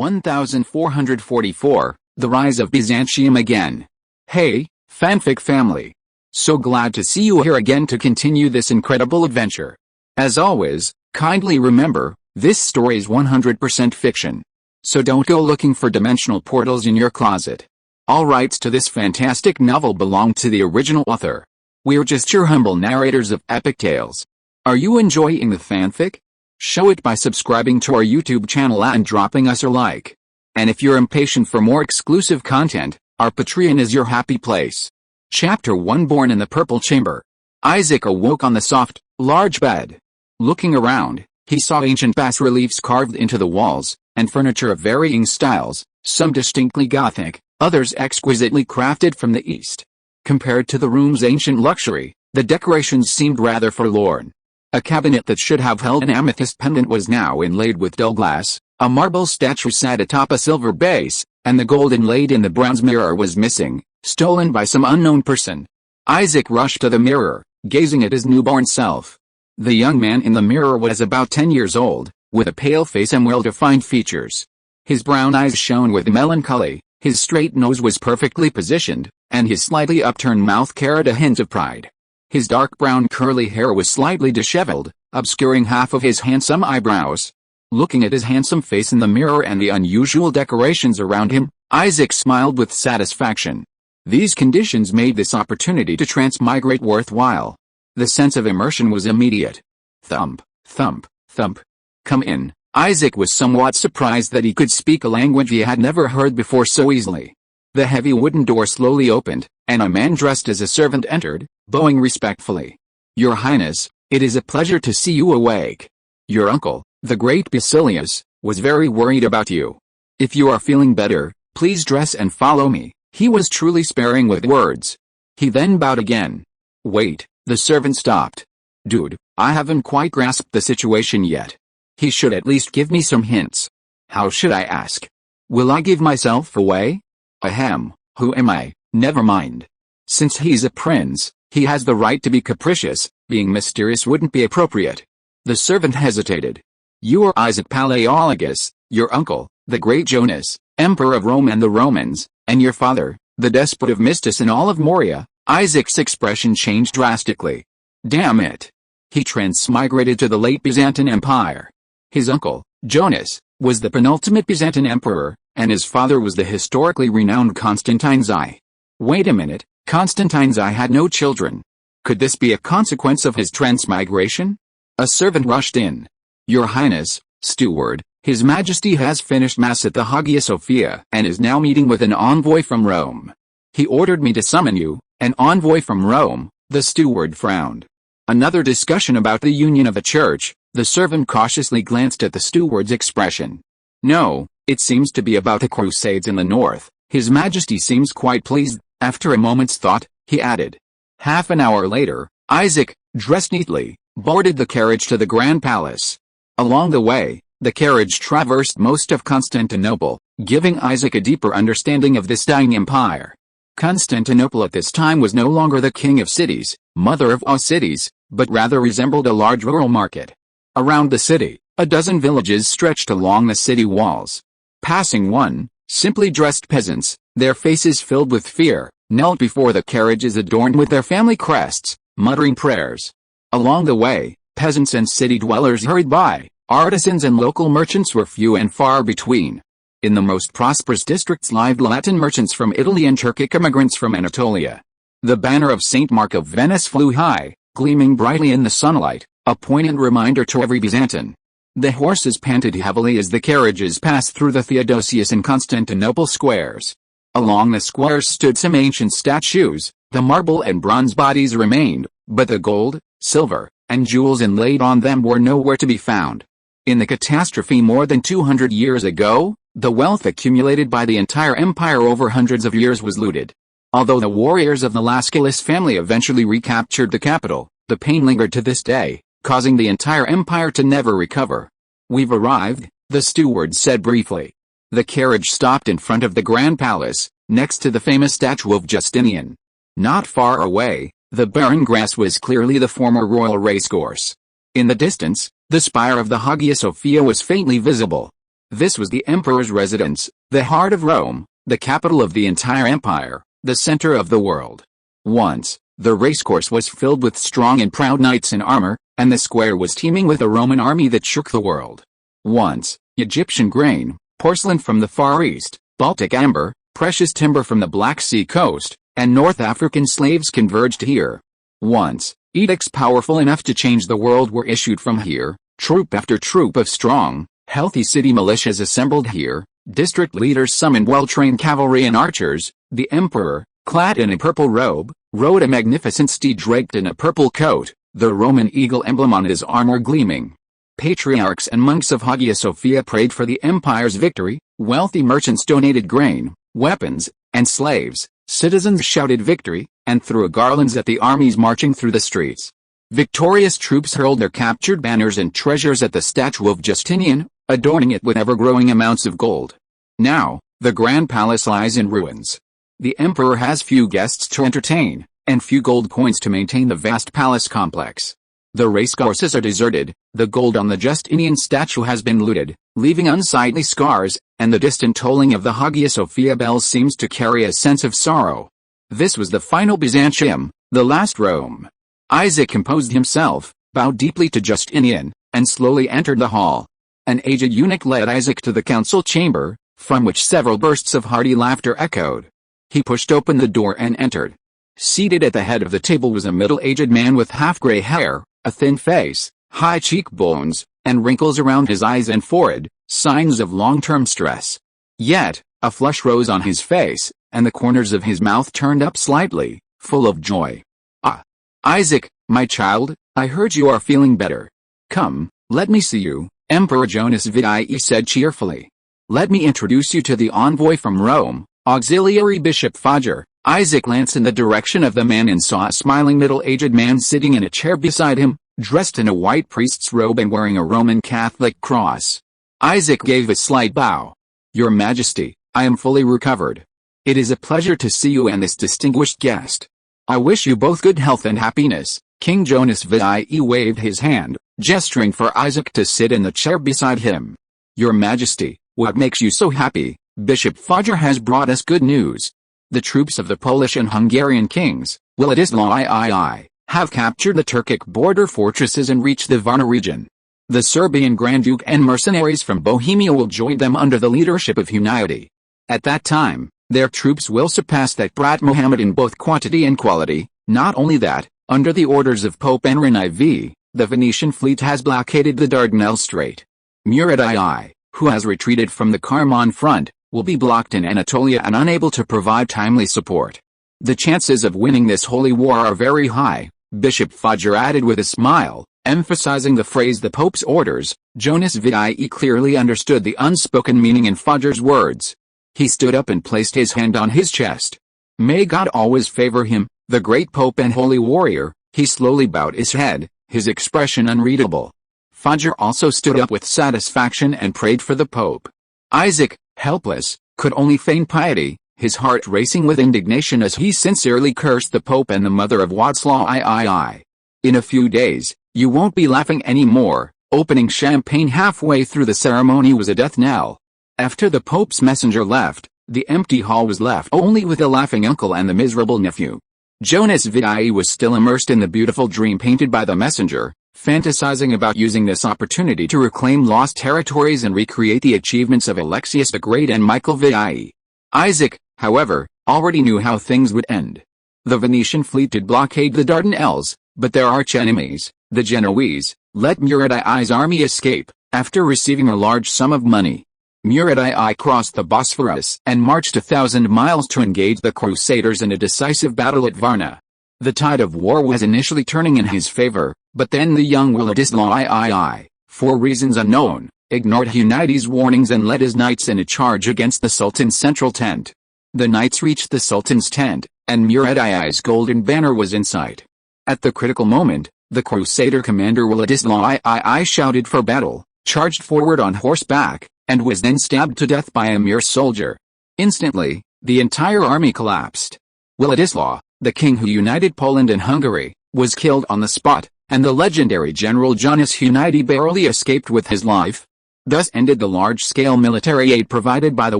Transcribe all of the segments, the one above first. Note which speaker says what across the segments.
Speaker 1: 1444, The Rise of Byzantium Again. Hey, fanfic family. So glad to see you here again to continue this incredible adventure. As always, kindly remember, this story is 100% fiction. So don't go looking for dimensional portals in your closet. All rights to this fantastic novel belong to the original author. We're just your humble narrators of epic tales. Are you enjoying the fanfic? Show it by subscribing to our YouTube channel and dropping us a like. And if you're impatient for more exclusive content, our Patreon is your happy place. Chapter 1. Born in the Purple Chamber. Isaac awoke on the soft, large bed. Looking around, he saw ancient bas-reliefs carved into the walls, and furniture of varying styles, some distinctly Gothic, others exquisitely crafted from the East. Compared to the room's ancient luxury, the decorations seemed rather forlorn. A cabinet that should have held an amethyst pendant was now inlaid with dull glass, a marble statue sat atop a silver base, and the gold inlaid in the bronze mirror was missing, stolen by some unknown person. Isaac rushed to the mirror, gazing at his newborn self. The young man in the mirror was about 10 years old, with a pale face and well-defined features. His brown eyes shone with melancholy, his straight nose was perfectly positioned, and his slightly upturned mouth carried a hint of pride. His dark brown curly hair was slightly disheveled, obscuring half of his handsome eyebrows. Looking at his handsome face in the mirror and the unusual decorations around him, Isaac smiled with satisfaction. These conditions made this opportunity to transmigrate worthwhile. The sense of immersion was immediate. Thump, thump, thump. Come in. Isaac was somewhat surprised that he could speak a language he had never heard before so easily. The heavy wooden door slowly opened, and a man dressed as a servant entered, bowing respectfully. Your Highness, it is a pleasure to see you awake. Your uncle, the great Basilius, was very worried about you. If you are feeling better, please dress and follow me. He was truly sparing with words. He then bowed again. Wait, the servant stopped. Dude, I haven't quite grasped the situation yet. He should at least give me some hints. How should I ask? Will I give myself away? Ahem, who am I? Never mind. Since he's a prince, he has the right to be capricious, being mysterious wouldn't be appropriate. The servant hesitated. You are Isaac Palaiologos, your uncle, the great Jonas, emperor of Rome and the Romans, and your father, the despot of Mystus and all of Moria. Isaac's expression changed drastically. Damn it. He transmigrated to the late Byzantine Empire. His uncle, Jonas, was the penultimate Byzantine emperor, and his father was the historically renowned Constantine I. Wait a minute, Constantine I had no children. Could this be a consequence of his transmigration? A servant rushed in. Your Highness, steward, His Majesty has finished Mass at the Hagia Sophia and is now meeting with an envoy from Rome. He ordered me to summon you. An envoy from Rome, the steward frowned. Another discussion about the union of the church. The servant cautiously glanced at the steward's expression. No, it seems to be about the Crusades in the north. His Majesty seems quite pleased. After a moment's thought, he added. Half an hour later, Isaac, dressed neatly, boarded the carriage to the Grand Palace. Along the way, the carriage traversed most of Constantinople, giving Isaac a deeper understanding of this dying empire. Constantinople at this time was no longer the king of cities, mother of all cities, but rather resembled a large rural market. Around the city, a dozen villages stretched along the city walls. Passing one, simply dressed peasants, their faces filled with fear, knelt before the carriages adorned with their family crests, muttering prayers. Along the way, peasants and city dwellers hurried by, artisans and local merchants were few and far between. In the most prosperous districts lived Latin merchants from Italy and Turkic immigrants from Anatolia. The banner of St. Mark of Venice flew high, gleaming brightly in the sunlight, a poignant reminder to every Byzantine. The horses panted heavily as the carriages passed through the Theodosius and Constantinople squares. Along the squares stood some ancient statues. The marble and bronze bodies remained, but the gold, silver, and jewels inlaid on them were nowhere to be found. In the catastrophe more than 200 years ago, the wealth accumulated by the entire empire over hundreds of years was looted. Although the warriors of the Lascaris family eventually recaptured the capital, the pain lingered to this day, causing the entire empire to never recover. We've arrived, the steward said briefly. The carriage stopped in front of the Grand Palace, next to the famous statue of Justinian. Not far away, the barren grass was clearly the former royal racecourse. In the distance, the spire of the Hagia Sophia was faintly visible. This was the emperor's residence, the heart of Rome, the capital of the entire empire, the center of the world. Once, the racecourse was filled with strong and proud knights in armor, and the square was teeming with a Roman army that shook the world. Once, Egyptian grain, porcelain from the Far East, Baltic amber, precious timber from the Black Sea coast, and North African slaves converged here. Once, edicts powerful enough to change the world were issued from here, troop after troop of strong, healthy city militias assembled here, district leaders summoned well-trained cavalry and archers. The emperor, clad in a purple robe, rode a magnificent steed draped in a purple coat, the Roman eagle emblem on his armor gleaming. Patriarchs and monks of Hagia Sophia prayed for the empire's victory, wealthy merchants donated grain, weapons, and slaves, citizens shouted victory, and threw garlands at the armies marching through the streets. Victorious troops hurled their captured banners and treasures at the statue of Justinian, adorning it with ever-growing amounts of gold. Now, the grand palace lies in ruins. The emperor has few guests to entertain, and few gold coins to maintain the vast palace complex. The racecourses are deserted, the gold on the Justinian statue has been looted, leaving unsightly scars, and the distant tolling of the Hagia Sophia bells seems to carry a sense of sorrow. This was the final Byzantium, the last Rome. Isaac composed himself, bowed deeply to Justinian, and slowly entered the hall. An aged eunuch led Isaac to the council chamber, from which several bursts of hearty laughter echoed. He pushed open the door and entered. Seated at the head of the table was a middle-aged man with half-gray hair, a thin face, high cheekbones, and wrinkles around his eyes and forehead, signs of long-term stress. Yet, a flush rose on his face, and the corners of his mouth turned up slightly, full of joy. "Ah, Isaac, my child, I heard you are feeling better. Come, let me see you," Emperor Jonas VII said cheerfully. "Let me introduce you to the envoy from Rome, Auxiliary Bishop Fodger." Isaac glanced in the direction of the man and saw a smiling middle-aged man sitting in a chair beside him, dressed in a white priest's robe and wearing a Roman Catholic cross. Isaac gave a slight bow. "Your Majesty, I am fully recovered. It is a pleasure to see you and this distinguished guest. I wish you both good health and happiness." King Jonas VII waved his hand, gesturing for Isaac to sit in the chair beside him. "Your Majesty, what makes you so happy? Bishop Fodger has brought us good news. The troops of the Polish and Hungarian kings, Władysław III, have captured the Turkic border fortresses and reached the Varna region. The Serbian Grand Duke and mercenaries from Bohemia will join them under the leadership of Hunyadi. At that time, their troops will surpass that brat Mohammed in both quantity and quality. Not only that, under the orders of Pope Henry IV, the Venetian fleet has blockaded the Dardanelles Strait. Murad II, who has retreated from the Karman front, will be blocked in Anatolia and unable to provide timely support. The chances of winning this holy war are very high," Bishop Fodger added with a smile, emphasizing the phrase "the Pope's orders." Jonas VII clearly understood the unspoken meaning in Fodger's words. He stood up and placed his hand on his chest. "May God always favor him, the great Pope and holy warrior." He slowly bowed his head, his expression unreadable. Fodger also stood up with satisfaction and prayed for the Pope. Isaac, helpless, could only feign piety, his heart racing with indignation as he sincerely cursed the Pope and the mother of Władysław III. "In a few days, you won't be laughing anymore." Opening champagne halfway through the ceremony was a death knell. After the Pope's messenger left, the empty hall was left only with the laughing uncle and the miserable nephew. Jonas VII was still immersed in the beautiful dream painted by the messenger, fantasizing about using this opportunity to reclaim lost territories and recreate the achievements of Alexius the Great and Michael VII. Isaac, however, already knew how things would end. The Venetian fleet did blockade the Dardanelles, but their arch-enemies, the Genoese, let Murad II's army escape, after receiving a large sum of money. Murad II crossed the Bosphorus and marched 1,000 miles to engage the Crusaders in a decisive battle at Varna. The tide of war was initially turning in his favor, but then the young Władysław II, for reasons unknown, ignored Hunyadi's warnings and led his knights in a charge against the Sultan's central tent. The knights reached the Sultan's tent, and Murad II's golden banner was in sight. At the critical moment, the Crusader commander Władysław II shouted for battle, charged forward on horseback, and was then stabbed to death by a mere soldier. Instantly, the entire army collapsed. Władysław, the king who united Poland and Hungary, was killed on the spot, and the legendary general Jonas Hunyadi barely escaped with his life. Thus ended the large-scale military aid provided by the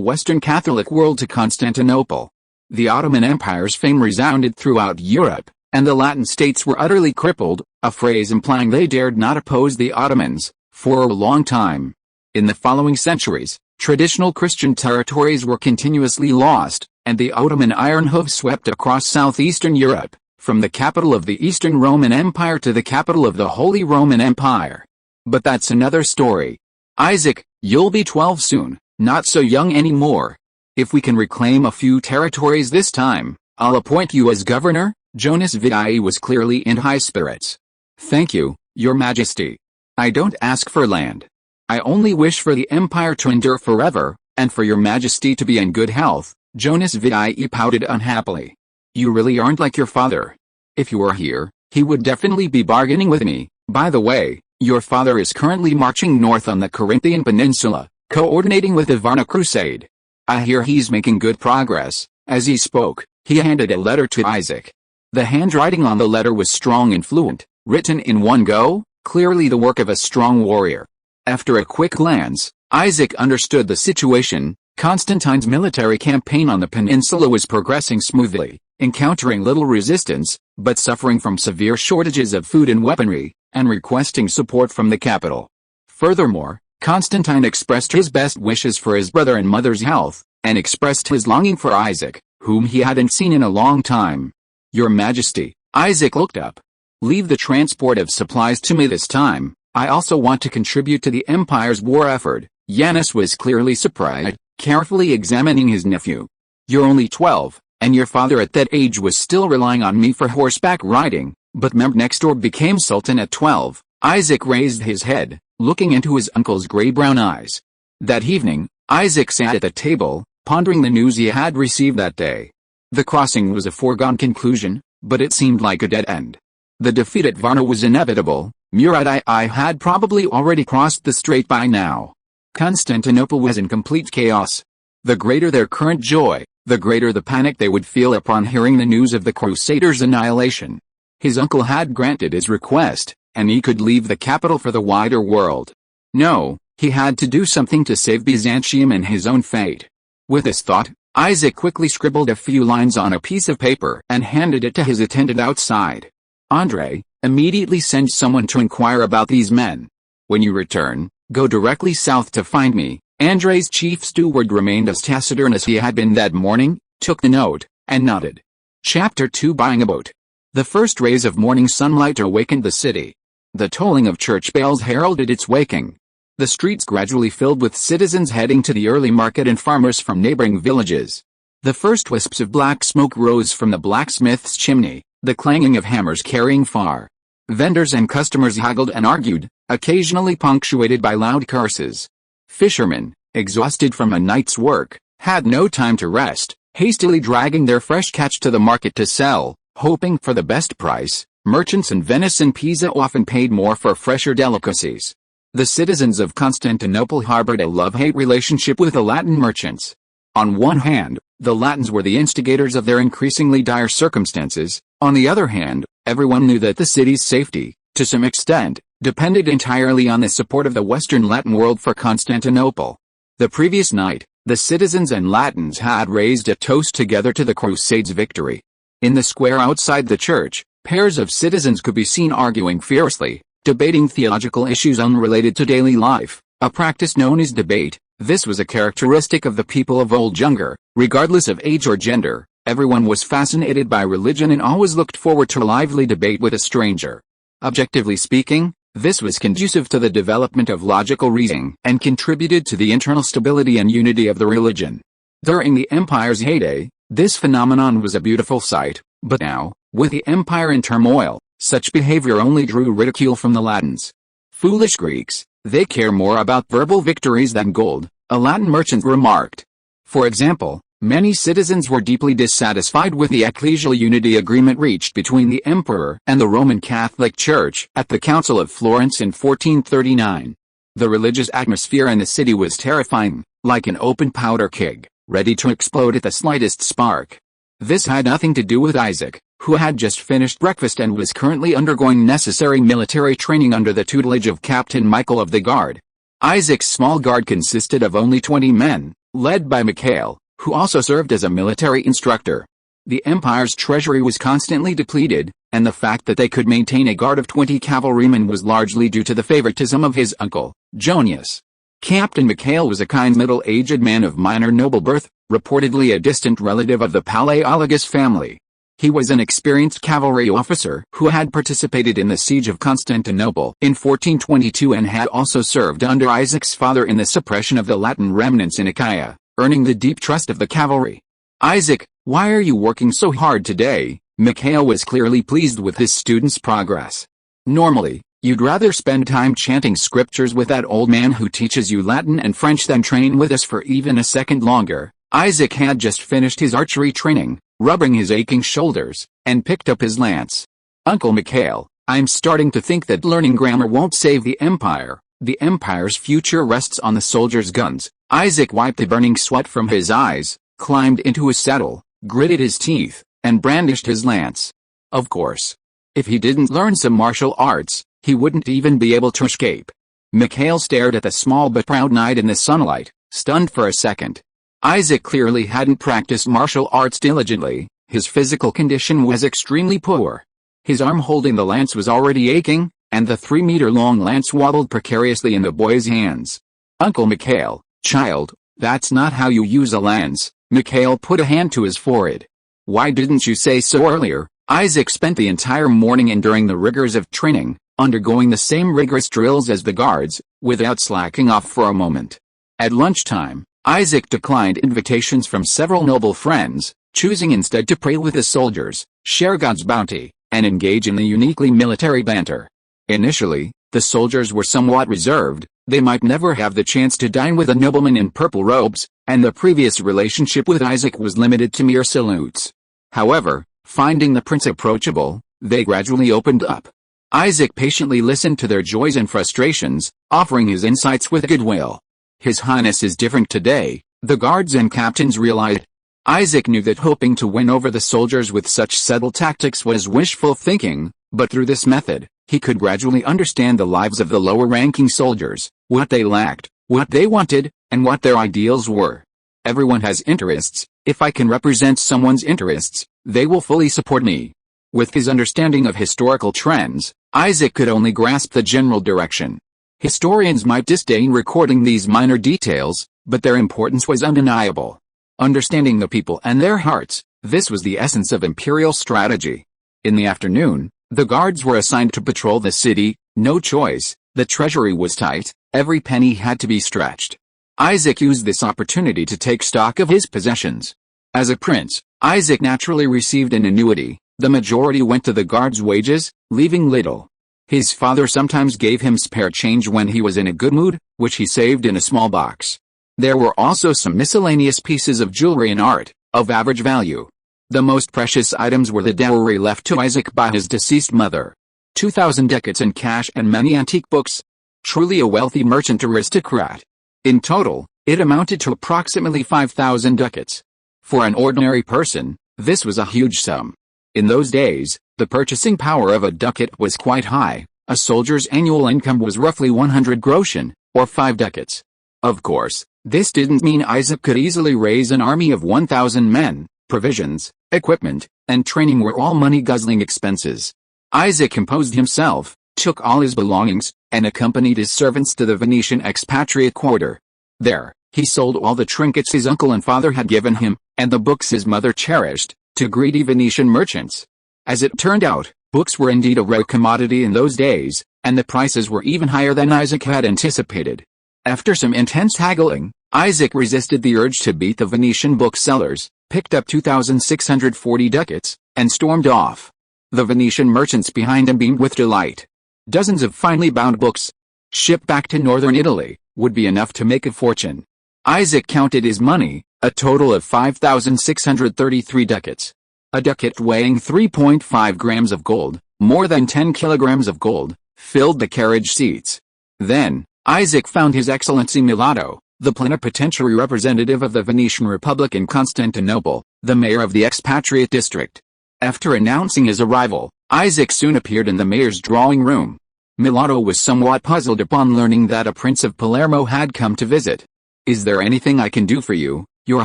Speaker 1: Western Catholic world to Constantinople. The Ottoman Empire's fame resounded throughout Europe, and the Latin states were utterly crippled, a phrase implying they dared not oppose the Ottomans, for a long time. In the following centuries, traditional Christian territories were continuously lost, and the Ottoman iron hoof swept across southeastern Europe, from the capital of the Eastern Roman Empire to the capital of the Holy Roman Empire. But that's another story. Isaac, you'll be 12 soon, not so young anymore. If we can reclaim a few territories this time, I'll appoint you as governor. Jonas Vidai was clearly in high spirits. Thank you, Your Majesty. I don't ask for land. I only wish for the empire to endure forever, and for Your Majesty to be in good health. Jonas Vidai pouted unhappily. You really aren't like your father. If you were here, he would definitely be bargaining with me. By the way, your father is currently marching north on the Corinthian Peninsula, coordinating with the Varna Crusade. I hear he's making good progress. As he spoke, he handed a letter to Isaac. The handwriting on the letter was strong and fluent, written in one go, clearly the work of a strong warrior. After a quick glance, Isaac understood the situation. Constantine's military campaign on the peninsula was progressing smoothly, encountering little resistance, but suffering from severe shortages of food and weaponry, and requesting support from the capital. Furthermore, Constantine expressed his best wishes for his brother and mother's health, and expressed his longing for Isaac, whom he hadn't seen in a long time. Your Majesty, Isaac looked up. Leave the transport of supplies to me this time. I also want to contribute to the empire's war effort. Yanis was clearly surprised, carefully examining his nephew. You're only 12, and your father at that age was still relying on me for horseback riding, but Mehmed next door became sultan at 12. Isaac raised his head, looking into his uncle's gray-brown eyes. That evening, Isaac sat at the table, pondering the news he had received that day. The crossing was a foregone conclusion, but it seemed like a dead end. The defeat at Varna was inevitable. Murad I had probably already crossed the strait by now. Constantinople was in complete chaos. The greater their current joy, the greater the panic they would feel upon hearing the news of the Crusaders' annihilation. His uncle had granted his request, and he could leave the capital for the wider world. No, he had to do something to save Byzantium and his own fate. With this thought, Isaac quickly scribbled a few lines on a piece of paper and handed it to his attendant outside. Andre, immediately send someone to inquire about these men. When you return, go directly south to find me. Andre's chief steward remained as taciturn as he had been that morning, took the note, and nodded. Chapter 2 Buying a boat. The first rays of morning sunlight awakened the city. The tolling of church bells heralded its waking. The streets gradually filled with citizens heading to the early market and farmers from neighboring villages. The first wisps of black smoke rose from the blacksmith's chimney, the clanging of hammers carrying far. Vendors and customers haggled and argued, occasionally punctuated by loud curses. Fishermen, exhausted from a night's work, had no time to rest, hastily dragging their fresh catch to the market to sell, hoping for the best price. Merchants in Venice and Pisa often paid more for fresher delicacies. The citizens of Constantinople harbored a love-hate relationship with the Latin merchants. On one hand, the Latins were the instigators of their increasingly dire circumstances. On the other hand, everyone knew that the city's safety, to some extent, depended entirely on the support of the Western Latin world for Constantinople. The previous night, the citizens and Latins had raised a toast together to the Crusades' victory. In the square outside the church, pairs of citizens could be seen arguing fiercely, debating theological issues unrelated to daily life, a practice known as debate. This was a characteristic of the people of old. Younger, regardless of age or gender, everyone was fascinated by religion and always looked forward to a lively debate with a stranger. Objectively speaking, this was conducive to the development of logical reasoning and contributed to the internal stability and unity of the religion. During the empire's heyday, this phenomenon was a beautiful sight, but now, with the empire in turmoil, such behavior only drew ridicule from the Latins. Foolish Greeks, they care more about verbal victories than gold, a Latin merchant remarked. For example, many citizens were deeply dissatisfied with the ecclesial unity agreement reached between the emperor and the Roman Catholic Church at the Council of Florence in 1439. The religious atmosphere in the city was terrifying, like an open powder keg, ready to explode at the slightest spark. This had nothing to do with Isaac, who had just finished breakfast and was currently undergoing necessary military training under the tutelage of Captain Michael of the Guard. Isaac's small guard consisted of only 20 men, led by Mikhail, who also served as a military instructor. The empire's treasury was constantly depleted, and the fact that they could maintain a guard of 20 cavalrymen was largely due to the favoritism of his uncle, Jonius. Captain Mikhail was a kind middle-aged man of minor noble birth, reportedly a distant relative of the Palaiologos family. He was an experienced cavalry officer who had participated in the siege of Constantinople in 1422 and had also served under Isaac's father in the suppression of the Latin remnants in Achaia, earning the deep trust of the cavalry. "Isaac, why are you working so hard today?" Mikhail was clearly pleased with his student's progress. "Normally, you'd rather spend time chanting scriptures with that old man who teaches you Latin and French than train with us for even a second longer." Isaac had just finished his archery training, rubbing his aching shoulders, and picked up his lance. "Uncle Mikhail, I'm starting to think that learning grammar won't save the empire. The empire's future rests on the soldiers' guns." Isaac wiped the burning sweat from his eyes, climbed into his saddle, gritted his teeth, and brandished his lance. Of course, if he didn't learn some martial arts, he wouldn't even be able to escape. Mikhail stared at the small but proud knight in the sunlight, stunned for a second. Isaac clearly hadn't practiced martial arts diligently. His physical condition was extremely poor. His arm holding the lance was already aching, and the 3-meter-long lance waddled precariously in the boy's hands. "Uncle Mikhail, child, that's not how you use a lance." Mikhail put a hand to his forehead. "Why didn't you say so earlier?" Isaac spent the entire morning enduring the rigors of training, undergoing the same rigorous drills as the guards, without slacking off for a moment. At lunchtime, Isaac declined invitations from several noble friends, choosing instead to pray with the soldiers, share God's bounty, and engage in the uniquely military banter. Initially, the soldiers were somewhat reserved. They might never have the chance to dine with a nobleman in purple robes, and the previous relationship with Isaac was limited to mere salutes. However, finding the prince approachable, they gradually opened up. Isaac patiently listened to their joys and frustrations, offering his insights with goodwill. "His Highness is different today," the guards and captains realized. Isaac knew that hoping to win over the soldiers with such subtle tactics was wishful thinking, but through this method, he could gradually understand the lives of the lower-ranking soldiers, what they lacked, what they wanted, and what their ideals were. "Everyone has interests. If I can represent someone's interests, they will fully support me." With his understanding of historical trends, Isaac could only grasp the general direction. Historians might disdain recording these minor details, but their importance was undeniable. Understanding the people and their hearts, this was the essence of imperial strategy. In the afternoon, the guards were assigned to patrol the city. No choice, the treasury was tight, every penny had to be stretched. Isaac used this opportunity to take stock of his possessions. As a prince, Isaac naturally received an annuity. The majority went to the guards' wages, leaving little. His father sometimes gave him spare change when he was in a good mood, which he saved in a small box. There were also some miscellaneous pieces of jewelry and art, of average value. The most precious items were the dowry left to Isaac by his deceased mother. 2,000 ducats in cash and many antique books. Truly a wealthy merchant aristocrat. In total, it amounted to approximately 5,000 ducats. For an ordinary person, this was a huge sum. In those days, the purchasing power of a ducat was quite high. A soldier's annual income was roughly 100 groschen, or 5 ducats. Of course, this didn't mean Isaac could easily raise an army of 1,000 men. Provisions, equipment, and training were all money-guzzling expenses. Isaac composed himself, took all his belongings, and accompanied his servants to the Venetian expatriate quarter. There, he sold all the trinkets his uncle and father had given him, and the books his mother cherished, to greedy Venetian merchants. As it turned out, books were indeed a rare commodity in those days, and the prices were even higher than Isaac had anticipated. After some intense haggling, Isaac resisted the urge to beat the Venetian booksellers, picked up 2,640 ducats, and stormed off. The Venetian merchants behind him beamed with delight. Dozens of finely bound books, shipped back to northern Italy, would be enough to make a fortune. Isaac counted his money, a total of 5,633 ducats. A ducat weighing 3.5 grams of gold, more than 10 kilograms of gold, filled the carriage seats. Then, Isaac found His Excellency Milano, the plenipotentiary representative of the Venetian Republic in Constantinople, the mayor of the expatriate district. After announcing his arrival, Isaac soon appeared in the mayor's drawing room. Mulatto was somewhat puzzled upon learning that a prince of Palermo had come to visit. "Is there anything I can do for you, your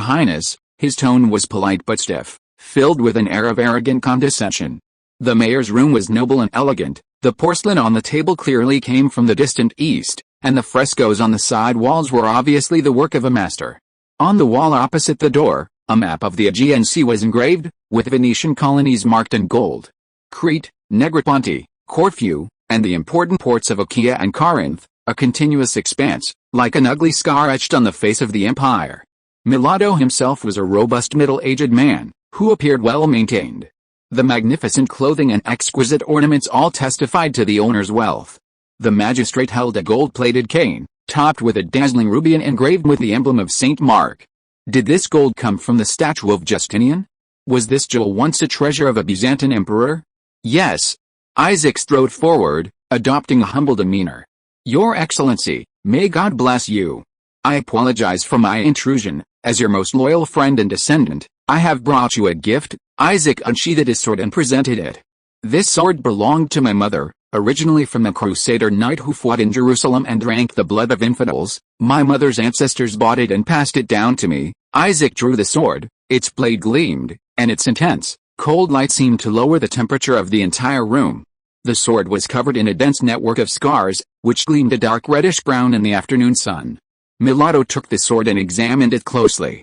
Speaker 1: highness?" His tone was polite but stiff, filled with an air of arrogant condescension. The mayor's room was noble and elegant. The porcelain on the table clearly came from the distant east, and the frescoes on the side walls were obviously the work of a master. On the wall opposite the door, a map of the Aegean Sea was engraved, with Venetian colonies marked in gold. Crete, Negroponte, Corfu, and the important ports of Achaia and Corinth, a continuous expanse, like an ugly scar etched on the face of the empire. Mulatto himself was a robust middle-aged man, who appeared well-maintained. The magnificent clothing and exquisite ornaments all testified to the owner's wealth. The magistrate held a gold-plated cane, topped with a dazzling ruby and engraved with the emblem of Saint Mark. Did this gold come from the statue of Justinian? Was this jewel once a treasure of a Byzantine emperor? Yes. Isaac strode forward, adopting a humble demeanor. "Your Excellency, may God bless you. I apologize for my intrusion. As your most loyal friend and descendant, I have brought you a gift." Isaac unsheathed his sword and presented it. "This sword belonged to my mother, originally from a crusader knight who fought in Jerusalem and drank the blood of infidels. My mother's ancestors bought it and passed it down to me." Isaac drew the sword, its blade gleamed, and its intense, cold light seemed to lower the temperature of the entire room. The sword was covered in a dense network of scars, which gleamed a dark reddish-brown in the afternoon sun. Mulatto took the sword and examined it closely.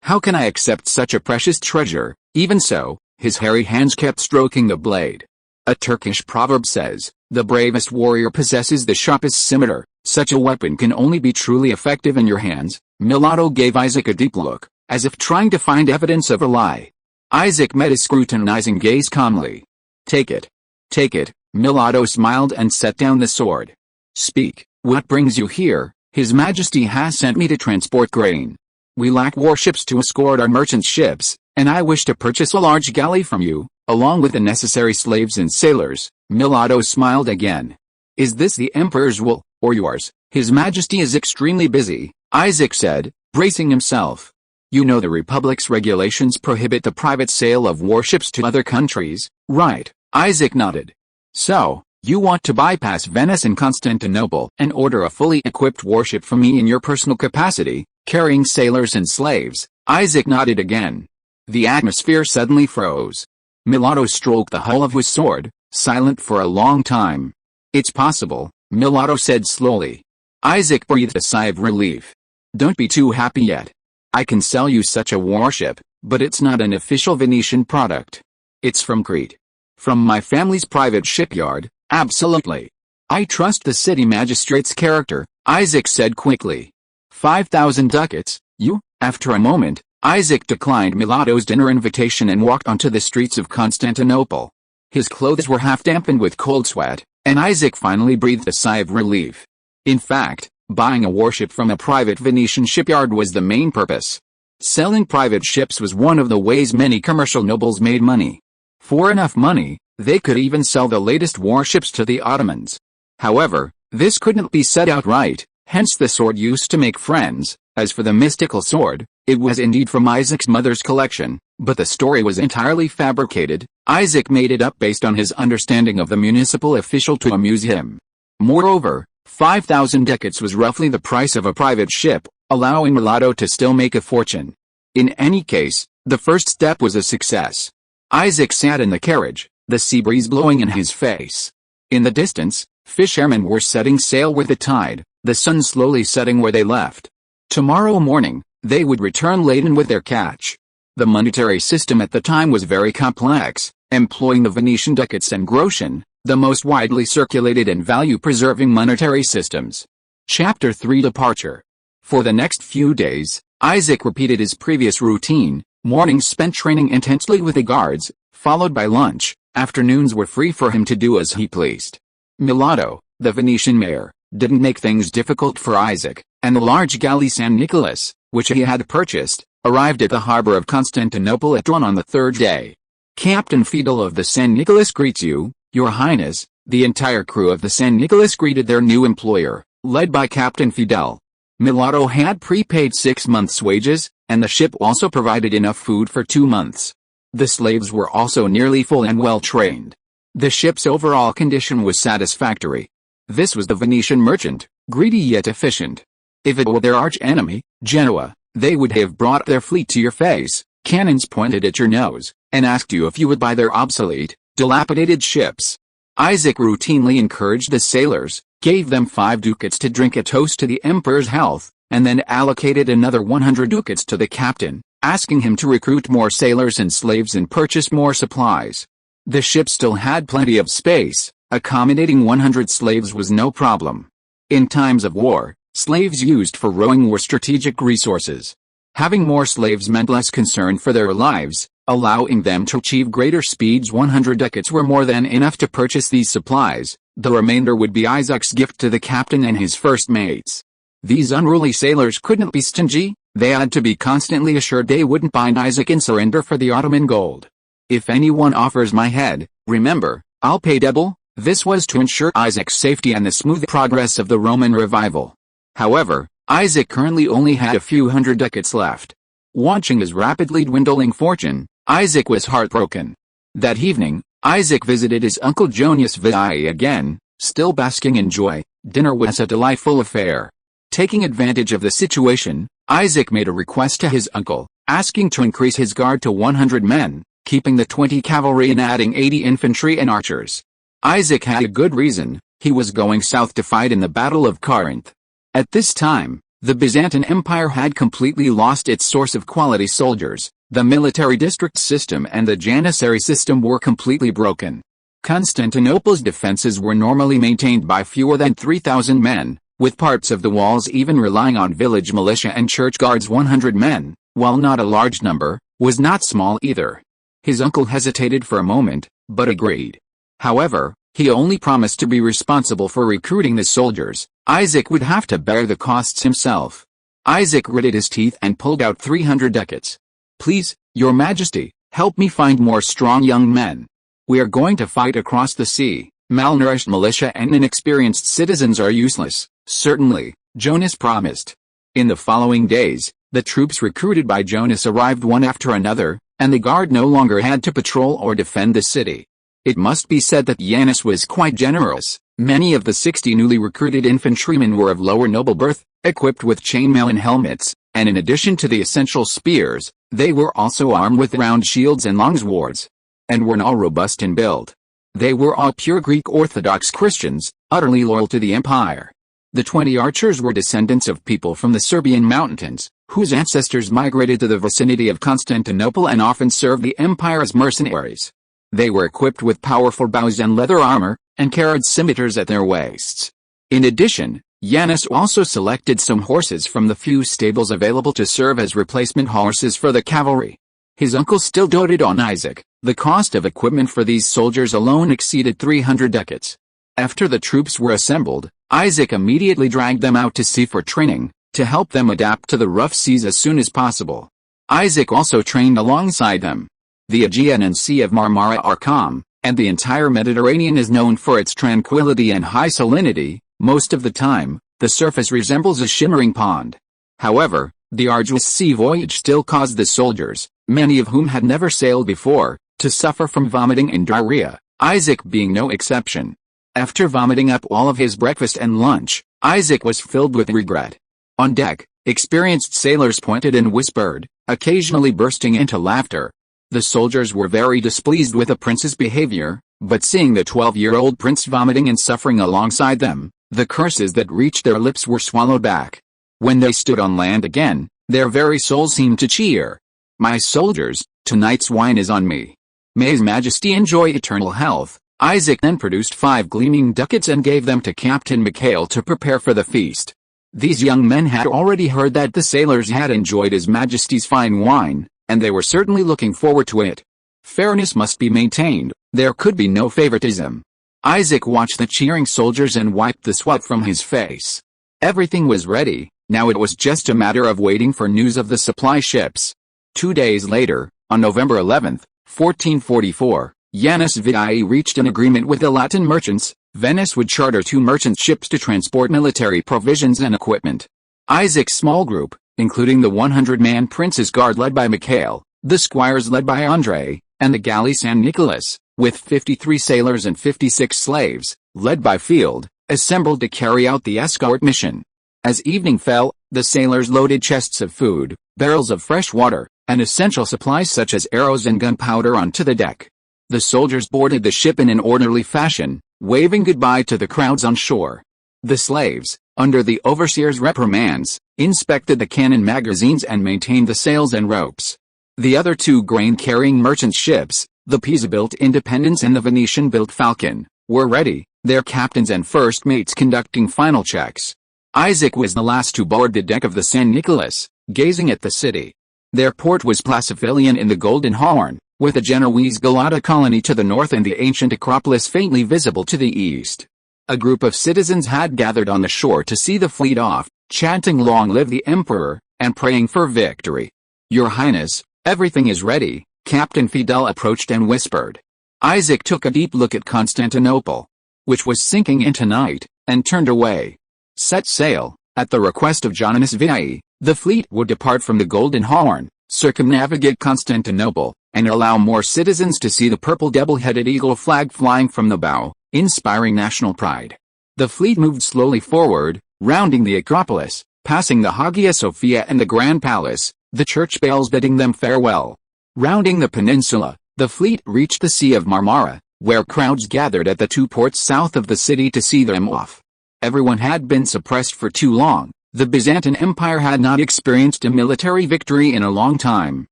Speaker 1: How can I accept such a precious treasure?" Even so, his hairy hands kept stroking the blade. A Turkish proverb says, "The bravest warrior possesses the sharpest scimitar." Such a weapon can only be truly effective in your hands. Mulatto gave Isaac a deep look, as if trying to find evidence of a lie. Isaac met his scrutinizing gaze calmly. Take it. Take it." Mulatto smiled and set down the sword. "Speak, what brings you here?" "His Majesty has sent me to transport grain. We lack warships to escort our merchant ships, and I wish to purchase a large galley from you, along with the necessary slaves and sailors." Mulatto smiled again. "Is this the Emperor's will, or yours?" "His Majesty is extremely busy," Isaac said, bracing himself. "You know the Republic's regulations prohibit the private sale of warships to other countries, right?" Isaac nodded. "So, you want to bypass Venice and Constantinople and order a fully equipped warship from me in your personal capacity, carrying sailors and slaves?" Isaac nodded again. The atmosphere suddenly froze. Mulatto stroked the hull of his sword, silent for a long time. "It's possible," Mulatto said slowly. Isaac breathed a sigh of relief. "Don't be too happy yet. I can sell you such a warship, but it's not an official Venetian product. It's from Crete. From my family's private shipyard." "Absolutely. I trust the city magistrate's character," Isaac said quickly. 5,000 ducats, you?" After a moment, Isaac declined Mulatto's dinner invitation and walked onto the streets of Constantinople. His clothes were half dampened with cold sweat, and Isaac finally breathed a sigh of relief. In fact, buying a warship from a private Venetian shipyard was the main purpose. Selling private ships was one of the ways many commercial nobles made money. For enough money, they could even sell the latest warships to the Ottomans. However, this couldn't be said outright, hence the sword used to make friends. As for the mystical sword, it was indeed from Isaac's mother's collection, but the story was entirely fabricated. Isaac made it up based on his understanding of the municipal official to amuse him. Moreover, 5,000 ducats was roughly the price of a private ship, allowing Mulatto to still make a fortune. In any case, the first step was a success. Isaac sat in the carriage, the sea breeze blowing in his face. In the distance, fishermen were setting sail with the tide, the sun slowly setting where they left. Tomorrow morning, they would return laden with their catch. The monetary system at the time was very complex, employing the Venetian ducats and groschen, the most widely circulated and value-preserving monetary systems. Chapter 3 Departure. For the next few days, Isaac repeated his previous routine. Mornings spent training intensely with the guards, followed by lunch. Afternoons were free for him to do as he pleased. Mulatto, the Venetian mayor, didn't make things difficult for Isaac, and the large galley San Nicolas, which he had purchased, arrived at the harbor of Constantinople at dawn on the third day. "Captain Fidel of the San Nicolas greets you, Your Highness." The entire crew of the San Nicolas greeted their new employer, led by Captain Fidel. Mulatto had prepaid 6 months' wages, and the ship also provided enough food for 2 months. The slaves were also nearly full and well trained. The ship's overall condition was satisfactory. This was the Venetian merchant, greedy yet efficient. If it were their arch-enemy, Genoa, they would have brought their fleet to your face, cannons pointed at your nose, and asked you if you would buy their obsolete, dilapidated ships. Isaac routinely encouraged the sailors, gave them 5 ducats to drink a toast to the emperor's health, and then allocated another 100 ducats to the captain, asking him to recruit more sailors and slaves and purchase more supplies. The ship still had plenty of space, accommodating 100 slaves was no problem. In times of war, slaves used for rowing were strategic resources. Having more slaves meant less concern for their lives, allowing them to achieve greater speeds. 100 ducats were more than enough to purchase these supplies. The remainder would be Isaac's gift to the captain and his first mates. These unruly sailors couldn't be stingy, they had to be constantly assured they wouldn't bind Isaac in surrender for the Ottoman gold. If anyone offers my head, remember, I'll pay double. This was to ensure Isaac's safety and the smooth progress of the Roman revival. However, Isaac currently only had a few hundred ducats left. Watching his rapidly dwindling fortune, Isaac was heartbroken. That evening, Isaac visited his uncle Jonius Vidae again, still basking in joy. Dinner was a delightful affair. Taking advantage of the situation, Isaac made a request to his uncle, asking to increase his guard to 100 men, keeping the 20 cavalry and adding 80 infantry and archers. Isaac had a good reason, he was going south to fight in the Battle of Corinth. At this time, the Byzantine Empire had completely lost its source of quality soldiers, the military district system and the janissary system were completely broken. Constantinople's defenses were normally maintained by fewer than 3,000 men, with parts of the walls even relying on village militia and church guards. 100 men, while not a large number, was not small either. His uncle hesitated for a moment, but agreed. However, he only promised to be responsible for recruiting the soldiers. Isaac would have to bear the costs himself. Isaac gritted his teeth and pulled out 300 ducats. Please, your majesty, help me find more strong young men. We are going to fight across the sea. Malnourished militia and inexperienced citizens are useless. Certainly, Jonas promised. In the following days, the troops recruited by Jonas arrived one after another, and the guard no longer had to patrol or defend the city. It must be said that Janus was quite generous. Many of the 60 newly recruited infantrymen were of lower noble birth, equipped with chainmail and helmets, and in addition to the essential spears, they were also armed with round shields and long swords, and were all robust in build. They were all pure Greek Orthodox Christians, utterly loyal to the empire. The 20 archers were descendants of people from the Serbian mountains, whose ancestors migrated to the vicinity of Constantinople and often served the empire as mercenaries. They were equipped with powerful bows and leather armor, and carried scimitars at their waists. In addition, Janus also selected some horses from the few stables available to serve as replacement horses for the cavalry. His uncle still doted on Isaac. The cost of equipment for these soldiers alone exceeded 300 ducats. After the troops were assembled, Isaac immediately dragged them out to sea for training, to help them adapt to the rough seas as soon as possible. Isaac also trained alongside them. The Aegean and Sea of Marmara are calm, and the entire Mediterranean is known for its tranquility and high salinity. Most of the time, the surface resembles a shimmering pond. However, the arduous sea voyage still caused the soldiers, many of whom had never sailed before, to suffer from vomiting and diarrhea, Isaac being no exception. After vomiting up all of his breakfast and lunch, Isaac was filled with regret. On deck, experienced sailors pointed and whispered, occasionally bursting into laughter. The soldiers were very displeased with the prince's behavior, but seeing the 12-year-old prince vomiting and suffering alongside them, the curses that reached their lips were swallowed back. When they stood on land again, their very souls seemed to cheer. My soldiers, tonight's wine is on me. May His Majesty enjoy eternal health. Isaac then produced 5 gleaming ducats and gave them to Captain Mikhail to prepare for the feast. These young men had already heard that the sailors had enjoyed His Majesty's fine wine, and they were certainly looking forward to it. Fairness must be maintained, there could be no favoritism. Isaac watched the cheering soldiers and wiped the sweat from his face. Everything was ready, now it was just a matter of waiting for news of the supply ships. 2 days later, on November 11, 1444, Janus Vidae reached an agreement with the Latin merchants. Venice would charter 2 merchant ships to transport military provisions and equipment. Isaac's small group, including the 100-man prince's guard led by Mikhail, the squires led by Andrei, and the galley San Nicholas, with 53 sailors and 56 slaves, led by Field, assembled to carry out the escort mission. As evening fell, the sailors loaded chests of food, barrels of fresh water, and essential supplies such as arrows and gunpowder onto the deck. The soldiers boarded the ship in an orderly fashion, waving goodbye to the crowds on shore. The slaves, under the overseer's reprimands, inspected the cannon magazines and maintained the sails and ropes. The other two grain-carrying merchant ships, the Pisa-built Independence and the Venetian-built Falcon, were ready, their captains and first mates conducting final checks. Isaac was the last to board the deck of the San Nicolas, gazing at the city. Their port was Placiphilian in the Golden Horn, with a Genoese Galata colony to the north and the ancient Acropolis faintly visible to the east. A group of citizens had gathered on the shore to see the fleet off, chanting "Long live the Emperor," and praying for victory. "Your Highness, everything is ready," Captain Fidel approached and whispered. Isaac took a deep look at Constantinople, which was sinking into night, and turned away. Set sail. At the request of Joannes Viae, the fleet would depart from the Golden Horn, circumnavigate Constantinople, and allow more citizens to see the purple double-headed eagle flag flying from the bow, inspiring national pride. The fleet moved slowly forward, rounding the Acropolis, passing the Hagia Sophia and the Grand Palace, the church bells bidding them farewell. Rounding the peninsula, the fleet reached the Sea of Marmara, where crowds gathered at the two ports south of the city to see them off. Everyone had been suppressed for too long. The Byzantine Empire had not experienced a military victory in a long time.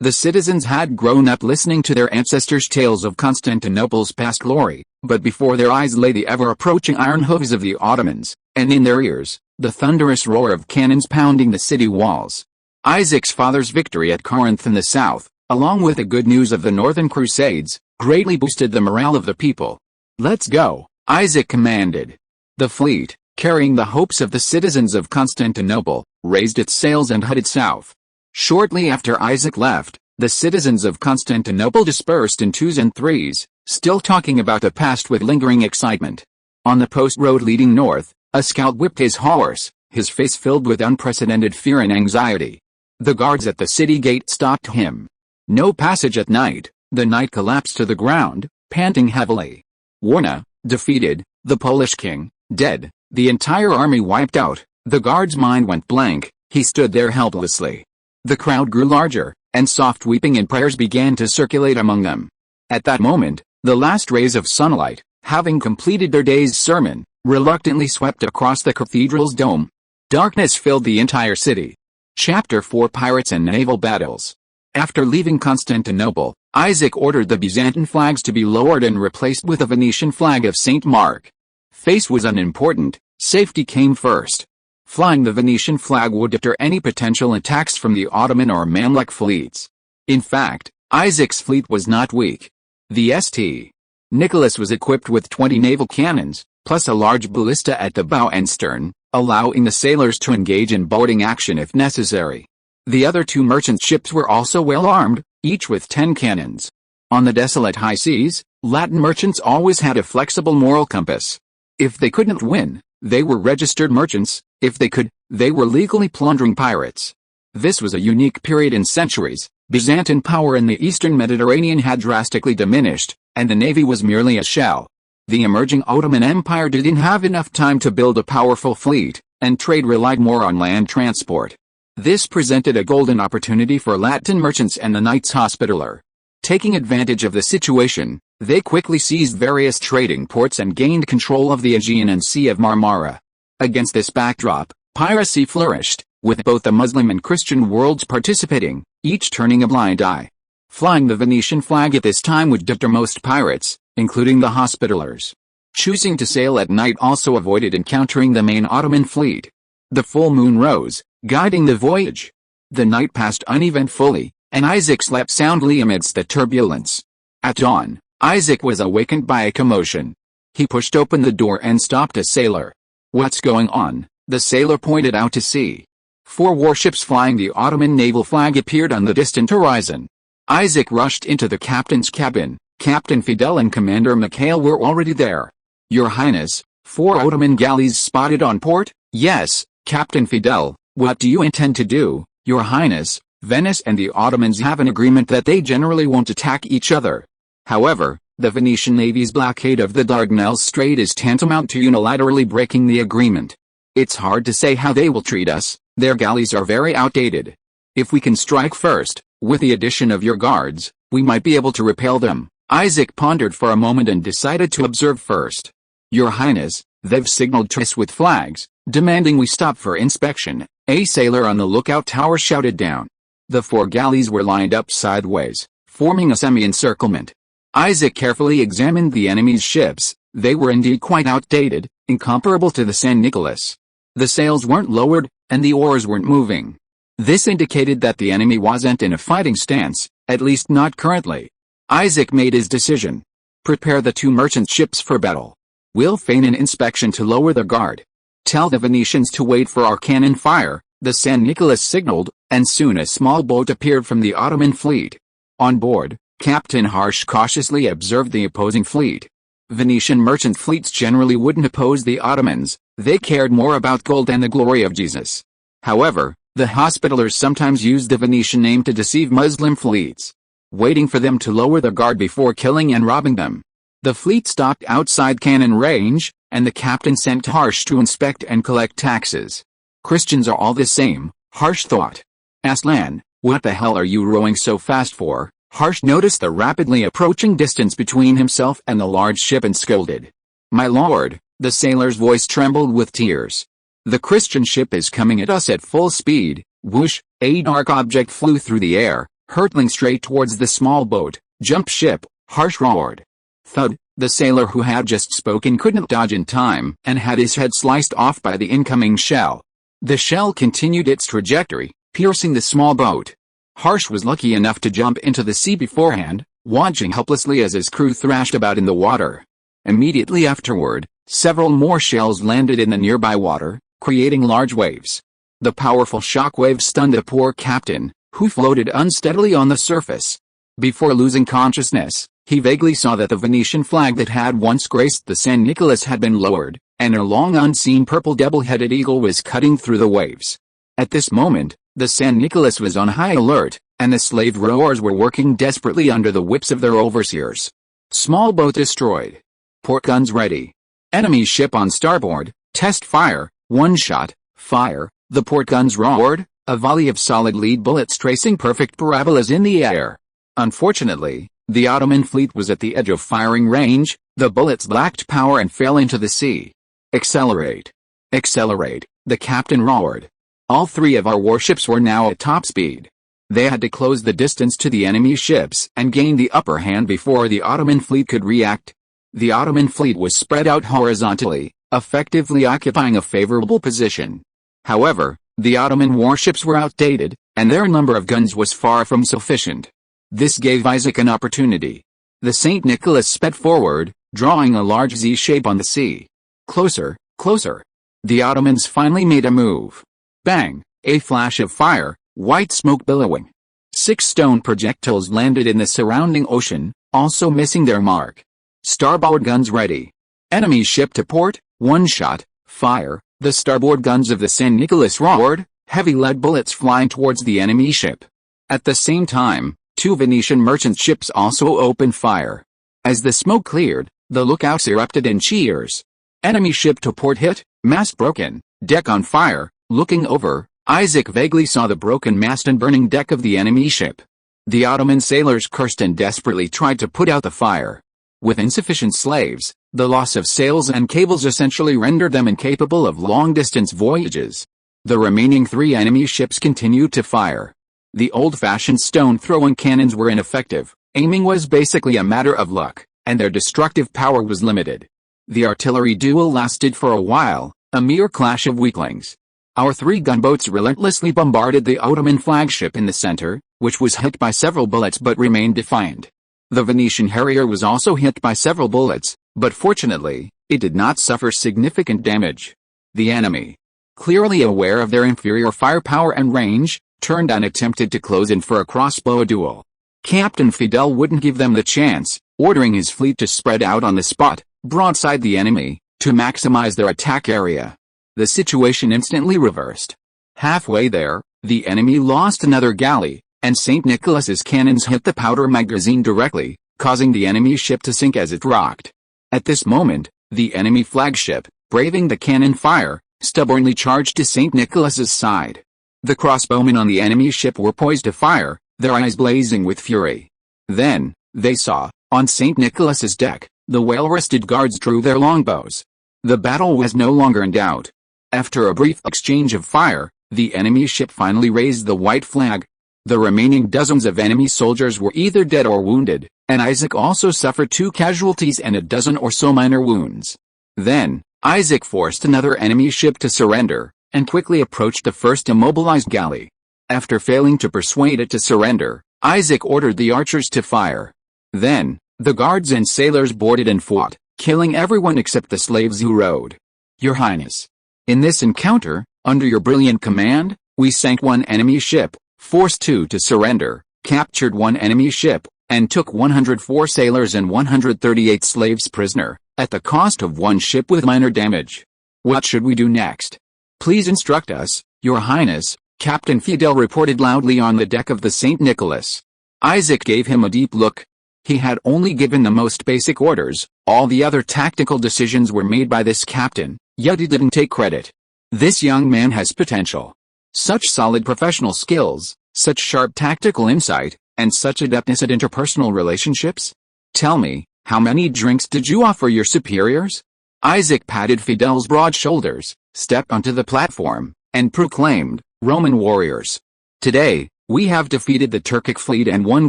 Speaker 1: The citizens had grown up listening to their ancestors' tales of Constantinople's past glory, but before their eyes lay the ever-approaching iron hooves of the Ottomans, and in their ears, the thunderous roar of cannons pounding the city walls. Isaac's father's victory at Corinth in the south, along with the good news of the Northern Crusades, greatly boosted the morale of the people. "Let's go," Isaac commanded. The fleet, carrying the hopes of the citizens of Constantinople, raised its sails and headed south. Shortly after Isaac left, the citizens of Constantinople dispersed in twos and threes, still talking about the past with lingering excitement. On the post road leading north, a scout whipped his horse, his face filled with unprecedented fear and anxiety. The guards at the city gate stopped him. No passage at night. The knight collapsed to the ground, panting heavily. Warna, defeated, the Polish king, dead, the entire army wiped out. The guard's mind went blank, he stood there helplessly. The crowd grew larger, and soft weeping and prayers began to circulate among them. At that moment, the last rays of sunlight, having completed their day's sermon, reluctantly swept across the cathedral's dome. Darkness filled the entire city. Chapter 4: Pirates and Naval Battles. After leaving Constantinople, Isaac ordered the Byzantine flags to be lowered and replaced with a Venetian flag of St. Mark. Face was unimportant, safety came first. Flying the Venetian flag would deter any potential attacks from the Ottoman or Mamluk fleets. In fact, Isaac's fleet was not weak. The St. Nicholas was equipped with 20 naval cannons, plus a large ballista at the bow and stern, allowing the sailors to engage in boarding action if necessary. The other two merchant ships were also well armed, each with 10 cannons. On the desolate high seas, Latin merchants always had a flexible moral compass. If they couldn't win, they were registered merchants. If they could, they were legally plundering pirates. This was a unique period in centuries. Byzantine power in the eastern Mediterranean had drastically diminished, and the navy was merely a shell. The emerging Ottoman Empire didn't have enough time to build a powerful fleet, and trade relied more on land transport. This presented a golden opportunity for Latin merchants and the Knights Hospitaller. Taking advantage of the situation, they quickly seized various trading ports and gained control of the Aegean and Sea of Marmara. Against this backdrop, piracy flourished, with both the Muslim and Christian worlds participating, each turning a blind eye. Flying the Venetian flag at this time would deter most pirates, including the Hospitallers. Choosing to sail at night also avoided encountering the main Ottoman fleet. The full moon rose, guiding the voyage. The night passed uneventfully, and Isaac slept soundly amidst the turbulence. At dawn, Isaac was awakened by a commotion. He pushed open the door and stopped a sailor. "What's going on?" the sailor pointed out to sea. 4 warships flying the Ottoman naval flag appeared on the distant horizon. Isaac rushed into the captain's cabin. Captain Fidel and Commander Mikhail were already there. "Your Highness, 4 Ottoman galleys spotted on port?" "Yes, Captain Fidel, what do you intend to do?" "Your Highness, Venice and the Ottomans have an agreement that they generally won't attack each other. However, The Venetian navy's blockade of the Dardanelles Strait is tantamount to unilaterally breaking the agreement. It's hard to say how they will treat us, their galleys are very outdated. If we can strike first, with the addition of your guards, we might be able to repel them. Isaac pondered for a moment and decided to observe first. Your Highness, they've signaled truce with flags, demanding we stop for inspection, a sailor on the lookout tower shouted down. The 4 galleys were lined up sideways, forming a semi-encirclement. Isaac carefully examined the enemy's ships. They were indeed quite outdated, incomparable to the San Nicolas. The sails weren't lowered, and the oars weren't moving. This indicated that the enemy wasn't in a fighting stance, at least not currently. Isaac made his decision. Prepare the 2 merchant ships for battle. We'll feign an inspection to lower the guard. Tell the Venetians to wait for our cannon fire. The San Nicolas signaled, and soon a small boat appeared from the Ottoman fleet. On board, Captain Harsh cautiously observed the opposing fleet. Venetian merchant fleets generally wouldn't oppose the Ottomans, they cared more about gold and the glory of Jesus. However, the Hospitallers sometimes used the Venetian name to deceive Muslim fleets, waiting for them to lower the guard before killing and robbing them. The fleet stopped outside cannon range, and the captain sent Harsh to inspect and collect taxes. Christians are all the same, Harsh thought. Aslan, what the hell are you rowing so fast for? Harsh noticed the rapidly approaching distance between himself and the large ship and scolded. My lord, the sailor's voice trembled with tears. The Christian ship is coming at us at full speed. Whoosh, a dark object flew through the air, hurtling straight towards the small boat. Jump ship, Harsh roared. Thud, the sailor who had just spoken couldn't dodge in time and had his head sliced off by the incoming shell. The shell continued its trajectory, piercing the small boat. Harsh was lucky enough to jump into the sea beforehand, watching helplessly as his crew thrashed about in the water. Immediately afterward, several more shells landed in the nearby water, creating large waves. The powerful shock wave stunned the poor captain, who floated unsteadily on the surface. Before losing consciousness, he vaguely saw that the Venetian flag that had once graced the San Nicolas had been lowered, and a long unseen purple double-headed eagle was cutting through the waves. At this moment, the San Nicolas was on high alert, and the slave rowers were working desperately under the whips of their overseers. Small boat destroyed. Port guns ready. Enemy ship on starboard, test fire, 1 shot, fire. The port guns roared, a volley of solid lead bullets tracing perfect parabolas in the air. Unfortunately, the Ottoman fleet was at the edge of firing range. The bullets lacked power and fell into the sea. Accelerate. Accelerate, the captain roared. All 3 of our warships were now at top speed. They had to close the distance to the enemy ships and gain the upper hand before the Ottoman fleet could react. The Ottoman fleet was spread out horizontally, effectively occupying a favorable position. However, the Ottoman warships were outdated, and their number of guns was far from sufficient. This gave Isaac an opportunity. The St. Nicholas sped forward, drawing a large Z shape on the sea. Closer, closer. The Ottomans finally made a move. Bang, a flash of fire, white smoke billowing. 6 stone projectiles landed in the surrounding ocean, also missing their mark. Starboard guns ready. Enemy ship to port, 1 shot, fire. The starboard guns of the San Nicolas roared, heavy lead bullets flying towards the enemy ship. At the same time, 2 Venetian merchant ships also opened fire. As the smoke cleared, the lookouts erupted in cheers. Enemy ship to port hit, mast broken, deck on fire. Looking over, Isaac vaguely saw the broken mast and burning deck of the enemy ship. The Ottoman sailors cursed and desperately tried to put out the fire. With insufficient slaves, the loss of sails and cables essentially rendered them incapable of long-distance voyages. The remaining 3 enemy ships continued to fire. The old-fashioned stone-throwing cannons were ineffective, aiming was basically a matter of luck, and their destructive power was limited. The artillery duel lasted for a while, a mere clash of weaklings. Our 3 gunboats relentlessly bombarded the Ottoman flagship in the center, which was hit by several bullets but remained defiant. The Venetian Harrier was also hit by several bullets, but fortunately, it did not suffer significant damage. The enemy, clearly aware of their inferior firepower and range, turned and attempted to close in for a crossbow duel. Captain Fidel wouldn't give them the chance, ordering his fleet to spread out on the spot, broadside the enemy, to maximize their attack area. The situation instantly reversed. Halfway there, the enemy lost another galley, and St. Nicholas's cannons hit the powder magazine directly, causing the enemy ship to sink as it rocked. At this moment, the enemy flagship, braving the cannon fire, stubbornly charged to St. Nicholas's side. The crossbowmen on the enemy ship were poised to fire, their eyes blazing with fury. Then, they saw, on St. Nicholas's deck, the well-rested guards drew their longbows. The battle was no longer in doubt. After a brief exchange of fire, the enemy ship finally raised the white flag. The remaining dozens of enemy soldiers were either dead or wounded, and Isaac also suffered 2 casualties and a dozen or so minor wounds. Then, Isaac forced another enemy ship to surrender, and quickly approached the first immobilized galley. After failing to persuade it to surrender, Isaac ordered the archers to fire. Then, the guards and sailors boarded and fought, killing everyone except the slaves who rowed. Your Highness. In this encounter, under your brilliant command, we sank 1 enemy ship, forced 2 to surrender, captured 1 enemy ship, and took 104 sailors and 138 slaves prisoner, at the cost of 1 ship with minor damage. What should we do next? Please instruct us, Your Highness, Captain Fidel reported loudly on the deck of the St. Nicholas. Isaac gave him a deep look. He had only given the most basic orders, all the other tactical decisions were made by this captain, yet he didn't take credit. This young man has potential. Such solid professional skills, such sharp tactical insight, and such adeptness at interpersonal relationships? Tell me, how many drinks did you offer your superiors? Isaac patted Fidel's broad shoulders, stepped onto the platform, and proclaimed, Roman warriors. Today, we have defeated the Turkic fleet and won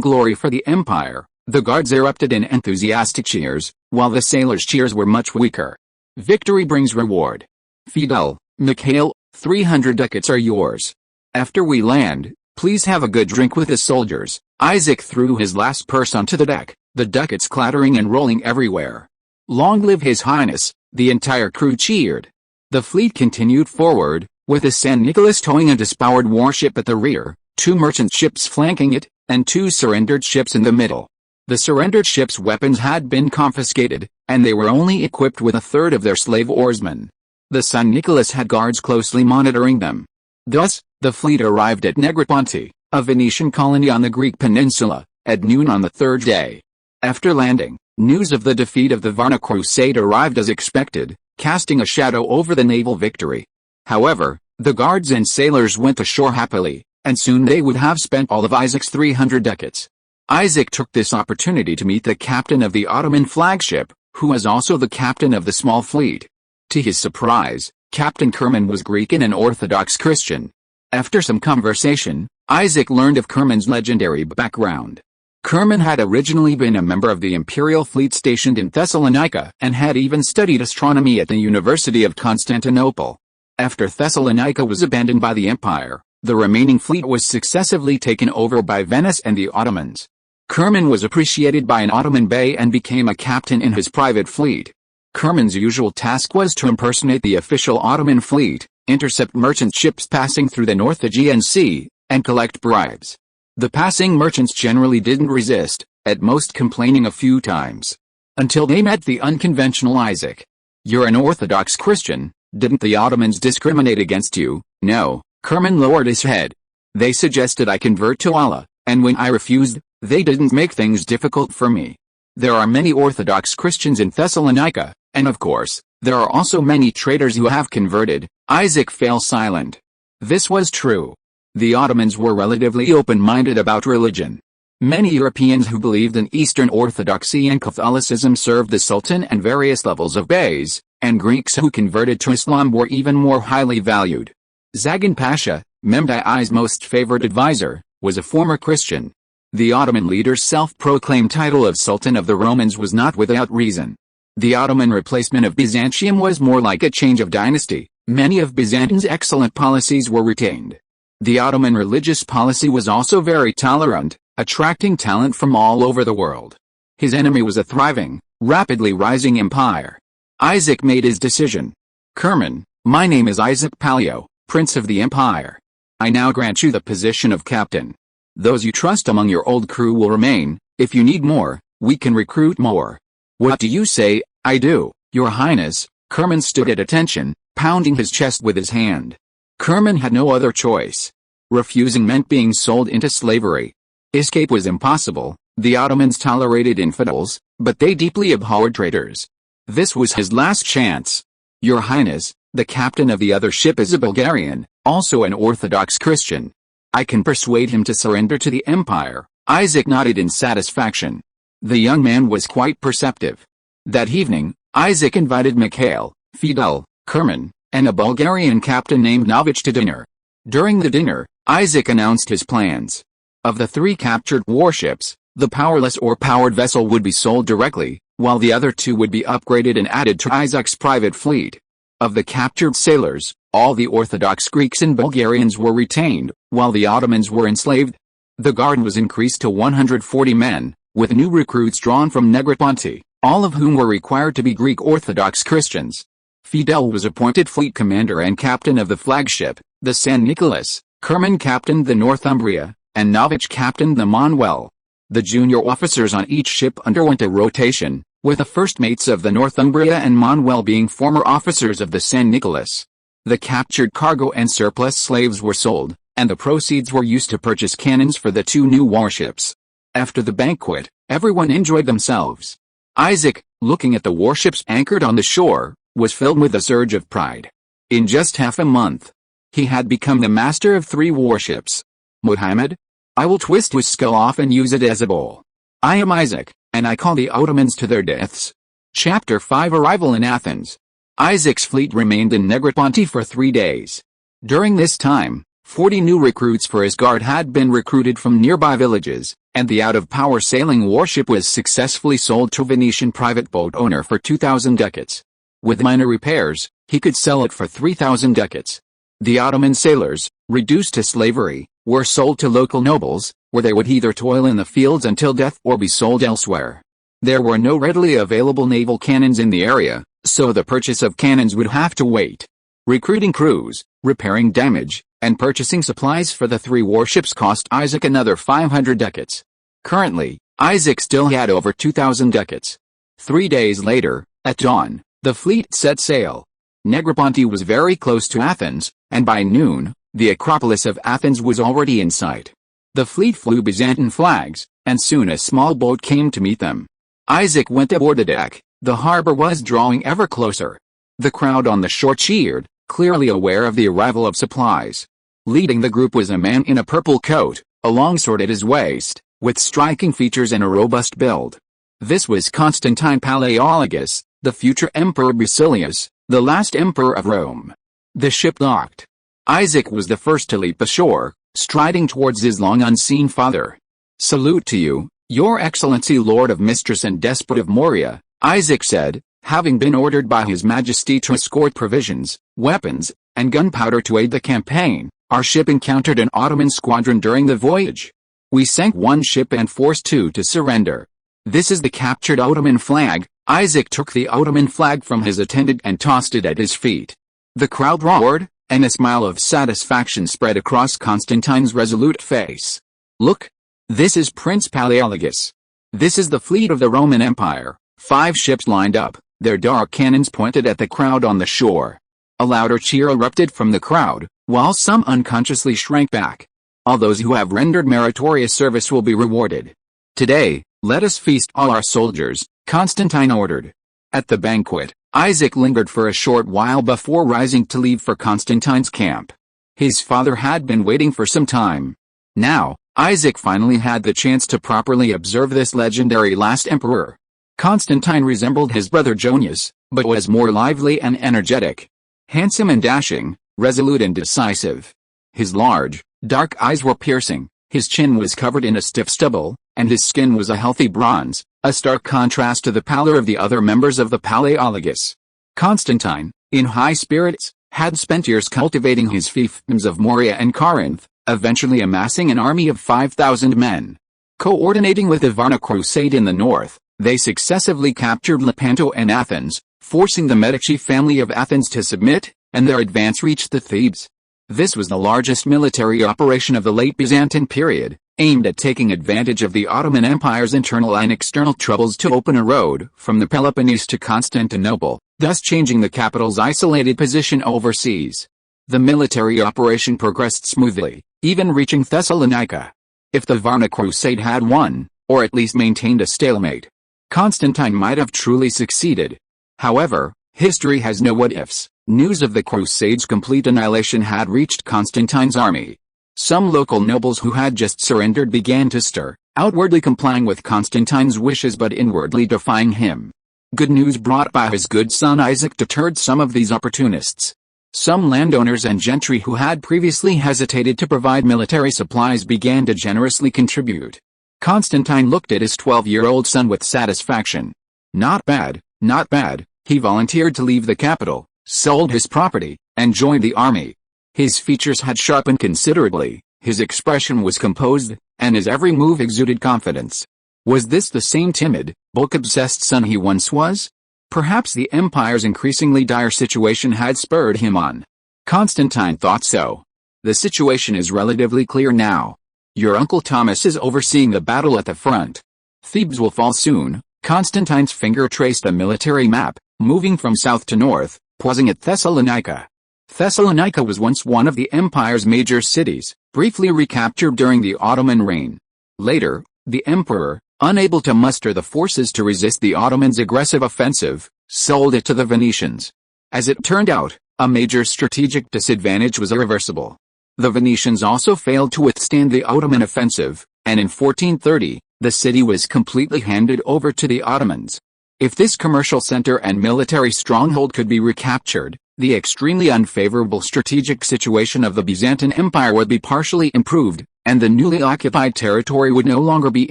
Speaker 1: glory for the empire. The guards erupted in enthusiastic cheers, while the sailors' cheers were much weaker. Victory brings reward. Fidel, Mikhail, 300 ducats are yours. After we land, please have a good drink with the soldiers. Isaac threw his last purse onto the deck, the ducats clattering and rolling everywhere. Long live His Highness, the entire crew cheered. The fleet continued forward, with the San Nicolas towing a dispowered warship at the rear, 2 merchant ships flanking it, and 2 surrendered ships in the middle. The surrendered ships' weapons had been confiscated, and they were only equipped with a third of their slave oarsmen. The San Nicolas had guards closely monitoring them. Thus, the fleet arrived at Negroponte, a Venetian colony on the Greek peninsula, at noon on the 3rd day. After landing, news of the defeat of the Varna crusade arrived as expected, casting a shadow over the naval victory. However, the guards and sailors went ashore happily, and soon they would have spent all of Isaac's 300 ducats. Isaac took this opportunity to meet the captain of the Ottoman flagship, who was also the captain of the small fleet. To his surprise, Captain Kerman was Greek and an Orthodox Christian. After some conversation, Isaac learned of Kerman's legendary background. Kerman had originally been a member of the imperial fleet stationed in Thessalonica and had even studied astronomy at the University of Constantinople. After Thessalonica was abandoned by the empire, the remaining fleet was successively taken over by Venice and the Ottomans. Kerman was appreciated by an Ottoman bey and became a captain in his private fleet. Kerman's usual task was to impersonate the official Ottoman fleet, intercept merchant ships passing through the North Aegean Sea, and collect bribes. The passing merchants generally didn't resist, at most complaining a few times. Until they met the unconventional Isaac. You're an Orthodox Christian, didn't the Ottomans discriminate against you? No, Kerman lowered his head. They suggested I convert to Allah, and when I refused, they didn't make things difficult for me. There are many Orthodox Christians in Thessalonica, and of course, there are also many traitors who have converted. Isaac fell silent. This was true. The Ottomans were relatively open-minded about religion. Many Europeans who believed in Eastern Orthodoxy and Catholicism served the Sultan and various levels of beys, and Greeks who converted to Islam were even more highly valued. Zagan Pasha, Mehmed I's most favored advisor, was a former Christian. The Ottoman leader's self-proclaimed title of Sultan of the Romans was not without reason. The Ottoman replacement of Byzantium was more like a change of dynasty. Many of Byzantine's excellent policies were retained. The Ottoman religious policy was also very tolerant, attracting talent from all over the world. His enemy was a thriving, rapidly rising empire. Isaac made his decision. Kerman, my name is Isaac Palaiologos, Prince of the Empire. I now grant you the position of captain. Those you trust among your old crew will remain. If you need more, we can recruit more. What do you say? I do, Your Highness. Kerman stood at attention, pounding his chest with his hand. Kerman had no other choice. Refusing meant being sold into slavery. Escape was impossible. The Ottomans tolerated infidels, but they deeply abhorred traitors. This was his last chance. Your Highness, the captain of the other ship is a Bulgarian, also an Orthodox Christian. I can persuade him to surrender to the empire. Isaac nodded in satisfaction. The young man was quite perceptive. That evening, Isaac invited Mikhail, Fidel, Kerman, and a Bulgarian captain named Novich to dinner. During the dinner, Isaac announced his plans. Of the 3 captured warships, the powerless or powered vessel would be sold directly, while the other 2 would be upgraded and added to Isaac's private fleet. Of the captured sailors, all the Orthodox Greeks and Bulgarians were retained, while the Ottomans were enslaved. The guard was increased to 140 men, with new recruits drawn from Negroponte, all of whom were required to be Greek Orthodox Christians. Fidel was appointed fleet commander and captain of the flagship, the San Nicolas, Kerman captained the Northumbria, and Novich captained the Manuel. The junior officers on each ship underwent a rotation, with the first mates of the Northumbria and Manuel being former officers of the San Nicolas. The captured cargo and surplus slaves were sold, and the proceeds were used to purchase cannons for the 2 new warships. After the banquet, everyone enjoyed themselves. Isaac, looking at the warships anchored on the shore, was filled with a surge of pride. In just half a month, he had become the master of 3 warships. Muhammad? I will twist his skull off and use it as a bowl. I am Isaac, and I call the Ottomans to their deaths. Chapter 5 Arrival in Athens. Isaac's fleet remained in Negroponte for 3 days. During this time, 40 new recruits for his guard had been recruited from nearby villages, and the out-of-power sailing warship was successfully sold to a Venetian private boat owner for 2,000 ducats. With minor repairs, he could sell it for 3,000 ducats. The Ottoman sailors, reduced to slavery, were sold to local nobles, where they would either toil in the fields until death or be sold elsewhere. There were no readily available naval cannons in the area, so the purchase of cannons would have to wait. Recruiting crews, repairing damage, and purchasing supplies for the 3 warships cost Isaac another 500 ducats. Currently, Isaac still had over 2,000 ducats. 3 days later, at dawn, the fleet set sail. Negroponte was very close to Athens, and by noon, the Acropolis of Athens was already in sight. The fleet flew Byzantine flags, and soon a small boat came to meet them. Isaac went aboard the deck. The harbor was drawing ever closer. The crowd on the shore cheered, clearly aware of the arrival of supplies. Leading the group was a man in a purple coat, a long sword at his waist, with striking features and a robust build. This was Constantine Palaiologos, the future Emperor Basilius, the last emperor of Rome. The ship docked. Isaac was the first to leap ashore, striding towards his long-unseen father. "Salute to you, your excellency Lord of Mistress and Despot of Morea," Isaac said, having been ordered by His Majesty to escort provisions, weapons, and gunpowder to aid the campaign. Our ship encountered an Ottoman squadron during the voyage. We sank 1 ship and forced 2 to surrender. This is the captured Ottoman flag. Isaac took the Ottoman flag from his attendant and tossed it at his feet. The crowd roared, and a smile of satisfaction spread across Constantine's resolute face. "Look! This is Prince Palaiologos. This is the fleet of the Roman Empire." 5 ships lined up, their dark cannons pointed at the crowd on the shore. A louder cheer erupted from the crowd, while some unconsciously shrank back. "All those who have rendered meritorious service will be rewarded. Today, let us feast all our soldiers," Constantine ordered. At the banquet, Isaac lingered for a short while before rising to leave for Constantine's camp. His father had been waiting for some time. Now, Isaac finally had the chance to properly observe this legendary last emperor. Constantine resembled his brother Jonius, but was more lively and energetic. Handsome and dashing, resolute and decisive. His large, dark eyes were piercing, his chin was covered in a stiff stubble, and his skin was a healthy bronze, a stark contrast to the pallor of the other members of the Palaiologos. Constantine, in high spirits, had spent years cultivating his fiefdoms of Morea and Corinth, eventually amassing an army of 5,000 men. Coordinating with the Varna Crusade in the north, they successively captured Lepanto and Athens, forcing the Medici family of Athens to submit, and their advance reached the Thebes. This was the largest military operation of the late Byzantine period, aimed at taking advantage of the Ottoman Empire's internal and external troubles to open a road from the Peloponnese to Constantinople, thus changing the capital's isolated position overseas. The military operation progressed smoothly, even reaching Thessalonica. If the Varna Crusade had won, or at least maintained a stalemate. Constantine might have truly succeeded. However, history has no what-ifs. News of the Crusades' complete annihilation had reached Constantine's army. Some local nobles who had just surrendered began to stir, outwardly complying with Constantine's wishes but inwardly defying him. Good news brought by his good son Isaac deterred some of these opportunists. Some landowners and gentry who had previously hesitated to provide military supplies began to generously contribute. Constantine looked at his 12-year-old son with satisfaction. Not bad, not bad. He volunteered to leave the capital, sold his property, and joined the army. His features had sharpened considerably, his expression was composed, and his every move exuded confidence. Was this the same timid, book-obsessed son he once was? Perhaps the empire's increasingly dire situation had spurred him on. Constantine thought so. The situation is relatively clear now. Your Uncle Thomas is overseeing the battle at the front. Thebes will fall soon. Constantine's finger traced a military map, moving from south to north, pausing at Thessalonica. Thessalonica was once one of the empire's major cities, briefly recaptured during the Ottoman reign. Later, the emperor, unable to muster the forces to resist the Ottomans' aggressive offensive, sold it to the Venetians. As it turned out, a major strategic disadvantage was irreversible. The Venetians also failed to withstand the Ottoman offensive, and in 1430, the city was completely handed over to the Ottomans. If this commercial center and military stronghold could be recaptured, the extremely unfavorable strategic situation of the Byzantine Empire would be partially improved, and the newly occupied territory would no longer be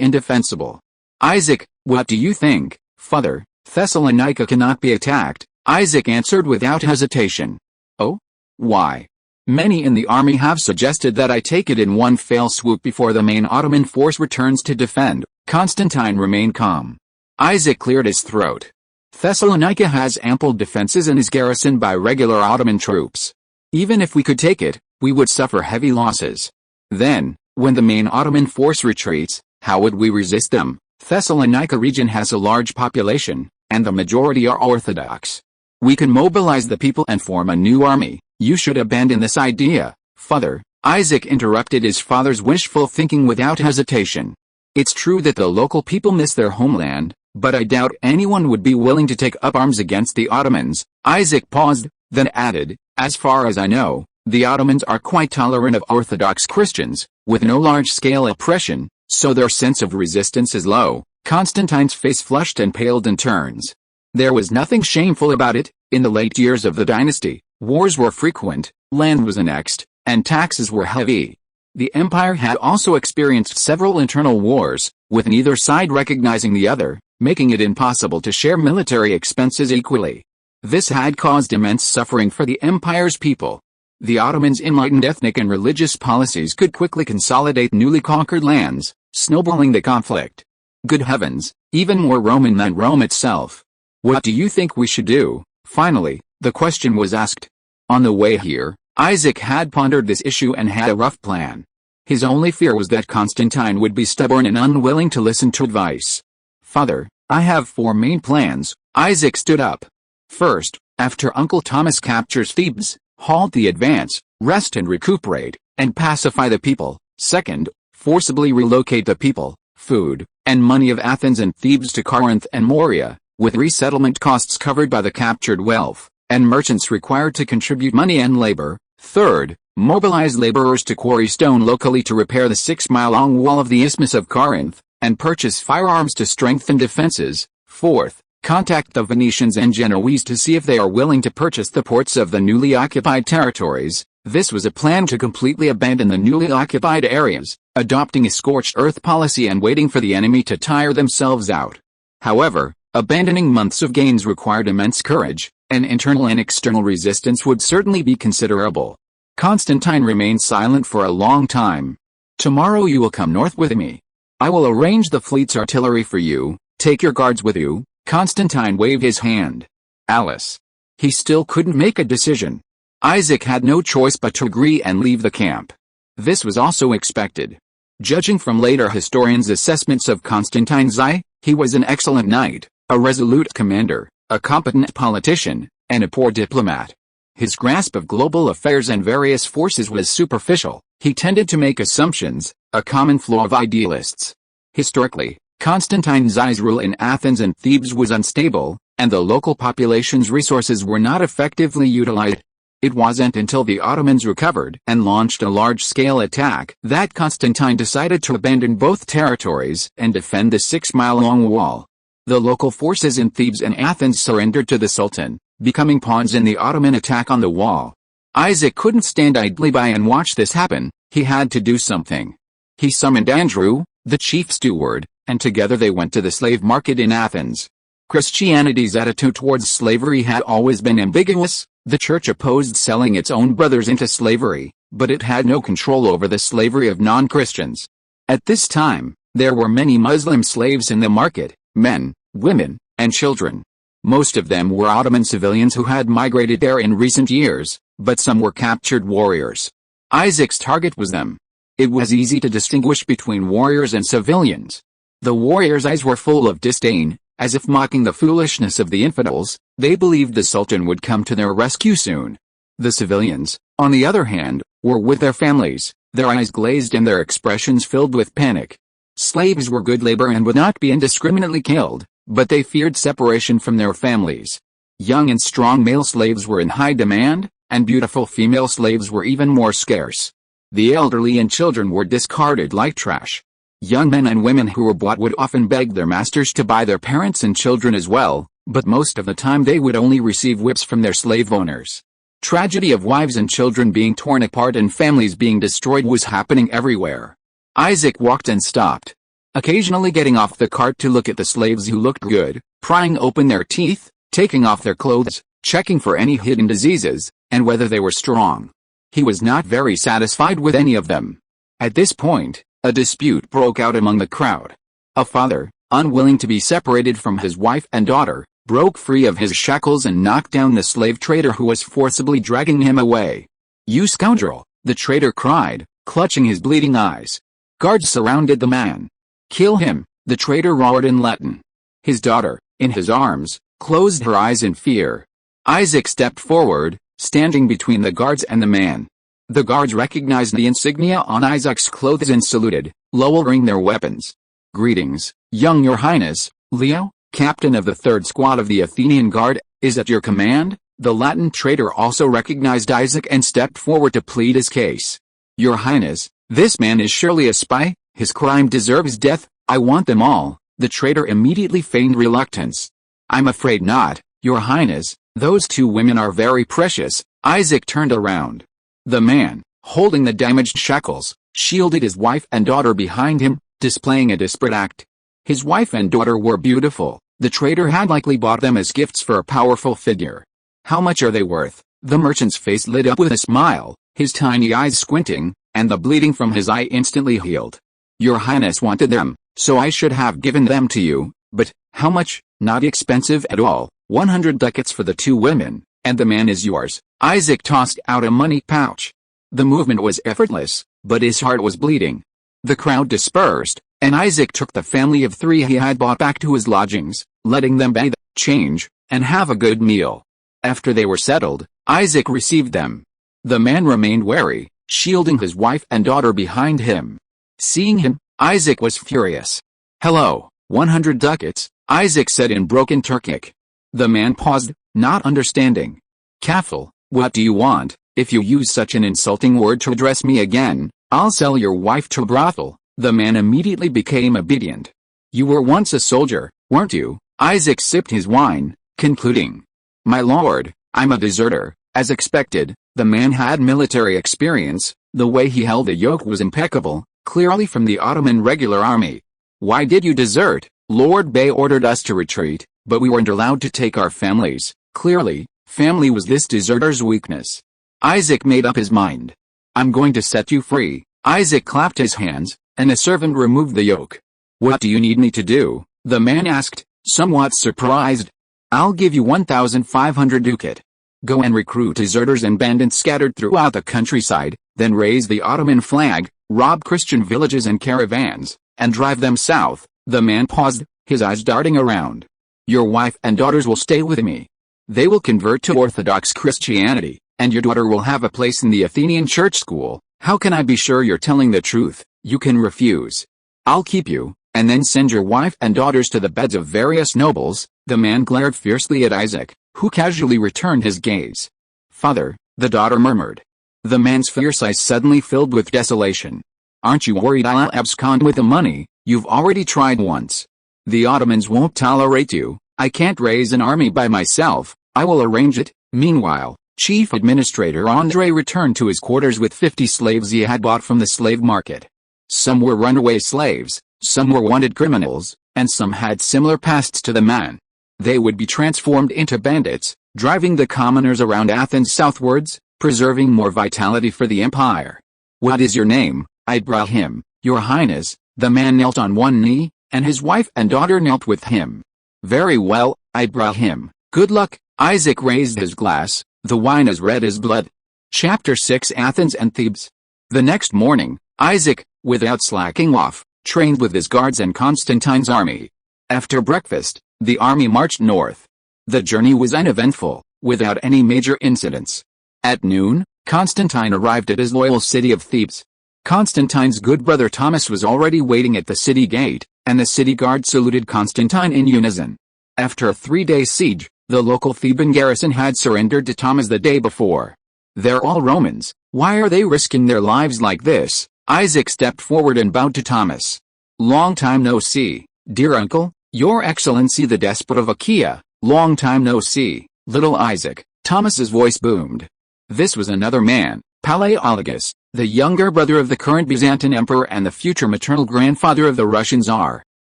Speaker 1: indefensible. Isaac, what do you think, father? Thessalonica cannot be attacked, Isaac answered without hesitation. Oh? Why? Many in the army have suggested that I take it in one fell swoop before the main Ottoman force returns to defend. Constantine remained calm. Isaac cleared his throat. Thessalonica has ample defenses and is garrisoned by regular Ottoman troops. Even if we could take it, we would suffer heavy losses. Then, when the main Ottoman force retreats, how would we resist them? Thessalonica region has a large population, and the majority are Orthodox. We can mobilize the people and form a new army. You should abandon this idea, father. Isaac interrupted his father's wishful thinking without hesitation. It's true that the local people miss their homeland, but I doubt anyone would be willing to take up arms against the Ottomans. Isaac paused, then added, as far as I know, the Ottomans are quite tolerant of Orthodox Christians, with no large-scale oppression, so their sense of resistance is low. Constantine's face flushed and paled in turns. There was nothing shameful about it. In the late years of the dynasty, wars were frequent, land was annexed, and taxes were heavy. The empire had also experienced several internal wars, with neither side recognizing the other, making it impossible to share military expenses equally. This had caused immense suffering for the empire's people. The Ottomans' enlightened ethnic and religious policies could quickly consolidate newly conquered lands, snowballing the conflict. Good heavens, even more Roman than Rome itself. What do you think we should do? Finally, the question was asked. On the way here, Isaac had pondered this issue and had a rough plan. His only fear was that Constantine would be stubborn and unwilling to listen to advice. Father, I have 4 main plans. Isaac stood up. First, after Uncle Thomas captures Thebes, halt the advance, rest and recuperate, and pacify the people. Second, forcibly relocate the people, food, and money of Athens and Thebes to Corinth and Morea, with resettlement costs covered by the captured wealth, and merchants required to contribute money and labor. Third, mobilize laborers to quarry stone locally to repair the 6-mile-long wall of the Isthmus of Corinth, and purchase firearms to strengthen defenses. Fourth, contact the Venetians and Genoese to see if they are willing to purchase the ports of the newly occupied territories. This was a plan to completely abandon the newly occupied areas, adopting a scorched earth policy and waiting for the enemy to tire themselves out. However, abandoning months of gains required immense courage, and internal and external resistance would certainly be considerable. Constantine remained silent for a long time. Tomorrow you will come north with me. I will arrange the fleet's artillery for you. Take your guards with you. Constantine waved his hand. Alice. He still couldn't make a decision. Isaac had no choice but to agree and leave the camp. This was also expected. Judging from later historians' assessments of Constantine's eye, he was an excellent knight, a resolute commander, a competent politician, and a poor diplomat. His grasp of global affairs and various forces was superficial. He tended to make assumptions, a common flaw of idealists. Historically, Constantine's rule in Athens and Thebes was unstable, and the local population's resources were not effectively utilized. It wasn't until the Ottomans recovered and launched a large-scale attack that Constantine decided to abandon both territories and defend the 6-mile-long wall. The local forces in Thebes and Athens surrendered to the Sultan, becoming pawns in the Ottoman attack on the wall. Isaac couldn't stand idly by and watch this happen. He had to do something. He summoned Andrew, the chief steward, and together they went to the slave market in Athens. Christianity's attitude towards slavery had always been ambiguous. The church opposed selling its own brothers into slavery, but it had no control over the slavery of non-Christians. At this time, there were many Muslim slaves in the market, men, women, and children. Most of them were Ottoman civilians who had migrated there in recent years, but some were captured warriors. Isaac's target was them. It was easy to distinguish between warriors and civilians. The warriors' eyes were full of disdain, as if mocking the foolishness of the infidels. They believed the Sultan would come to their rescue soon. The civilians, on the other hand, were with their families, their eyes glazed and their expressions filled with panic. Slaves were good labor and would not be indiscriminately killed, but they feared separation from their families. Young and strong male slaves were in high demand, and beautiful female slaves were even more scarce. The elderly and children were discarded like trash. Young men and women who were bought would often beg their masters to buy their parents and children as well, but most of the time they would only receive whips from their slave owners. Tragedy of wives and children being torn apart and families being destroyed was happening everywhere. Isaac walked and stopped, occasionally getting off the cart to look at the slaves who looked good, prying open their teeth, taking off their clothes, checking for any hidden diseases, and whether they were strong. He was not very satisfied with any of them. At this point, a dispute broke out among the crowd. A father, unwilling to be separated from his wife and daughter, broke free of his shackles and knocked down the slave trader who was forcibly dragging him away. "You scoundrel!" the trader cried, clutching his bleeding eyes. Guards surrounded the man. "Kill him!" the trader roared in Latin. His daughter, in his arms, closed her eyes in fear. Isaac stepped forward, standing between the guards and the man. The guards recognized the insignia on Isaac's clothes and saluted, lowering their weapons. "Greetings, young Your Highness, Leo, captain of the 3rd Squad of the Athenian Guard, is at your command." The Latin trader also recognized Isaac and stepped forward to plead his case. "Your Highness, this man is surely a spy, his crime deserves death, I want them all." The trader immediately feigned reluctance. "I'm afraid not, Your Highness, those 2 women are very precious." Isaac turned around. The man, holding the damaged shackles, shielded his wife and daughter behind him, displaying a desperate act. His wife and daughter were beautiful. The trader had likely bought them as gifts for a powerful figure. "How much are they worth?" The merchant's face lit up with a smile, his tiny eyes squinting, and the bleeding from his eye instantly healed. "Your Highness wanted them, so I should have given them to you, but how much?" "Not expensive at all, 100 ducats for the 2 women, and the man is yours." Isaac tossed out a money pouch. The movement was effortless, but his heart was bleeding. The crowd dispersed, and Isaac took the family of 3 he had brought back to his lodgings, letting them bathe, change, and have a good meal. After they were settled, Isaac received them. The man remained wary, shielding his wife and daughter behind him. Seeing him, Isaac was furious. "Hello, 100 ducats, Isaac said in broken Turkic. The man paused, not understanding. "Kafil, what do you want? If you use such an insulting word to address me again, I'll sell your wife to a brothel." The man immediately became obedient. "You were once a soldier, weren't you?" Isaac sipped his wine, concluding. "My lord, I'm a deserter." As expected, the man had military experience. The way he held the yoke was impeccable, clearly from the Ottoman regular army. "Why did you desert?" "Lord Bey ordered us to retreat, but we weren't allowed to take our families." Clearly, family was this deserter's weakness. Isaac made up his mind. "I'm going to set you free." Isaac clapped his hands, and a servant removed the yoke. "What do you need me to do?" the man asked, somewhat surprised. "I'll give you 1,500 ducat. Go and recruit deserters and bandits scattered throughout the countryside, then raise the Ottoman flag, rob Christian villages and caravans, and drive them south." The man paused, his eyes darting around. "Your wife and daughters will stay with me. They will convert to Orthodox Christianity, and your daughter will have a place in the Athenian church school. How can I be sure you're telling the truth?" "You can refuse. I'll keep you, and then send your wife and daughters to the beds of various nobles." The man glared fiercely at Isaac, who casually returned his gaze. "Father," the daughter murmured. The man's fierce eyes suddenly filled with desolation. "Aren't you worried I'll abscond with the money? You've already tried once. The Ottomans won't tolerate you. I can't raise an army by myself. I will arrange it." Meanwhile, Chief Administrator Andre returned to his quarters with 50 slaves he had bought from the slave market. Some were runaway slaves, some were wanted criminals, and some had similar pasts to the man. They would be transformed into bandits, driving the commoners around Athens southwards, preserving more vitality for the empire. "What is your name, Ibrahim, your highness?" The man knelt on one knee, and his wife and daughter knelt with him. "Very well, Ibrahim, good luck." Isaac raised his glass, the wine as red as blood. Chapter 6 Athens and Thebes. The next morning, Isaac, without slacking off, trained with his guards and Constantine's army. After breakfast, the army marched north. The journey was uneventful, without any major incidents. At noon, Constantine arrived at his loyal city of Thebes. Constantine's good brother Thomas was already waiting at the city gate, and the city guard saluted Constantine in unison. After a 3-day siege, the local Theban garrison had surrendered to Thomas the day before. "They're all Romans, why are they risking their lives like this?" Isaac stepped forward and bowed to Thomas. "Long time no see, dear uncle, your excellency the despot of Achaia, long time no see, little Isaac." Thomas's voice boomed. This was another man, Palaiologos, the younger brother of the current Byzantine emperor and the future maternal grandfather of the Russian Tsar.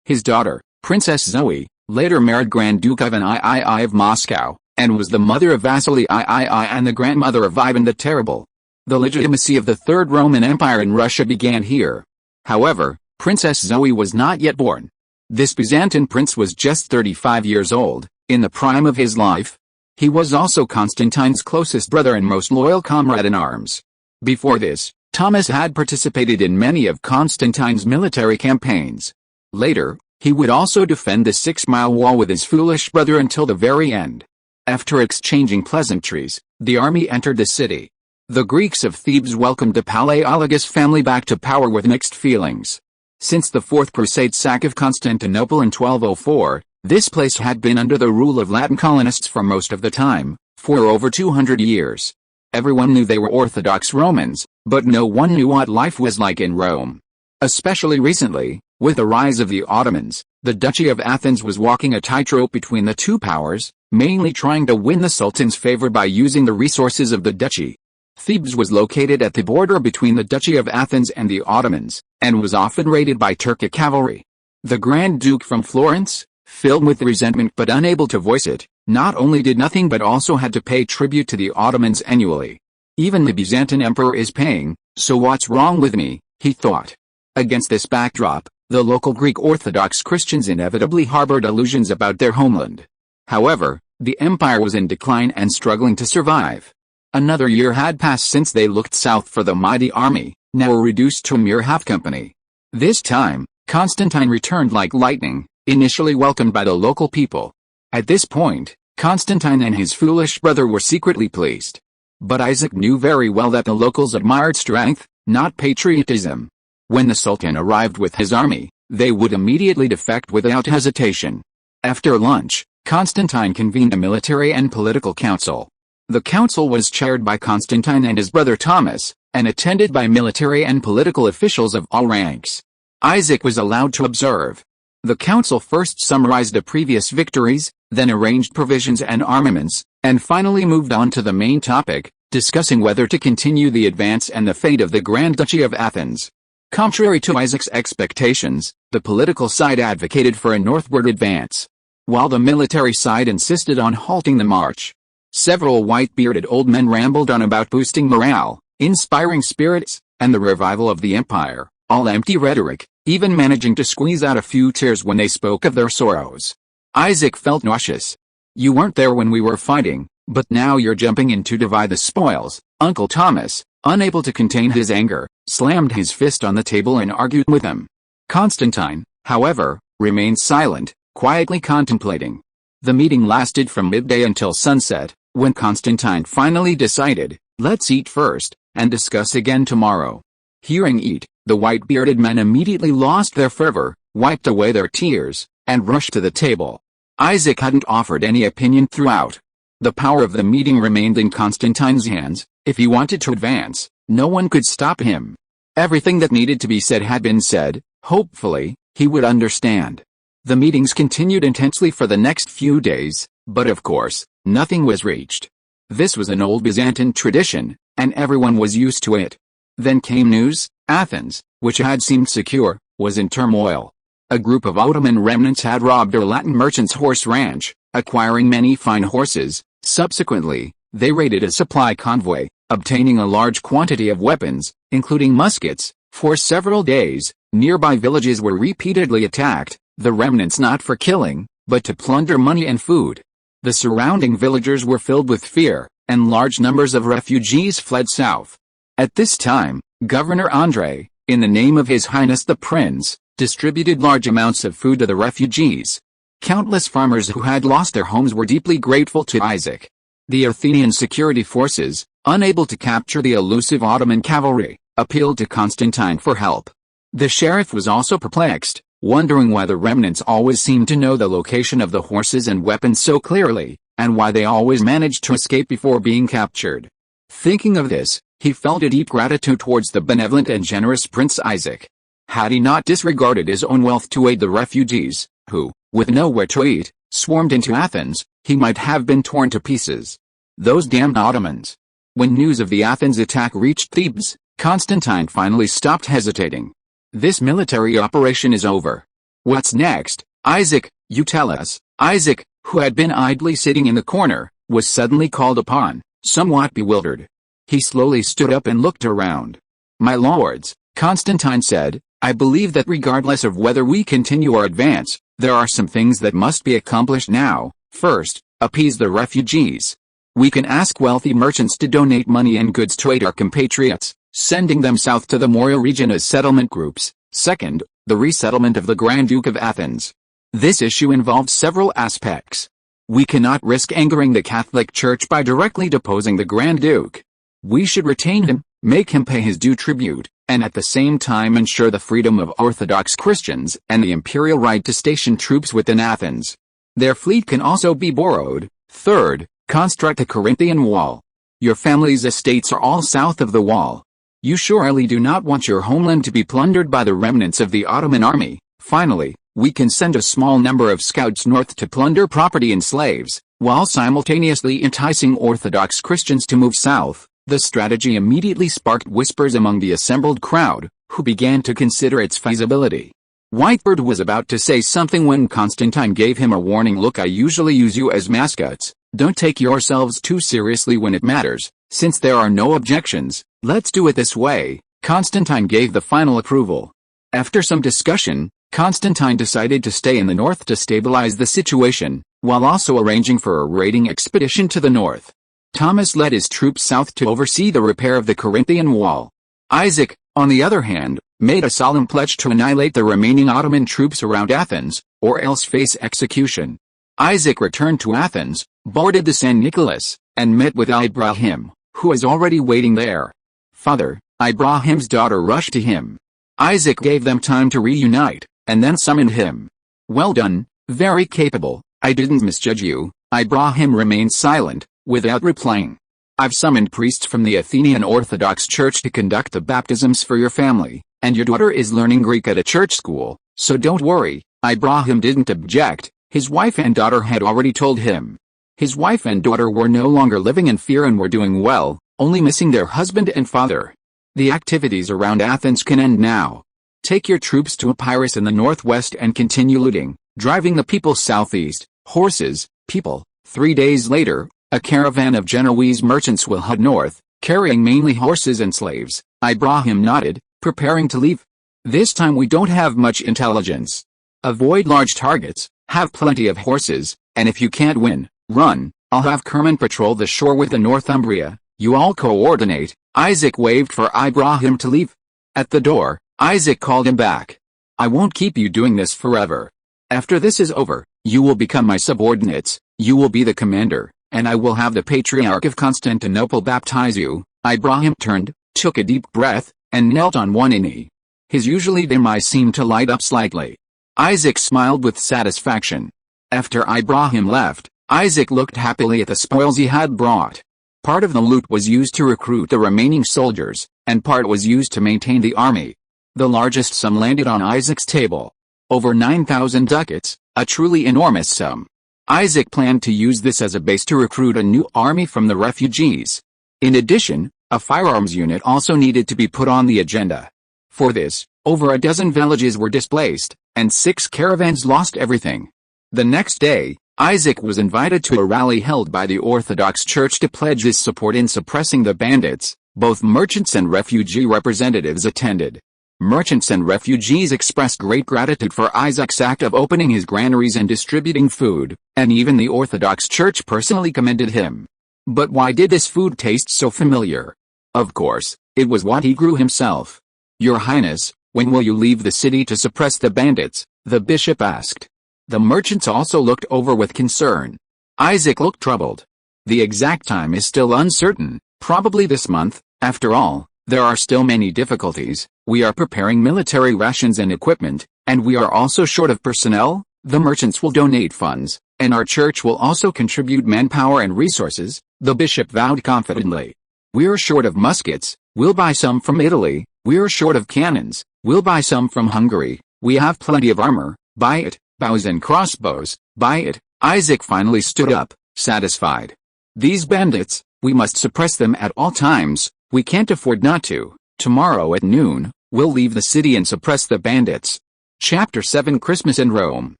Speaker 1: His daughter, Princess Zoe, later married Grand Duke Ivan III of Moscow, and was the mother of Vasily III and the grandmother of Ivan the Terrible. The legitimacy of the Third Roman Empire in Russia began here. However, Princess Zoe was not yet born. This Byzantine prince was just 35 years old, in the prime of his life. He was also Constantine's closest brother and most loyal comrade in arms. Before this, Thomas had participated in many of Constantine's military campaigns. Later, he would also defend the 6-mile wall with his foolish brother until the very end. After exchanging pleasantries, the army entered the city. The Greeks of Thebes welcomed the Palaiologos family back to power with mixed feelings. Since the Fourth Crusade sack of Constantinople in 1204, this place had been under the rule of Latin colonists for most of the time, for over 200 years. Everyone knew they were Orthodox Romans, but no one knew what life was like in Rome. Especially recently, with the rise of the Ottomans, the Duchy of Athens was walking a tightrope between the two powers, mainly trying to win the Sultan's favor by using the resources of the duchy. Thebes was located at the border between the Duchy of Athens and the Ottomans, and was often raided by Turkic cavalry. The Grand Duke from Florence, filled with resentment but unable to voice it, not only did nothing but also had to pay tribute to the Ottomans annually. Even the Byzantine emperor is paying, so what's wrong with me, he thought. Against this backdrop, the local Greek Orthodox Christians inevitably harbored illusions about their homeland. However, the empire was in decline and struggling to survive. Another year had passed since they looked south for the mighty army, now reduced to a mere half-company. This time, Constantine returned like lightning, initially welcomed by the local people. At this point, Constantine and his foolish brother were secretly pleased. But Isaac knew very well that the locals admired strength, not patriotism. When the Sultan arrived with his army, they would immediately defect without hesitation. After lunch, Constantine convened a military and political council. The council was chaired by Constantine and his brother Thomas, and attended by military and political officials of all ranks. Isaac was allowed to observe. The council first summarized the previous victories, then arranged provisions and armaments, and finally moved on to the main topic, discussing whether to continue the advance and the fate of the Grand Duchy of Athens. Contrary to Isaac's expectations, the political side advocated for a northward advance, while the military side insisted on halting the march. Several white-bearded old men rambled on about boosting morale, inspiring spirits, and the revival of the empire, all empty rhetoric, even managing to squeeze out a few tears when they spoke of their sorrows. Isaac felt nauseous. "You weren't there when we were fighting, but now you're jumping in to divide the spoils." Uncle Thomas, unable to contain his anger, slammed his fist on the table and argued with him. Constantine, however, remained silent, quietly contemplating. The meeting lasted from midday until sunset, when Constantine finally decided, "Let's eat first, and discuss again tomorrow." Hearing eat, the white-bearded men immediately lost their fervor, wiped away their tears, and rushed to the table. Isaac hadn't offered any opinion throughout. The power of the meeting remained in Constantine's hands. If he wanted to advance, no one could stop him. Everything that needed to be said had been said. Hopefully, he would understand. The meetings continued intensely for the next few days, but of course, nothing was reached. This was an old Byzantine tradition, and everyone was used to it. Then came news. Athens, which had seemed secure, was in turmoil. A group of Ottoman remnants had robbed a Latin merchant's horse ranch, acquiring many fine horses. Subsequently, they raided a supply convoy, obtaining a large quantity of weapons, including muskets. For several days, nearby villages were repeatedly attacked, the remnants not for killing, but to plunder money and food. The surrounding villagers were filled with fear, and large numbers of refugees fled south. At this time, Governor Andrei, in the name of His Highness the Prince, distributed large amounts of food to the refugees. Countless farmers who had lost their homes were deeply grateful to Isaac. The Athenian security forces, unable to capture the elusive Ottoman cavalry, appealed to Constantine for help. The sheriff was also perplexed, wondering why the remnants always seemed to know the location of the horses and weapons so clearly, and why they always managed to escape before being captured. Thinking of this, he felt a deep gratitude towards the benevolent and generous Prince Isaac. Had he not disregarded his own wealth to aid the refugees, who, with nowhere to eat, swarmed into Athens, he might have been torn to pieces. Those damned Ottomans! When news of the Athens attack reached Thebes, Constantine finally stopped hesitating. This military operation is over. What's next, Isaac? You tell us. Isaac, who had been idly sitting in the corner, was suddenly called upon, somewhat bewildered. He slowly stood up and looked around. My lords, Constantine said, I believe that regardless of whether we continue or advance, there are some things that must be accomplished now. First, appease the refugees. We can ask wealthy merchants to donate money and goods to aid our compatriots, sending them south to the Morea region as settlement groups. Second, the resettlement of the Grand Duke of Athens. This issue involved several aspects. We cannot risk angering the Catholic Church by directly deposing the Grand Duke. We should retain him, make him pay his due tribute, and at the same time ensure the freedom of Orthodox Christians and the imperial right to station troops within Athens. Their fleet can also be borrowed. Third, construct a Corinthian wall. Your family's estates are all south of the wall. You surely do not want your homeland to be plundered by the remnants of the Ottoman army. Finally, we can send a small number of scouts north to plunder property and slaves, while simultaneously enticing Orthodox Christians to move south. The strategy immediately sparked whispers among the assembled crowd, who began to consider its feasibility. Whitebird was about to say something when Constantine gave him a warning look. I usually use you as mascots. Don't take yourselves too seriously when it matters. Since there are no objections, let's do it this way. Constantine gave the final approval. After some discussion, Constantine decided to stay in the north to stabilize the situation, while also arranging for a raiding expedition to the north. Thomas led his troops south to oversee the repair of the Corinthian wall. Isaac, on the other hand, made a solemn pledge to annihilate the remaining Ottoman troops around Athens, or else face execution. Isaac returned to Athens, boarded the San Nicholas, and met with Ibrahim, who was already waiting there. Father, Ibrahim's daughter rushed to him. Isaac gave them time to reunite, and then summoned him. Well done, very capable, I didn't misjudge you. Ibrahim remained silent, without replying. I've summoned priests from the Athenian Orthodox Church to conduct the baptisms for your family, and your daughter is learning Greek at a church school, so don't worry. Ibrahim didn't object. His wife and daughter had already told him. His wife and daughter were no longer living in fear and were doing well, only missing their husband and father. The activities around Athens can end now. Take your troops to Epirus in the northwest and continue looting, driving the people southeast. Horses, people. 3 days later, a caravan of Genoese merchants will head north, carrying mainly horses and slaves. Ibrahim nodded, preparing to leave. This time we don't have much intelligence. Avoid large targets, have plenty of horses, and if you can't win, run. I'll have Kerman patrol the shore with the Northumbria. You all coordinate. Isaac waved for Ibrahim to leave. At the door, Isaac called him back. I won't keep you doing this forever. After this is over, you will become my subordinates. You will be the commander, and I will have the Patriarch of Constantinople baptize you. Ibrahim turned, took a deep breath, and knelt on one knee. His usually dim eyes seemed to light up slightly. Isaac smiled with satisfaction. After Ibrahim left, Isaac looked happily at the spoils he had brought. Part of the loot was used to recruit the remaining soldiers, and part was used to maintain the army. The largest sum landed on Isaac's table. Over 9,000 ducats, a truly enormous sum. Isaac planned to use this as a base to recruit a new army from the refugees. In addition, a firearms unit also needed to be put on the agenda. For this, over a dozen villages were displaced, and 6 caravans lost everything. The next day, Isaac was invited to a rally held by the Orthodox Church to pledge his support in suppressing the bandits. Both merchants and refugee representatives attended. Merchants and refugees expressed great gratitude for Isaac's act of opening his granaries and distributing food, and even the Orthodox Church personally commended him. But why did this food taste so familiar? Of course, it was what he grew himself. "Your Highness, when will you leave the city to suppress the bandits?" the bishop asked. The merchants also looked over with concern. Isaac looked troubled. "The exact time is still uncertain, probably this month. After all, there are still many difficulties. We are preparing military rations and equipment, and we are also short of personnel. The merchants will donate funds, and our church will also contribute manpower and resources," the bishop vowed confidently. "We're short of muskets, we'll buy some from Italy. We're short of cannons, we'll buy some from Hungary. We have plenty of armor, buy it. Bows and crossbows, buy it." Isaac finally stood up, satisfied. "These bandits, we must suppress them at all times. We can't afford not to. Tomorrow at noon, we'll leave the city and suppress the bandits." Chapter 7 Christmas in Rome.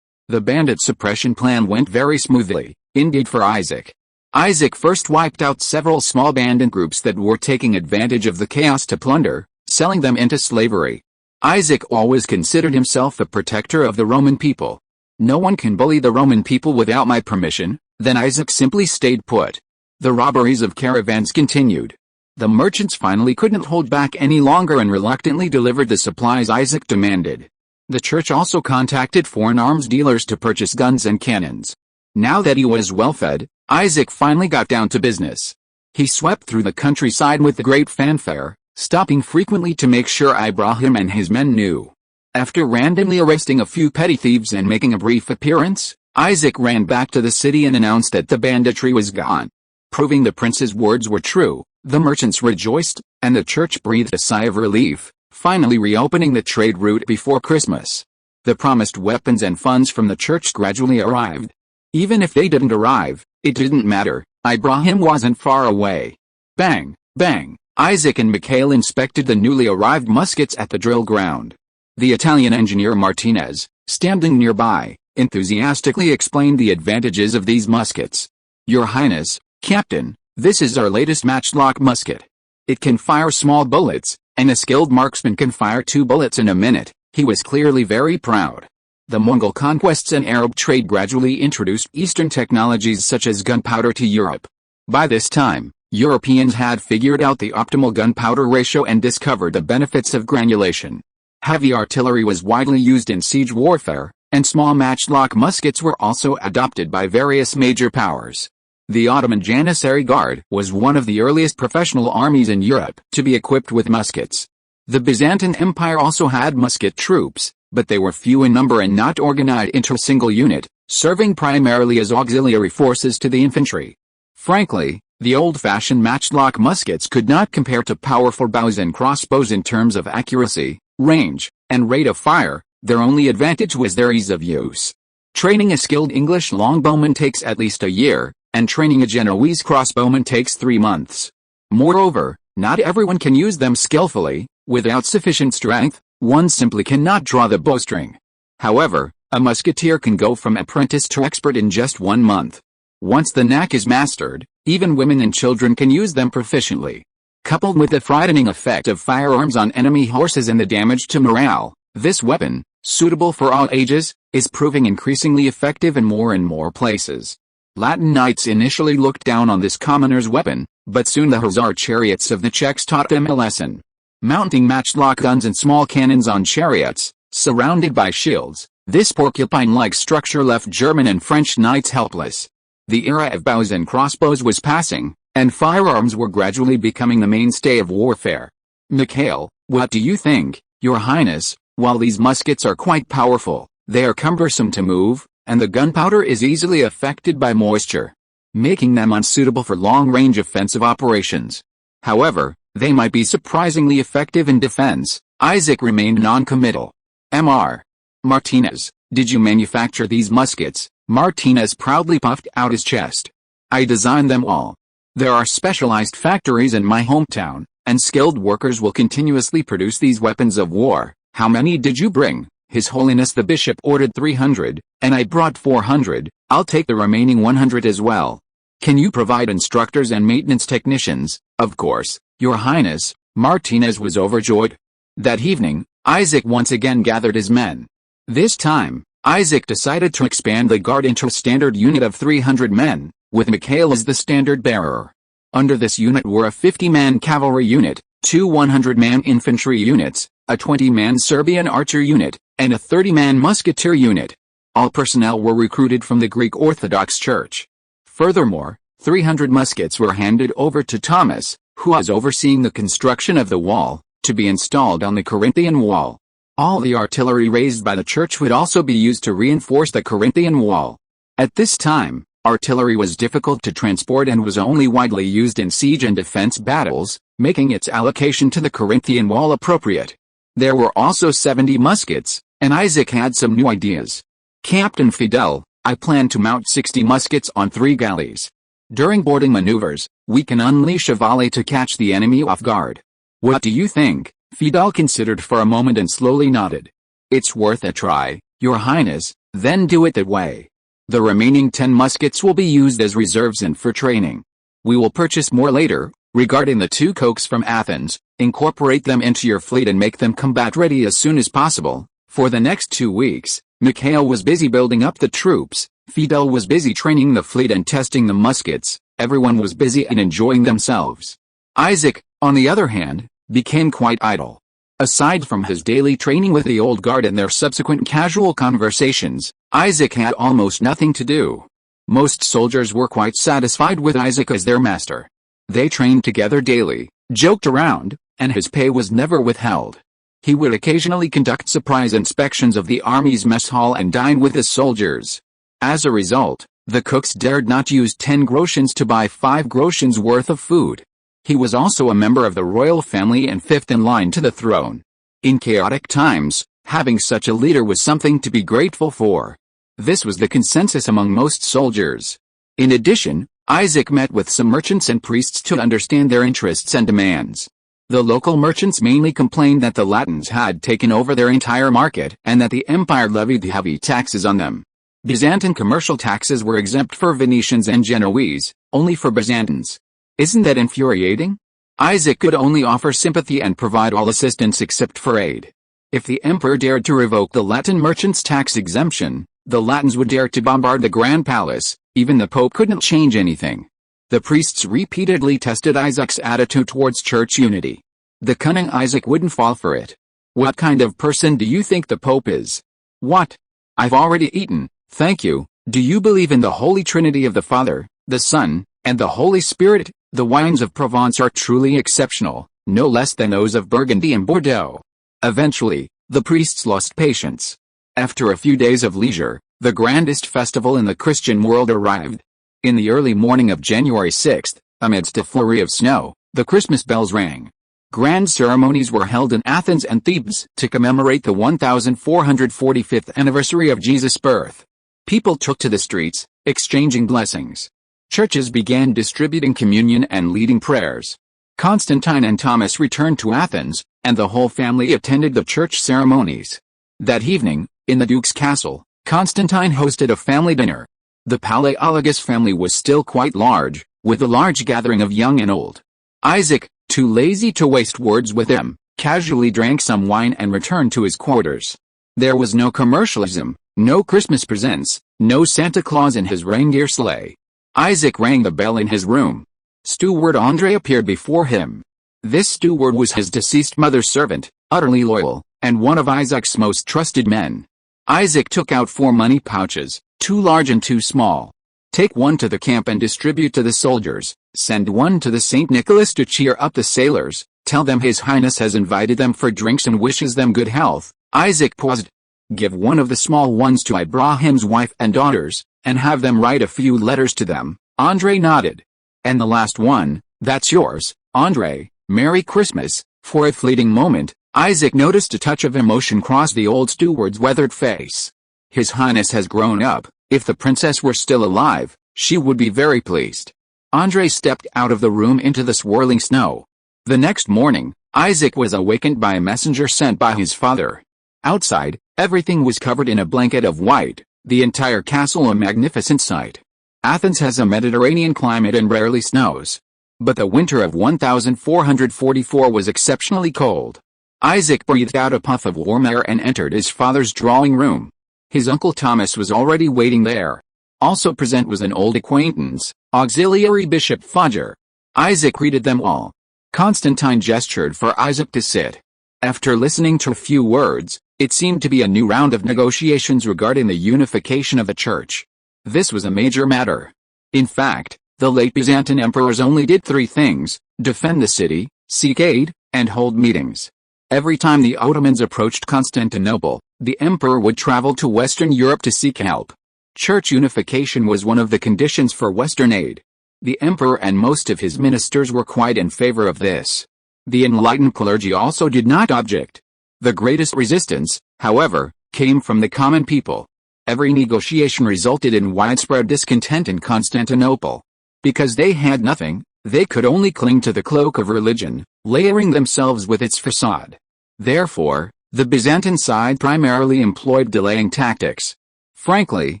Speaker 1: The bandit suppression plan went very smoothly, indeed for Isaac. Isaac first wiped out several small bandit groups that were taking advantage of the chaos to plunder, selling them into slavery. Isaac always considered himself the protector of the Roman people. "No one can bully the Roman people without my permission." Then Isaac simply stayed put. The robberies of caravans continued. The merchants finally couldn't hold back any longer and reluctantly delivered the supplies Isaac demanded. The church also contacted foreign arms dealers to purchase guns and cannons. Now that he was well fed, Isaac finally got down to business. He swept through the countryside with great fanfare, stopping frequently to make sure Ibrahim and his men knew. After randomly arresting a few petty thieves and making a brief appearance, Isaac ran back to the city and announced that the banditry was gone. Proving the prince's words were true, the merchants rejoiced, and the church breathed a sigh of relief, finally reopening the trade route before Christmas. The promised weapons and funds from the church gradually arrived. Even if they didn't arrive, it didn't matter. Ibrahim wasn't far away. Bang, bang. Isaac and Mikhail inspected the newly arrived muskets at the drill ground. The Italian engineer Martinez, standing nearby, enthusiastically explained the advantages of these muskets. "Your Highness, Captain, this is our latest matchlock musket. It can fire small bullets, and a skilled marksman can fire 2 bullets in a minute." He was clearly very proud. The Mongol conquests and Arab trade gradually introduced Eastern technologies such as gunpowder to Europe. By this time, Europeans had figured out the optimal gunpowder ratio and discovered the benefits of granulation. Heavy artillery was widely used in siege warfare, and small matchlock muskets were also adopted by various major powers. The Ottoman Janissary Guard was one of the earliest professional armies in Europe to be equipped with muskets. The Byzantine Empire also had musket troops, but they were few in number and not organized into a single unit, serving primarily as auxiliary forces to the infantry. Frankly, the old-fashioned matchlock muskets could not compare to powerful bows and crossbows in terms of accuracy, range, and rate of fire. Their only advantage was their ease of use. Training a skilled English longbowman takes at least a year, and training a Genoese crossbowman takes 3 months. Moreover, not everyone can use them skillfully. Without sufficient strength, one simply cannot draw the bowstring. However, a musketeer can go from apprentice to expert in just 1 month. Once the knack is mastered, even women and children can use them proficiently. Coupled with the frightening effect of firearms on enemy horses and the damage to morale, this weapon, suitable for all ages, is proving increasingly effective in more places. Latin knights initially looked down on this commoner's weapon, but soon the hussar chariots of the Czechs taught them a lesson. Mounting matchlock guns and small cannons on chariots, surrounded by shields, this porcupine-like structure left German and French knights helpless. The era of bows and crossbows was passing, and firearms were gradually becoming the mainstay of warfare. Mikhail, what do you think, Your Highness? While these muskets are quite powerful, They are cumbersome to move, and the gunpowder is easily affected by moisture, making them unsuitable for long-range offensive operations. However, they might be surprisingly effective in defense. Isaac remained non-committal. Mr. Martinez, did you manufacture these muskets? Martinez proudly puffed out his chest. I designed them all. There are specialized factories in my hometown, and skilled workers will continuously produce these weapons of war. How many did you bring? His Holiness the Bishop ordered 300, and I brought 400, I'll take the remaining 100 as well. Can you provide instructors and maintenance technicians? Of course, Your Highness. Martinez was overjoyed. That evening, Isaac once again gathered his men. This time, Isaac decided to expand the guard into a standard unit of 300 men, with Mikhail as the standard bearer. Under this unit were a 50-man cavalry unit, two 100-man infantry units, a 20-man Serbian archer unit, and a 30-man musketeer unit. All personnel were recruited from the Greek Orthodox Church. Furthermore, 300 muskets were handed over to Thomas, who was overseeing the construction of the wall, to be installed on the Corinthian wall. All the artillery raised by the church would also be used to reinforce the Corinthian wall. At this time, artillery was difficult to transport and was only widely used in siege and defense battles, making its allocation to the Corinthian wall appropriate. There were also 70 muskets, and Isaac had some new ideas. Captain Fidel, I plan to mount 60 muskets on 3 galleys. During boarding maneuvers, we can unleash a volley to catch the enemy off guard. What do you think? Fidel considered for a moment and slowly nodded. It's worth a try, Your Highness, then do it that way. The remaining 10 muskets will be used as reserves and for training. We will purchase more later. Regarding the 2 cokes from Athens, incorporate them into your fleet and make them combat ready as soon as possible. For the next 2 weeks, Mikhail was busy building up the troops, Fidel was busy training the fleet and testing the muskets, everyone was busy and enjoying themselves. Isaac, on the other hand, became quite idle. Aside from his daily training with the old guard and their subsequent casual conversations, Isaac had almost nothing to do. Most soldiers were quite satisfied with Isaac as their master. They trained together daily, joked around, and his pay was never withheld. He would occasionally conduct surprise inspections of the army's mess hall and dine with his soldiers. As a result, the cooks dared not use 10 groshens to buy 5 groshens worth of food. He was also a member of the royal family and 5th in line to the throne. In chaotic times, having such a leader was something to be grateful for. This was the consensus among most soldiers. In addition, Isaac met with some merchants and priests to understand their interests and demands. The local merchants mainly complained that the Latins had taken over their entire market and that the empire levied heavy taxes on them. Byzantine commercial taxes were exempt for Venetians and Genoese, only for Byzantines. Isn't that infuriating? Isaac could only offer sympathy and provide all assistance except for aid. If the emperor dared to revoke the Latin merchants' tax exemption, the Latins would dare to bombard the Grand Palace. Even the Pope couldn't change anything. The priests repeatedly tested Isaac's attitude towards church unity. The cunning Isaac wouldn't fall for it. What kind of person do you think the Pope is? What? I've already eaten, thank you. Do you believe in the Holy Trinity of the Father, the Son, and the Holy Spirit? The wines of Provence are truly exceptional, no less than those of Burgundy and Bordeaux. Eventually, the priests lost patience. After a few days of leisure, the grandest festival in the Christian world arrived. In the early morning of January 6th, amidst a flurry of snow, the Christmas bells rang. Grand ceremonies were held in Athens and Thebes to commemorate the 1445th anniversary of Jesus' birth. People took to the streets, exchanging blessings. Churches began distributing communion and leading prayers. Constantine and Thomas returned to Athens, and the whole family attended the church ceremonies. That evening, in the Duke's castle, Constantine hosted a family dinner. The Palaiologos family was still quite large, with a large gathering of young and old. Isaac, too lazy to waste words with them, casually drank some wine and returned to his quarters. There was no commercialism, no Christmas presents, no Santa Claus in his reindeer sleigh. Isaac rang the bell in his room. Steward Andre appeared before him. This steward was his deceased mother's servant, utterly loyal, and one of Isaac's most trusted men. Isaac took out 4 money pouches, 2 large and 2 small. Take one to the camp and distribute to the soldiers. Send one to the St. Nicholas to cheer up the sailors. Tell them His Highness has invited them for drinks and wishes them good health. Isaac paused. give one of the small ones to Ibrahim's wife and daughters, and have them write a few letters to them." Andrei nodded. "And the last one, that's yours, Andrei, Merry Christmas." For a fleeting moment, Isaac noticed a touch of emotion cross the old steward's weathered face. "His Highness has grown up. If the princess were still alive, she would be very pleased." Andrei stepped out of the room into the swirling snow. The next morning, Isaac was awakened by a messenger sent by his father. Outside, everything was covered in a blanket of white, the entire castle a magnificent sight. Athens has a Mediterranean climate and rarely snows. But the winter of 1444 was exceptionally cold. Isaac breathed out a puff of warm air and entered his father's drawing room. His uncle Thomas was already waiting there. Also present was an old acquaintance, Auxiliary Bishop Fodger. Isaac greeted them all. Constantine gestured for Isaac to sit. After listening to a few words, it seemed to be a new round of negotiations regarding the unification of the church. This was a major matter. In fact, the late Byzantine emperors only did three things: defend the city, seek aid, and hold meetings. Every time the Ottomans approached Constantinople, the emperor would travel to Western Europe to seek help. Church unification was one of the conditions for Western aid. The emperor and most of his ministers were quite in favor of this. The enlightened clergy also did not object. The greatest resistance, however, came from the common people. Every negotiation resulted in widespread discontent in Constantinople. Because they had nothing, they could only cling to the cloak of religion, layering themselves with its facade. Therefore, the Byzantine side primarily employed delaying tactics. Frankly,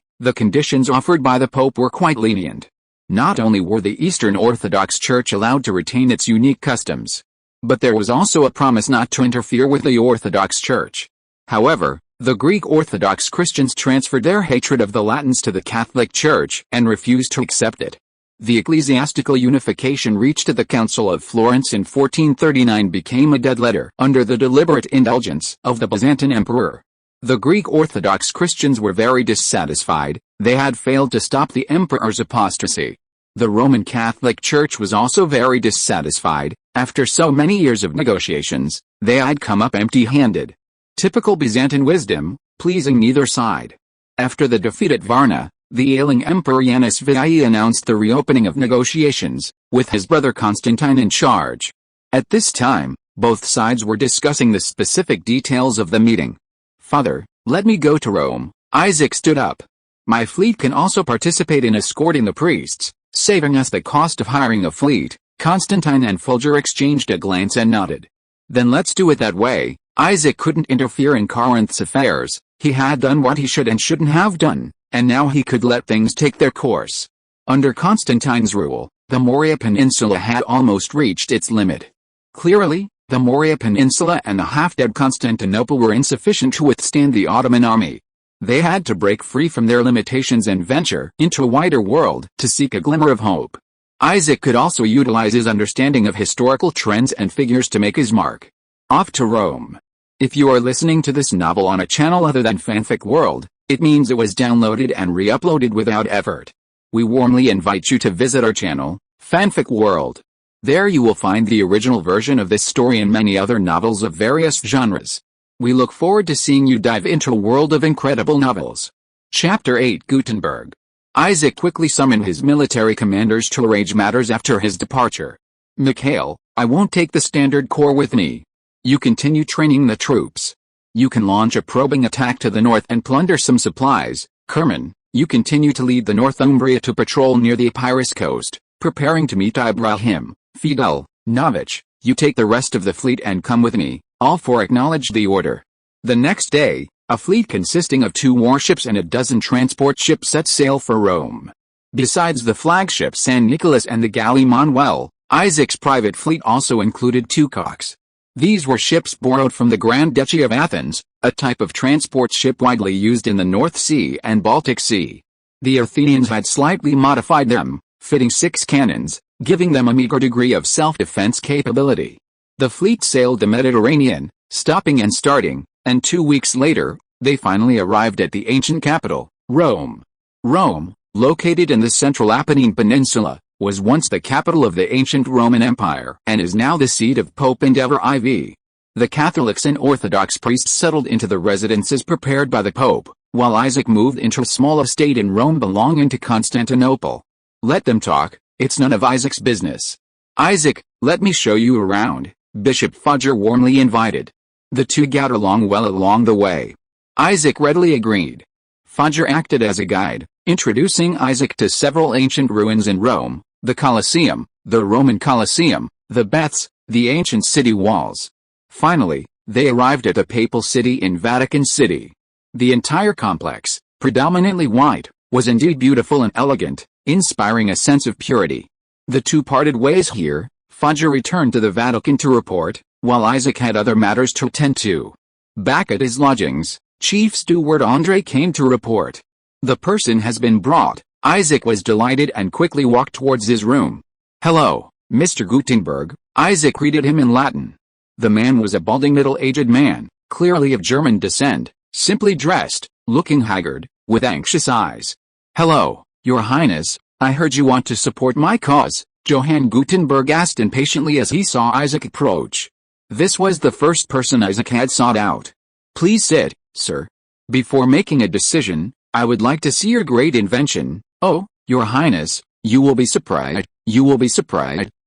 Speaker 1: the conditions offered by the Pope were quite lenient. Not only were the Eastern Orthodox Church allowed to retain its unique customs, but there was also a promise not to interfere with the Orthodox Church. However, the Greek Orthodox Christians transferred their hatred of the Latins to the Catholic Church and refused to accept it. The ecclesiastical unification reached at the Council of Florence in 1439 became a dead letter under the deliberate indulgence of the Byzantine emperor. The Greek Orthodox Christians were very dissatisfied. They had failed to stop the emperor's apostasy. The Roman Catholic Church was also very dissatisfied. After so many years of negotiations, they had come up empty-handed. Typical Byzantine wisdom, pleasing neither side. After the defeat at Varna, the ailing Emperor Yanis VII announced the reopening of negotiations, with his brother Constantine in charge. At this time, both sides were discussing the specific details of the meeting. "Father, let me go to Rome." Isaac stood up. "My fleet can also participate in escorting the priests, saving us the cost of hiring a fleet." Constantine and Fulger exchanged a glance and nodded. "Then let's do it that way." Isaac couldn't interfere in Corinth's affairs. He had done what he should and shouldn't have done, and now he could let things take their course. Under Constantine's rule, the Morea Peninsula had almost reached its limit. Clearly, the Morea Peninsula and the half-dead Constantinople were insufficient to withstand the Ottoman army. They had to break free from their limitations and venture into a wider world to seek a glimmer of hope. Isaac could also utilize his understanding of historical trends and figures to make his mark. Off to Rome. If you are listening to this novel on a channel other than Fanfic World, it means it was downloaded and re-uploaded without effort. We warmly invite you to visit our channel, Fanfic World. There you will find the original version of this story and many other novels of various genres. We look forward to seeing you dive into a world of incredible novels. Chapter 8 Gutenberg. Isaac quickly summoned his military commanders to arrange matters after his departure. "Mikhail, I won't take the Standard Corps with me. You continue training the troops. You can launch a probing attack to the north and plunder some supplies. Kerman, you continue to lead the Northumbria to patrol near the Epirus coast, preparing to meet Ibrahim. Fidel, Novich, you take the rest of the fleet and come with me." All four acknowledged the order. The next day, a fleet consisting of 2 warships and a dozen transport ships set sail for Rome. Besides the flagship San Nicolas and the galley Manuel, Isaac's private fleet also included 2 cocks. These were ships borrowed from the Grand Duchy of Athens, a type of transport ship widely used in the North Sea and Baltic Sea. The Athenians had slightly modified them, fitting 6 cannons, giving them a meager degree of self-defense capability. The fleet sailed the Mediterranean, stopping and starting, and 2 weeks later, they finally arrived at the ancient capital, Rome. Rome, located in the central Apennine Peninsula, was once the capital of the ancient Roman Empire and is now the seat of Pope Endeavor IV. The Catholics and Orthodox priests settled into the residences prepared by the Pope, while Isaac moved into a small estate in Rome belonging to Constantinople. Let them talk, it's none of Isaac's business. Isaac, let me show you around, Bishop Fudger warmly invited. The two got along well along the way. Isaac readily agreed. Fudger acted as a guide, introducing Isaac to several ancient ruins in Rome, the Colosseum, the Roman Colosseum, the baths, the ancient city walls. Finally, they arrived at the papal city in Vatican City. The entire complex, predominantly white, was indeed beautiful and elegant, inspiring a sense of purity. The two parted ways here. Fudger returned to the Vatican to report, while Isaac had other matters to attend to. Back at his lodgings, Chief Steward Andre came to report. The person has been brought. Isaac was delighted and quickly walked towards his room. Hello, Mr. Gutenberg, Isaac greeted him in Latin. The man was a balding middle-aged man, clearly of German descent, simply dressed, looking haggard, with anxious eyes. Hello, Your Highness, I heard you want to support my cause, Johann Gutenberg asked impatiently as he saw Isaac approach. This was the first person Isaac had sought out. Please sit, sir. Before making a decision, I would like to see your great invention. Oh, Your Highness, you will be surprised,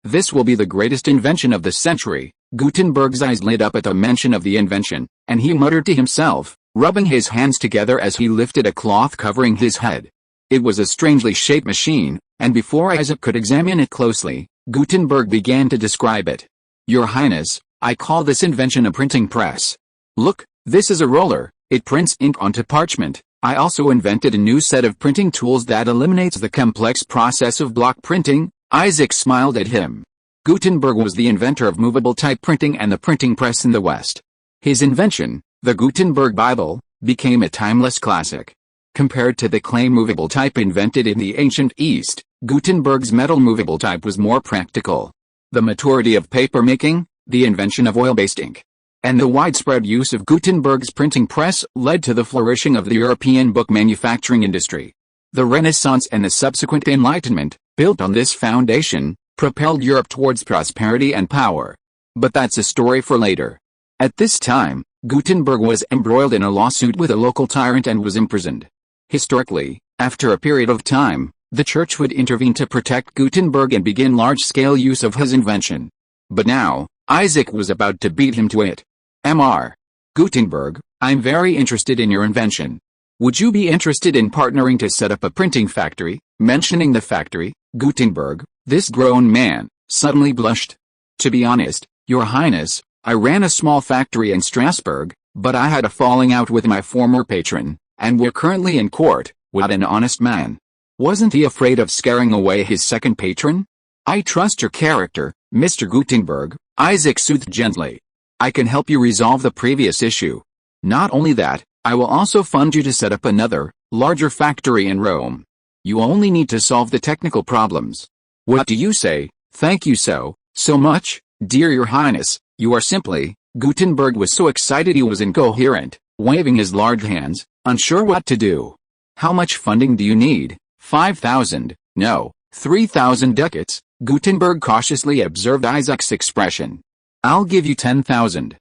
Speaker 1: this will be the greatest invention of the century. Gutenberg's eyes lit up at the mention of the invention, and he muttered to himself, rubbing his hands together as he lifted a cloth covering his head. It was a strangely shaped machine, and before Isaac could examine it closely, Gutenberg began to describe it. Your Highness, I call this invention a printing press. Look, this is a roller, it prints ink onto parchment. I also invented a new set of printing tools that eliminates the complex process of block printing. Isaac smiled at him. Gutenberg was the inventor of movable type printing and the printing press in the West. His invention, the Gutenberg Bible, became a timeless classic. Compared to the clay movable type invented in the ancient East, Gutenberg's metal movable type was more practical. The maturity of paper making, the invention of oil-based ink, and the widespread use of Gutenberg's printing press led to the flourishing of the European book manufacturing industry. The Renaissance and the subsequent Enlightenment, built on this foundation, propelled Europe towards prosperity and power. But that's a story for later. At this time, Gutenberg was embroiled in a lawsuit with a local tyrant and was imprisoned. Historically, after a period of time, the church would intervene to protect Gutenberg and begin large-scale use of his invention. But now, Isaac was about to beat him to it. Mr. Gutenberg, I'm very interested in your invention. Would you be interested in partnering to set up a printing factory? Mentioning the factory, Gutenberg, this grown man, suddenly blushed. To be honest, Your Highness, I ran a small factory in Strasbourg, but I had a falling out with my former patron, and we're currently in court. What an honest man. Wasn't he afraid of scaring away his second patron? I trust your character, Mr. Gutenberg, Isaac soothed gently. I can help you resolve the previous issue. Not only that, I will also fund you to set up another, larger factory in Rome. You only need to solve the technical problems. What do you say? Thank you so much, dear Your Highness, you are simply... Gutenberg was so excited he was incoherent, waving his large hands, unsure what to do. How much funding do you need? 5,000, no, 3,000 ducats, Gutenberg cautiously observed Isaac's expression. I'll give you 10,000.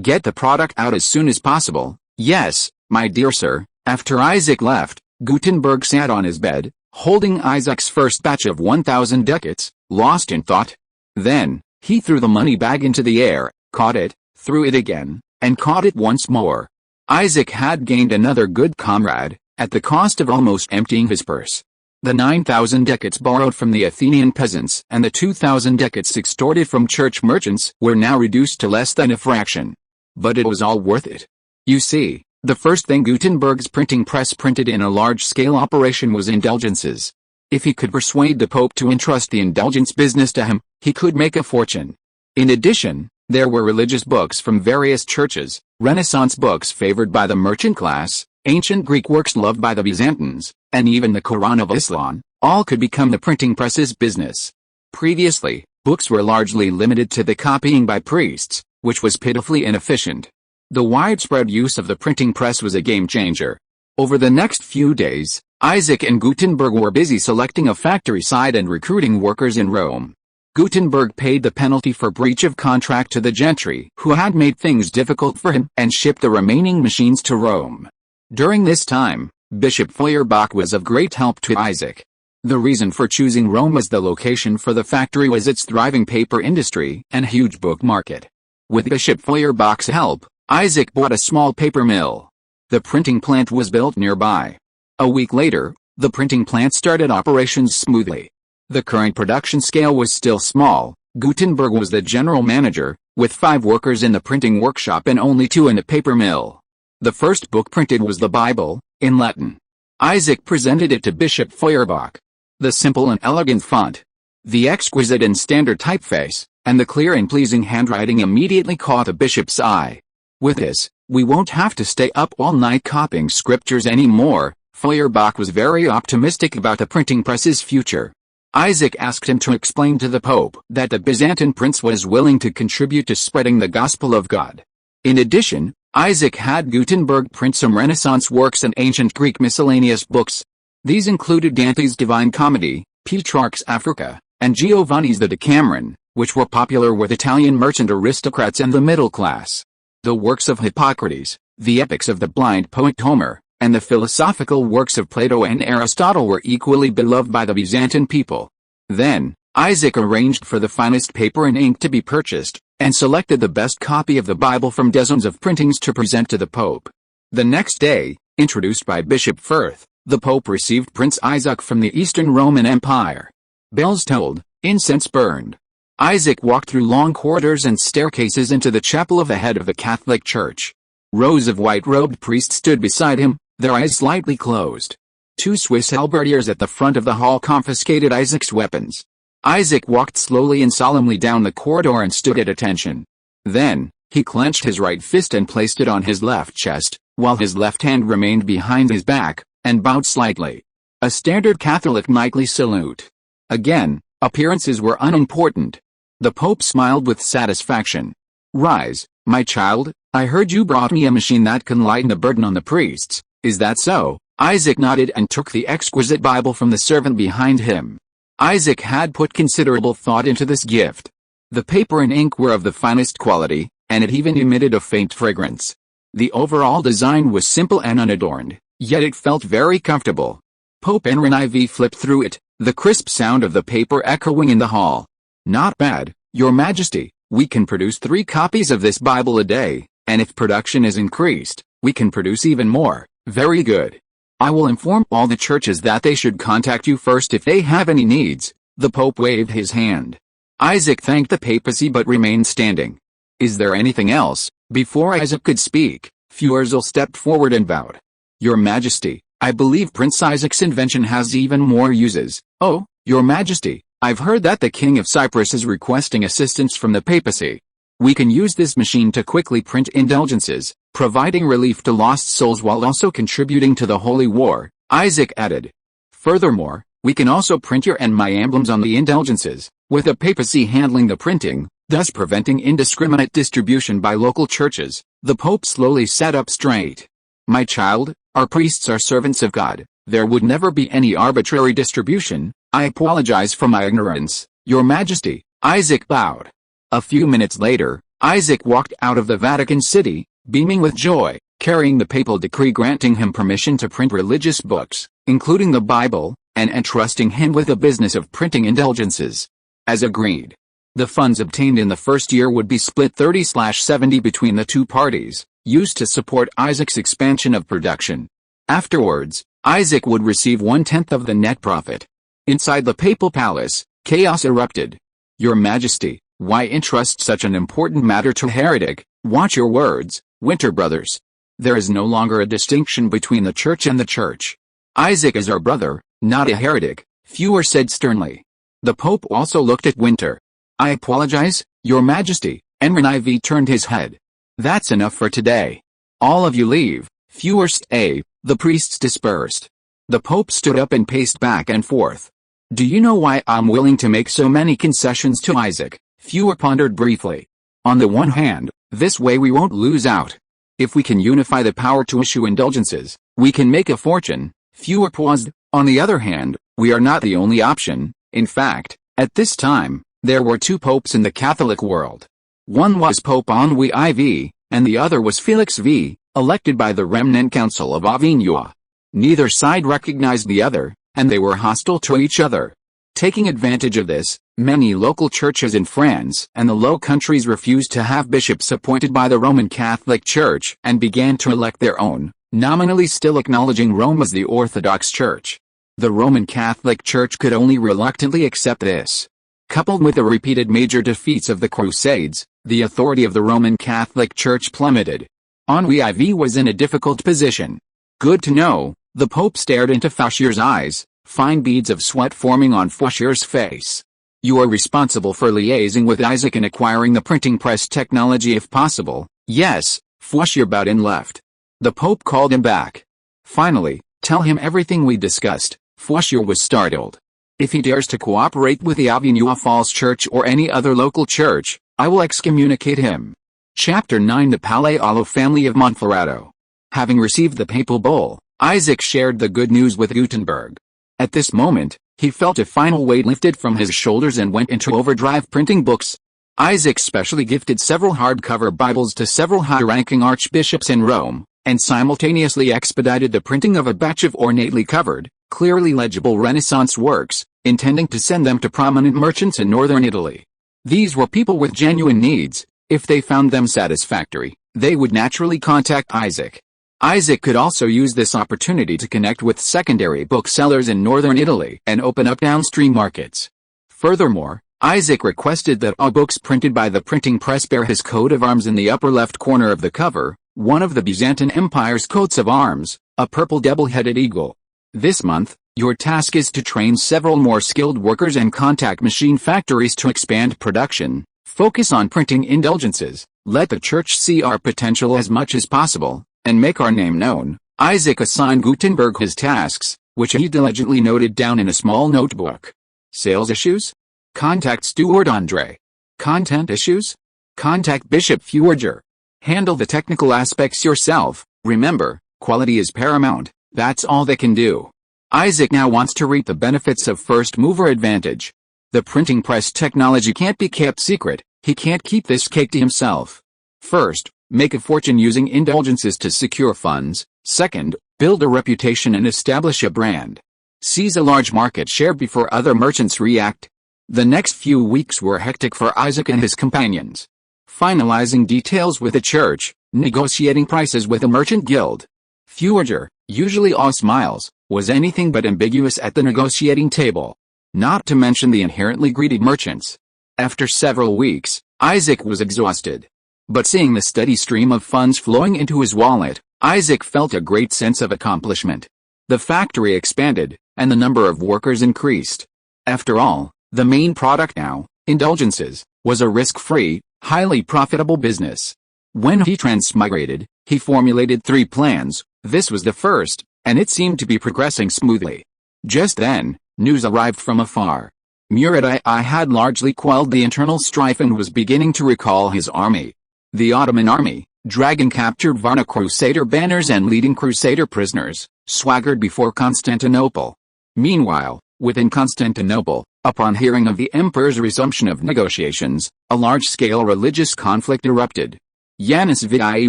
Speaker 1: Get the product out as soon as possible. Yes, my dear sir. After Isaac left, Gutenberg sat on his bed, holding Isaac's first batch of 1,000 ducats, lost in thought. Then, he threw the money bag into the air, caught it, threw it again, and caught it once more. Isaac had gained another good comrade, at the cost of almost emptying his purse. The 9,000 ducats borrowed from the Athenian peasants and the 2,000 ducats extorted from church merchants were now reduced to less than a fraction. But it was all worth it. You see, the first thing Gutenberg's printing press printed in a large-scale operation was indulgences. If he could persuade the Pope to entrust the indulgence business to him, he could make a fortune. In addition, there were religious books from various churches, Renaissance books favored by the merchant class, ancient Greek works loved by the Byzantines, and even the Quran of Islam, all could become the printing press's business. Previously, books were largely limited to the copying by priests, which was pitifully inefficient. The widespread use of the printing press was a game-changer. Over the next few days, Isaac and Gutenberg were busy selecting a factory site and recruiting workers in Rome. Gutenberg paid the penalty for breach of contract to the gentry who had made things difficult for him and shipped the remaining machines to Rome. During this time, Bishop Feuerbach was of great help to Isaac. The reason for choosing Rome as the location for the factory was its thriving paper industry and huge book market. With Bishop Feuerbach's help, Isaac bought a small paper mill. The printing plant was built nearby. A week later, the printing plant started operations smoothly. The current production scale was still small. Gutenberg was the general manager, with 5 workers in the printing workshop and only 2 in the paper mill. The first book printed was the Bible, in Latin. Isaac presented it to Bishop Feuerbach. The simple and elegant font, the exquisite and standard typeface, and the clear and pleasing handwriting immediately caught the bishop's eye. With this, we won't have to stay up all night copying scriptures anymore. Feuerbach was very optimistic about the printing press's future. Isaac asked him to explain to the Pope that the Byzantine prince was willing to contribute to spreading the gospel of God. In addition, Isaac had Gutenberg print some Renaissance works and ancient Greek miscellaneous books. These included Dante's Divine Comedy, Petrarch's Africa, and Giovanni's The Decameron, which were popular with Italian merchant aristocrats and the middle class. The works of Hippocrates, the epics of the blind poet Homer, and the philosophical works of Plato and Aristotle were equally beloved by the Byzantine people. Then, Isaac arranged for the finest paper and ink to be purchased, and selected the best copy of the Bible from dozens of printings to present to the Pope. The next day, introduced by Bishop Firth, the Pope received Prince Isaac from the Eastern Roman Empire. Bells tolled, incense burned. Isaac walked through long corridors and staircases into the chapel of the head of the Catholic Church. Rows of white-robed priests stood beside him, their eyes slightly closed. 2 Swiss halberdiers at the front of the hall confiscated Isaac's weapons. Isaac walked slowly and solemnly down the corridor and stood at attention. Then, he clenched his right fist and placed it on his left chest, while his left hand remained behind his back, and bowed slightly. A standard Catholic knightly salute. Again, appearances were unimportant. The Pope smiled with satisfaction. "Rise, my child, I heard you brought me a machine that can lighten the burden on the priests. Is that so?" Isaac nodded and took the exquisite Bible from the servant behind him. Isaac had put considerable thought into this gift. The paper and ink were of the finest quality, and it even emitted a faint fragrance. The overall design was simple and unadorned, yet it felt very comfortable. Pope Henry IV flipped through it, the crisp sound of the paper echoing in the hall. "Not bad, Your Majesty. We can produce 3 copies of this Bible a day, and if production is increased, we can produce even more." "Very good. I will inform all the churches that they should contact you first if they have any needs." The Pope waved his hand. Isaac thanked the papacy but remained standing. "Is there anything else?" Before Isaac could speak, Feuersel stepped forward and bowed. "Your Majesty, I believe Prince Isaac's invention has even more uses." "Oh, Your Majesty, I've heard that the King of Cyprus is requesting assistance from the papacy. We can use this machine to quickly print indulgences, providing relief to lost souls while also contributing to the Holy War," Isaac added. "Furthermore, we can also print your and my emblems on the indulgences, with the papacy handling the printing, thus preventing indiscriminate distribution by local churches." The Pope slowly sat up straight. "My child, our priests are servants of God. There would never be any arbitrary distribution. I apologize for my ignorance, Your Majesty." Isaac bowed. A few minutes later, Isaac walked out of the Vatican City, beaming with joy, carrying the papal decree granting him permission to print religious books, including the Bible, and entrusting him with the business of printing indulgences. As agreed, the funds obtained in the first year would be split 30/70 between the 2 parties, used to support Isaac's expansion of production. Afterwards, Isaac would receive 1/10 of the net profit. Inside the papal palace, chaos erupted. "Your Majesty, why entrust such an important matter to a heretic? Watch your words, Winter brothers. There is no longer a distinction between the church and the church. Isaac is our brother, not a heretic," Feuer said sternly. The Pope also looked at Winter. "I apologize, Your Majesty," Henry IV turned his head. "That's enough for today. All of you leave." Feuer stayed. The priests dispersed. The Pope stood up and paced back and forth. "Do you know why I'm willing to make so many concessions to Isaac?" Feuer pondered briefly. "On the one hand, this way we won't lose out. If we can unify the power to issue indulgences, we can make a fortune." Feuer paused. "On the other hand, we are not the only option. In fact, at this time, There were two popes in the Catholic world. One was Pope Henri IV, and the other was Felix V, elected by the remnant Council of Avignon. Neither side recognized the other, and they were hostile to each other. Taking advantage of this, many local churches in France and the Low Countries refused to have bishops appointed by the Roman Catholic Church and began to elect their own, nominally still acknowledging Rome as the Orthodox Church. The Roman Catholic Church could only reluctantly accept this. Coupled with the repeated major defeats of the Crusades, the authority of the Roman Catholic Church plummeted. Henri IV was in a difficult position. Good to know, the Pope stared into Foucher's eyes, fine beads of sweat forming on Foucher's face. You are responsible for liaising with Isaac and acquiring the printing press technology if possible. Yes, Foucher bowed and left. The Pope called him back. Finally, tell him everything we discussed. Foucher was startled. If he dares to cooperate with the Avignon Falls Church or any other local church, I will excommunicate him. Chapter 9. The Palaiologos family of Monferrato. Having received the papal bull, Isaac shared the good news with Gutenberg. At this moment, he felt a final weight lifted from his shoulders and went into overdrive printing books. Isaac specially gifted several hardcover Bibles to several high-ranking archbishops in Rome, and simultaneously expedited the printing of a batch of ornately covered, clearly legible Renaissance works, intending to send them to prominent merchants in northern Italy. These were people with genuine needs. If they found them satisfactory, they would naturally contact Isaac. Isaac could also use this opportunity to connect with secondary booksellers in northern Italy and open up downstream markets. Furthermore, Isaac requested that all books printed by the printing press bear his coat of arms in the upper left corner of the cover, one of the Byzantine Empire's coats of arms, a purple double-headed eagle. This month, your task is to train several more skilled workers and contact machine factories to expand production, focus on printing indulgences, let the church see our potential as much as possible, and make our name known. Isaac assigned Gutenberg his tasks, which he diligently noted down in a small notebook. Sales issues? Contact Steward Andre. Content issues? Contact Bishop Feuerger. Handle the technical aspects yourself. Remember, quality is paramount. That's all they can do. Isaac now wants to reap the benefits of first-mover advantage. The printing press technology can't be kept secret. He can't keep this cake to himself. First, make a fortune using indulgences to secure funds. Second, build a reputation and establish a brand. Seize a large market share before other merchants react. The next few weeks were hectic for Isaac and his companions. Finalizing details with the church, negotiating prices with a merchant guild. Feuerger, usually all smiles, was anything but ambiguous at the negotiating table. Not to mention the inherently greedy merchants. After several weeks, Isaac was exhausted. But seeing the steady stream of funds flowing into his wallet, Isaac felt a great sense of accomplishment. The factory expanded, and the number of workers increased. After all, the main product now, indulgences, was a risk-free, highly profitable business. When he transmigrated, he formulated 3 plans. This was the first, and it seemed to be progressing smoothly. Just then, news arrived from afar. Murad I had largely quelled the internal strife and was beginning to recall his army. The Ottoman army, dragging captured Varna Crusader banners and leading Crusader prisoners, swaggered before Constantinople. Meanwhile, within Constantinople, upon hearing of the emperor's resumption of negotiations, a large-scale religious conflict erupted. Yanis VII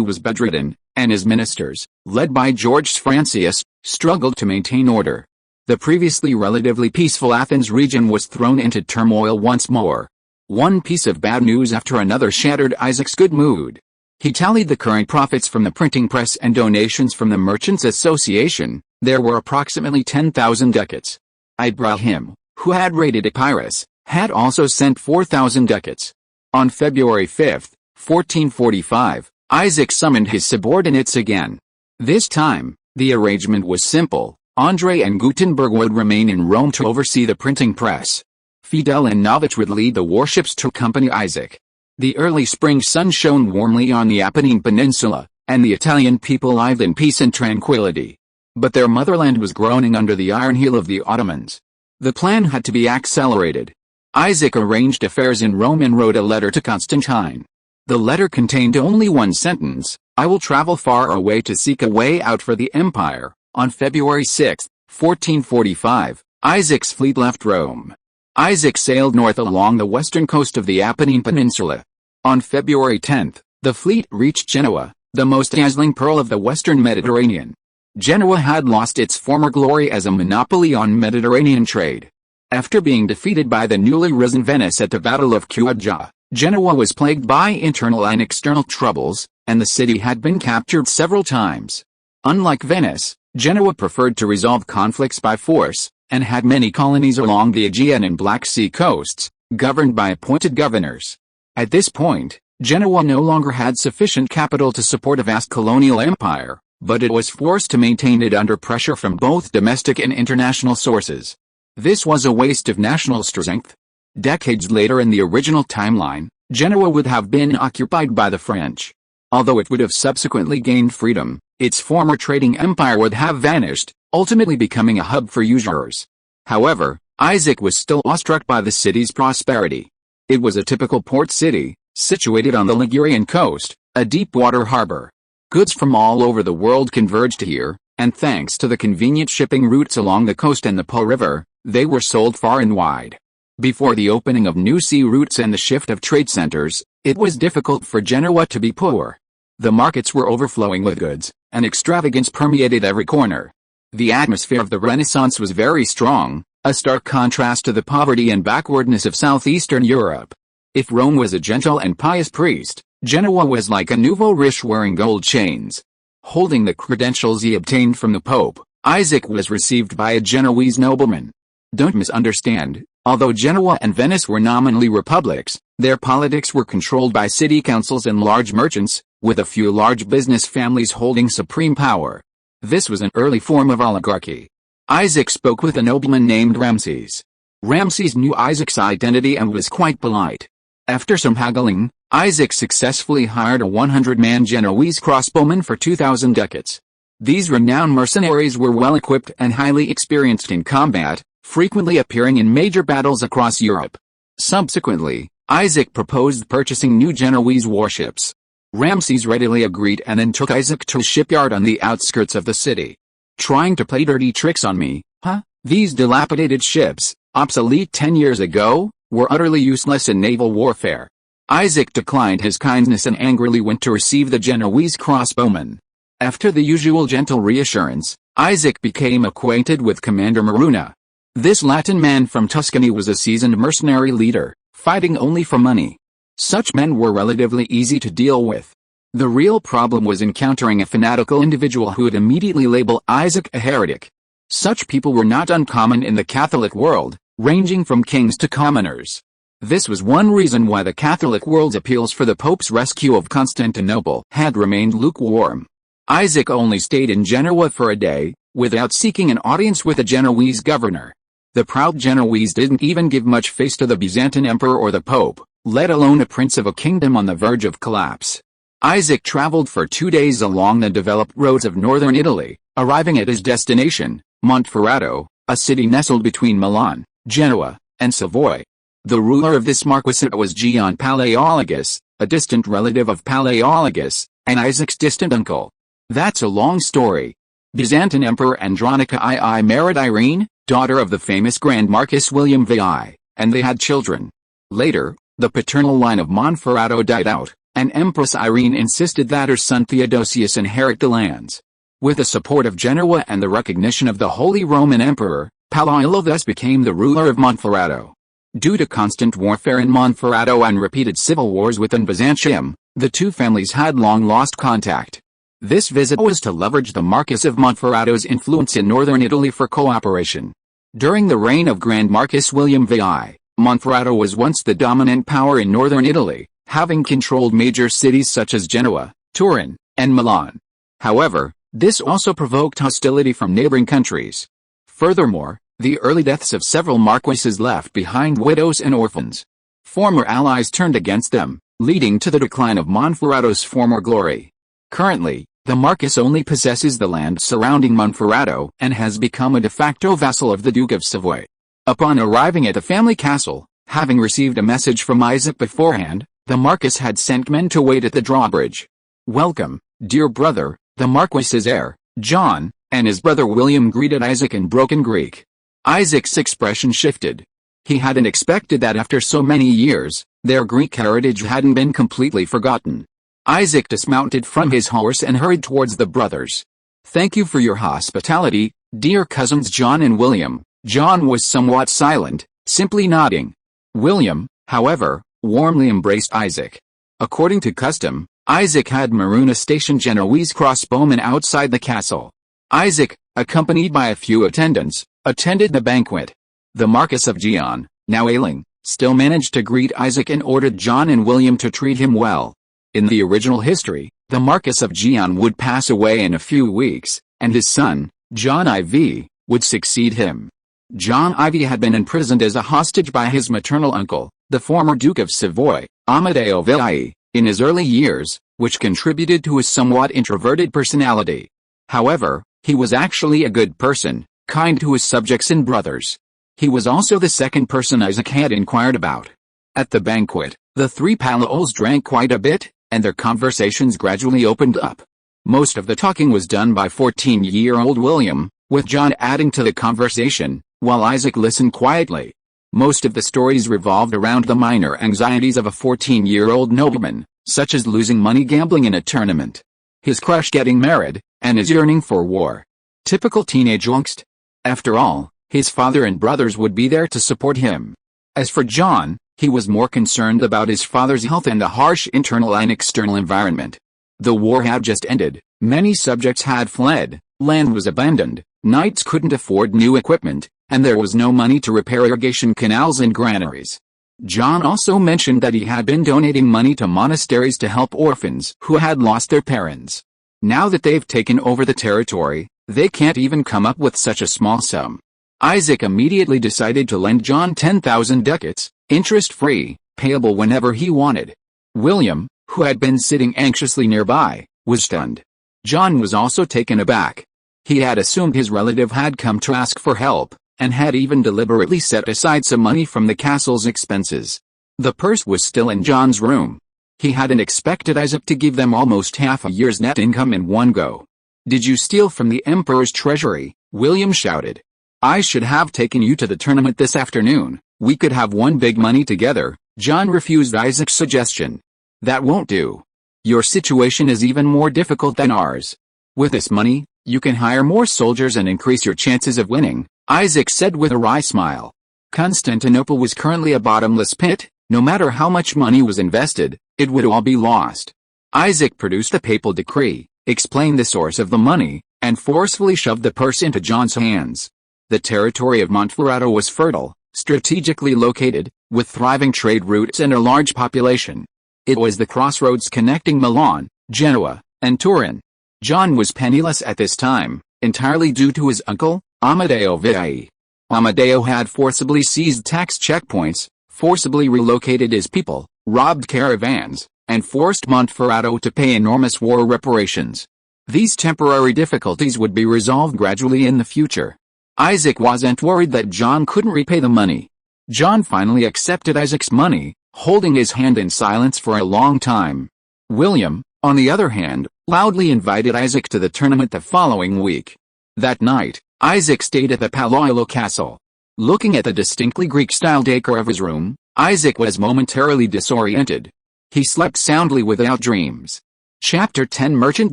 Speaker 1: was bedridden, and his ministers, led by George Francis, struggled to maintain order. The previously relatively peaceful Athens region was thrown into turmoil once more. One piece of bad news after another shattered Isaac's good mood. He tallied the current profits from the printing press and donations from the Merchants' Association. There were approximately 10,000 ducats. Ibrahim, who had raided Epirus, had also sent 4,000 ducats. On February 5, 1445, Isaac summoned his subordinates again. This time, the arrangement was simple. Andre and Gutenberg would remain in Rome to oversee the printing press. Fidel and Novich would lead the warships to accompany Isaac. The early spring sun shone warmly on the Apennine Peninsula, and the Italian people lived in peace and tranquility. But their motherland was groaning under the iron heel of the Ottomans. The plan had to be accelerated. Isaac arranged affairs in Rome and wrote a letter to Constantine. The letter contained only one sentence: I will travel far away to seek a way out for the empire. On February 6, 1445, Isaac's fleet left Rome. Isaac sailed north along the western coast of the Apennine Peninsula. On February 10, the fleet reached Genoa, the most dazzling pearl of the western Mediterranean. Genoa had lost its former glory as a monopoly on Mediterranean trade. After being defeated by the newly risen Venice at the Battle of Chioggia, Genoa was plagued by internal and external troubles, and the city had been captured several times. Unlike Venice, Genoa preferred to resolve conflicts by force, and had many colonies along the Aegean and Black Sea coasts, governed by appointed governors. At this point, Genoa no longer had sufficient capital to support a vast colonial empire, but it was forced to maintain it under pressure from both domestic and international sources. This was a waste of national strength. Decades later in the original timeline, Genoa would have been occupied by the French. Although it would have subsequently gained freedom, its former trading empire would have vanished, ultimately becoming a hub for usurers. However, Isaac was still awestruck by the city's prosperity. It was a typical port city, situated on the Ligurian coast, a deep-water harbor. Goods from all over the world converged here, and thanks to the convenient shipping routes along the coast and the Po River, they were sold far and wide. Before the opening of new sea routes and the shift of trade centers, it was difficult for Genoa to be poor. The markets were overflowing with goods, and extravagance permeated every corner. The atmosphere of the Renaissance was very strong, a stark contrast to the poverty and backwardness of southeastern Europe. If Rome was a gentle and pious priest, Genoa was like a nouveau riche wearing gold chains. Holding the credentials he obtained from the Pope, Isaac was received by a Genoese nobleman. Don't misunderstand, although Genoa and Venice were nominally republics, their politics were controlled by city councils and large merchants, with a few large business families holding supreme power. This was an early form of oligarchy. Isaac spoke with a nobleman named Ramses. Ramses knew Isaac's identity and was quite polite. After some haggling, Isaac successfully hired a 100-man Genoese crossbowman for 2,000 ducats. These renowned mercenaries were well-equipped and highly experienced in combat, frequently appearing in major battles across Europe. Subsequently, Isaac proposed purchasing new Genoese warships. Ramses readily agreed and then took Isaac to a shipyard on the outskirts of the city. Trying to play dirty tricks on me, huh? These dilapidated ships, obsolete 10 years ago, were utterly useless in naval warfare. Isaac declined his kindness and angrily went to receive the Genoese crossbowman. After the usual gentle reassurance, Isaac became acquainted with Commander Maruna. This Latin man from Tuscany was a seasoned mercenary leader, fighting only for money. Such men were relatively easy to deal with. The real problem was encountering a fanatical individual who would immediately label Isaac a heretic. Such people were not uncommon in the Catholic world, ranging from kings to commoners. This was one reason why the Catholic world's appeals for the Pope's rescue of Constantinople had remained lukewarm. Isaac only stayed in Genoa for a day, without seeking an audience with a Genoese governor. The proud Genoese didn't even give much face to the Byzantine emperor or the Pope, let alone a prince of a kingdom on the verge of collapse. Isaac traveled for 2 days along the developed roads of northern Italy, arriving at his destination, Monferrato, a city nestled between Milan, Genoa, and Savoy. The ruler of this marquisate was Isaac Palaiologos, a distant relative of Palaiologos, and Isaac's distant uncle. That's a long story. Byzantine Emperor Andronica II married Irene, daughter of the famous Grand Marquis William VI, and they had children. Later, the paternal line of Monferrato died out, and Empress Irene insisted that her son Theodosius inherit the lands. With the support of Genoa and the recognition of the Holy Roman Emperor, Palaiologos thus became the ruler of Monferrato. Due to constant warfare in Monferrato and repeated civil wars within Byzantium, the two families had long lost contact. This visit was to leverage the Marquis of Monferrato's influence in northern Italy for cooperation. During the reign of Grand Marquis William VI, Monferrato was once the dominant power in northern Italy, having controlled major cities such as Genoa, Turin, and Milan. However, this also provoked hostility from neighboring countries. Furthermore, the early deaths of several marquises left behind widows and orphans. Former allies turned against them, leading to the decline of Monferrato's former glory. Currently, the Marquis only possesses the land surrounding Monferrato and has become a de facto vassal of the Duke of Savoy. Upon arriving at the family castle, having received a message from Isaac beforehand, the Marquis had sent men to wait at the drawbridge. "Welcome, dear brother," the Marquis's heir, John, and his brother William greeted Isaac in broken Greek. Isaac's expression shifted. He hadn't expected that after so many years, their Greek heritage hadn't been completely forgotten. Isaac dismounted from his horse and hurried towards the brothers. "Thank you for your hospitality, dear cousins John and William." John was somewhat silent, simply nodding. William, however, warmly embraced Isaac. According to custom, Isaac had marooned a stationed Genoese crossbowman outside the castle. Isaac, accompanied by a few attendants, attended the banquet. The Marquis of Gian, now ailing, still managed to greet Isaac and ordered John and William to treat him well. In the original history, the Marquis of Gian would pass away in a few weeks, and his son, John IV, would succeed him. John IV had been imprisoned as a hostage by his maternal uncle, the former Duke of Savoy, Amadeo Vilai, in his early years, which contributed to his somewhat introverted personality. However, he was actually a good person, kind to his subjects and brothers. He was also the second person Isaac had inquired about. At the banquet, the three Palaiologos drank quite a bit, and their conversations gradually opened up. Most of the talking was done by 14-year-old William, with John adding to the conversation, while Isaac listened quietly. Most of the stories revolved around the minor anxieties of a 14-year-old nobleman, such as losing money gambling in a tournament, his crush getting married, and his yearning for war. Typical teenage angst. After all, his father and brothers would be there to support him. As for John, he was more concerned about his father's health and the harsh internal and external environment. The war had just ended, many subjects had fled, land was abandoned, knights couldn't afford new equipment, and there was no money to repair irrigation canals and granaries. John also mentioned that he had been donating money to monasteries to help orphans who had lost their parents. Now that they've taken over the territory, they can't even come up with such a small sum. Isaac immediately decided to lend John 10,000 ducats, interest-free, payable whenever he wanted. William, who had been sitting anxiously nearby, was stunned. John was also taken aback. He had assumed his relative had come to ask for help, and had even deliberately set aside some money from the castle's expenses. The purse was still in John's room. He hadn't expected Isaac to give them almost half a year's net income in one go. "Did you steal from the Emperor's treasury?" William shouted. "I should have taken you to the tournament this afternoon. We could have won big money together." John refused Isaac's suggestion. "That won't do. Your situation is even more difficult than ours. With this money, you can hire more soldiers and increase your chances of winning," Isaac said with a wry smile. Constantinople was currently a bottomless pit. No matter how much money was invested, it would all be lost. Isaac produced a papal decree, explained the source of the money, and forcefully shoved the purse into John's hands. The territory of Monferrato was fertile, strategically located, with thriving trade routes and a large population. It was the crossroads connecting Milan, Genoa, and Turin. John was penniless at this time, entirely due to his uncle, Amadeo Vilai. Amadeo had forcibly seized tax checkpoints, forcibly relocated his people, robbed caravans, and forced Monferrato to pay enormous war reparations. These temporary difficulties would be resolved gradually in the future. Isaac wasn't worried that John couldn't repay the money. John finally accepted Isaac's money, holding his hand in silence for a long time. William, on the other hand, loudly invited Isaac to the tournament the following week. That night, Isaac stayed at the Palaiologos castle. Looking at the distinctly Greek-style decor of his room, Isaac was momentarily disoriented. He slept soundly without dreams. Chapter 10 Merchant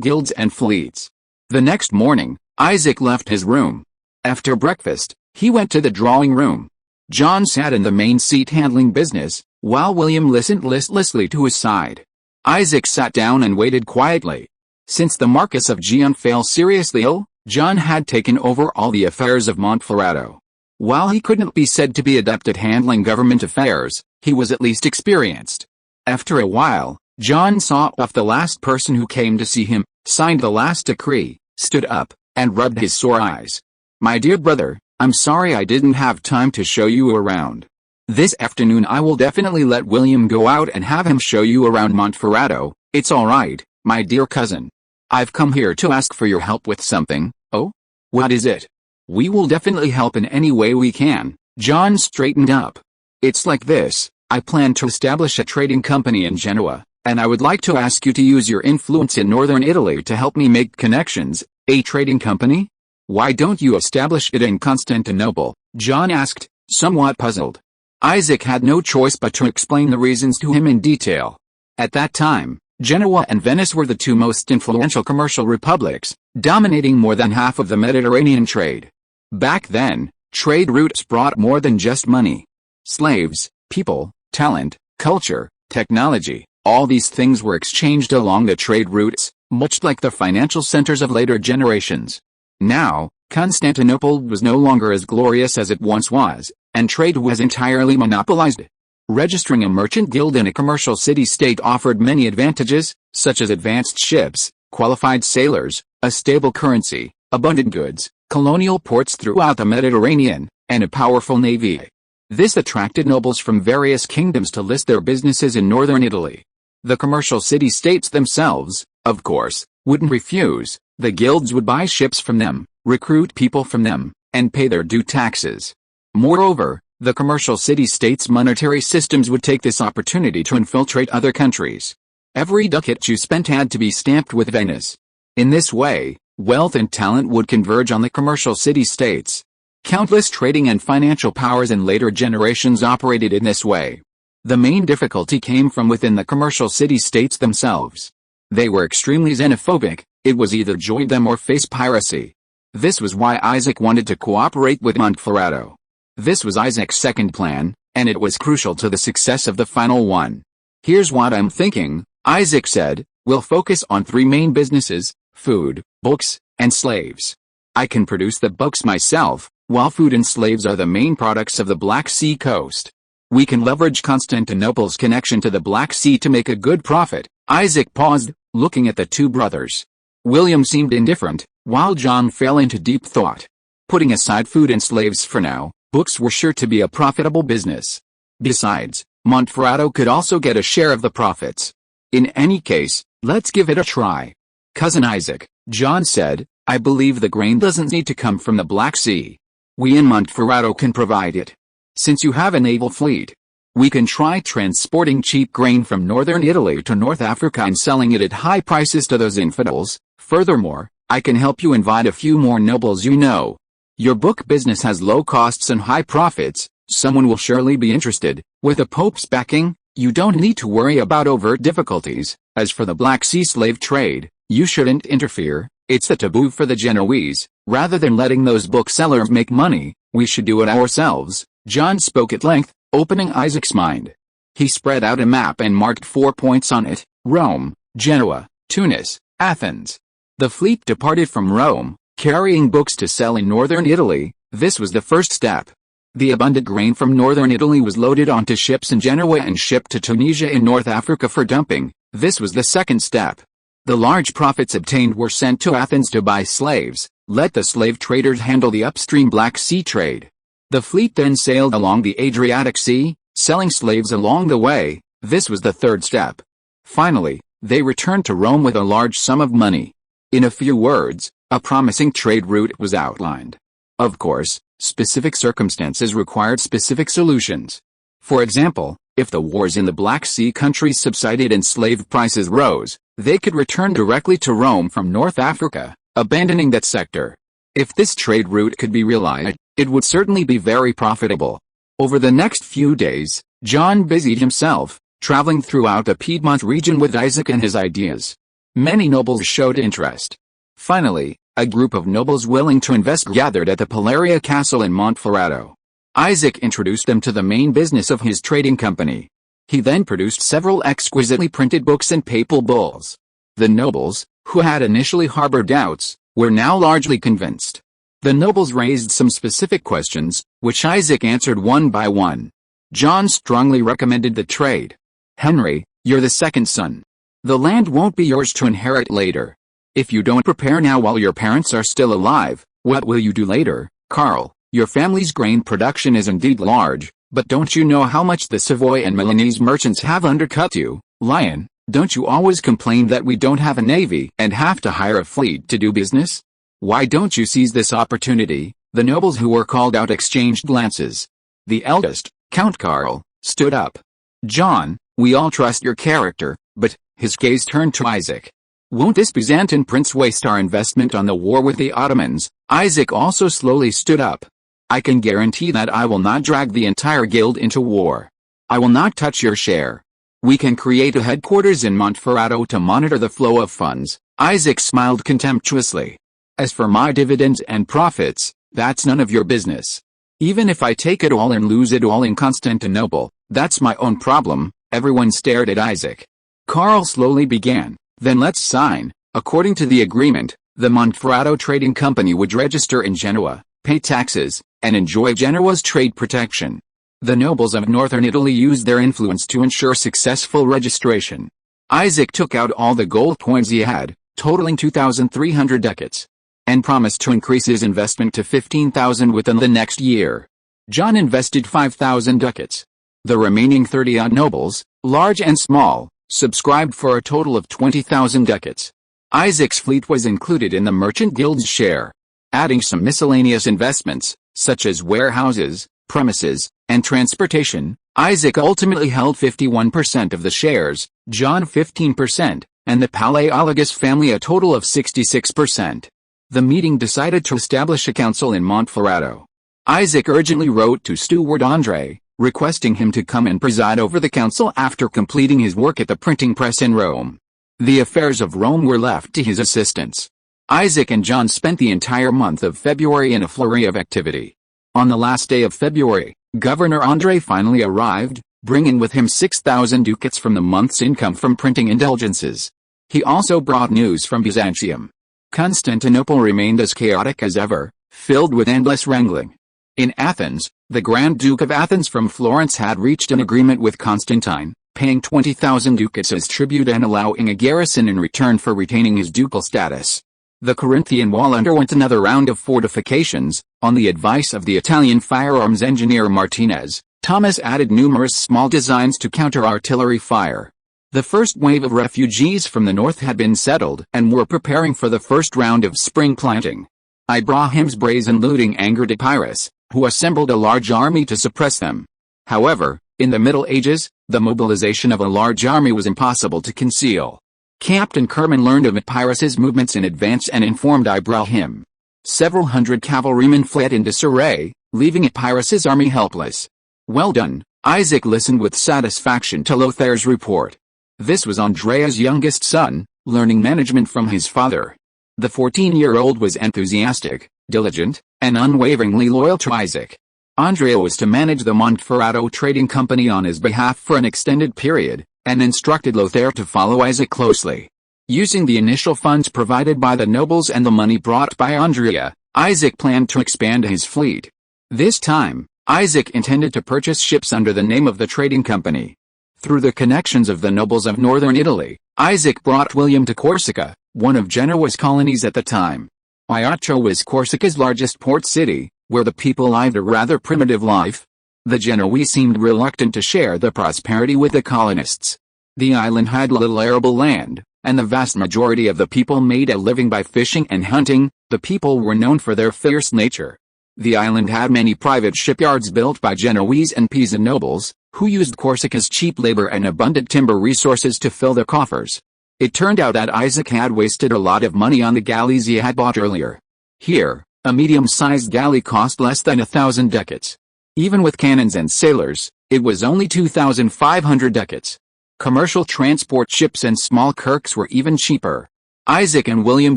Speaker 1: Guilds and Fleets. The next morning, Isaac left his room. After breakfast, he went to the drawing room. John sat in the main seat handling business, while William listened listlessly to his side. Isaac sat down and waited quietly. Since the Marquis of Gian fell seriously ill, John had taken over all the affairs of Monferrato. While he couldn't be said to be adept at handling government affairs, he was at least experienced. After a while, John saw off the last person who came to see him, signed the last decree, stood up, and rubbed his sore eyes. "My dear brother, I'm sorry I didn't have time to show you around. This afternoon I will definitely let William go out and have him show you around Monferrato. It's all right, my dear cousin. I've come here to ask for your help with something." "Oh? What is it?" "We will definitely help in any way we can." John straightened up. "It's like this. I plan to establish a trading company in Genoa, and I would like to ask you to use your influence in northern Italy to help me make connections." "A trading company? Why don't you establish it in Constantinople?" John asked, somewhat puzzled. Isaac had no choice but to explain the reasons to him in detail. At that time, Genoa and Venice were the two most influential commercial republics, dominating more than half of the Mediterranean trade. Back then, trade routes brought more than just money. Slaves, people, talent, culture, technology, all these things were exchanged along the trade routes, much like the financial centers of later generations. Now, Constantinople was no longer as glorious as it once was, and trade was entirely monopolized. Registering a merchant guild in a commercial city-state offered many advantages, such as advanced ships, qualified sailors, a stable currency, abundant goods, colonial ports throughout the Mediterranean, and a powerful navy. This attracted nobles from various kingdoms to list their businesses in northern Italy. The commercial city-states themselves, of course, wouldn't refuse. The guilds would buy ships from them, recruit people from them, and pay their due taxes. Moreover, the commercial city-states' monetary systems would take this opportunity to infiltrate other countries. Every ducat you spent had to be stamped with Venice. In this way, wealth and talent would converge on the commercial city-states. Countless trading and financial powers in later generations operated in this way. The main difficulty came from within the commercial city-states themselves. They were extremely xenophobic. It was either join them or face piracy. This was why Isaac wanted to cooperate with Montferrato. This was Isaac's second plan, and it was crucial to the success of the final one. Here's what I'm thinking, Isaac said, we'll focus on three main businesses: food, books, and slaves. I can produce the books myself, while food and slaves are the main products of the Black Sea coast. We can leverage Constantinople's connection to the Black Sea to make a good profit. Isaac paused, looking at the two brothers. William seemed indifferent, while John fell into deep thought. Putting aside food and slaves for now, books were sure to be a profitable business. Besides, Montferrato could also get a share of the profits. In any case, let's give it a try. Cousin Isaac, John said, I believe the grain doesn't need to come from the Black Sea. We in Montferrato can provide it. Since you have a naval fleet, we can try transporting cheap grain from northern Italy to North Africa and selling it at high prices to those infidels. Furthermore, I can help you invite a few more nobles you know. Your book business has low costs and high profits. Someone will surely be interested. With the Pope's backing, you don't need to worry about overt difficulties. As for the Black Sea slave trade, you shouldn't interfere. It's a taboo for the Genoese. Rather than letting those booksellers make money, we should do it ourselves. John spoke at length, opening Isaac's mind. He spread out a map and marked 4 points on it: Rome, Genoa, Tunis, Athens. The fleet departed from Rome, carrying books to sell in northern Italy. This was the first step. The abundant grain from northern Italy was loaded onto ships in Genoa and shipped to Tunisia in North Africa for dumping. This was the second step. The large profits obtained were sent to Athens to buy slaves. Let the slave traders handle the upstream Black Sea trade. The fleet then sailed along the Adriatic Sea, selling slaves along the way. This was the third step. Finally, they returned to Rome with a large sum of money. In a few words, a promising trade route was outlined. Of course, specific circumstances required specific solutions. For example, if the wars in the Black Sea countries subsided and slave prices rose, they could return directly to Rome from North Africa, abandoning that sector. If this trade route could be realized, it would certainly be very profitable. Over the next few days, John busied himself, traveling throughout the Piedmont region with Isaac and his ideas. Many nobles showed interest. Finally, a group of nobles willing to invest gathered at the Paleria Castle in Montferrato. Isaac introduced them to the main business of his trading company. He then produced several exquisitely printed books and papal bulls. The nobles, who had initially harbored doubts, were now largely convinced. The nobles raised some specific questions, which Isaac answered one by one. John strongly recommended the trade. Henry, you're the second son. The land won't be yours to inherit later. If you don't prepare now while your parents are still alive, what will you do later? Carl, your family's grain production is indeed large, but don't you know how much the Savoy and Milanese merchants have undercut you? Lion, don't you always complain that we don't have a navy and have to hire a fleet to do business? Why don't you seize this opportunity? The nobles who were called out exchanged glances. The eldest, Count Carl, stood up. John, we all trust your character, but, his gaze turned to Isaac. Won't this Byzantine prince waste our investment on the war with the Ottomans? Isaac also slowly stood up. I can guarantee that I will not drag the entire guild into war. I will not touch your share. We can create a headquarters in Monferrato to monitor the flow of funds." Isaac smiled contemptuously. "As for my dividends and profits, that's none of your business. Even if I take it all and lose it all in Constantinople, that's my own problem." Everyone stared at Isaac. Karl slowly began, "Then let's sign." According to the agreement, the Monferrato Trading Company would register in Genoa, pay taxes, and enjoy Genoa's trade protection. The nobles of northern Italy used their influence to ensure successful registration. Isaac took out all the gold coins he had, totaling 2,300 ducats, and promised to increase his investment to 15,000 within the next year. John invested 5,000 ducats. The remaining 30-odd nobles, large and small, subscribed for a total of 20,000 ducats. Isaac's fleet was included in the merchant guild's share. Adding some miscellaneous investments, such as warehouses, premises, and transportation, Isaac ultimately held 51% of the shares, John 15%, and the Palaiologos family a total of 66%. The meeting decided to establish a council in Monferrato. Isaac urgently wrote to steward André, requesting him to come and preside over the council after completing his work at the printing press in Rome. The affairs of Rome were left to his assistants. Isaac and John spent the entire month of February in a flurry of activity. On the last day of February, Governor André finally arrived, bringing with him 6,000 ducats from the month's income from printing indulgences. He also brought news from Byzantium. Constantinople remained as chaotic as ever, filled with endless wrangling. In Athens, the Grand Duke of Athens from Florence had reached an agreement with Constantine, paying 20,000 ducats as tribute and allowing a garrison in return for retaining his ducal status. The Corinthian wall underwent another round of fortifications. On the advice of the Italian firearms engineer Martinez, Thomas added numerous small designs to counter artillery fire. The first wave of refugees from the north had been settled and were preparing for the first round of spring planting. Ibrahim's brazen looting angered Epirus, who assembled a large army to suppress them. However, in the Middle Ages, the mobilization of a large army was impossible to conceal. Captain Kerman learned of Epirus's movements in advance and informed Ibrahim. Several hundred cavalrymen fled in disarray, leaving Epirus's army helpless. "Well done." Isaac listened with satisfaction to Lothair's report. This was Andrea's youngest son, learning management from his father. The 14-year-old was enthusiastic, diligent, and unwaveringly loyal to Isaac. Andrea was to manage the Monferrato Trading Company on his behalf for an extended period, and instructed Lothair to follow Isaac closely. Using the initial funds provided by the nobles and the money brought by Andrea, Isaac planned to expand his fleet. This time, Isaac intended to purchase ships under the name of the trading company. Through the connections of the nobles of northern Italy, Isaac brought William to Corsica, one of Genoa's colonies at the time. Ajaccio was Corsica's largest port city, where the people lived a rather primitive life. The Genoese seemed reluctant to share the prosperity with the colonists. The island had little arable land, and the vast majority of the people made a living by fishing and hunting. The people were known for their fierce nature. The island had many private shipyards built by Genoese and Pisan nobles, who used Corsica's cheap labor and abundant timber resources to fill their coffers. It turned out that Isaac had wasted a lot of money on the galleys he had bought earlier. Here, a medium-sized galley cost less than 1,000 ducats. Even with cannons and sailors, it was only 2,500 ducats. Commercial transport ships and small kirks were even cheaper. Isaac and William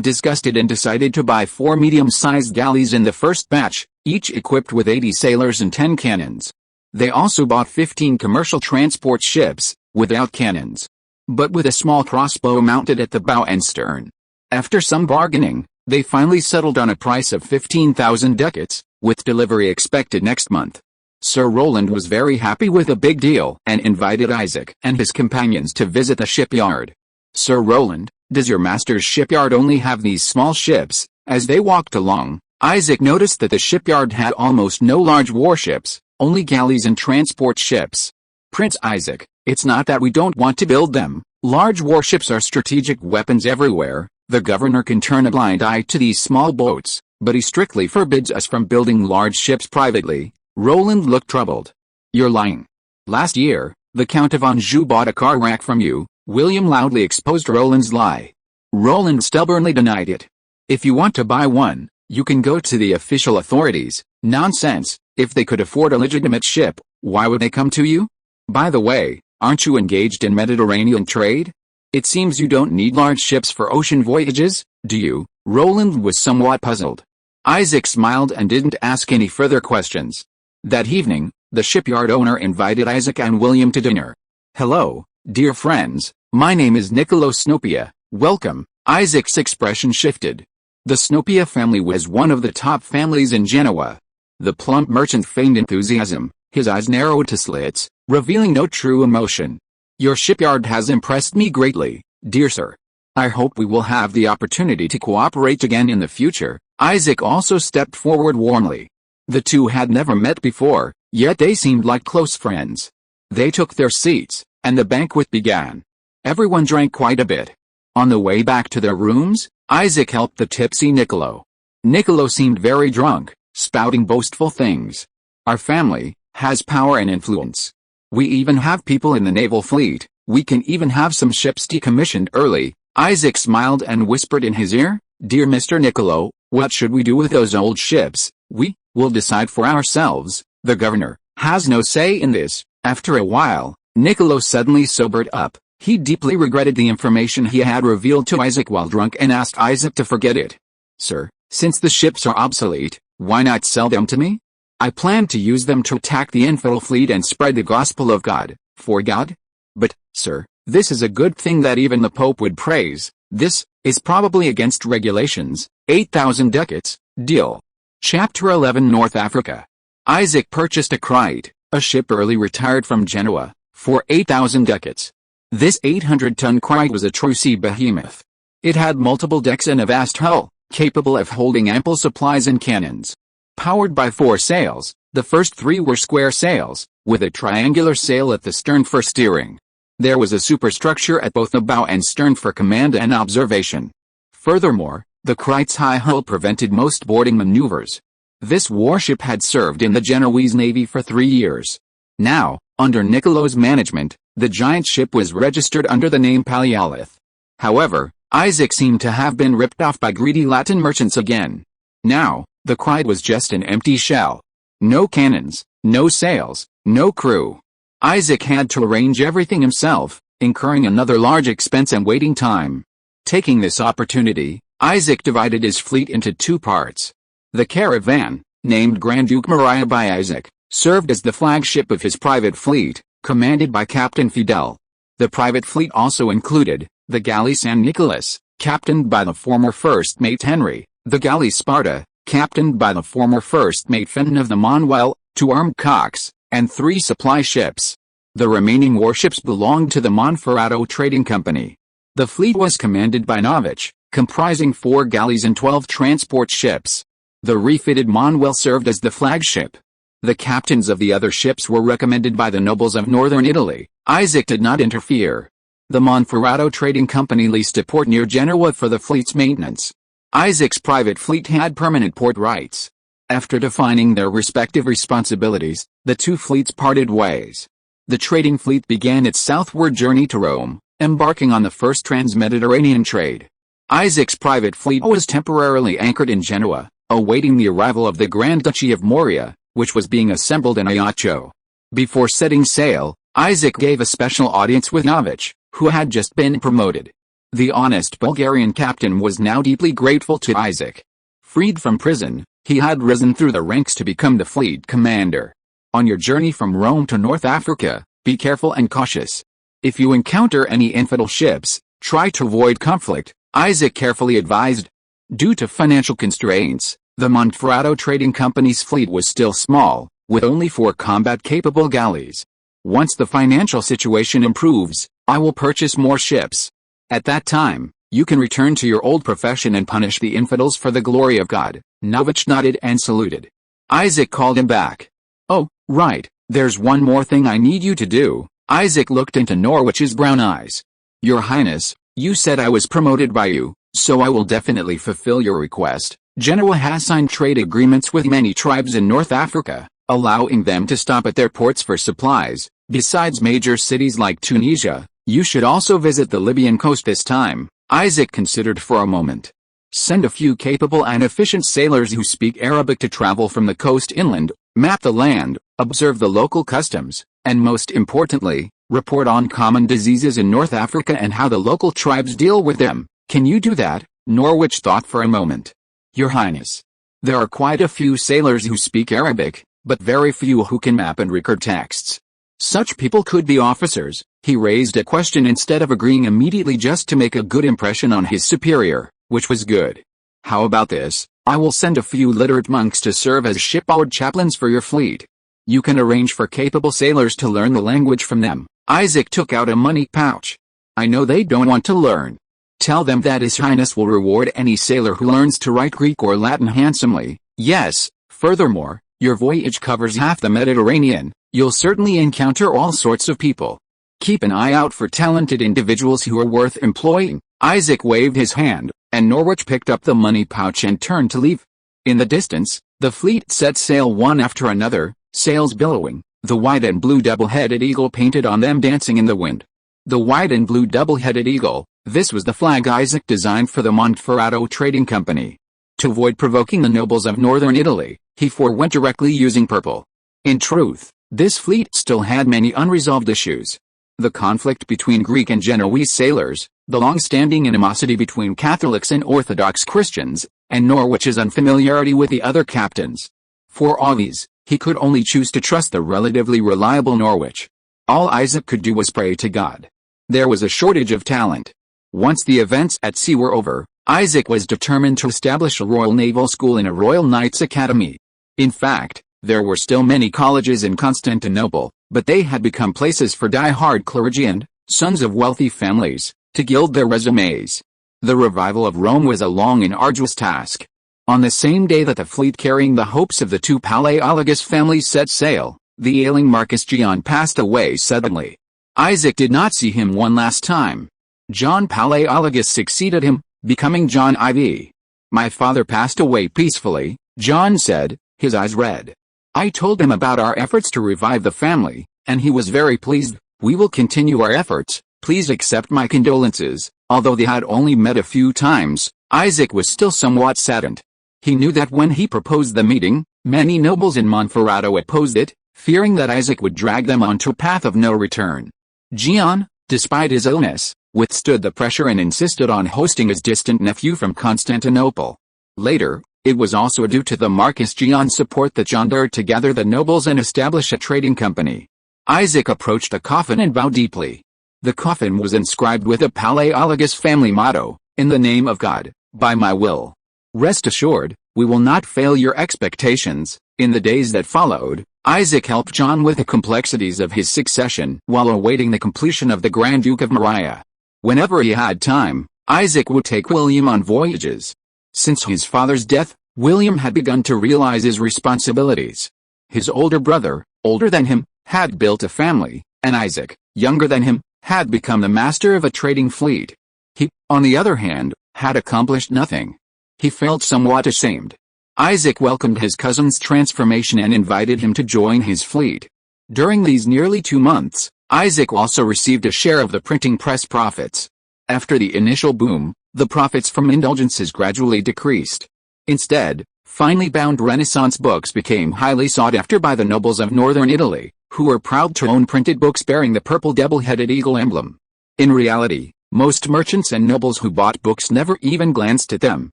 Speaker 1: discussed it and decided to buy 4 medium-sized galleys in the first batch, each equipped with 80 sailors and 10 cannons. They also bought 15 commercial transport ships, without cannons, but with a small crossbow mounted at the bow and stern. After some bargaining, they finally settled on a price of 15,000 ducats, with delivery expected next month. Sir Roland was very happy with the big deal and invited Isaac and his companions to visit the shipyard. "Sir Roland, does your master's shipyard only have these small ships?" As they walked along, Isaac noticed that the shipyard had almost no large warships, only galleys and transport ships. "Prince Isaac, it's not that we don't want to build them. Large warships are strategic weapons everywhere. The governor can turn a blind eye to these small boats, but he strictly forbids us from building large ships privately." Roland looked troubled. "You're lying. Last year, the Count of Anjou bought a car rack from you." William loudly exposed Roland's lie. Roland stubbornly denied it. "If you want to buy one, You can go to the official authorities. Nonsense. If they could afford a legitimate ship, why would they come to you? By the way, aren't you engaged in Mediterranean trade? It seems you don't need large ships for ocean voyages, do you? Roland was somewhat puzzled. Isaac smiled and didn't ask any further questions. That evening, the shipyard owner invited Isaac and William to dinner. Hello, dear friends, my name is Niccolo Snopia, welcome. Isaac's expression shifted. The Snopia family was one of the top families in Genoa. The plump merchant feigned enthusiasm, his eyes narrowed to slits, revealing no true emotion. Your shipyard has impressed me greatly, dear sir. I hope we will have the opportunity to cooperate again in the future. Isaac also stepped forward warmly. The two had never met before, yet they seemed like close friends. They took their seats, and the banquet began. Everyone drank quite a bit. On the way back to their rooms, Isaac helped the tipsy Niccolo. Niccolo seemed very drunk, spouting boastful things. Our family has power and influence. We even have people in the naval fleet. We can even have some ships decommissioned early. Isaac smiled and whispered in his ear, Dear Mr. Niccolo, what should we do with those old ships? We will decide for ourselves. The governor has no say in this. After a while, Niccolo suddenly sobered up. He deeply regretted the information he had revealed to Isaac while drunk and asked Isaac to forget it. Sir, since the ships are obsolete, why not sell them to me? I plan to use them to attack the infidel fleet and spread the gospel of God, for God. But, sir, this is a good thing that even the Pope would praise. This is probably against regulations. 8,000 ducats, deal. Chapter 11 North Africa. Isaac purchased a Crite, a ship early retired from Genoa, for 8,000 ducats. This 800-ton Crite was a true sea behemoth. It had multiple decks and a vast hull, capable of holding ample supplies and cannons. Powered by 4 sails, the first 3 were square sails, with a triangular sail at the stern for steering. There was a superstructure at both the bow and stern for command and observation. Furthermore, the Crite's high hull prevented most boarding maneuvers. This warship had served in the Genoese navy for 3 years. Now, under Niccolo's management, the giant ship was registered under the name Palaiologos. However, Isaac seemed to have been ripped off by greedy Latin merchants again. Now, the Crite was just an empty shell. No cannons, no sails, no crew. Isaac had to arrange everything himself, incurring another large expense and waiting time. Taking this opportunity, Isaac divided his fleet into 2 parts. The caravan, named Grand Duke Maria by Isaac, served as the flagship of his private fleet, commanded by Captain Fidel. The private fleet also included the galley San Nicolas, captained by the former first mate Henry, the galley Sparta, captained by the former first mate Fenton of the Manuel, 2 armed cocks, and 3 supply ships. The remaining warships belonged to the Monferrato Trading Company. The fleet was commanded by Novich, comprising 4 galleys and 12 transport ships. The refitted Manuel served as the flagship. The captains of the other ships were recommended by the nobles of northern Italy. Isaac did not interfere. The Monferrato Trading Company leased a port near Genoa for the fleet's maintenance. Isaac's private fleet had permanent port rights. After defining their respective responsibilities, the 2 fleets parted ways. The trading fleet began its southward journey to Rome, embarking on the first trans-Mediterranean trade. Isaac's private fleet was temporarily anchored in Genoa, awaiting the arrival of the Grand Duchy of Morea, which was being assembled in Ajaccio. Before setting sail, Isaac gave a special audience with Novich, who had just been promoted. The honest Bulgarian captain was now deeply grateful to Isaac. Freed from prison, he had risen through the ranks to become the fleet commander. On your journey from Rome to North Africa, be careful and cautious. If you encounter any infidel ships, try to avoid conflict, Isaac carefully advised. Due to financial constraints, the Monferrato Trading Company's fleet was still small, with only 4 combat-capable galleys. Once the financial situation improves, I will purchase more ships. At that time, you can return to your old profession and punish the infidels for the glory of God. Novich nodded and saluted. Isaac called him back. Oh, right, there's one more thing I need you to do. Isaac looked into Norwich's brown eyes. Your Highness, you said I was promoted by you, so I will definitely fulfill your request. Genoa has signed trade agreements with many tribes in North Africa, allowing them to stop at their ports for supplies. Besides major cities like Tunisia, you should also visit the Libyan coast this time. Isaac considered for a moment. Send a few capable and efficient sailors who speak Arabic to travel from the coast inland, map the land, observe the local customs, and most importantly, report on common diseases in North Africa and how the local tribes deal with them. Can you do that? Norwich thought for a moment. Your Highness, there are quite a few sailors who speak Arabic, but very few who can map and record texts. Such people could be officers. He raised a question instead of agreeing immediately just to make a good impression on his superior, which was good. How about this? I will send a few literate monks to serve as shipboard chaplains for your fleet. You can arrange for capable sailors to learn the language from them. Isaac took out a money pouch. I know they don't want to learn. Tell them that His Highness will reward any sailor who learns to write Greek or Latin handsomely. Yes, furthermore, your voyage covers half the Mediterranean. You'll certainly encounter all sorts of people. Keep an eye out for talented individuals who are worth employing. Isaac waved his hand, and Norwich picked up the money pouch and turned to leave. In the distance, the fleet set sail one after another, sails billowing, the white and blue double-headed eagle painted on them dancing in the wind. The white and blue double-headed eagle, this was the flag Isaac designed for the Monferrato Trading Company. To avoid provoking the nobles of northern Italy, he forewent directly using purple. In truth, this fleet still had many unresolved issues. The conflict between Greek and Genoese sailors, the long-standing animosity between Catholics and Orthodox Christians, and Norwich's unfamiliarity with the other captains. For all these, he could only choose to trust the relatively reliable Norwich. All Isaac could do was pray to God. There was a shortage of talent. Once the events at sea were over, Isaac was determined to establish a Royal Naval School and a Royal Knights Academy. In fact, there were still many colleges in Constantinople, but they had become places for die-hard clergy and sons of wealthy families to gild their resumes. The revival of Rome was a long and arduous task. On the same day that the fleet carrying the hopes of the two Palaiologos families set sail, the ailing Marcus Gian passed away suddenly. Isaac did not see him one last time. John Palaiologos succeeded him, becoming John IV. My father passed away peacefully, John said, his eyes red. I told him about our efforts to revive the family, and he was very pleased. We will continue our efforts, please accept my condolences. Although they had only met a few times, Isaac was still somewhat saddened. He knew that when he proposed the meeting, many nobles in Monferrato opposed it, fearing that Isaac would drag them onto a path of no return. Gian, despite his illness, withstood the pressure and insisted on hosting his distant nephew from Constantinople. Later, it was also due to the Marcus Gian's support that John dared to gather the nobles and establish a trading company. Isaac approached the coffin and bowed deeply. The coffin was inscribed with a Palaiologos family motto, "In the name of God, by my will." Rest assured, we will not fail your expectations. In the days that followed, Isaac helped John with the complexities of his succession while awaiting the completion of the Grand Duke of Maria. Whenever he had time, Isaac would take William on voyages. Since his father's death, William had begun to realize his responsibilities. His older brother, older than him, had built a family, and Isaac, younger than him, had become the master of a trading fleet. He, on the other hand, had accomplished nothing. He felt somewhat ashamed. Isaac welcomed his cousin's transformation and invited him to join his fleet. During these nearly 2 months, Isaac also received a share of the printing press profits. After the initial boom, the profits from indulgences gradually decreased. Instead, finely bound Renaissance books became highly sought after by the nobles of northern Italy, who were proud to own printed books bearing the purple double-headed eagle emblem. In reality, most merchants and nobles who bought books never even glanced at them,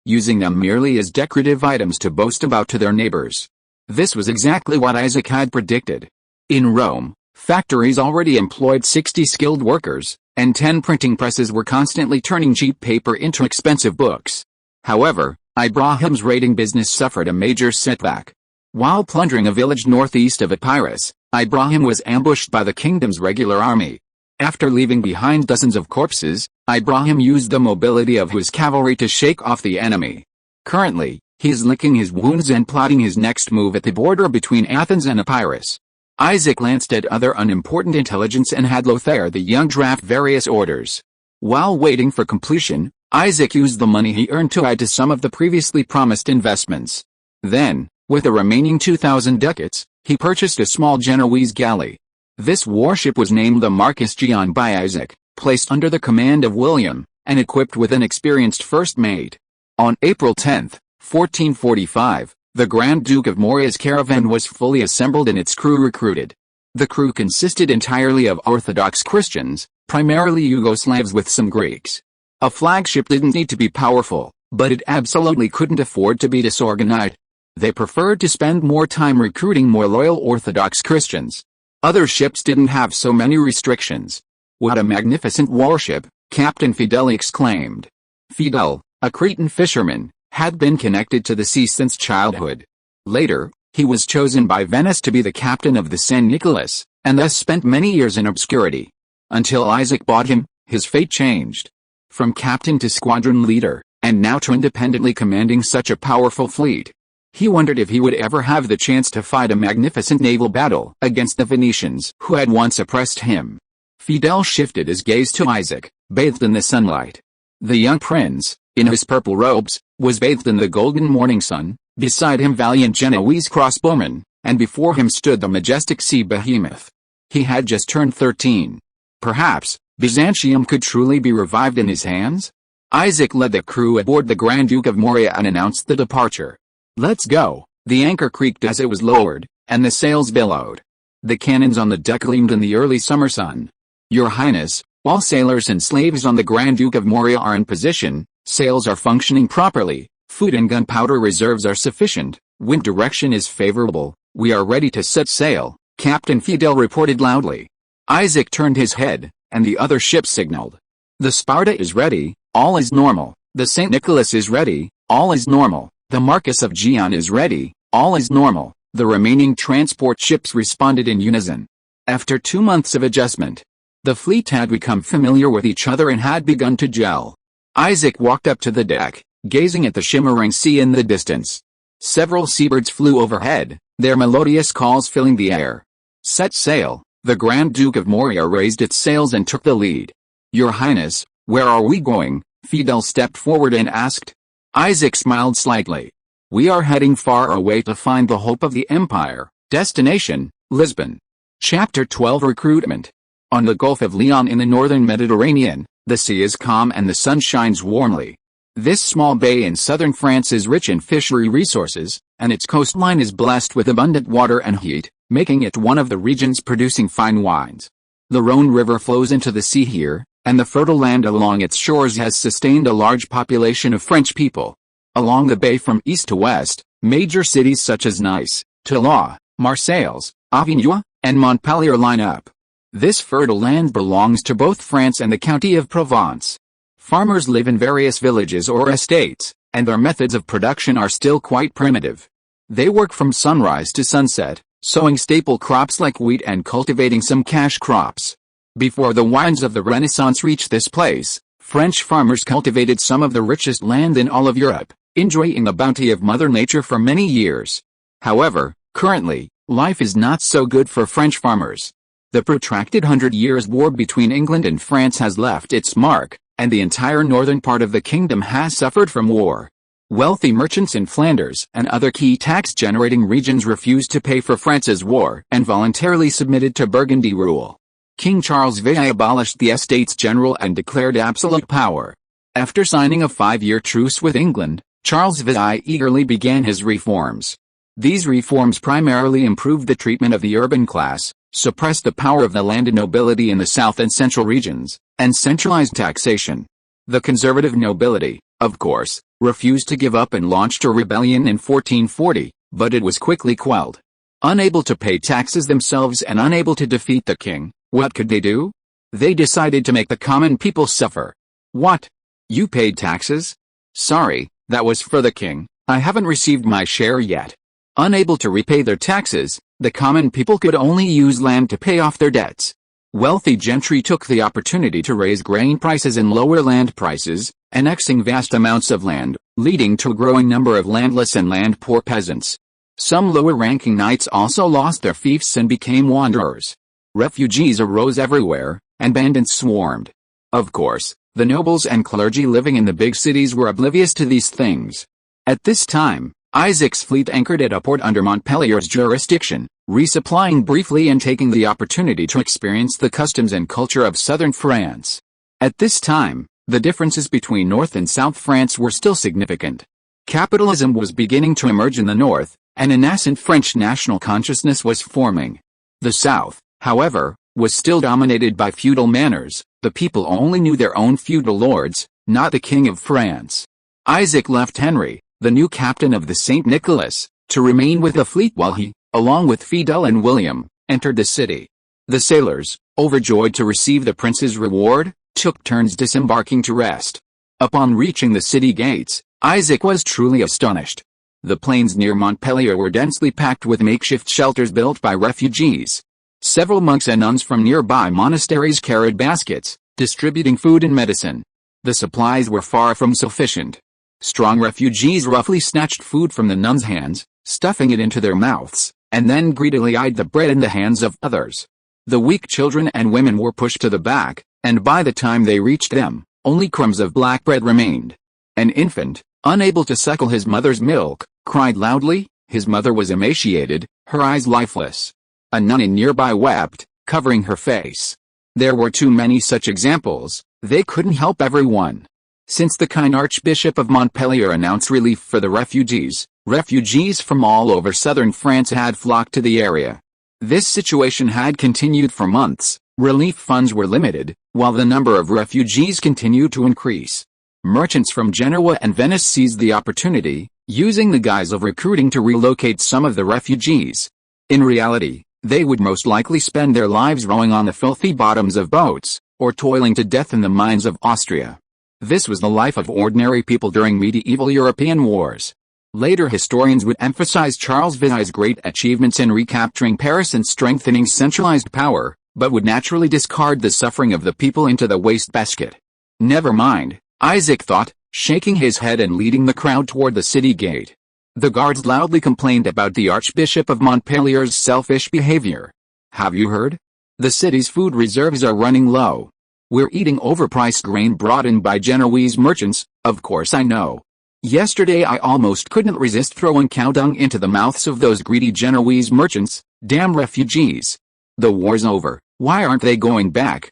Speaker 1: using them merely as decorative items to boast about to their neighbors. This was exactly what Isaac had predicted. In Rome, factories already employed 60 skilled workers, and 10 printing presses were constantly turning cheap paper into expensive books. However, Ibrahim's raiding business suffered a major setback. While plundering a village northeast of Epirus, Ibrahim was ambushed by the kingdom's regular army. After leaving behind dozens of corpses, Ibrahim used the mobility of his cavalry to shake off the enemy. Currently, he is licking his wounds and plotting his next move at the border between Athens and Epirus. Isaac glanced at other unimportant intelligence and had Lothair the Young draft various orders. While waiting for completion, Isaac used the money he earned to add to some of the previously promised investments. Then, with the remaining 2,000 ducats, he purchased a small Genoese galley. This warship was named the Marcus Gian by Isaac, placed under the command of William, and equipped with an experienced first mate. On April 10, 1445, the Grand Duke of Moria's caravan was fully assembled and its crew recruited. The crew consisted entirely of Orthodox Christians, primarily Yugoslavs with some Greeks. A flagship didn't need to be powerful, but it absolutely couldn't afford to be disorganized. They preferred to spend more time recruiting more loyal Orthodox Christians. Other ships didn't have so many restrictions. "What a magnificent warship," Captain Fidel exclaimed. Fidel, a Cretan fisherman, had been connected to the sea since childhood. Later, he was chosen by Venice to be the captain of the San Nicolas, and thus spent many years in obscurity. Until Isaac bought him, his fate changed. From captain to squadron leader, and now to independently commanding such a powerful fleet. He wondered if he would ever have the chance to fight a magnificent naval battle against the Venetians who had once oppressed him. Fidel shifted his gaze to Isaac, bathed in the sunlight. The young prince, in his purple robes, was bathed in the golden morning sun, beside him valiant Genoese crossbowmen, and before him stood the majestic sea behemoth. He had just turned 13. Perhaps, Byzantium could truly be revived in his hands? Isaac led the crew aboard the Grand Duke of Moria and announced the departure. "Let's go." The anchor creaked as it was lowered, and the sails billowed. The cannons on the deck gleamed in the early summer sun. "Your Highness, all sailors and slaves on the Grand Duke of Moria are in position, sails are functioning properly, food and gunpowder reserves are sufficient, wind direction is favorable, we are ready to set sail," Captain Fidel reported loudly. Isaac turned his head, and the other ship signaled. "The Sparta is ready, all is normal, the St. Nicholas is ready, all is normal, the Marquis of Gian is ready, all is normal." The remaining transport ships responded in unison. After 2 months of adjustment, the fleet had become familiar with each other and had begun to gel. Isaac walked up to the deck, gazing at the shimmering sea in the distance. Several seabirds flew overhead, their melodious calls filling the air. "Set sail." The Grand Duke of Moria raised its sails and took the lead. "Your Highness, where are we going?" Fidel stepped forward and asked. Isaac smiled slightly. "We are heading far away to find the hope of the empire. Destination, Lisbon." Chapter 12 Recruitment. On the Gulf of Leon in the northern Mediterranean, the sea is calm and the sun shines warmly. This small bay in southern France is rich in fishery resources, and its coastline is blessed with abundant water and heat, making it one of the regions producing fine wines. The Rhone River flows into the sea here, and the fertile land along its shores has sustained a large population of French people. Along the bay from east to west, major cities such as Nice, Toulouse, Marseilles, Avignon, and Montpellier line up. This fertile land belongs to both France and the county of Provence. Farmers live in various villages or estates, and their methods of production are still quite primitive. They work from sunrise to sunset, sowing staple crops like wheat and cultivating some cash crops. Before the wines of the Renaissance reached this place, French farmers cultivated some of the richest land in all of Europe, enjoying the bounty of Mother Nature for many years. However, currently, life is not so good for French farmers. The protracted 100 Years' War between England and France has left its mark, and the entire northern part of the kingdom has suffered from war. Wealthy merchants in Flanders and other key tax-generating regions refused to pay for France's war and voluntarily submitted to Burgundy rule. King Charles VI abolished the Estates General and declared absolute power. After signing a 5-year truce with England, Charles VI eagerly began his reforms. These reforms primarily improved the treatment of the urban class, suppressed the power of the landed nobility in the south and central regions, and centralized taxation. The conservative nobility, of course, refused to give up and launched a rebellion in 1440, but it was quickly quelled. Unable to pay taxes themselves and unable to defeat the king, what could they do? They decided to make the common people suffer. "What? You paid taxes? Sorry, that was for the king, I haven't received my share yet." Unable to repay their taxes, the common people could only use land to pay off their debts. Wealthy gentry took the opportunity to raise grain prices and lower land prices, annexing vast amounts of land, leading to a growing number of landless and land-poor peasants. Some lower-ranking knights also lost their fiefs and became wanderers. Refugees arose everywhere, and bandits swarmed. Of course, the nobles and clergy living in the big cities were oblivious to these things. At this time, Isaac's fleet anchored at a port under Montpellier's jurisdiction, resupplying briefly and taking the opportunity to experience the customs and culture of southern France. At this time, The differences between North and South France were still significant. Capitalism was beginning to emerge in the North, and a nascent French national consciousness was forming. The South, however, was still dominated by feudal manners. The people only knew their own feudal lords, not the King of France. Isaac left Henry, the new captain of the St. Nicholas, to remain with the fleet while he, along with Fidel and William, entered the city. The sailors, overjoyed to receive the prince's reward, took turns disembarking to rest. Upon reaching the city gates, Isaac was truly astonished. The plains near Montpellier were densely packed with makeshift shelters built by refugees. Several monks and nuns from nearby monasteries carried baskets, distributing food and medicine. The supplies were far from sufficient. Strong refugees roughly snatched food from the nuns' hands, stuffing it into their mouths, and then greedily eyed the bread in the hands of others. The weak children and women were pushed to the back, and by the time they reached them, only crumbs of black bread remained. An infant, unable to suckle his mother's milk, cried loudly. His mother was emaciated, her eyes lifeless. A nun nearby wept, covering her face. There were too many such examples, they couldn't help everyone. Since the kind Archbishop of Montpellier announced relief for the refugees from all over southern France had flocked to the area. This situation had continued for months. Relief funds were limited, while the number of refugees continued to increase. Merchants from Genoa and Venice seized the opportunity, using the guise of recruiting to relocate some of the refugees. In reality, they would most likely spend their lives rowing on the filthy bottoms of boats, or toiling to death in the mines of Austria. This was the life of ordinary people during medieval European wars. Later historians would emphasize Charles Ville's great achievements in recapturing Paris and strengthening centralized power, but would naturally discard the suffering of the people into the wastebasket. Never mind, Isaac thought, shaking his head and leading the crowd toward the city gate. The guards loudly complained about the Archbishop of Montpellier's selfish behavior. Have you heard? The city's food reserves are running low. We're eating overpriced grain brought in by Genoese merchants. Of course I know. Yesterday I almost couldn't resist throwing cow dung into the mouths of those greedy Genoese merchants. Damn refugees. The war's over, why aren't they going back?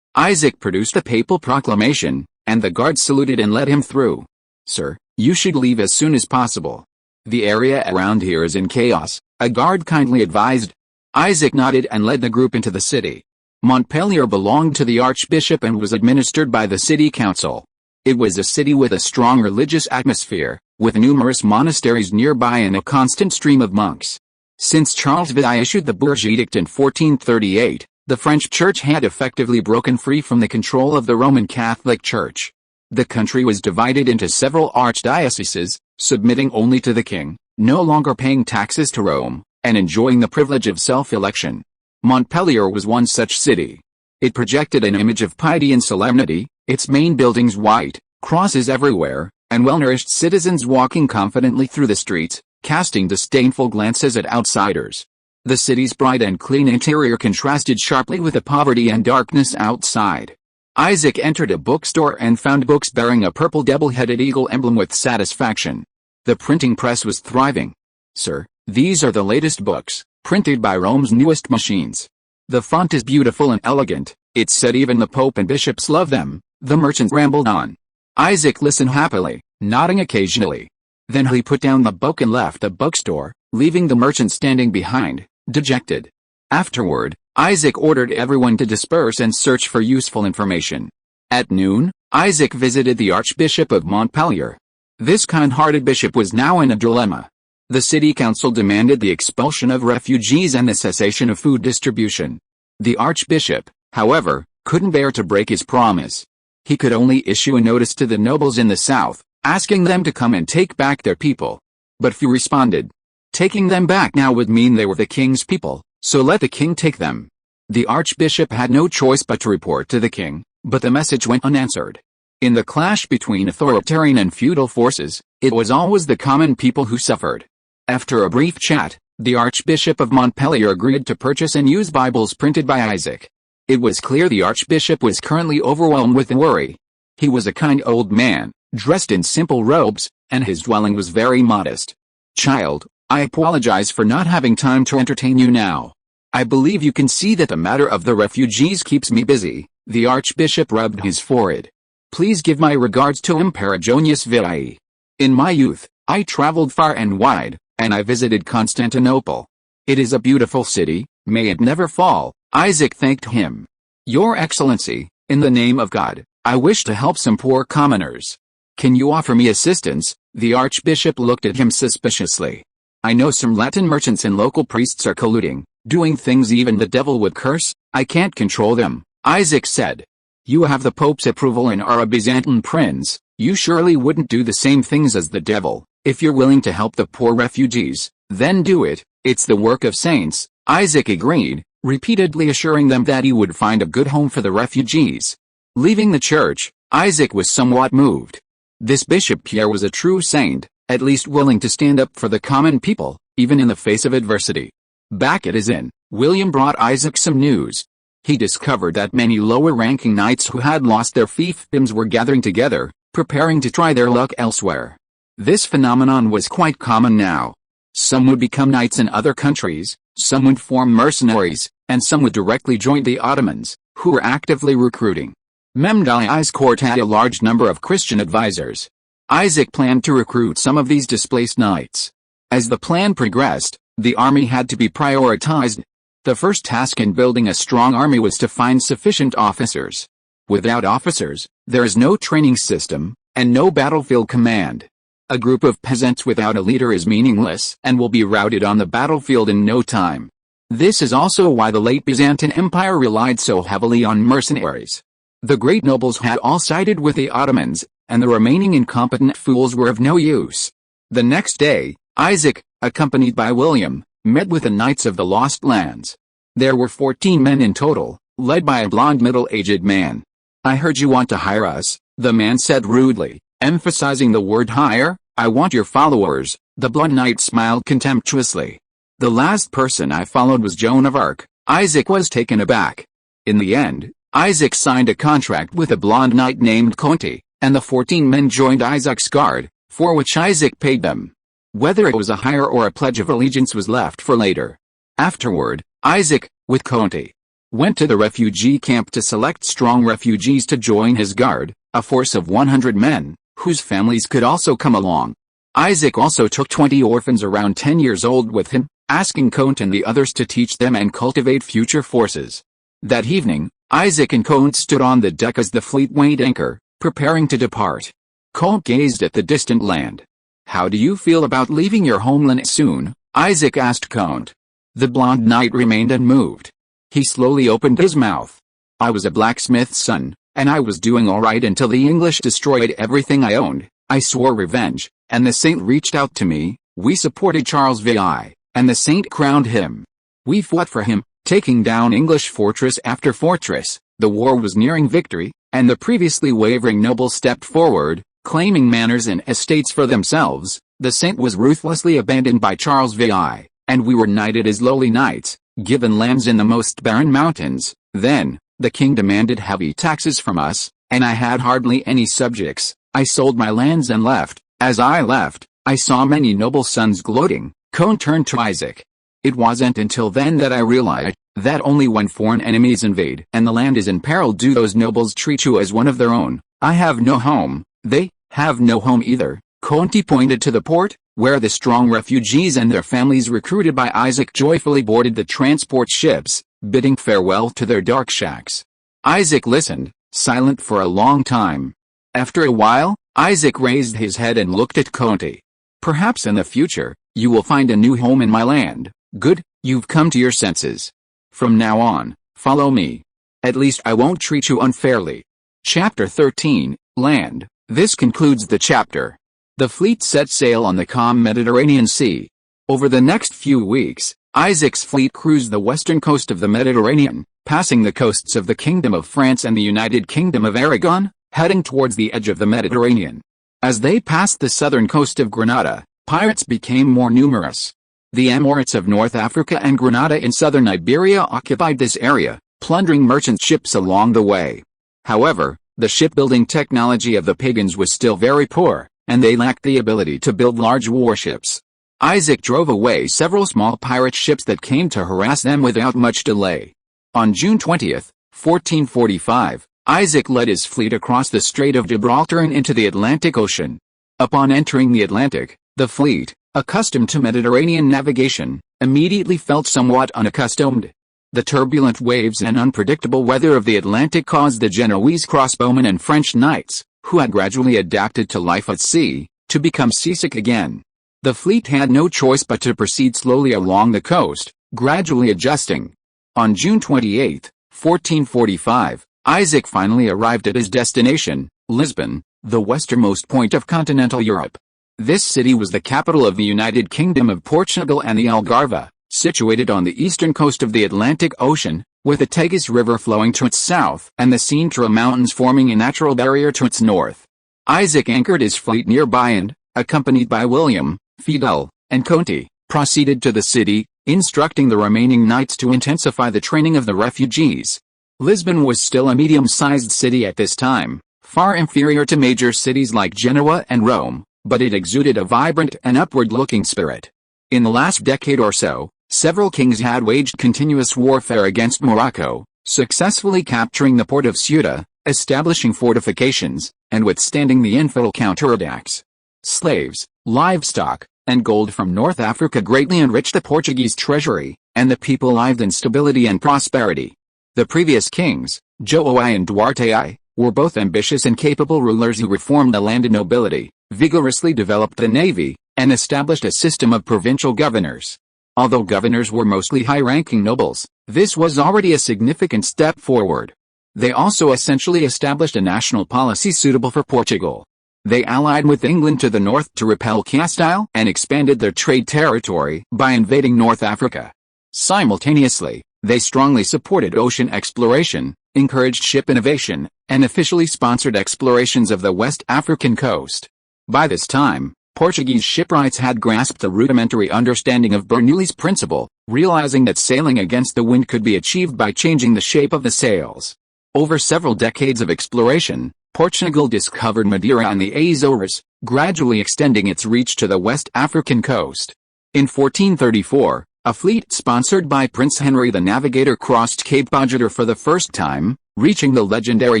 Speaker 1: Isaac produced a papal proclamation, and the guards saluted and let him through. Sir, you should leave as soon as possible. The area around here is in chaos, a guard kindly advised. Isaac nodded and led the group into the city. Montpellier belonged to the Archbishop and was administered by the city council. It was a city with a strong religious atmosphere, with numerous monasteries nearby and a constant stream of monks. Since Charles Ville issued the Bourges Edict in 1438, the French Church had effectively broken free from the control of the Roman Catholic Church. The country was divided into several archdioceses, submitting only to the king, no longer paying taxes to Rome, and enjoying the privilege of self-election. Montpellier was one such city. It projected an image of piety and solemnity, its main buildings white, crosses everywhere, and well-nourished citizens walking confidently through the streets, casting disdainful glances at outsiders. The city's bright and clean interior contrasted sharply with the poverty and darkness outside. Isaac entered a bookstore and found books bearing a purple double-headed eagle emblem with satisfaction. The printing press was thriving. Sir, these are the latest books, printed by Rome's newest machines. The font is beautiful and elegant, it said even the Pope and bishops love them. The merchant rambled on. Isaac listened happily, nodding occasionally. Then he put down the book and left the bookstore, leaving the merchant standing behind, dejected. Afterward, Isaac ordered everyone to disperse and search for useful information. At noon, Isaac visited the Archbishop of Montpellier. This kind-hearted bishop was now in a dilemma. The city council demanded the expulsion of refugees and the cessation of food distribution. The Archbishop, however, couldn't bear to break his promise. He could only issue a notice to the nobles in the south, asking them to come and take back their people. But few responded. Taking them back now would mean they were the king's people, so let the king take them. The archbishop had no choice but to report to the king, but the message went unanswered. In the clash between authoritarian and feudal forces, it was always the common people who suffered. After a brief chat, the Archbishop of Montpellier agreed to purchase and use Bibles printed by Isaac. It was clear the archbishop was currently overwhelmed with worry. He was a kind old man, dressed in simple robes, and his dwelling was very modest. Child, I apologize for not having time to entertain you now. I believe you can see that the matter of the refugees keeps me busy. The archbishop rubbed his forehead. Please give my regards to Imperigonius Vii. In my youth, I traveled far and wide, and I visited Constantinople. It is a beautiful city, may it never fall." Isaac thanked him. "Your Excellency, in the name of God, I wish to help some poor commoners. Can you offer me assistance?" The archbishop looked at him suspiciously. "I know some Latin merchants and local priests are colluding, doing things even the devil would curse. I can't control them," Isaac said. "You have the Pope's approval and are a Byzantine prince. You surely wouldn't do the same things as the devil. If you're willing to help the poor refugees, then do it. It's the work of saints." Isaac agreed, repeatedly assuring them that he would find a good home for the refugees. Leaving the church, Isaac was somewhat moved. This Bishop Pierre was a true saint, at least willing to stand up for the common people, even in the face of adversity. Back at his inn, William brought Isaac some news. He discovered that many lower-ranking knights who had lost their fiefdoms were gathering together, preparing to try their luck elsewhere. This phenomenon was quite common now. Some would become knights in other countries, some would form mercenaries, and some would directly join the Ottomans, who were actively recruiting. Memdai's court had a large number of Christian advisors. Isaac planned to recruit some of these displaced knights. As the plan progressed, the army had to be prioritized. The first task in building a strong army was to find sufficient officers. Without officers, there is no training system, and no battlefield command. A group of peasants without a leader is meaningless and will be routed on the battlefield in no time. This is also why the late Byzantine Empire relied so heavily on mercenaries. The great nobles had all sided with the Ottomans, and the remaining incompetent fools were of no use. The next day, Isaac, accompanied by William, met with the Knights of the Lost Lands. There were 14 men in total, led by a blond middle-aged man. "I heard you want to hire us," the man said rudely, emphasizing the word hire. "I want your followers." The blond knight smiled contemptuously. "The last person I followed was Joan of Arc." Isaac was taken aback. In the end, Isaac signed a contract with a blond knight named Conti, and the 14 men joined Isaac's guard, for which Isaac paid them. Whether it was a hire or a pledge of allegiance was left for later. Afterward, Isaac, with Conti, went to the refugee camp to select strong refugees to join his guard, a force of 100 men, whose families could also come along. Isaac also took 20 orphans around 10 years old with him, asking Conti and the others to teach them and cultivate future forces. That evening, Isaac and Conti stood on the deck as the fleet weighed anchor, preparing to depart. Conti gazed at the distant land. "How do you feel about leaving your homeland soon?" Isaac asked Conti. The blond knight remained unmoved. He slowly opened his mouth. "I was a blacksmith's son, and I was doing all right until the English destroyed everything I owned. I swore revenge, and the saint reached out to me. We supported Charles VI, and the saint crowned him. We fought for him, taking down English fortress after fortress. The war was nearing victory, and the previously wavering nobles stepped forward, claiming manors and estates for themselves. The saint was ruthlessly abandoned by Charles VI, and we were knighted as lowly knights, given lands in the most barren mountains. Then, the king demanded heavy taxes from us, and I had hardly any subjects. I sold my lands and left. As I left, I saw many noble sons gloating." Conti turned to Isaac. "It wasn't until then that I realized that only when foreign enemies invade and the land is in peril do those nobles treat you as one of their own. I have no home, they have no home either." Conti pointed to the port, where the strong refugees and their families recruited by Isaac joyfully boarded the transport ships, bidding farewell to their dark shacks. Isaac listened, silent for a long time. After a while, Isaac raised his head and looked at Conti. "Perhaps in the future, you will find a new home in my land. Good, you've come to your senses. From now on, follow me. At least I won't treat you unfairly." Chapter 13, Land. This concludes the chapter. The fleet set sail on the calm Mediterranean Sea. Over the next few weeks, Isaac's fleet cruised the western coast of the Mediterranean, passing the coasts of the Kingdom of France and the United Kingdom of Aragon, heading towards the edge of the Mediterranean. As they passed the southern coast of Grenada, pirates became more numerous. The Amorites of North Africa and Grenada in southern Iberia occupied this area, plundering merchant ships along the way. However, the shipbuilding technology of the pagans was still very poor, and they lacked the ability to build large warships. Isaac drove away several small pirate ships that came to harass them without much delay. On June 20, 1445, Isaac led his fleet across the Strait of Gibraltar and into the Atlantic Ocean. Upon entering the Atlantic, the fleet, accustomed to Mediterranean navigation, immediately felt somewhat unaccustomed. The turbulent waves and unpredictable weather of the Atlantic caused the Genoese crossbowmen and French knights, who had gradually adapted to life at sea, to become seasick again. The fleet had no choice but to proceed slowly along the coast, gradually adjusting. On June 28, 1445, Isaac finally arrived at his destination, Lisbon, the westernmost point of continental Europe. This city was the capital of the United Kingdom of Portugal and the Algarve, situated on the eastern coast of the Atlantic Ocean, with the Tagus River flowing to its south and the Sintra Mountains forming a natural barrier to its north. Isaac anchored his fleet nearby and, accompanied by William, Fidel, and Conti, proceeded to the city, instructing the remaining knights to intensify the training of the refugees. Lisbon was still a medium-sized city at this time, far inferior to major cities like Genoa and Rome, but it exuded a vibrant and upward-looking spirit. In the last decade or so, several kings had waged continuous warfare against Morocco, successfully capturing the port of Ceuta, establishing fortifications, and withstanding the infidel counterattacks. Slaves, livestock, and gold from North Africa greatly enriched the Portuguese treasury, and the people lived in stability and prosperity. The previous kings, João and Duarte I, were both ambitious and capable rulers who reformed the landed nobility, vigorously developed the navy, and established a system of provincial governors. Although governors were mostly high-ranking nobles, this was already a significant step forward. They also essentially established a national policy suitable for Portugal. They allied with England to the north to repel Castile and expanded their trade territory by invading North Africa. Simultaneously, they strongly supported ocean exploration, encouraged ship innovation, and officially sponsored explorations of the West African coast. By this time, Portuguese shipwrights had grasped the rudimentary understanding of Bernoulli's principle, realizing that sailing against the wind could be achieved by changing the shape of the sails. Over several decades of exploration, Portugal discovered Madeira and the Azores, gradually extending its reach to the West African coast. In 1434, a fleet sponsored by Prince Henry the Navigator crossed Cape Bojador for the first time, reaching the legendary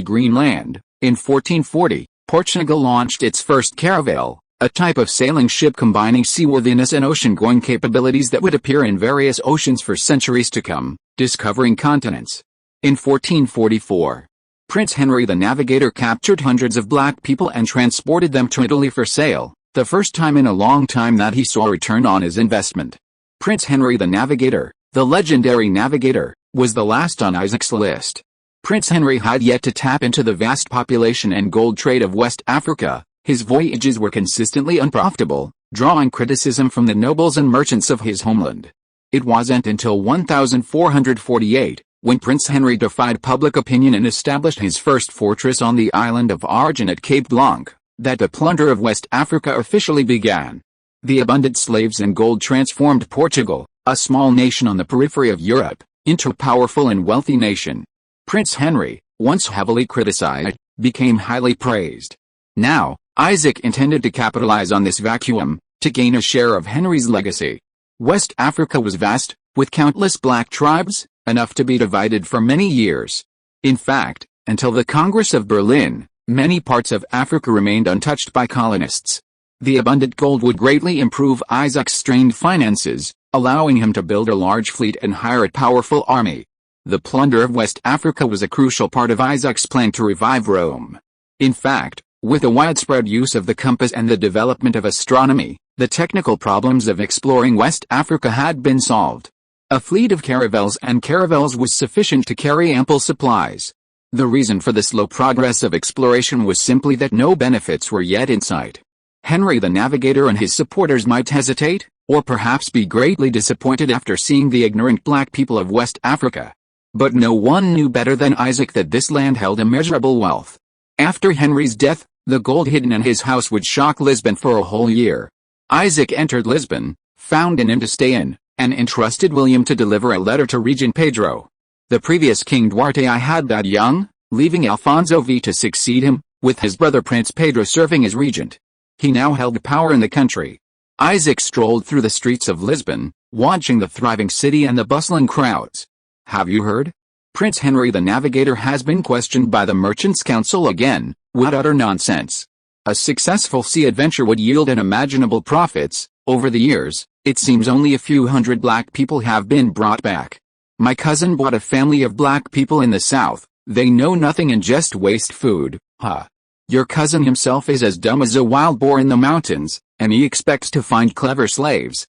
Speaker 1: Greenland. In 1440, Portugal launched its first caravel, a type of sailing ship combining seaworthiness and ocean-going capabilities that would appear in various oceans for centuries to come, discovering continents. In 1444, Prince Henry the Navigator captured hundreds of black people and transported them to Italy for sale, the first time in a long time that he saw a return on his investment. Prince Henry the Navigator, the legendary navigator, was the last on Isaac's list. Prince Henry had yet to tap into the vast population and gold trade of West Africa. His voyages were consistently unprofitable, drawing criticism from the nobles and merchants of his homeland. It wasn't until 1448, when Prince Henry defied public opinion and established his first fortress on the island of Argent at Cape Blanc, that the plunder of West Africa officially began. The abundant slaves and gold transformed Portugal, a small nation on the periphery of Europe, into a powerful and wealthy nation. Prince Henry, once heavily criticized, became highly praised. Now, Isaac intended to capitalize on this vacuum, to gain a share of Henry's legacy. West Africa was vast, with countless black tribes, enough to be divided for many years. In fact, until the Congress of Berlin, many parts of Africa remained untouched by colonists. The abundant gold would greatly improve Isaac's strained finances, allowing him to build a large fleet and hire a powerful army. The plunder of West Africa was a crucial part of Isaac's plan to revive Rome. In fact, with the widespread use of the compass and the development of astronomy, the technical problems of exploring West Africa had been solved. A fleet of caravels and caravels was sufficient to carry ample supplies. The reason for the slow progress of exploration was simply that no benefits were yet in sight. Henry the Navigator and his supporters might hesitate, or perhaps be greatly disappointed after seeing the ignorant black people of West Africa. But no one knew better than Isaac that this land held immeasurable wealth. After Henry's death, the gold hidden in his house would shock Lisbon for a whole year. Isaac entered Lisbon, found an inn to stay in, and entrusted William to deliver a letter to Regent Pedro. The previous King Duarte I had died young, leaving Alfonso V to succeed him, with his brother Prince Pedro serving as regent. He now held power in the country. Isaac strolled through the streets of Lisbon, watching the thriving city and the bustling crowds. "Have you heard?" Prince Henry the Navigator has been questioned by the Merchants' Council again. What utter nonsense. A successful sea adventure would yield unimaginable profits. Over the years, it seems only a few hundred black people have been brought back. My cousin bought a family of black people in the South. They know nothing and just waste food. Your cousin himself is as dumb as a wild boar in the mountains, and he expects to find clever slaves.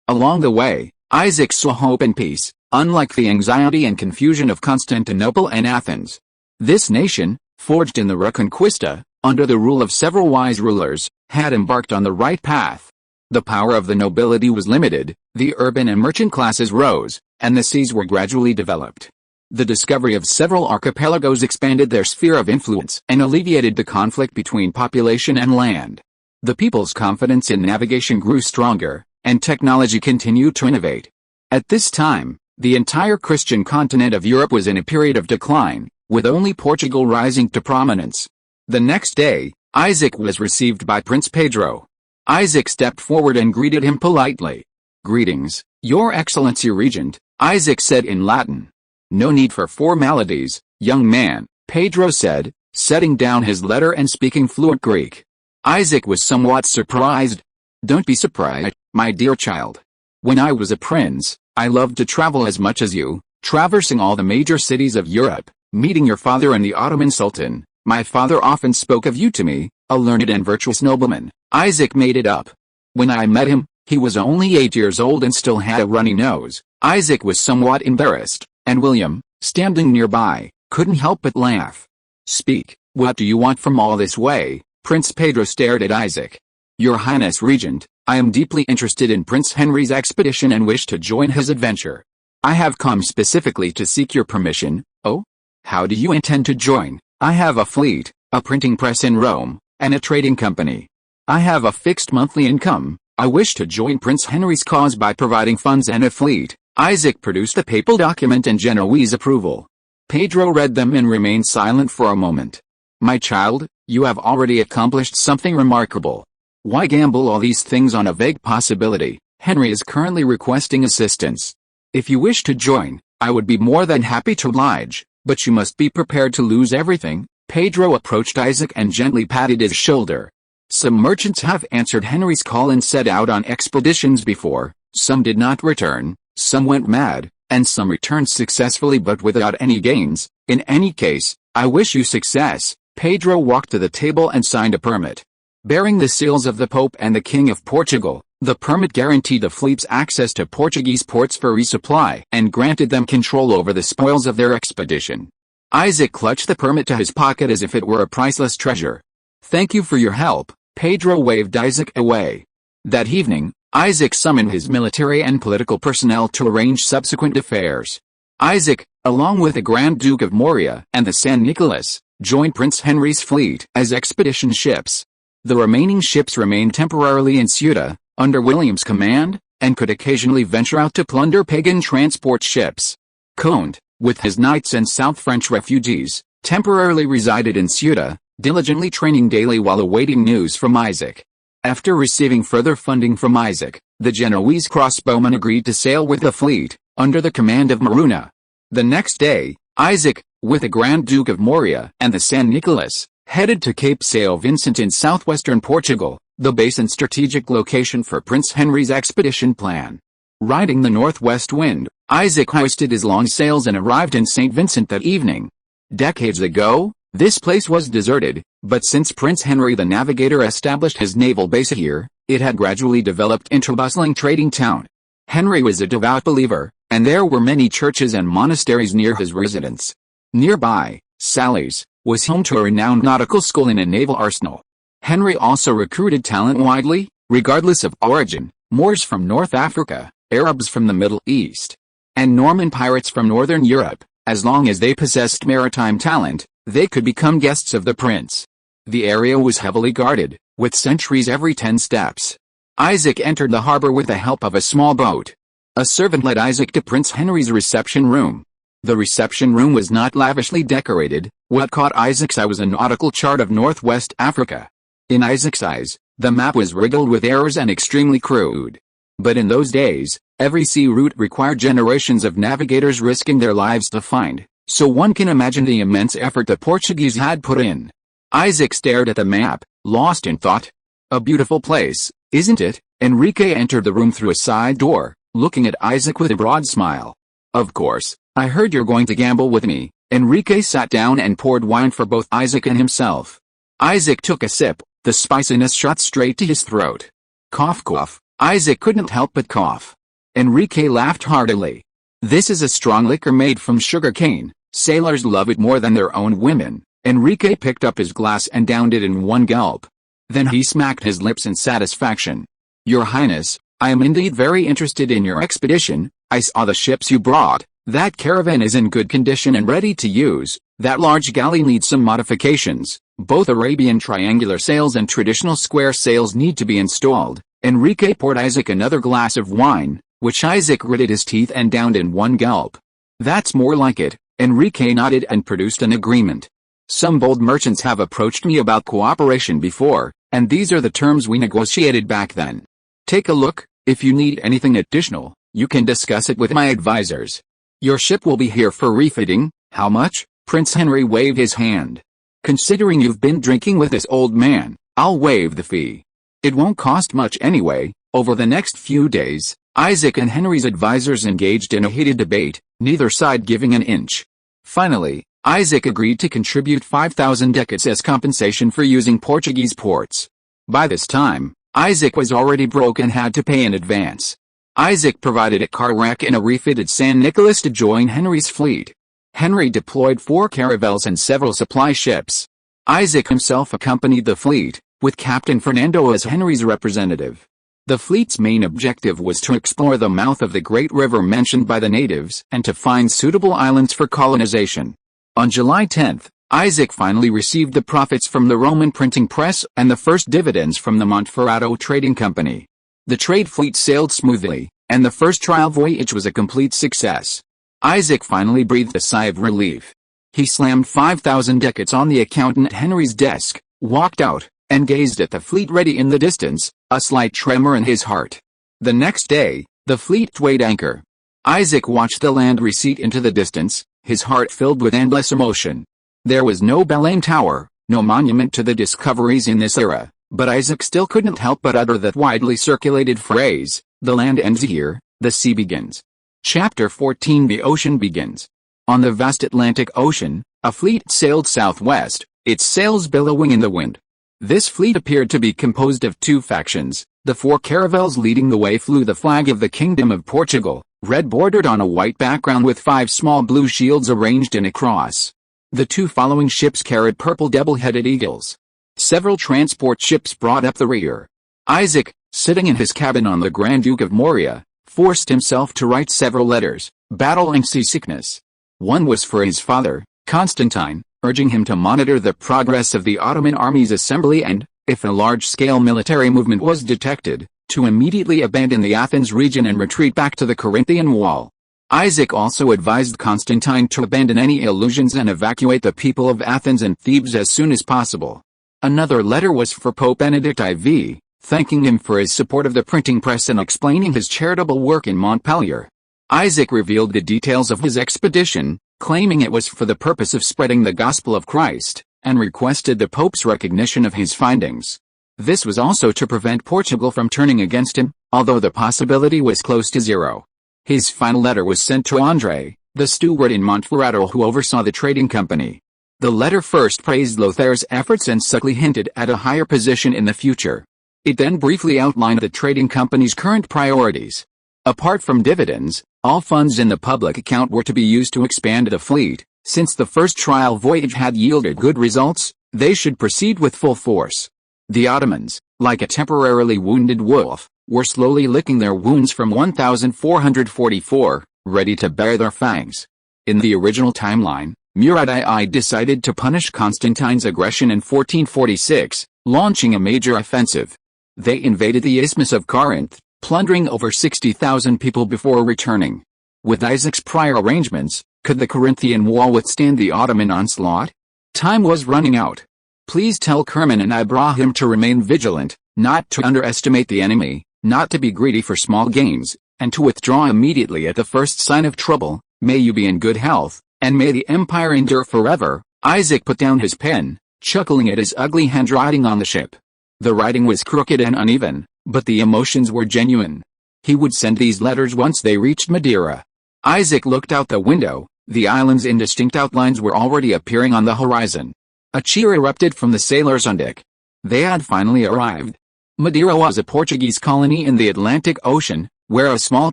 Speaker 1: Along the way, Isaac saw hope and peace, unlike the anxiety and confusion of Constantinople and Athens. This nation, forged in the Reconquista, under the rule of several wise rulers, had embarked on the right path. The power of the nobility was limited, the urban and merchant classes rose, and the seas were gradually developed. The discovery of several archipelagos expanded their sphere of influence and alleviated the conflict between population and land. The people's confidence in navigation grew stronger, and technology continued to innovate. At this time, the entire Christian continent of Europe was in a period of decline, with only Portugal rising to prominence. The next day, Isaac was received by Prince Pedro. Isaac stepped forward and greeted him politely. "Greetings, Your Excellency Regent," Isaac said in Latin. "No need for formalities, young man," Pedro said, setting down his letter and speaking fluent Greek. Isaac was somewhat surprised. "Don't be surprised, my dear child. When I was a prince, I loved to travel as much as you, traversing all the major cities of Europe, meeting your father and the Ottoman Sultan. My father often spoke of you to me, a learned and virtuous nobleman." Isaac made it up. "When I met him, he was only 8 years old and still had a runny nose." Isaac was somewhat embarrassed, and William, standing nearby, couldn't help but laugh. "Speak, what do you want from all this way?" Prince Pedro stared at Isaac. "Your Highness Regent, I am deeply interested in Prince Henry's expedition and wish to join his adventure. I have come specifically to seek your permission." "Oh? How do you intend to join?" "I have a fleet, a printing press in Rome, and a trading company. I have a fixed monthly income. I wish to join Prince Henry's cause by providing funds and a fleet." Isaac produced a papal document and Genoese approval. Pedro read them and remained silent for a moment. "My child, you have already accomplished something remarkable. Why gamble all these things on a vague possibility? Henry is currently requesting assistance. If you wish to join, I would be more than happy to oblige, but you must be prepared to lose everything." Pedro approached Isaac and gently patted his shoulder. "Some merchants have answered Henry's call and set out on expeditions before. Some did not return, some went mad, and some returned successfully but without any gains. In any case, I wish you success." Pedro walked to the table and signed a permit. Bearing the seals of the Pope and the King of Portugal, the permit guaranteed the fleet's access to Portuguese ports for resupply and granted them control over the spoils of their expedition. Isaac clutched the permit to his pocket as if it were a priceless treasure. "Thank you for your help." Pedro waved Isaac away. That evening, Isaac summoned his military and political personnel to arrange subsequent affairs. Isaac, along with the Grand Duke of Morea and the San Nicolas, joined Prince Henry's fleet as expedition ships. The remaining ships remained temporarily in Ceuta, under William's command, and could occasionally venture out to plunder pagan transport ships. Conde, with his knights and South French refugees, temporarily resided in Ceuta, diligently training daily while awaiting news from Isaac. After receiving further funding from Isaac, the Genoese crossbowmen agreed to sail with the fleet, under the command of Maruna. The next day, Isaac, with the Grand Duke of Morea and the San Nicolas, headed to Cape São Vincent in southwestern Portugal, the base and strategic location for Prince Henry's expedition plan. Riding the northwest wind, Isaac hoisted his long sails and arrived in St. Vincent that evening. Decades ago, this place was deserted, but since Prince Henry the Navigator established his naval base here, it had gradually developed into a bustling trading town. Henry was a devout believer, and there were many churches and monasteries near his residence. Nearby, Sally's, was home to a renowned nautical school and a naval arsenal. Henry also recruited talent widely, regardless of origin, Moors from North Africa, Arabs from the Middle East, and Norman pirates from Northern Europe. As long as they possessed maritime talent, they could become guests of the prince. The area was heavily guarded, with sentries every 10 steps. Isaac entered the harbor with the help of a small boat. A servant led Isaac to Prince Henry's reception room. The reception room was not lavishly decorated. What caught Isaac's eye was a nautical chart of Northwest Africa. In Isaac's eyes, the map was riddled with errors and extremely crude. But in those days, Every sea route required generations of navigators risking their lives to find, so one can imagine the immense effort the Portuguese had put in. Isaac stared at the map, lost in thought. A beautiful place, isn't it? Enrique entered the room through a side door, looking at Isaac with a broad smile. Of course, I heard you're going to gamble with me. Enrique sat down and poured wine for both Isaac and himself. Isaac took a sip, the spiciness shot straight to his throat. Cough cough, Isaac couldn't help but cough. Enrique laughed heartily. This is a strong liquor made from sugar cane. Sailors love it more than their own women. Enrique picked up his glass and downed it in one gulp. Then he smacked his lips in satisfaction. Your Highness, I am indeed very interested in your expedition. I saw the ships you brought. That caravan is in good condition and ready to use. That large galley needs some modifications. Both Arabian triangular sails and traditional square sails need to be installed. Enrique poured Isaac another glass of wine, which Isaac gritted his teeth and downed in one gulp. That's more like it. Enrique nodded and produced an agreement. Some bold merchants have approached me about cooperation before, and these are the terms we negotiated back then. Take a look. If you need anything additional, you can discuss it with my advisors. Your ship will be here for refitting. How much? Prince Henry waved his hand. Considering you've been drinking with this old man, I'll waive the fee. It won't cost much anyway. Over the next few days, Isaac and Henry's advisors engaged in a heated debate, neither side giving an inch. Finally, Isaac agreed to contribute 5,000 ducats as compensation for using Portuguese ports. By this time, Isaac was already broke and had to pay in advance. Isaac provided a car rack and a refitted San Nicolas to join Henry's fleet. Henry deployed 4 caravels and several supply ships. Isaac himself accompanied the fleet, with Captain Fernando as Henry's representative. The fleet's main objective was to explore the mouth of the great river mentioned by the natives and to find suitable islands for colonization. On July 10, Isaac finally received the profits from the Roman printing press and the first dividends from the Montferrato Trading Company. The trade fleet sailed smoothly, and the first trial voyage was a complete success. Isaac finally breathed a sigh of relief. He slammed 5,000 ducats on the accountant Henry's desk, walked out, and gazed at the fleet ready in the distance, a slight tremor in his heart. The next day, the fleet weighed anchor. Isaac watched the land recede into the distance, his heart filled with endless emotion. There was no Belém Tower, no monument to the discoveries in this era, but Isaac still couldn't help but utter that widely circulated phrase, "The land ends here, the sea begins." Chapter 14. The ocean begins. On the vast Atlantic Ocean, a fleet sailed southwest, its sails billowing in the wind. This fleet appeared to be composed of 2 factions. The 4 caravels leading the way flew the flag of the Kingdom of Portugal, red bordered on a white background with 5 small blue shields arranged in a cross. The 2 following ships carried purple double-headed eagles. Several transport ships brought up the rear. Isaac, sitting in his cabin on the Grand Duke of Morea, forced himself to write several letters, battling seasickness. One was for his father, Constantine, urging him to monitor the progress of the Ottoman army's assembly and, if a large-scale military movement was detected, to immediately abandon the Athens region and retreat back to the Corinthian wall. Isaac also advised Constantine to abandon any illusions and evacuate the people of Athens and Thebes as soon as possible. Another letter was for Pope Benedict IV, thanking him for his support of the printing press and explaining his charitable work in Montpellier. Isaac revealed the details of his expedition, claiming it was for the purpose of spreading the gospel of Christ, and requested the Pope's recognition of his findings. This was also to prevent Portugal from turning against him, although the possibility was close to zero. His final letter was sent to André, the steward in Montferrato who oversaw the trading company. The letter first praised Lothaire's efforts and subtly hinted at a higher position in the future. It then briefly outlined the trading company's current priorities. Apart from dividends, all funds in the public account were to be used to expand the fleet. Since the first trial voyage had yielded good results, they should proceed with full force. The Ottomans, like a temporarily wounded wolf, were slowly licking their wounds from 1444, ready to bare their fangs. In the original timeline, Murad II decided to punish Constantine's aggression in 1446, launching a major offensive. They invaded the Isthmus of Corinth, plundering over 60,000 people before returning. With Isaac's prior arrangements, could the Corinthian wall withstand the Ottoman onslaught? Time was running out. Please tell Kerman and Ibrahim to remain vigilant, not to underestimate the enemy, not to be greedy for small gains, and to withdraw immediately at the first sign of trouble. May you be in good health, and may the empire endure forever. Isaac put down his pen, chuckling at his ugly handwriting on the ship. The writing was crooked and uneven, but the emotions were genuine. He would send these letters once they reached Madeira. Isaac looked out the window. The island's indistinct outlines were already appearing on the horizon. A cheer erupted from the sailors on deck. They had finally arrived. Madeira was a Portuguese colony in the Atlantic Ocean, where a small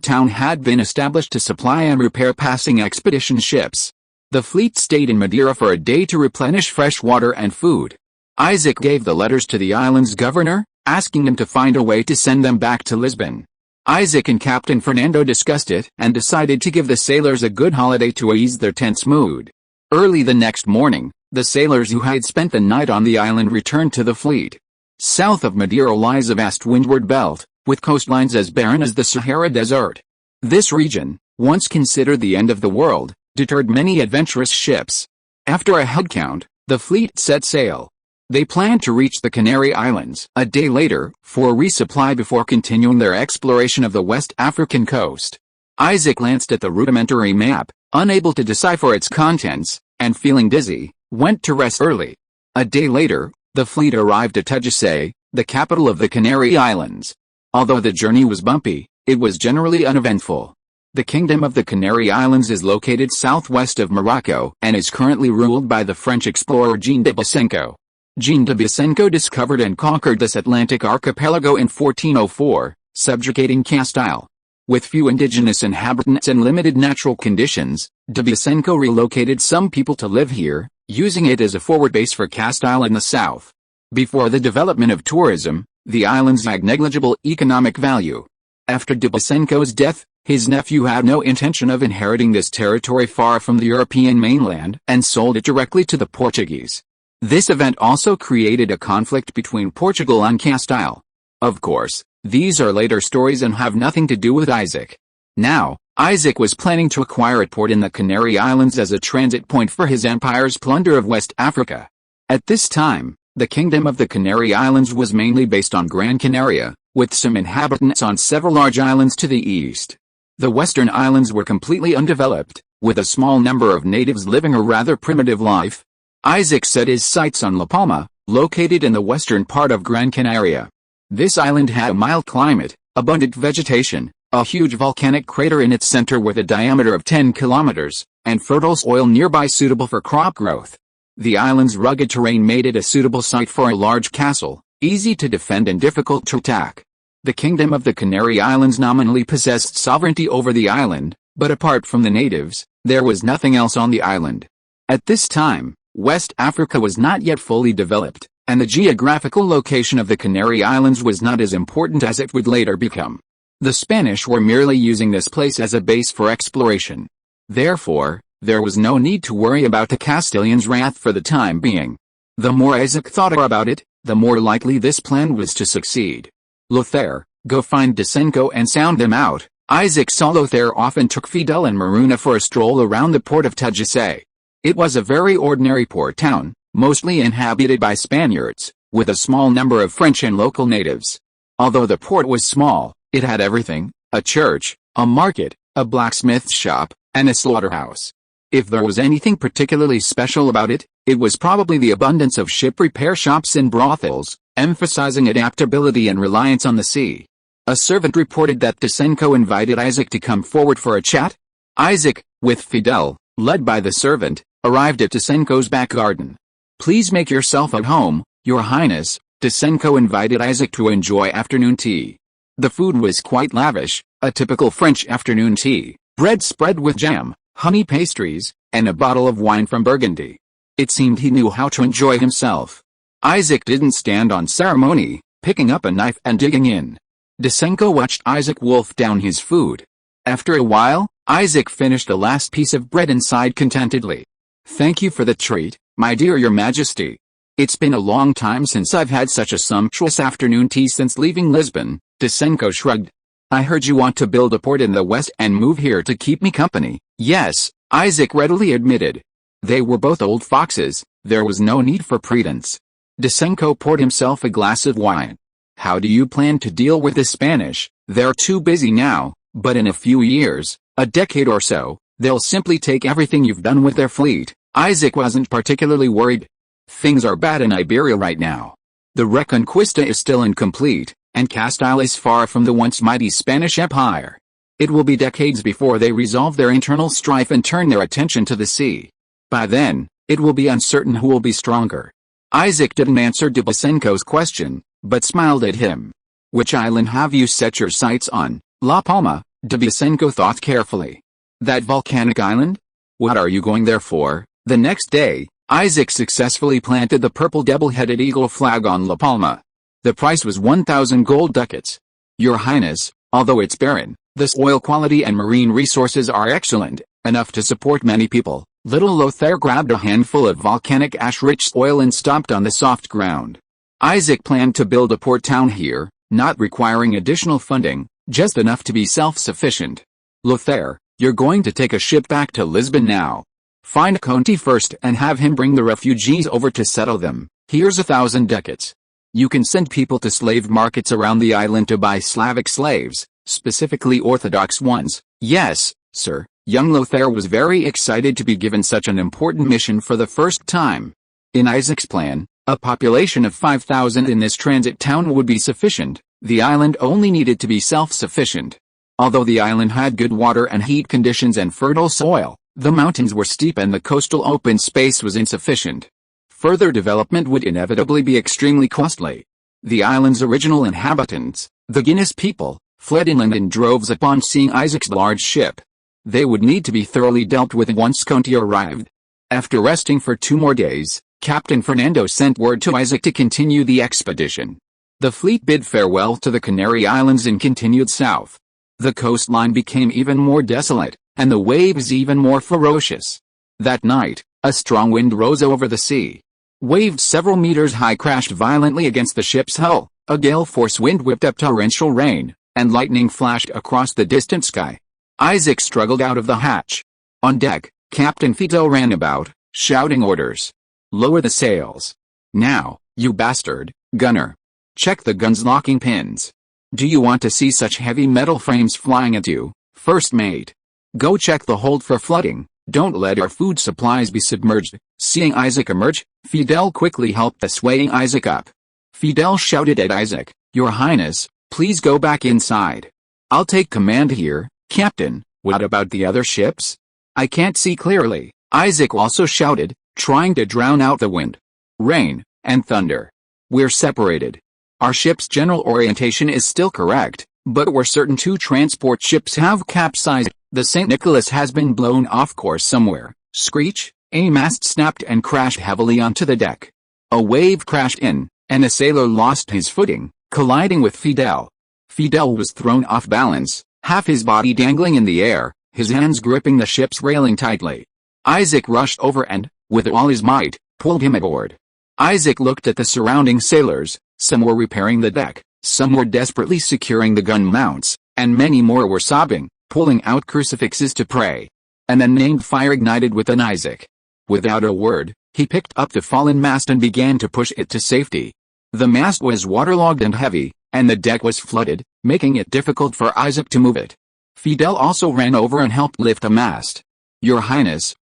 Speaker 1: town had been established to supply and repair passing expedition ships. The fleet stayed in Madeira for a day to replenish fresh water and food. Isaac gave the letters to the island's governor, asking him to find a way to send them back to Lisbon. Isaac and Captain Fernando discussed it and decided to give the sailors a good holiday to ease their tense mood. Early the next morning, the sailors who had spent the night on the island returned to the fleet. South of Madeira lies a vast windward belt, with coastlines as barren as the Sahara Desert. This region, once considered the end of the world, deterred many adventurous ships. After a head count, the fleet set sail. They planned to reach the Canary Islands a day later for resupply before continuing their exploration of the West African coast. Isaac glanced at the rudimentary map, unable to decipher its contents, and feeling dizzy, went to rest early. A day later, the fleet arrived at Tagisay, the capital of the Canary Islands. Although the journey was bumpy, it was generally uneventful. The Kingdom of the Canary Islands is located southwest of Morocco and is currently ruled by the French explorer Jean de Boussingault. Jean de Boussingault discovered and conquered this Atlantic archipelago in 1404, subjugating Castile. With few indigenous inhabitants and limited natural conditions, de Boussingault relocated some people to live here, using it as a forward base for Castile in the south. Before the development of tourism, the islands had negligible economic value. After de Boussingault's death, his nephew had no intention of inheriting this territory far from the European mainland and sold it directly to the Portuguese. This event also created a conflict between Portugal and Castile. Of course, these are later stories and have nothing to do with Isaac. Now, Isaac was planning to acquire a port in the Canary Islands as a transit point for his empire's plunder of West Africa. At this time, the Kingdom of the Canary Islands was mainly based on Gran Canaria, with some inhabitants on several large islands to the east. The western islands were completely undeveloped, with a small number of natives living a rather primitive life. Isaac set his sights on La Palma, located in the western part of Gran Canaria. This island had a mild climate, abundant vegetation, a huge volcanic crater in its center with a diameter of 10 kilometers, and fertile soil nearby suitable for crop growth. The island's rugged terrain made it a suitable site for a large castle, easy to defend and difficult to attack. The Kingdom of the Canary Islands nominally possessed sovereignty over the island, but apart from the natives, there was nothing else on the island. At this time, West Africa was not yet fully developed, and the geographical location of the Canary Islands was not as important as it would later become. The Spanish were merely using this place as a base for exploration. Therefore, there was no need to worry about the Castilians' wrath for the time being. The more Isaac thought about it, the more likely this plan was to succeed. Lothair, go find Boussingault and sound them out. Isaac saw Lothair often took Fidel and Maruna for a stroll around the port of Tagisay. It was a very ordinary port town, mostly inhabited by Spaniards, with a small number of French and local natives. Although the port was small, it had everything: a church, a market, a blacksmith's shop, and a slaughterhouse. If there was anything particularly special about it, it was probably the abundance of ship repair shops and brothels, emphasizing adaptability and reliance on the sea. A servant reported that Boussingault invited Isaac to come forward for a chat. Isaac, with Fidel, led by the servant, arrived at Boussingault's back garden. "Please make yourself at home, Your Highness," Boussingault invited Isaac to enjoy afternoon tea. The food was quite lavish, a typical French afternoon tea, bread spread with jam, honey pastries, and a bottle of wine from Burgundy. It seemed he knew how to enjoy himself. Isaac didn't stand on ceremony, picking up a knife and digging in. Boussingault watched Isaac wolf down his food. After a while, Isaac finished the last piece of bread and sighed contentedly. "Thank you for the treat, my dear Your Majesty. It's been a long time since I've had such a sumptuous afternoon tea since leaving Lisbon." Boussingault shrugged. "I heard you want to build a port in the west and move here to keep me company." "Yes," Isaac readily admitted. They were both old foxes, there was no need for pretense. Boussingault poured himself a glass of wine. "How do you plan to deal with the Spanish? They're too busy now, But in a few years, a decade or so, they'll simply take everything you've done with their fleet. Isaac wasn't particularly worried. Things are bad in Iberia right now. The Reconquista is still incomplete, and Castile is far from the once mighty Spanish Empire. It will be decades before they resolve their internal strife and turn their attention to the sea. By then, it will be uncertain who will be stronger. Isaac didn't answer de Bosenko's question, but smiled at him. Which island have you set your sights on? La Palma, de Bosenko thought carefully. That volcanic island? What are you going there for? The next day, Isaac successfully planted the purple double-headed eagle flag on La Palma. The price was 1,000 gold ducats. Your Highness, although it's barren, the soil quality and marine resources are excellent, enough to support many people. Little Lothair grabbed a handful of volcanic ash-rich soil and stomped on the soft ground. Isaac planned to build a port town here, not requiring additional funding, just enough to be self-sufficient. Lothair, you're going to take a ship back to Lisbon now. Find Conti first and have him bring the refugees over to settle them. Here's 1,000 ducats. You can send people to slave markets around the island to buy Slavic slaves, specifically Orthodox ones. Yes, sir. Young Lothair was very excited to be given such an important mission for the first time. In Isaac's plan, a population of 5,000 in this transit town would be sufficient. The island only needed to be self-sufficient. Although the island had good water and heat conditions and fertile soil, the mountains were steep and the coastal open space was insufficient. Further development would inevitably be extremely costly. The island's original inhabitants, the Guinness people, fled inland in droves upon seeing Isaac's large ship. They would need to be thoroughly dealt with once Conti arrived. After resting for 2 more days, Captain Fernando sent word to Isaac to continue the expedition. The fleet bid farewell to the Canary Islands and continued south. The coastline became even more desolate, and the waves even more ferocious. That night, a strong wind rose over the sea. Waves several meters high crashed violently against the ship's hull, a gale-force wind whipped up torrential rain, and lightning flashed across the distant sky. Isaac struggled out of the hatch. On deck, Captain Fidel ran about, shouting orders. Lower the sails. Now, you bastard, gunner. Check the gun's locking pins. Do you want to see such heavy metal frames flying at you, first mate? Go check the hold for flooding. Don't let our food supplies be submerged. Seeing Isaac emerge, Fidel quickly helped the swaying Isaac up. Fidel shouted at Isaac, Your Highness, please go back inside. I'll take command here. Captain, what about the other ships? I can't see clearly, Isaac also shouted, trying to drown out the wind, rain, and thunder. We're separated. Our ship's general orientation is still correct, but we're certain 2 transport ships have capsized. The St. Nicholas has been blown off course somewhere. Screech, a mast snapped and crashed heavily onto the deck. A wave crashed in, and a sailor lost his footing, colliding with Fidel. Fidel was thrown off balance, half his body dangling in the air, his hands gripping the ship's railing tightly. Isaac rushed over and, with all his might, pulled him aboard. Isaac looked at the surrounding sailors. Some were repairing the deck, some were desperately securing the gun mounts, and many more were sobbing, pulling out crucifixes to pray. An unnamed fire ignited within Isaac. Without a word, he picked up the fallen mast and began to push it to safety. The mast was waterlogged and heavy, and the deck was flooded, making it difficult for Isaac to move it. Fidel also ran over and helped lift a mast. Your Highness,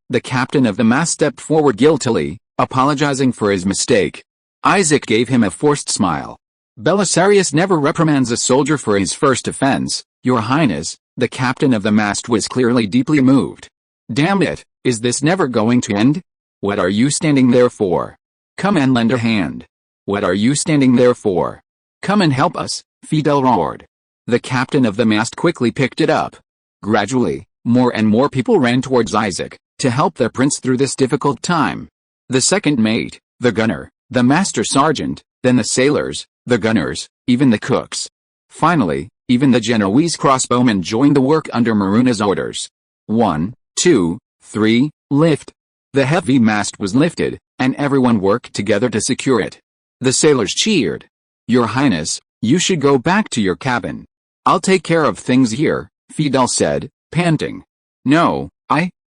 Speaker 1: the captain of the mast stepped forward guiltily, apologizing for his mistake. Isaac gave him a forced smile. Belisarius never reprimands a soldier for his first offense. Your Highness, the captain of the mast was clearly deeply moved. Damn it, is this never going to end? What are you standing there for? Come and lend a hand. What are you standing there for? Come and help us, Fidel roared. The captain of the mast quickly picked it up. Gradually, more and more people ran towards Isaac, to help their prince through this difficult time. The second mate, the gunner, the master sergeant, then the sailors, the gunners, even the cooks. Finally, even the Genoese crossbowmen joined the work under Maruna's orders. 1, 2, 3, lift. The heavy mast was lifted, and everyone worked together to secure it. The sailors cheered. Your Highness, you should go back to your cabin. I'll take care of things here, Fidel said, panting. No,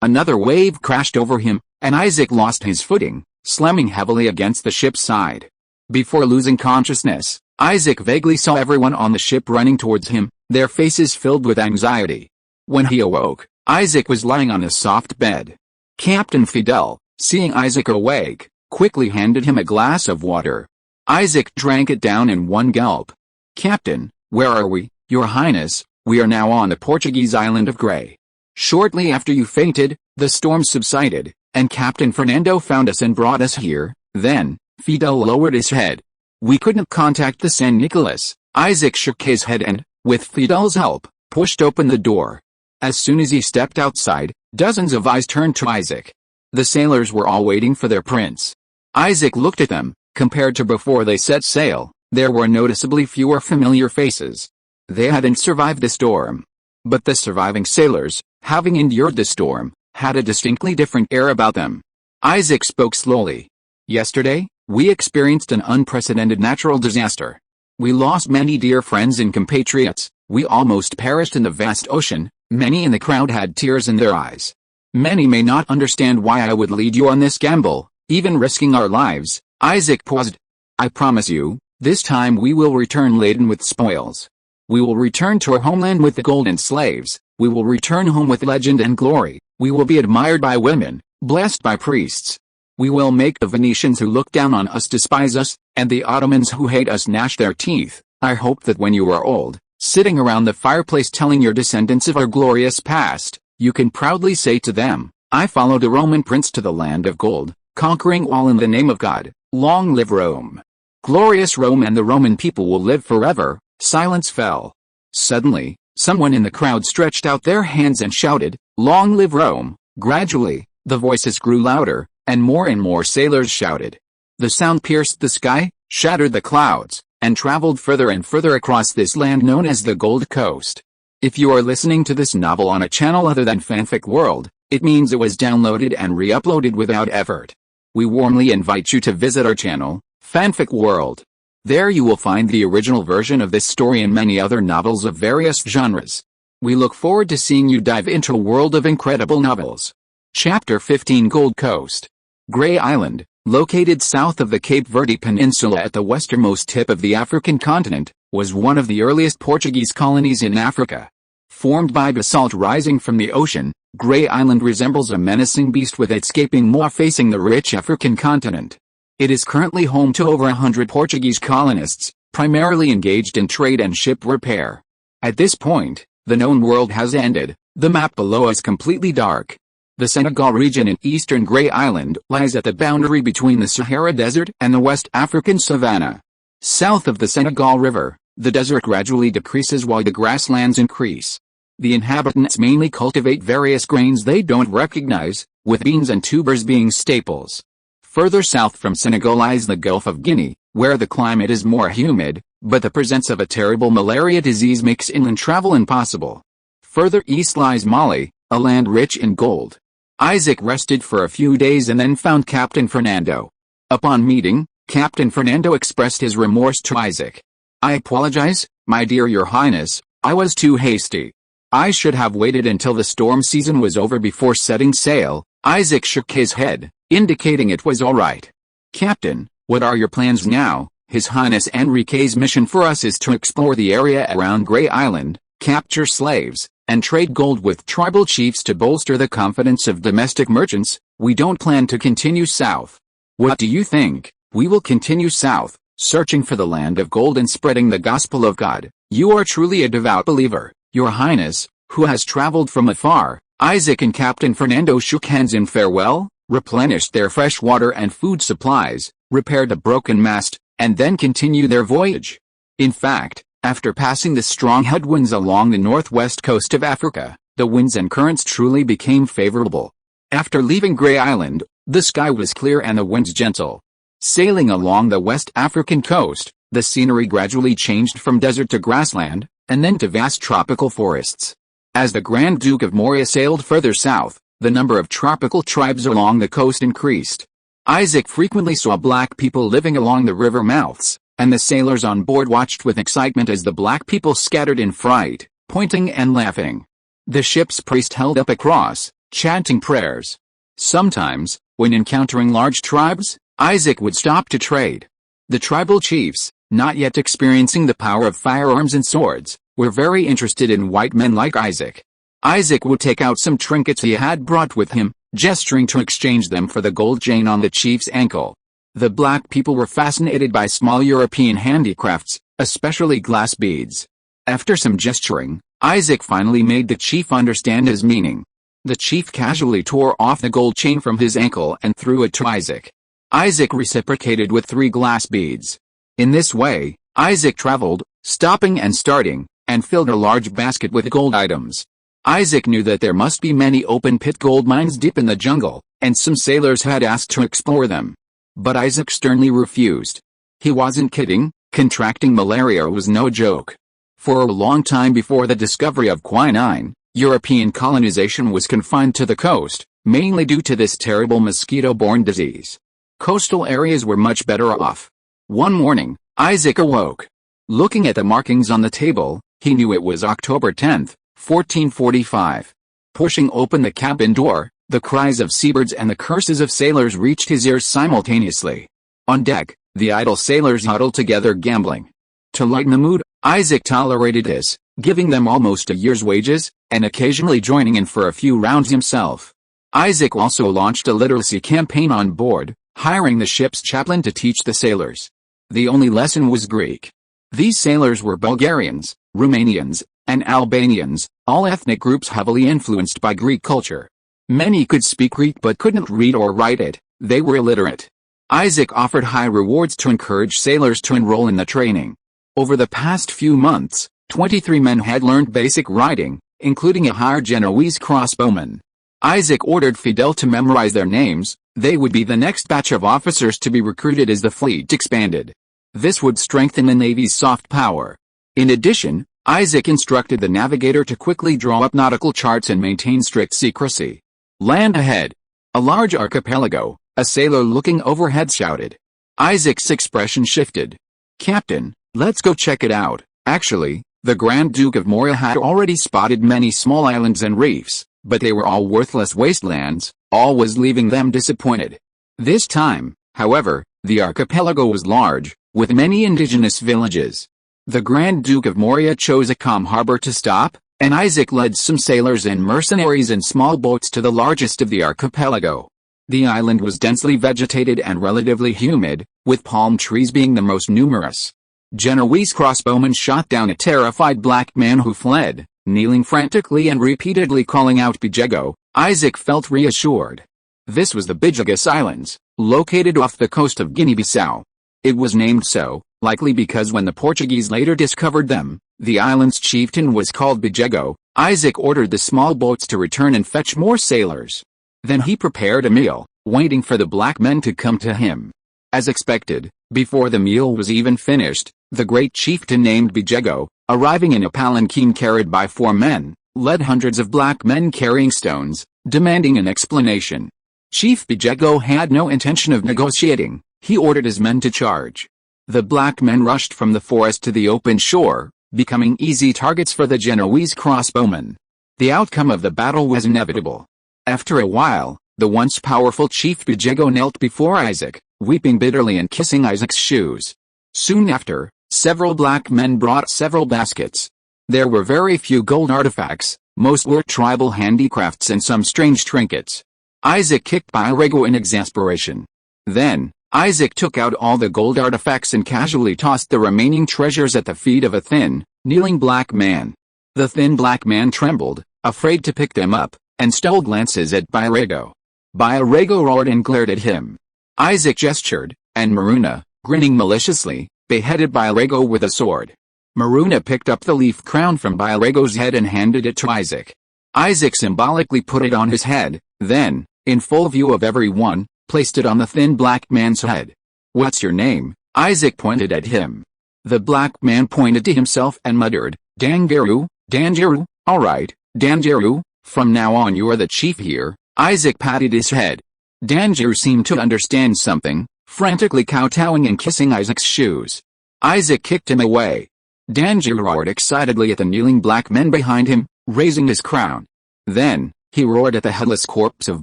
Speaker 1: Another wave crashed over him, and Isaac lost his footing, slamming heavily against the ship's side. Before losing consciousness, Isaac vaguely saw everyone on the ship running towards him, their faces filled with anxiety. When he awoke, Isaac was lying on a soft bed. Captain Fidel, seeing Isaac awake, quickly handed him a glass of water. Isaac drank it down in one gulp. "Captain, where are we, Your Highness?" "We are now on the Portuguese island of Grey. Shortly after you fainted, the storm subsided, and Captain Fernando found us and brought us here." Then, Fidel lowered his head. "We couldn't contact the San Nicolas." Isaac shook his head and, with Fidel's help, pushed open the door. As soon as he stepped outside, dozens of eyes turned to Isaac. The sailors were all waiting for their prince. Isaac looked at them. Compared to before they set sail, there were noticeably fewer familiar faces. They hadn't survived the storm. But the surviving sailors, having endured the storm, had a distinctly different air about them. Isaac spoke slowly. "Yesterday, we experienced an unprecedented natural disaster. We lost many dear friends and compatriots. We almost perished in the vast ocean. Many in the crowd had tears in their eyes. Many may not understand why I would lead you on this gamble, even risking our lives." Isaac paused. "I promise you, this time we will return laden with spoils. We will return to our homeland with the golden slaves. We will return home with legend and glory. We will be admired by women, blessed by priests. We will make the Venetians who look down on us despise us, and the Ottomans who hate us gnash their teeth. I hope that when you are old, sitting around the fireplace telling your descendants of our glorious past, you can proudly say to them, 'I followed a Roman prince to the land of gold, conquering all in the name of God. Long live Rome. Glorious Rome, and the Roman people will live forever.'" Silence fell. Suddenly, someone in the crowd stretched out their hands and shouted, "Long live Rome!" Gradually, the voices grew louder, and more sailors shouted. The sound pierced the sky, shattered the clouds, and traveled further and further across this land known as the Gold Coast. If you are listening to this novel on a channel other than Fanfic World, it means it was downloaded and re-uploaded without effort. We warmly invite you to visit our channel, Fanfic World. There you will find the original version of this story and many other novels of various genres. We look forward to seeing you dive into a world of incredible novels. Chapter 15: Gold Coast. Grey Island, located south of the Cape Verde Peninsula at the westernmost tip of the African continent, was one of the earliest Portuguese colonies in Africa. Formed by basalt rising from the ocean, Grey Island resembles a menacing beast with its gaping maw facing the rich African continent. It is currently home to over 100 Portuguese colonists, primarily engaged in trade and ship repair. At this point, the known world has ended. The map below is completely dark. The Senegal region in eastern Grey Island lies at the boundary between the Sahara Desert and the West African savanna. South of the Senegal River, the desert gradually decreases while the grasslands increase. The inhabitants mainly cultivate various grains they don't recognize, with beans and tubers being staples. Further south from Senegal lies the Gulf of Guinea, where the climate is more humid, but the presence of a terrible malaria disease makes inland travel impossible. Further east lies Mali, a land rich in gold. Isaac rested for a few days and then found Captain Fernando. Upon meeting, Captain Fernando expressed his remorse to Isaac. "I apologize, my dear Your Highness, I was too hasty. I should have waited until the storm season was over before setting sail." Isaac shook his head, indicating it was all right. "Captain, what are your plans now?" "His Highness Enrique's mission for us is to explore the area around Grey Island, capture slaves, and trade gold with tribal chiefs to bolster the confidence of domestic merchants. We don't plan to continue south." "What do you think?" "We will continue south, searching for the land of gold and spreading the gospel of God." "You are truly a devout believer, Your Highness, who has traveled from afar." Isaac and Captain Fernando shook hands in farewell, replenished their fresh water and food supplies, repaired a broken mast, and then continued their voyage. In fact, after passing the strong headwinds along the northwest coast of Africa, the winds and currents truly became favorable. After leaving Grey Island, the sky was clear and the winds gentle. Sailing along the West African coast, the scenery gradually changed from desert to grassland, and then to vast tropical forests. As the Grand Duke of Moria sailed further south, the number of tropical tribes along the coast increased. Isaac frequently saw black people living along the river mouths, and the sailors on board watched with excitement as the black people scattered in fright, pointing and laughing. The ship's priest held up a cross, chanting prayers. Sometimes, when encountering large tribes, Isaac would stop to trade. The tribal chiefs, not yet experiencing the power of firearms and swords, were very interested in white men like Isaac. Isaac would take out some trinkets he had brought with him, gesturing to exchange them for the gold chain on the chief's ankle. The black people were fascinated by small European handicrafts, especially glass beads. After some gesturing, Isaac finally made the chief understand his meaning. The chief casually tore off the gold chain from his ankle and threw it to Isaac. Isaac reciprocated with 3 glass beads. In this way, Isaac traveled, stopping and starting, and filled a large basket with gold items. Isaac knew that there must be many open-pit gold mines deep in the jungle, and some sailors had asked to explore them. But Isaac sternly refused. He wasn't kidding, contracting malaria was no joke. For a long time before the discovery of quinine, European colonization was confined to the coast, mainly due to this terrible mosquito-borne disease. Coastal areas were much better off. One morning, Isaac awoke. Looking at the markings on the table, he knew it was October 10, 1445. Pushing open the cabin door, the cries of seabirds and the curses of sailors reached his ears simultaneously. On deck, the idle sailors huddled together gambling. To lighten the mood, Isaac tolerated this, giving them almost a year's wages, and occasionally joining in for a few rounds himself. Isaac also launched a literacy campaign on board, hiring the ship's chaplain to teach the sailors. The only lesson was Greek. These sailors were Bulgarians, Romanians, and Albanians, all ethnic groups heavily influenced by Greek culture. Many could speak Greek but couldn't read or write it, they were illiterate. Isaac offered high rewards to encourage sailors to enroll in the training. Over the past few months, 23 men had learned basic writing, including a hired Genoese crossbowman. Isaac ordered Fidel to memorize their names. They would be the next batch of officers to be recruited as the fleet expanded. This would strengthen the Navy's soft power. In addition, Isaac instructed the navigator to quickly draw up nautical charts and maintain strict secrecy. Land ahead. A large archipelago, a sailor looking overhead shouted. Isaac's expression shifted. Captain, let's go check it out. Actually, the Grand Duke of Moria had already spotted many small islands and reefs, but they were all worthless wastelands, always leaving them disappointed. This time, however, the archipelago was large, with many indigenous villages. The Grand Duke of Moria chose a calm harbor to stop, and Isaac led some sailors and mercenaries in small boats to the largest of the archipelago. The island was densely vegetated and relatively humid, with palm trees being the most numerous. Genoese crossbowmen shot down a terrified black man who fled, kneeling frantically and repeatedly calling out Bijego. Isaac felt reassured. This was the Bijagas Islands, located off the coast of Guinea-Bissau. It was named so, likely because when the Portuguese later discovered them, the island's chieftain was called Bijego. Isaac ordered the small boats to return and fetch more sailors. Then he prepared a meal, waiting for the black men to come to him. As expected, before the meal was even finished, the great chieftain named Bijego, arriving in a palanquin carried by 4 men, led hundreds of black men carrying stones, demanding an explanation. Chief Bijego had no intention of negotiating. He ordered his men to charge. The black men rushed from the forest to the open shore, becoming easy targets for the Genoese crossbowmen. The outcome of the battle was inevitable. After a while, the once powerful Chief Bijego knelt before Isaac, weeping bitterly and kissing Isaac's shoes. Soon after, several black men brought several baskets. There were very few gold artifacts, most were tribal handicrafts and some strange trinkets. Isaac kicked Byarego in exasperation. Then, Isaac took out all the gold artifacts and casually tossed the remaining treasures at the feet of a thin, kneeling black man. The thin black man trembled, afraid to pick them up, and stole glances at Byarego. Byarego roared and glared at him. Isaac gestured, and Maruna, grinning maliciously, beheaded Byarego with a sword. Maruna picked up the leaf crown from Byarego's head and handed it to Isaac. Isaac symbolically put it on his head, then, in full view of everyone, placed it on the thin black man's head. "What's your name?" Isaac pointed at him. The black man pointed to himself and muttered, "Dangeru, Dangeru, all right, Dangeru, from now on you are the chief here." Isaac patted his head. Dangeru seemed to understand something, frantically kowtowing and kissing Isaac's shoes. Isaac kicked him away. Dangeru roared excitedly at the kneeling black men behind him, raising his crown. Then, he roared at the headless corpse of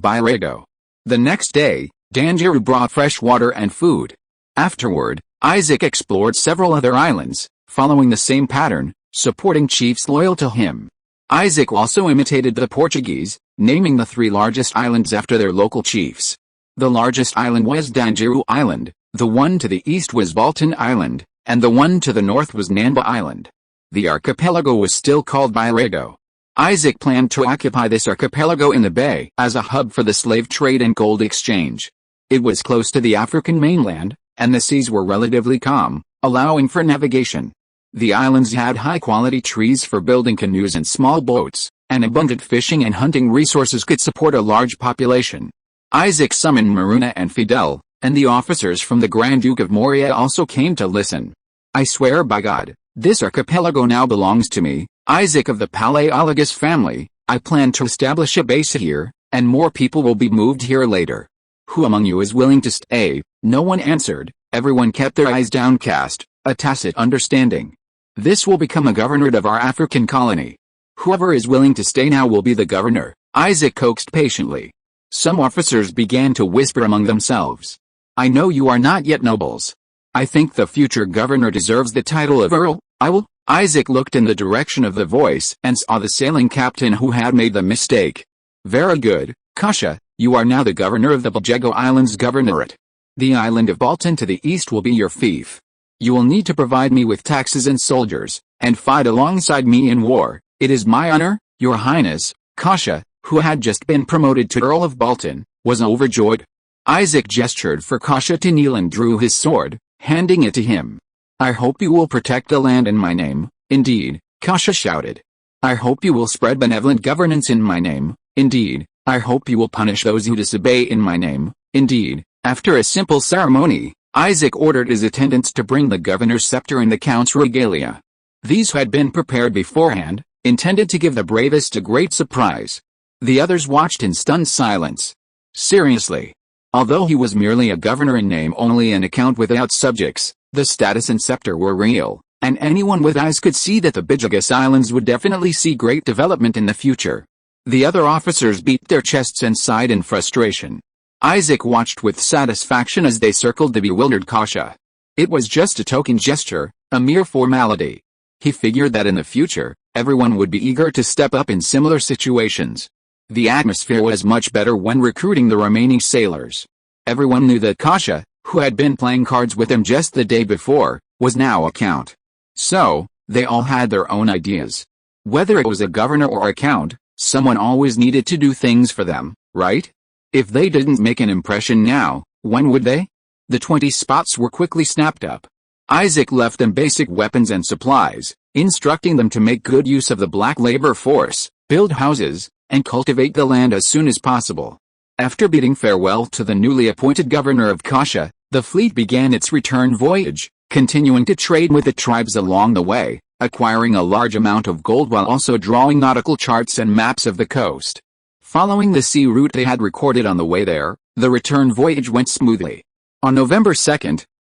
Speaker 1: Byarego. The next day, Dangeru brought fresh water and food. Afterward, Isaac explored several other islands, following the same pattern, supporting chiefs loyal to him. Isaac also imitated the Portuguese, naming the 3 largest islands after their local chiefs. The largest island was Dangiru Island, the one to the east was Baltan Island, and the one to the north was Namba Island. The archipelago was still called Byrago. Isaac planned to occupy this archipelago in the bay as a hub for the slave trade and gold exchange. It was close to the African mainland, and the seas were relatively calm, allowing for navigation. The islands had high-quality trees for building canoes and small boats, and abundant fishing and hunting resources could support a large population. Isaac summoned Maruna and Fidel, and the officers from the Grand Duke of Morea also came to listen. "I swear by God, this archipelago now belongs to me, Isaac of the Palaiologos family. I plan to establish a base here, and more people will be moved here later. Who among you is willing to stay?" No one answered. Everyone kept their eyes downcast, a tacit understanding. "This will become a governorate of our African colony. Whoever is willing to stay now will be the governor," Isaac coaxed patiently. Some officers began to whisper among themselves. "I know you are not yet nobles. I think the future governor deserves the title of Earl. I will." Isaac looked in the direction of the voice and saw the sailing captain who had made the mistake. "Very good, Kasha, you are now the governor of the Bajago Islands Governorate. The island of Baltan to the east will be your fief. You will need to provide me with taxes and soldiers, and fight alongside me in war. It is my honor, your highness." Kasha, who had just been promoted to Earl of Baltan, was overjoyed. Isaac gestured for Kasha to kneel and drew his sword, handing it to him. "I hope you will protect the land in my name." "Indeed," Kasha shouted. "I hope you will spread benevolent governance in my name." "Indeed." "I hope you will punish those who disobey in my name." "Indeed." After a simple ceremony, Isaac ordered his attendants to bring the governor's scepter and the count's regalia. These had been prepared beforehand, intended to give the bravest a great surprise. The others watched in stunned silence. Seriously. Although he was merely a governor in name only and account without subjects, the status and scepter were real, and anyone with eyes could see that the Byzantine Islands would definitely see great development in the future. The other officers beat their chests and sighed in frustration. Isaac watched with satisfaction as they circled the bewildered Kasha. It was just a token gesture, a mere formality. He figured that in the future, everyone would be eager to step up in similar situations. The atmosphere was much better when recruiting the remaining sailors. Everyone knew that Kasha, who had been playing cards with him just the day before, was now a count. So, they all had their own ideas. Whether it was a governor or a count, someone always needed to do things for them, right? If they didn't make an impression now, when would they? The 20 spots were quickly snapped up. Isaac left them basic weapons and supplies, instructing them to make good use of the black labor force, build houses, and cultivate the land as soon as possible. After bidding farewell to the newly appointed governor of Kasha, the fleet began its return voyage, continuing to trade with the tribes along the way, acquiring a large amount of gold while also drawing nautical charts and maps of the coast. Following the sea route they had recorded on the way there, the return voyage went smoothly. On November 2,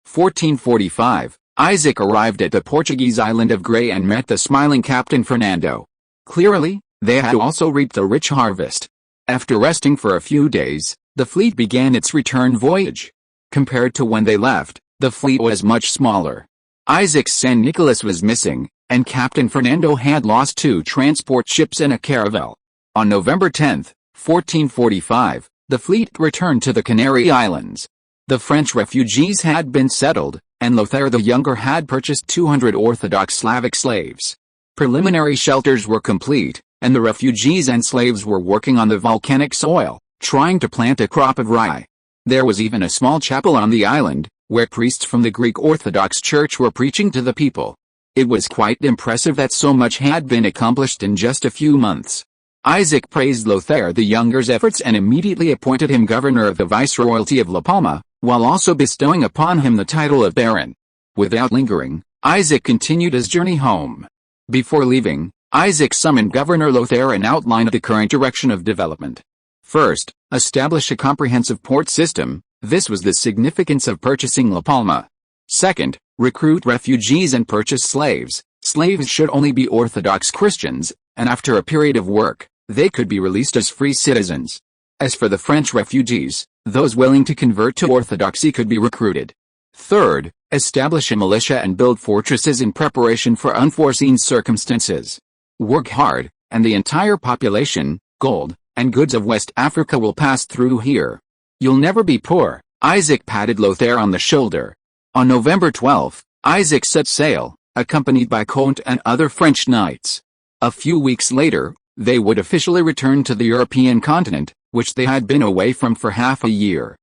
Speaker 1: 1445, Isaac arrived at the Portuguese island of Grey and met the smiling Captain Fernando. Clearly, they had also reaped a rich harvest. After resting for a few days, the fleet began its return voyage. Compared to when they left, the fleet was much smaller. Isaac's San Nicolas was missing, and Captain Fernando had lost 2 transport ships and a caravel. On November 10, 1445, the fleet returned to the Canary Islands. The French refugees had been settled, and Lothair the Younger had purchased 200 Orthodox Slavic slaves. Preliminary shelters were complete, and the refugees and slaves were working on the volcanic soil, trying to plant a crop of rye. There was even a small chapel on the island, where priests from the Greek Orthodox Church were preaching to the people. It was quite impressive that so much had been accomplished in just a few months. Isaac praised Lothair the Younger's efforts and immediately appointed him governor of the Viceroyalty of La Palma, while also bestowing upon him the title of Baron. Without lingering, Isaac continued his journey home. Before leaving, Isaac summoned Governor Lothair and outlined the current direction of development. First, establish a comprehensive port system. This was the significance of purchasing La Palma. Second, recruit refugees and purchase slaves. Slaves should only be Orthodox Christians, and after a period of work, they could be released as free citizens. As for the French refugees, those willing to convert to Orthodoxy could be recruited. Third, establish a militia and build fortresses in preparation for unforeseen circumstances. Work hard, and the entire population, gold, and goods of West Africa will pass through here. You'll never be poor. Isaac patted Lothair on the shoulder. On November 12, Isaac set sail, accompanied by Comte and other French knights. A few weeks later, they would officially return to the European continent, which they had been away from for half a year.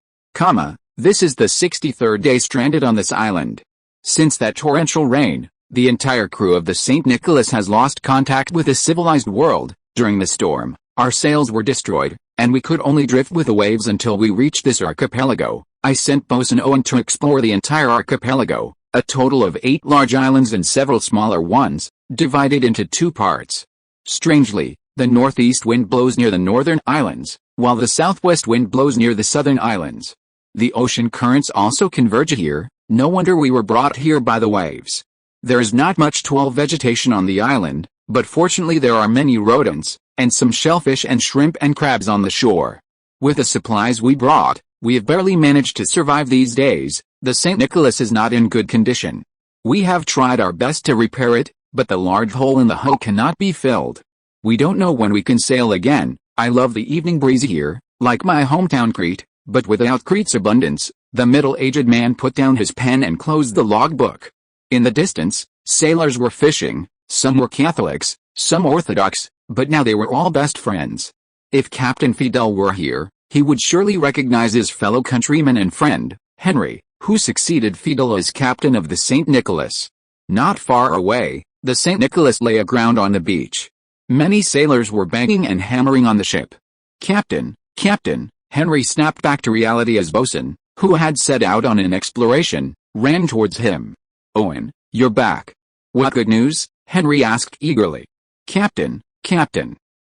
Speaker 1: This is the 63rd day stranded on this island. Since that torrential rain, the entire crew of the St. Nicholas has lost contact with the civilized world. During the storm, our sails were destroyed, and we could only drift with the waves until we reached this archipelago. I sent Bosun Owen to explore the entire archipelago, a total of 8 large islands and several smaller ones, divided into 2 parts. Strangely, the northeast wind blows near the northern islands, while the southwest wind blows near the southern islands. The ocean currents also converge here. No wonder we were brought here by the waves. There is not much tall vegetation on the island, but fortunately there are many rodents, and some shellfish and shrimp and crabs on the shore. With the supplies we brought, we have barely managed to survive these days. The St. Nicholas is not in good condition. We have tried our best to repair it, but the large hole in the hull cannot be filled. We don't know when we can sail again. I love the evening breeze here, like my hometown Crete, but without Crete's abundance. The middle-aged man put down his pen and closed the logbook. In the distance, sailors were fishing. Some were Catholics, some Orthodox, but now they were all best friends. If Captain Fidel were here, he would surely recognize his fellow countryman and friend, Henry, who succeeded Fidel as captain of the St. Nicholas. Not far away, the St. Nicholas lay aground on the beach. Many sailors were banging and hammering on the ship. Captain, Henry snapped back to reality as Bosun, who had set out on an exploration, ran towards him. Owen, you're back. What good news? Henry asked eagerly. Captain,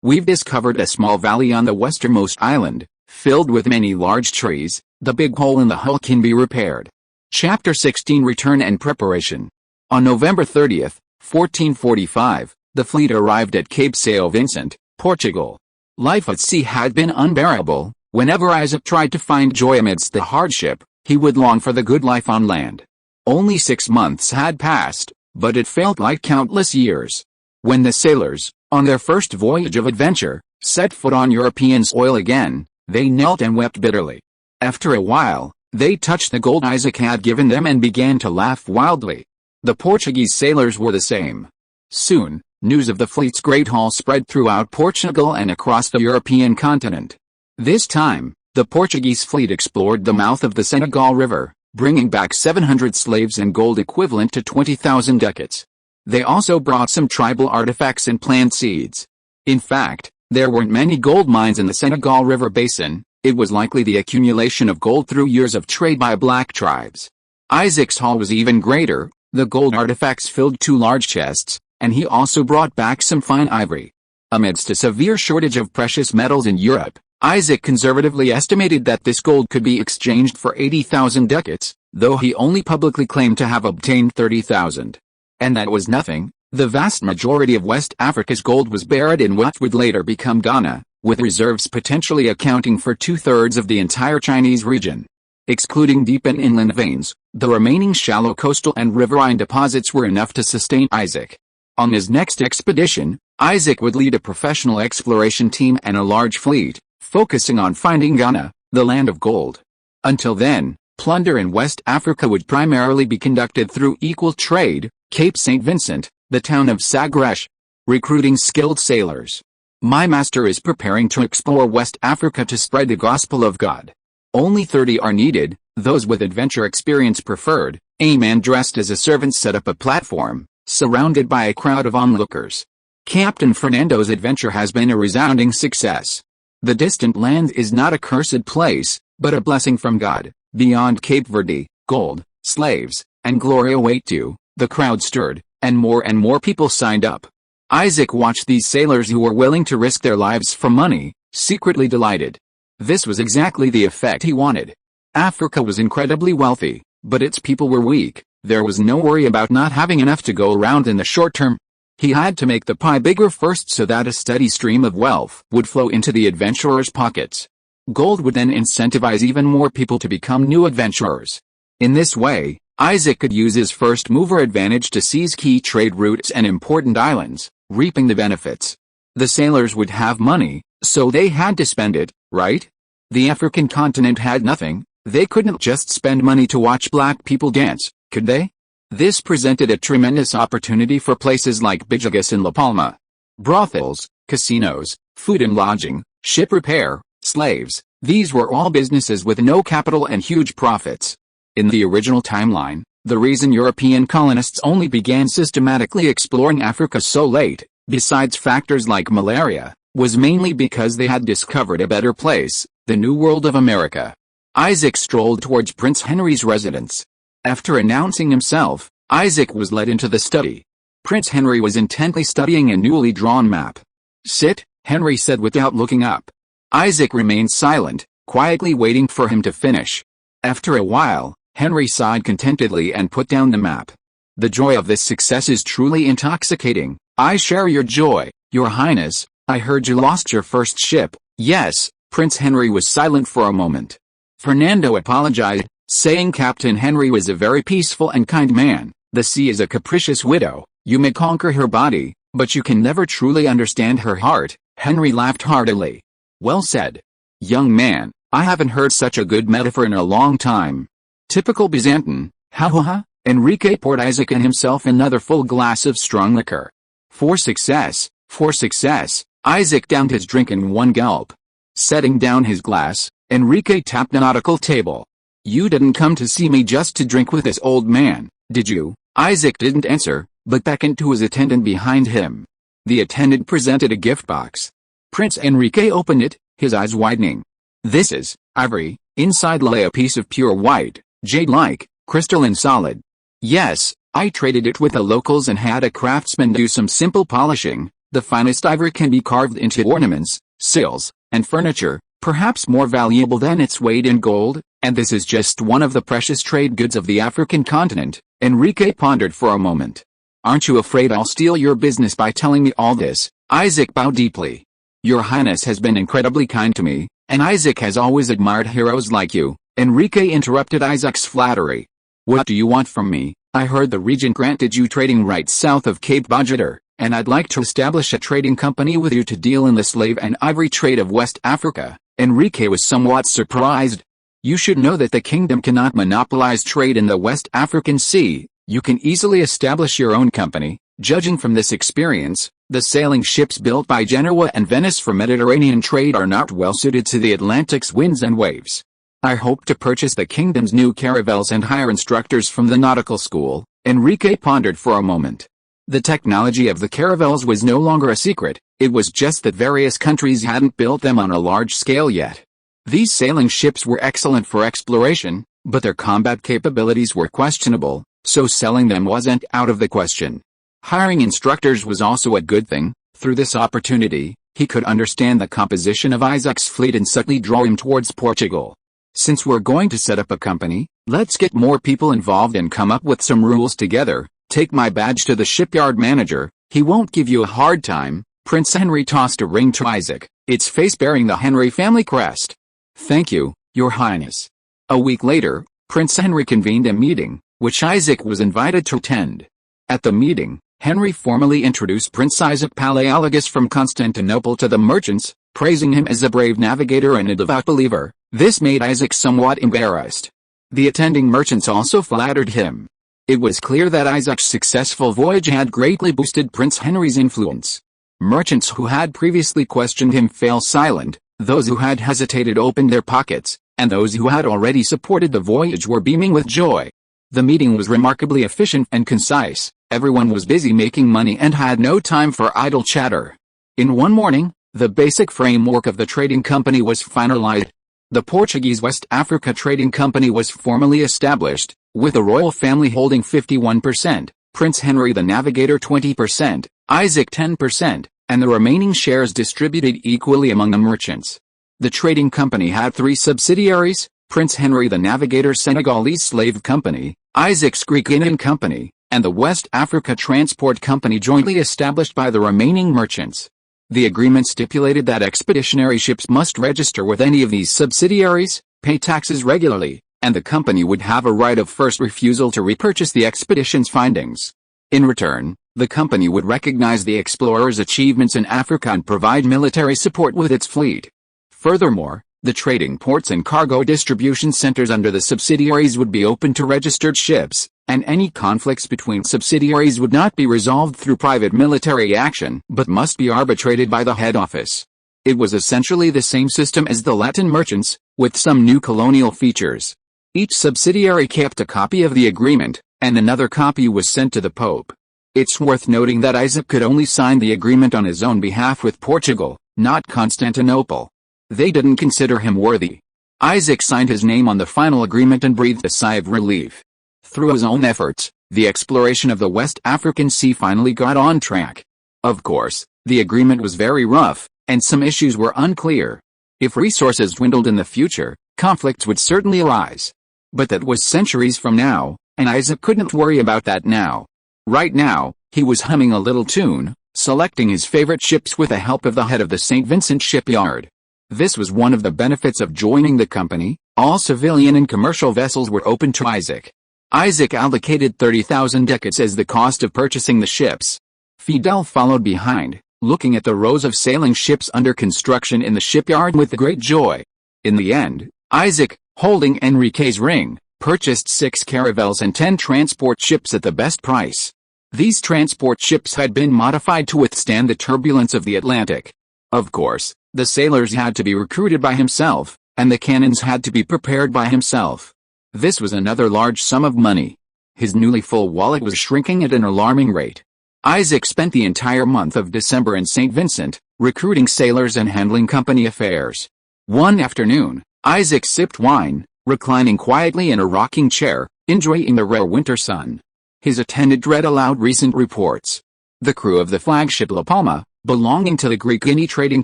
Speaker 1: we've discovered a small valley on the westernmost island, filled with many large trees. The big hole in the hull can be repaired. Chapter 16 Return and Preparation. On November 30, 1445, the fleet arrived at Cape São Vincent, Portugal. Life at sea had been unbearable. Whenever Isaac tried to find joy amidst the hardship, he would long for the good life on land. Only 6 months had passed, but it felt like countless years. When the sailors, on their first voyage of adventure, set foot on European soil again, they knelt and wept bitterly. After a while, they touched the gold Isaac had given them and began to laugh wildly. The Portuguese sailors were the same. Soon, news of the fleet's great haul spread throughout Portugal and across the European continent. This time, the Portuguese fleet explored the mouth of the Senegal River, bringing back 700 slaves and gold equivalent to 20,000 ducats. They also brought some tribal artifacts and plant seeds. In fact, there weren't many gold mines in the Senegal River basin. It was likely the accumulation of gold through years of trade by black tribes. Isaac's haul was even greater. The gold artifacts filled 2 large chests, and he also brought back some fine ivory. Amidst a severe shortage of precious metals in Europe, Isaac conservatively estimated that this gold could be exchanged for 80,000 ducats, though he only publicly claimed to have obtained 30,000. And that was nothing. The vast majority of West Africa's gold was buried in what would later become Ghana, with reserves potentially accounting for 2/3 of the entire Chinese region. Excluding deep and inland veins, the remaining shallow coastal and riverine deposits were enough to sustain Isaac. On his next expedition, Isaac would lead a professional exploration team and a large fleet, focusing on finding Ghana, the land of gold. Until then, plunder in West Africa would primarily be conducted through equal trade. Cape St. Vincent, the town of Sagres. Recruiting skilled sailors. My master is preparing to explore West Africa to spread the gospel of God. Only 30 are needed, those with adventure experience preferred. A man dressed as a servant set up a platform, surrounded by a crowd of onlookers. Captain Fernando's adventure has been a resounding success. The distant land is not a cursed place, but a blessing from God. Beyond Cape Verde, gold, slaves, and glory await you. The crowd stirred, and more people signed up. Isaac watched these sailors who were willing to risk their lives for money, secretly delighted. This was exactly the effect he wanted. Africa was incredibly wealthy, but its people were weak. There was no worry about not having enough to go around in the short term. He had to make the pie bigger first so that a steady stream of wealth would flow into the adventurers' pockets. Gold would then incentivize even more people to become new adventurers. In this way, Isaac could use his first mover advantage to seize key trade routes and important islands, reaping the benefits. The sailors would have money, so they had to spend it, right? The African continent had nothing. They couldn't just spend money to watch black people dance, could they? This presented a tremendous opportunity for places like Byzantium and La Palma. Brothels, casinos, food and lodging, ship repair, slaves, these were all businesses with no capital and huge profits. In the original timeline, the reason European colonists only began systematically exploring Africa so late, besides factors like malaria, was mainly because they had discovered a better place, the New World of America. Isaac strolled towards Prince Henry's residence. After announcing himself, Isaac was led into the study. Prince Henry was intently studying a newly drawn map. "Sit," Henry said without looking up. Isaac remained silent, quietly waiting for him to finish. After a while, Henry sighed contentedly and put down the map. "The joy of this success is truly intoxicating. I share your joy, Your Highness. I heard you lost your first ship." "Yes." Prince Henry was silent for a moment. Fernando apologized, saying Captain Henry was a very peaceful and kind man. "The sea is a capricious widow. You may conquer her body, but you can never truly understand her heart." Henry laughed heartily. "Well said. Young man, I haven't heard such a good metaphor in a long time. Typical Byzantine, ha ha ha." Enrique poured Isaac and himself another full glass of strong liquor. For success, for success." Isaac downed his drink in one gulp. Setting down his glass, Enrique tapped the nautical table. "You didn't come to see me just to drink with this old man, did you?" Isaac didn't answer, but beckoned to his attendant behind him. The attendant presented a gift box. Prince Enrique opened it, his eyes widening. "This is ivory." Inside lay a piece of pure white, jade-like, crystalline solid. "Yes, I traded it with the locals and had a craftsman do some simple polishing. The finest ivory can be carved into ornaments, sills, and furniture, perhaps more valuable than its weight in gold, and this is just one of the precious trade goods of the African continent." Enrique pondered for a moment. "Aren't you afraid I'll steal your business by telling me all this?" Isaac bowed deeply. "Your Highness has been incredibly kind to me, and Isaac has always admired heroes like you." Enrique interrupted Isaac's flattery. "What do you want from me? I heard the regent granted you trading rights south of Cape Bajador, and I'd like to establish a trading company with you to deal in the slave and ivory trade of West Africa." Enrique was somewhat surprised. "You should know that the kingdom cannot monopolize trade in the West African Sea. You can easily establish your own company." Judging from this experience, the sailing ships built by Genoa and Venice for Mediterranean trade are not well suited to the Atlantic's winds and waves. "I hope to purchase the kingdom's new caravels and hire instructors from the nautical school." Enrique pondered for a moment. The technology of the caravels was no longer a secret, it was just that various countries hadn't built them on a large scale yet. These sailing ships were excellent for exploration, but their combat capabilities were questionable, so selling them wasn't out of the question. Hiring instructors was also a good thing. Through this opportunity, he could understand the composition of Isaac's fleet and subtly draw him towards Portugal. "Since we're going to set up a company, let's get more people involved and come up with some rules together. Take my badge to the shipyard manager, he won't give you a hard time." Prince Henry tossed a ring to Isaac, its face bearing the Henry family crest. "Thank you, Your Highness." A week later, Prince Henry convened a meeting, which Isaac was invited to attend. At the meeting, Henry formally introduced Prince Isaac Palaiologos from Constantinople to the merchants, praising him as a brave navigator and a devout believer. This made Isaac somewhat embarrassed. The attending merchants also flattered him. It was clear that Isaac's successful voyage had greatly boosted Prince Henry's influence. Merchants who had previously questioned him fell silent, those who had hesitated opened their pockets, and those who had already supported the voyage were beaming with joy. The meeting was remarkably efficient and concise. Everyone was busy making money and had no time for idle chatter. In one morning, the basic framework of the trading company was finalized. The Portuguese West Africa Trading Company was formally established, with the royal family holding 51%, Prince Henry the Navigator 20%, Isaac 10%, and the remaining shares distributed equally among the merchants. The trading company had 3 subsidiaries: Prince Henry the Navigator's Senegalese Slave Company, Isaac's Greek Indian Company, and the West Africa Transport Company jointly established by the remaining merchants. The agreement stipulated that expeditionary ships must register with any of these subsidiaries, pay taxes regularly, and the company would have a right of first refusal to repurchase the expedition's findings. In return, the company would recognize the explorer's achievements in Africa and provide military support with its fleet. Furthermore, the trading ports and cargo distribution centers under the subsidiaries would be open to registered ships, and any conflicts between subsidiaries would not be resolved through private military action but must be arbitrated by the head office. It was essentially the same system as the Latin merchants, with some new colonial features. Each subsidiary kept a copy of the agreement, and another copy was sent to the Pope. It's worth noting that Isaac could only sign the agreement on his own behalf with Portugal, not Constantinople. They didn't consider him worthy. Isaac signed his name on the final agreement and breathed a sigh of relief. Through his own efforts, the exploration of the West African Sea finally got on track. Of course, the agreement was very rough, and some issues were unclear. If resources dwindled in the future, conflicts would certainly arise. But that was centuries from now, and Isaac couldn't worry about that now. Right now, he was humming a little tune, selecting his favorite ships with the help of the head of the St. Vincent shipyard. This was one of the benefits of joining the company. All civilian and commercial vessels were open to Isaac. Isaac allocated 30,000 ducats as the cost of purchasing the ships. Fidel followed behind, looking at the rows of sailing ships under construction in the shipyard with great joy. In the end, Isaac, holding Enrique's ring, purchased 6 caravels and 10 transport ships at the best price. These transport ships had been modified to withstand the turbulence of the Atlantic. Of course, the sailors had to be recruited by himself, and the cannons had to be prepared by himself. This was another large sum of money. His newly full wallet was shrinking at an alarming rate. Isaac spent the entire month of December in St. Vincent, recruiting sailors and handling company affairs. One afternoon, Isaac sipped wine, reclining quietly in a rocking chair, enjoying the rare winter sun. His attendant read aloud recent reports. The crew of the flagship La Palma, belonging to the Greek Guinea Trading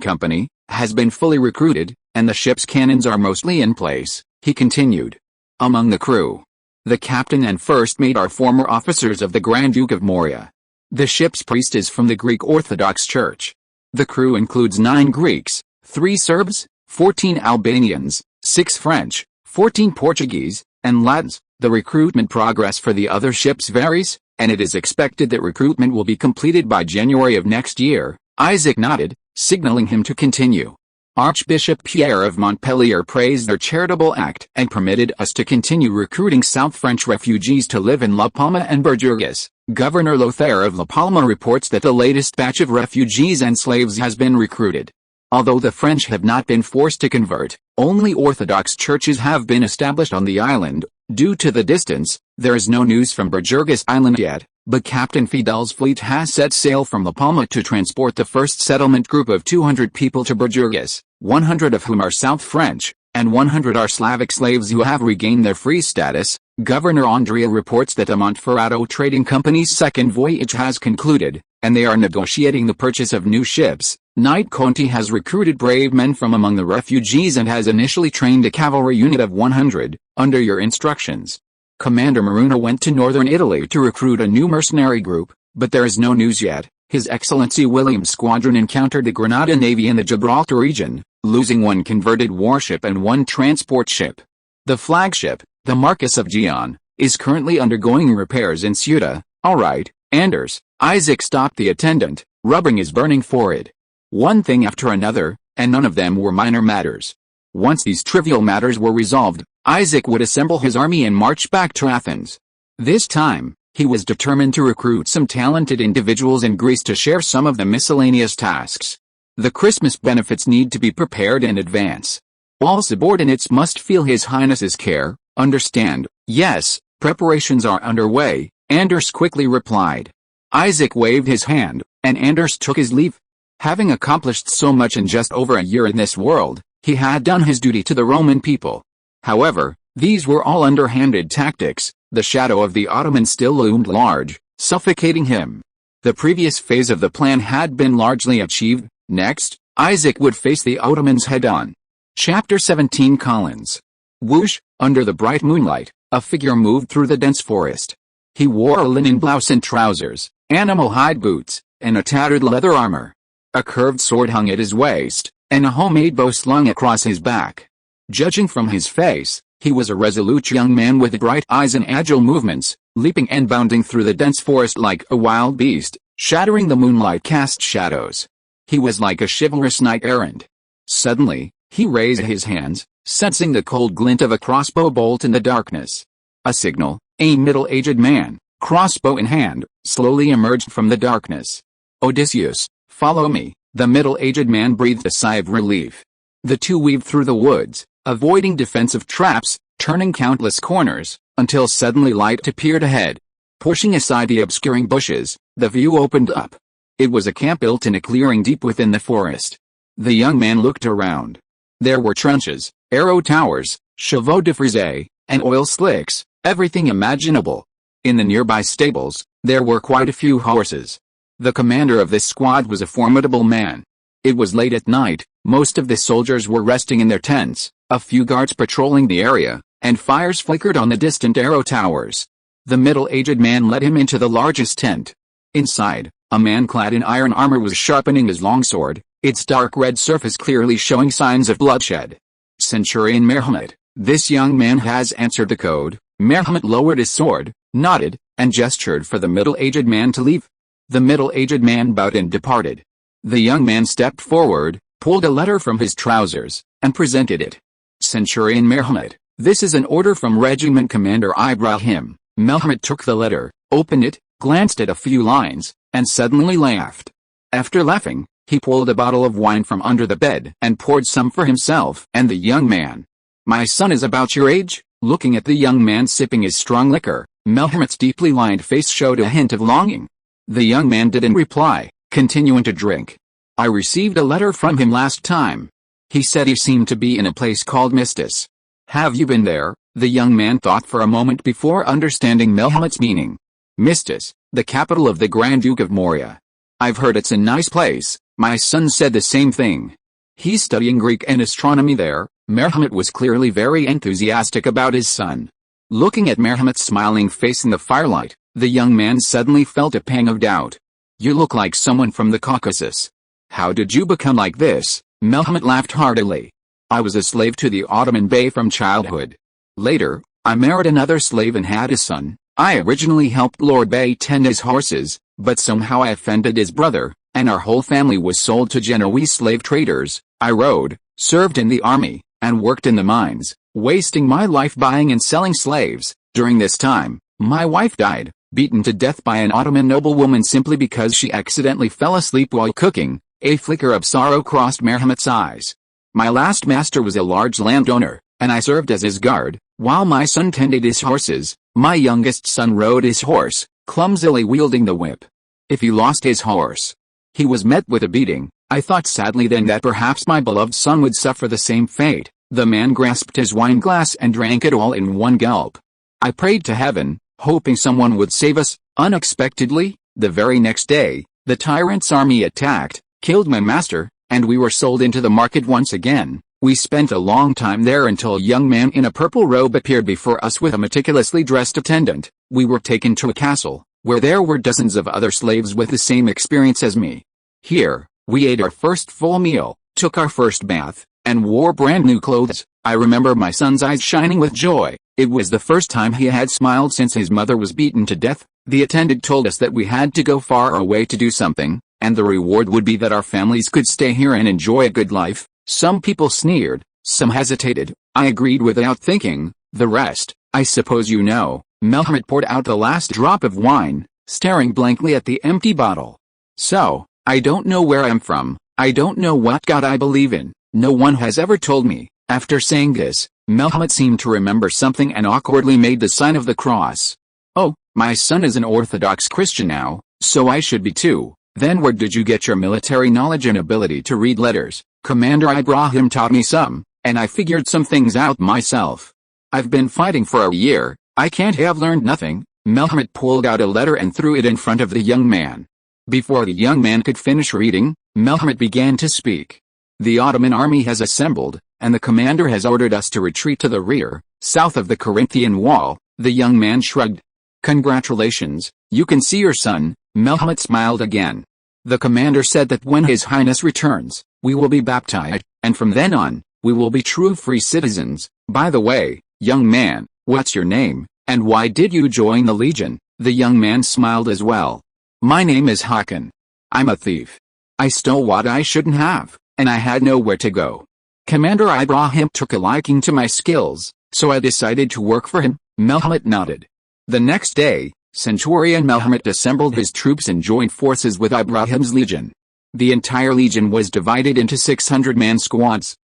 Speaker 1: Company, has been fully recruited, and the ship's cannons are mostly in place, he continued. Among the crew, the captain and first mate are former officers of the Grand Duke of Morea. The ship's priest is from the Greek Orthodox Church. The crew includes 9 Greeks, 3 Serbs, 14 Albanians, 6 French, 14 Portuguese, and Latins. The recruitment progress for the other ships varies, and it is expected that recruitment will be completed by January of next year. Isaac nodded, signaling him to continue. Archbishop Pierre of Montpellier praised their charitable act and permitted us to continue recruiting South French refugees to live in La Palma and Bourgeois. Governor Lothaire of La Palma reports that the latest batch of refugees and slaves has been recruited. Although the French have not been forced to convert, only Orthodox churches have been established on the island. Due to the distance, there is no news from Bourgeois Island yet, but Captain Fidel's fleet has set sail from La Palma to transport the first settlement group of 200 people to Bourgeois, 100 of whom are South French, and 100 are Slavic slaves who have regained their free status. Governor Andrea reports that the Monferrato Trading Company's second voyage has concluded, and they are negotiating the purchase of new ships. Knight Conti has recruited brave men from among the refugees and has initially trained a cavalry unit of 100, under your instructions. Commander Maruna went to northern Italy to recruit a new mercenary group, but there is no news yet. His Excellency William's squadron encountered the Granada Navy in the Gibraltar region, losing 1 converted warship and 1 transport ship. The flagship, the Marquess of Gion, is currently undergoing repairs in Ceuta. All right, Anders. Isaac stopped the attendant, rubbing his burning forehead. One thing after another, and none of them were minor matters. Once these trivial matters were resolved, Isaac would assemble his army and march back to Athens. This time, he was determined to recruit some talented individuals in Greece to share some of the miscellaneous tasks. The Christmas benefits need to be prepared in advance. All subordinates must feel His Highness's care. Understand? Yes, preparations are underway, Anders quickly replied. Isaac waved his hand, and Anders took his leave. Having accomplished so much in just over a year in this world, he had done his duty to the Roman people. However, these were all underhanded tactics. The shadow of the Ottomans still loomed large, suffocating him. The previous phase of the plan had been largely achieved. Next, Isaac would face the Ottomans head-on. Chapter 17 Collins. Whoosh, under the bright moonlight, a figure moved through the dense forest. He wore a linen blouse and trousers, animal hide boots, and a tattered leather armor. A curved sword hung at his waist, and a homemade bow slung across his back. Judging from his face, He was a resolute young man with bright eyes and agile movements, leaping and bounding through the dense forest like a wild beast, shattering the moonlight-cast shadows. He was like a chivalrous knight-errant. Suddenly, he raised his hands, sensing the cold glint of a crossbow bolt in the darkness. A signal. A middle-aged man, crossbow in hand, slowly emerged from the darkness. "Odysseus, follow me," the middle-aged man breathed a sigh of relief. The two weaved through the woods, avoiding defensive traps, turning countless corners, until suddenly light appeared ahead. Pushing aside the obscuring bushes, the view opened up. It was a camp built in a clearing deep within the forest. The young man looked around. There were trenches, arrow towers, chevaux de frise, and oil slicks, everything imaginable. In the nearby stables, there were quite a few horses. The commander of this squad was a formidable man. It was late at night, most of the soldiers were resting in their tents, a few guards patrolling the area, and fires flickered on the distant arrow towers. The middle-aged man led him into the largest tent. Inside, a man clad in iron armor was sharpening his longsword, its dark red surface clearly showing signs of bloodshed. "Centurion Merhamet, this young man has answered the code." Merhamet lowered his sword, nodded, and gestured for the middle-aged man to leave. The middle-aged man bowed and departed. The young man stepped forward, pulled a letter from his trousers, and presented it. "Centurion Merhamet, this is an order from Regiment Commander Ibrahim." Merhamet took the letter, opened it, glanced at a few lines, and suddenly laughed. After laughing, he pulled a bottle of wine from under the bed and poured some for himself and the young man. "My son is about your age?" Looking at the young man sipping his strong liquor, Merhamet's deeply lined face showed a hint of longing. The young man didn't reply, continuing to drink. "I received a letter from him last time. He said he seemed to be in a place called Mystis. Have you been there?" The young man thought for a moment before understanding Merhamet's meaning. "Mystis, the capital of the Grand Duke of Moria. I've heard it's a nice place." My son said the same thing. He's studying Greek and astronomy there. Merhamet was clearly very enthusiastic about his son. Looking at Merhamet's smiling face in the firelight, the young man suddenly felt a pang of doubt. "You look like someone from the Caucasus. How did you become like this?" Merhamet laughed heartily. "I was a slave to the Ottoman Bey from childhood. Later, I married another slave and had a son. I originally helped Lord Bey tend his horses, but somehow I offended his brother, and our whole family was sold to Genoese slave traders. I rode, served in the army, and worked in the mines, wasting my life buying and selling slaves. During this time, my wife died, beaten to death by an Ottoman noblewoman simply because she accidentally fell asleep while cooking." A flicker of sorrow crossed Merhamet's eyes. "My last master was a large landowner, and I served as his guard, while my son tended his horses. My youngest son rode his horse, clumsily wielding the whip. If he lost his horse, he was met with a beating. I thought sadly then that perhaps my beloved son would suffer the same fate." The man grasped his wine glass and drank it all in one gulp. "I prayed to heaven, hoping someone would save us. Unexpectedly, the very next day, the tyrant's army attacked, killed my master, and we were sold into the market once again. We spent a long time there until a young man in a purple robe appeared before us with a meticulously dressed attendant. We were taken to a castle, where there were dozens of other slaves with the same experience as me. Here, we ate our first full meal, took our first bath, and wore brand new clothes. I remember my son's eyes shining with joy. It was the first time he had smiled since his mother was beaten to death. The attendant told us that we had to go far away to do something, and the reward would be that our families could stay here and enjoy a good life. Some people sneered, some hesitated. I agreed without thinking. The rest, I suppose you know." Merhamet poured out the last drop of wine, staring blankly at the empty bottle. "So, I don't know where I'm from. I don't know what God I believe in. No one has ever told me." After saying this, Merhamet seemed to remember something and awkwardly made the sign of the cross. "Oh, my son is an Orthodox Christian now, so I should be too. Then where did you get your military knowledge and ability to read letters?" "Commander Ibrahim taught me some, and I figured some things out myself. I've been fighting for a year. I can't have learned nothing." Merhamet pulled out a letter and threw it in front of the young man. Before the young man could finish reading, Merhamet began to speak. "The Ottoman army has assembled, and the commander has ordered us to retreat to the rear, south of the Corinthian wall." The young man shrugged. "Congratulations, you can see your son." Merhamet smiled again. "The commander said that when His Highness returns, we will be baptized, and from then on, we will be true free citizens. By the way, "Young man, what's your name, and why did you join the Legion?" The young man smiled as well. "My name is Hakan. I'm a thief. I stole what I shouldn't have, and I had nowhere to go. Commander Ibrahim took a liking to my skills, so I decided to work for him." Mehmet nodded. The next day, Centurion Mehmet assembled his troops and joined forces with Ibrahim's legion. The entire legion was divided into 600-man squads.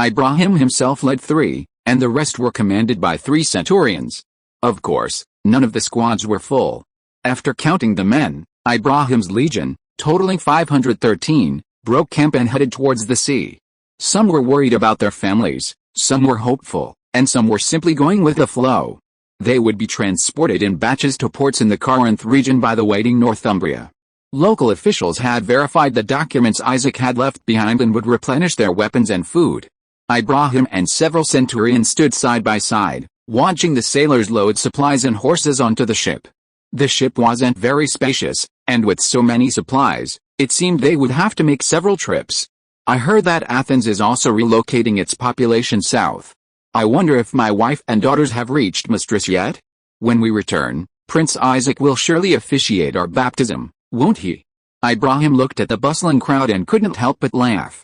Speaker 1: Ibrahim himself led 3, and the rest were commanded by 3 centurions. Of course, none of the squads were full. After counting the men, Ibrahim's legion, totaling 513, broke camp and headed towards the sea. Some were worried about their families, some were hopeful, and some were simply going with the flow. They would be transported in batches to ports in the Corinth region by the waiting Northumbria. Local officials had verified the documents Isaac had left behind and would replenish their weapons and food. Ibrahim and several centurions stood side by side, watching the sailors load supplies and horses onto the ship. The ship wasn't very spacious, and with so many supplies, it seemed they would have to make several trips. "I heard that Athens is also relocating its population south. I wonder if my wife and daughters have reached Mistras yet? When we return, Prince Isaac will surely officiate our baptism, won't he?" Ibrahim looked at the bustling crowd and couldn't help but laugh.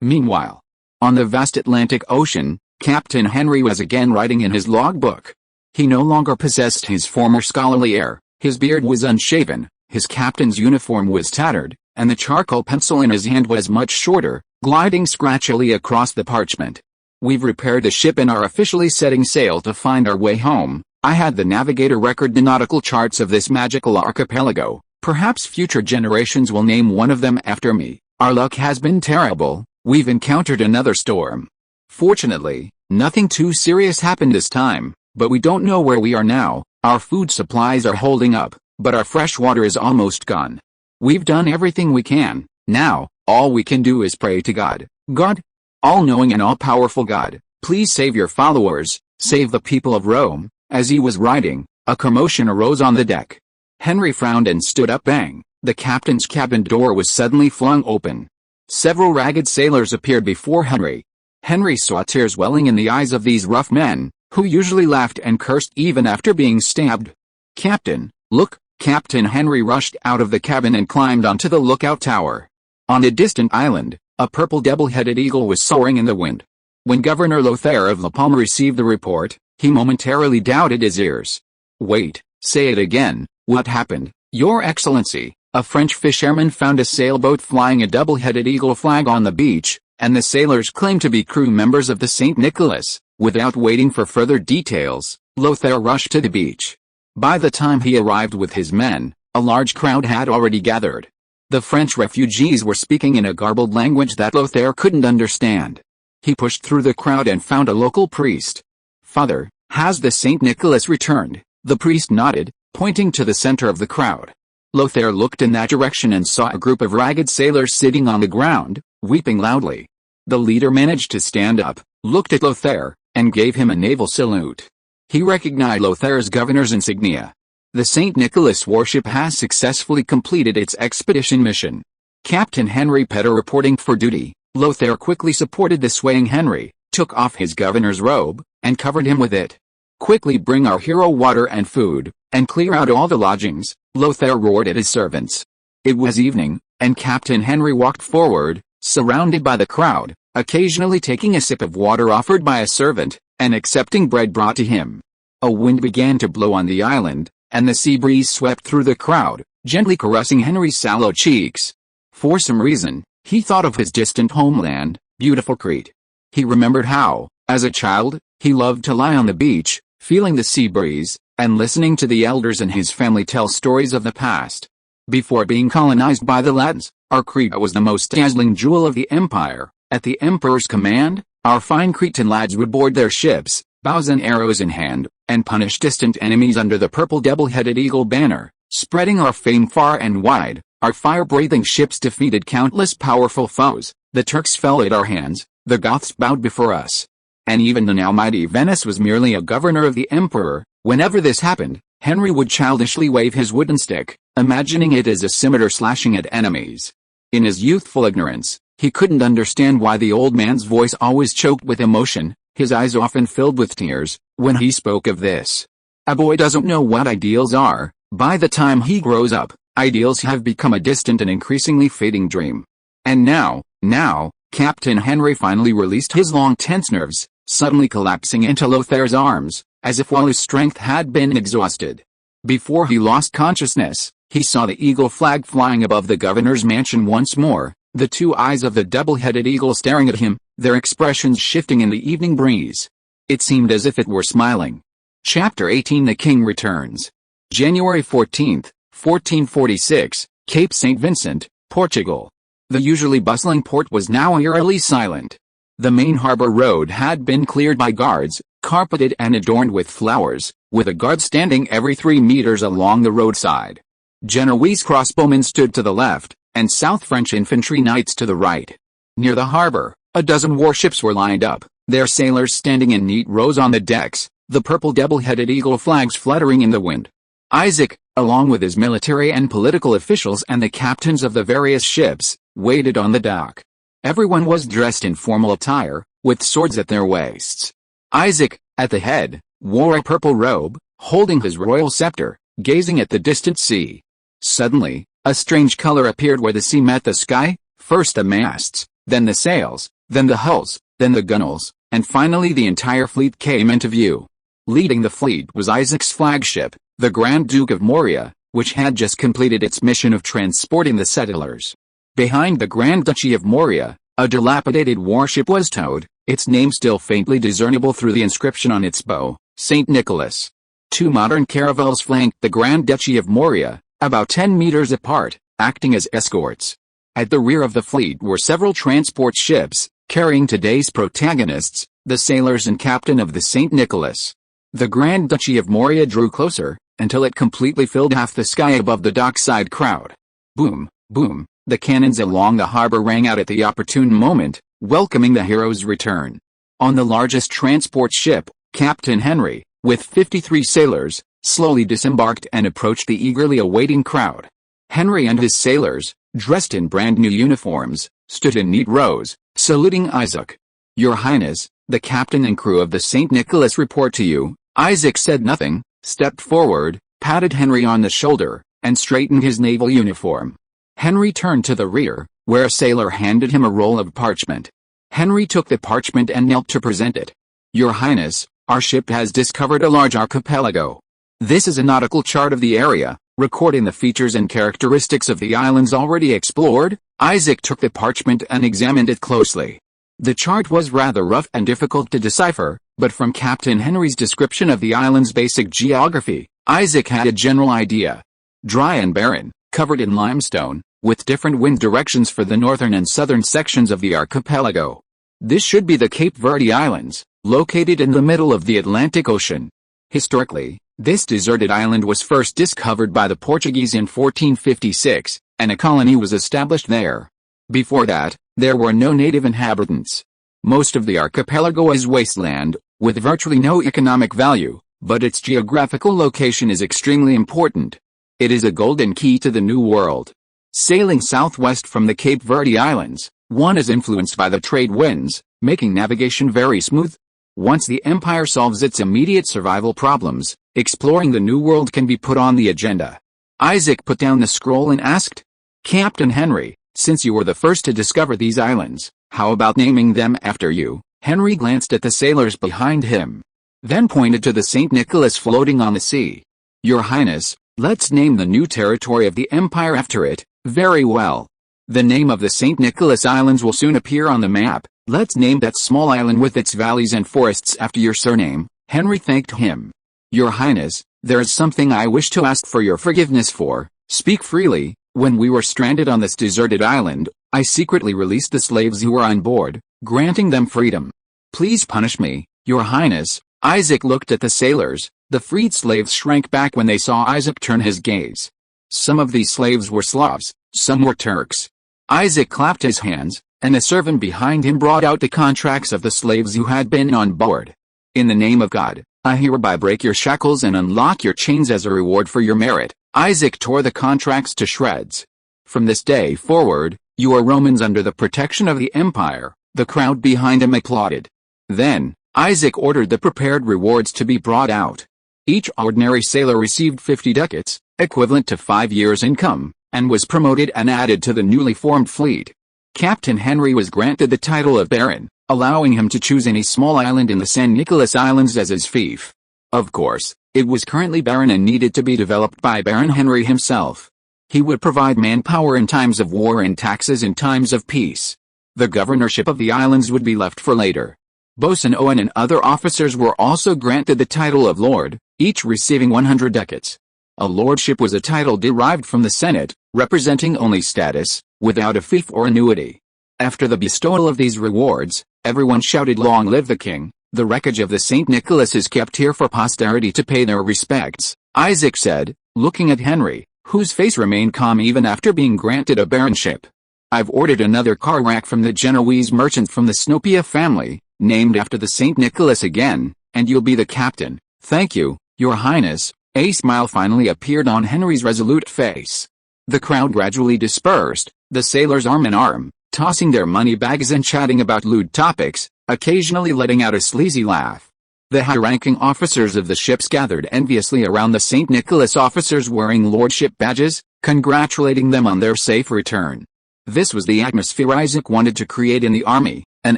Speaker 1: Meanwhile, on the vast Atlantic Ocean, Captain Henry was again writing in his logbook. He no longer possessed his former scholarly air, his beard was unshaven, his captain's uniform was tattered, and the charcoal pencil in his hand was much shorter, gliding scratchily across the parchment. "We've repaired the ship and are officially setting sail to find our way home. I had the navigator record the nautical charts of this magical archipelago. Perhaps future generations will name one of them after me. Our luck has been terrible. We've encountered another storm. Fortunately, nothing too serious happened this time, but we don't know where we are now. Our food supplies are holding up, but our fresh water is almost gone. We've done everything we can. Now, all we can do is pray to God. God, all-knowing and all-powerful God, please save your followers, save the people of Rome." As he was writing, a commotion arose on the deck. Henry frowned and stood up. Bang! The captain's cabin door was suddenly flung open. Several ragged sailors appeared before Henry. Henry saw tears welling in the eyes of these rough men, who usually laughed and cursed even after being stabbed. "Captain, look!" Captain Henry rushed out of the cabin and climbed onto the lookout tower. On a distant island, a purple double-headed eagle was soaring in the wind. When Governor Lothair of La Palma received the report, he momentarily doubted his ears. "Wait, say it again, what happened, Your Excellency?" A French fisherman found a sailboat flying a double-headed eagle flag on the beach, and the sailors claimed to be crew members of the St. Nicholas. Without waiting for further details, Lothair rushed to the beach. By the time he arrived with his men, a large crowd had already gathered. The French refugees were speaking in a garbled language that Lothair couldn't understand. He pushed through the crowd and found a local priest. "Father, has the St. Nicholas returned?" The priest nodded, pointing to the center of the crowd. Lothair looked in that direction and saw a group of ragged sailors sitting on the ground, weeping loudly. The leader managed to stand up, looked at Lothair, and gave him a naval salute. He recognized Lothair's governor's insignia. The St. Nicholas warship has successfully completed its expedition mission. Captain Henry Petter reporting for duty. Lothair quickly supported the swaying Henry, took off his governor's robe, and covered him with it. "Quickly bring our hero water and food, and clear out all the lodgings," Lothair roared at his servants. It was evening, and Captain Henry walked forward, surrounded by the crowd, occasionally taking a sip of water offered by a servant, and accepting bread brought to him. A wind began to blow on the island, and the sea breeze swept through the crowd, gently caressing Henry's sallow cheeks. For some reason, he thought of his distant homeland, beautiful Crete. He remembered how, as a child, he loved to lie on the beach, feeling the sea breeze, and listening to the elders and his family tell stories of the past. Before being colonized by the Latins, our Crete was the most dazzling jewel of the empire. At the emperor's command, our fine Cretan lads would board their ships, bows and arrows in hand, and punish distant enemies under the purple double-headed eagle banner, spreading our fame far and wide. Our fire-breathing ships defeated countless powerful foes. The Turks fell at our hands, the Goths bowed before us. And even the now mighty Venice was merely a governor of the emperor. Whenever this happened, Henry would childishly wave his wooden stick, imagining it as a scimitar slashing at enemies. In his youthful ignorance, he couldn't understand why the old man's voice always choked with emotion, his eyes often filled with tears, when he spoke of this. A boy doesn't know what ideals are. By the time he grows up, ideals have become a distant and increasingly fading dream. And now, Captain Henry finally released his long tense nerves, suddenly collapsing into Lothair's arms, as if all his strength had been exhausted. Before he lost consciousness, he saw the eagle flag flying above the governor's mansion once more, the two eyes of the double-headed eagle staring at him, their expressions shifting in the evening breeze. It seemed as if it were smiling. Chapter 18 The King Returns. January 14, 1446, Cape St. Vincent, Portugal. The usually bustling port was now eerily silent. The main harbor road had been cleared by guards, carpeted and adorned with flowers, with a guard standing every 3 meters along the roadside. Genoese crossbowmen stood to the left, and South French infantry knights to the right. Near the harbor, a dozen warships were lined up, their sailors standing in neat rows on the decks, the purple double-headed eagle flags fluttering in the wind. Isaac, along with his military and political officials and the captains of the various ships, waited on the dock. Everyone was dressed in formal attire, with swords at their waists. Isaac, at the head, wore a purple robe, holding his royal scepter, gazing at the distant sea. Suddenly, a strange color appeared where the sea met the sky, first the masts, then the sails, then the hulls, then the gunwales, and finally the entire fleet came into view. Leading the fleet was Isaac's flagship, the Grand Duke of Morea, which had just completed its mission of transporting the settlers. Behind the Grand Duchy of Morea, a dilapidated warship was towed, its name still faintly discernible through the inscription on its bow, St. Nicholas. 2 modern caravels flanked the Grand Duchy of Morea, about 10 meters apart, acting as escorts. At the rear of the fleet were several transport ships, carrying today's protagonists, the sailors and captain of the St. Nicholas. The Grand Duchy of Morea drew closer, until it completely filled half the sky above the dockside crowd. Boom, boom, the cannons along the harbor rang out at the opportune moment, welcoming the hero's return. On the largest transport ship, Captain Henry, with 53 sailors, slowly disembarked and approached the eagerly awaiting crowd. Henry and his sailors, dressed in brand-new uniforms, stood in neat rows, saluting Isaac. "Your Highness, the captain and crew of the St. Nicholas report to you." Isaac said nothing, stepped forward, patted Henry on the shoulder, and straightened his naval uniform. Henry turned to the rear, where a sailor handed him a roll of parchment. Henry took the parchment and knelt to present it. "Your Highness, our ship has discovered a large archipelago. This is a nautical chart of the area, recording the features and characteristics of the islands already explored." Isaac took the parchment and examined it closely. The chart was rather rough and difficult to decipher, but from Captain Henry's description of the island's basic geography, Isaac had a general idea. Dry and barren, covered in limestone, with different wind directions for the northern and southern sections of the archipelago. This should be the Cape Verde Islands, located in the middle of the Atlantic Ocean. Historically, this deserted island was first discovered by the Portuguese in 1456, and a colony was established there. Before that, there were no native inhabitants. Most of the archipelago is wasteland, with virtually no economic value, but its geographical location is extremely important. It is a golden key to the New World. Sailing southwest from the Cape Verde Islands, one is influenced by the trade winds, making navigation very smooth. Once the empire solves its immediate survival problems, exploring the New World can be put on the agenda. Isaac put down the scroll and asked, "Captain Henry, since you were the first to discover these islands, how about naming them after you?" Henry glanced at the sailors behind him, then pointed to the St. Nicholas floating on the sea. "Your Highness, let's name the new territory of the empire after it." "Very well. The name of the St. Nicholas Islands will soon appear on the map. Let's name that small island with its valleys and forests after your surname." Henry thanked him. "Your Highness, there is something I wish to ask for your forgiveness for. Speak freely. When we were stranded on this deserted island, I secretly released the slaves who were on board, granting them freedom. Please punish me, Your Highness." Isaac looked at the sailors. The freed slaves shrank back when they saw Isaac turn his gaze. Some of these slaves were Slavs, some were Turks. Isaac clapped his hands, and a servant behind him brought out the contracts of the slaves who had been on board. "In the name of God, I hereby break your shackles and unlock your chains as a reward for your merit." Isaac tore the contracts to shreds. "From this day forward, you are Romans under the protection of the empire." The crowd behind him applauded. Then, Isaac ordered the prepared rewards to be brought out. Each ordinary sailor received 50 ducats, equivalent to 5 years' income, and was promoted and added to the newly formed fleet. Captain Henry was granted the title of Baron, allowing him to choose any small island in the San Nicolas Islands as his fief. Of course, it was currently barren and needed to be developed by Baron Henry himself. He would provide manpower in times of war and taxes in times of peace. The governorship of the islands would be left for later. Boatswain Owen and other officers were also granted the title of Lord, each receiving 100 ducats. A lordship was a title derived from the Senate, representing only status, without a fief or annuity. After the bestowal of these rewards, everyone shouted, "Long live the king!" The wreckage of the St. Nicholas is kept here for posterity to pay their respects, Isaac said, looking at Henry, whose face remained calm even after being granted a baronship. "I've ordered another carrack from the Genoese merchant from the Sophia family, named after the St. Nicholas again, and you'll be the captain." "Thank you, your highness." A smile finally appeared on Henry's resolute face. The crowd gradually dispersed, the sailors arm in arm, tossing their money bags and chatting about lewd topics, occasionally letting out a sleazy laugh. The high-ranking officers of the ships gathered enviously around the St. Nicholas officers wearing lordship badges, congratulating them on their safe return. This was the atmosphere Isaac wanted to create in the army, an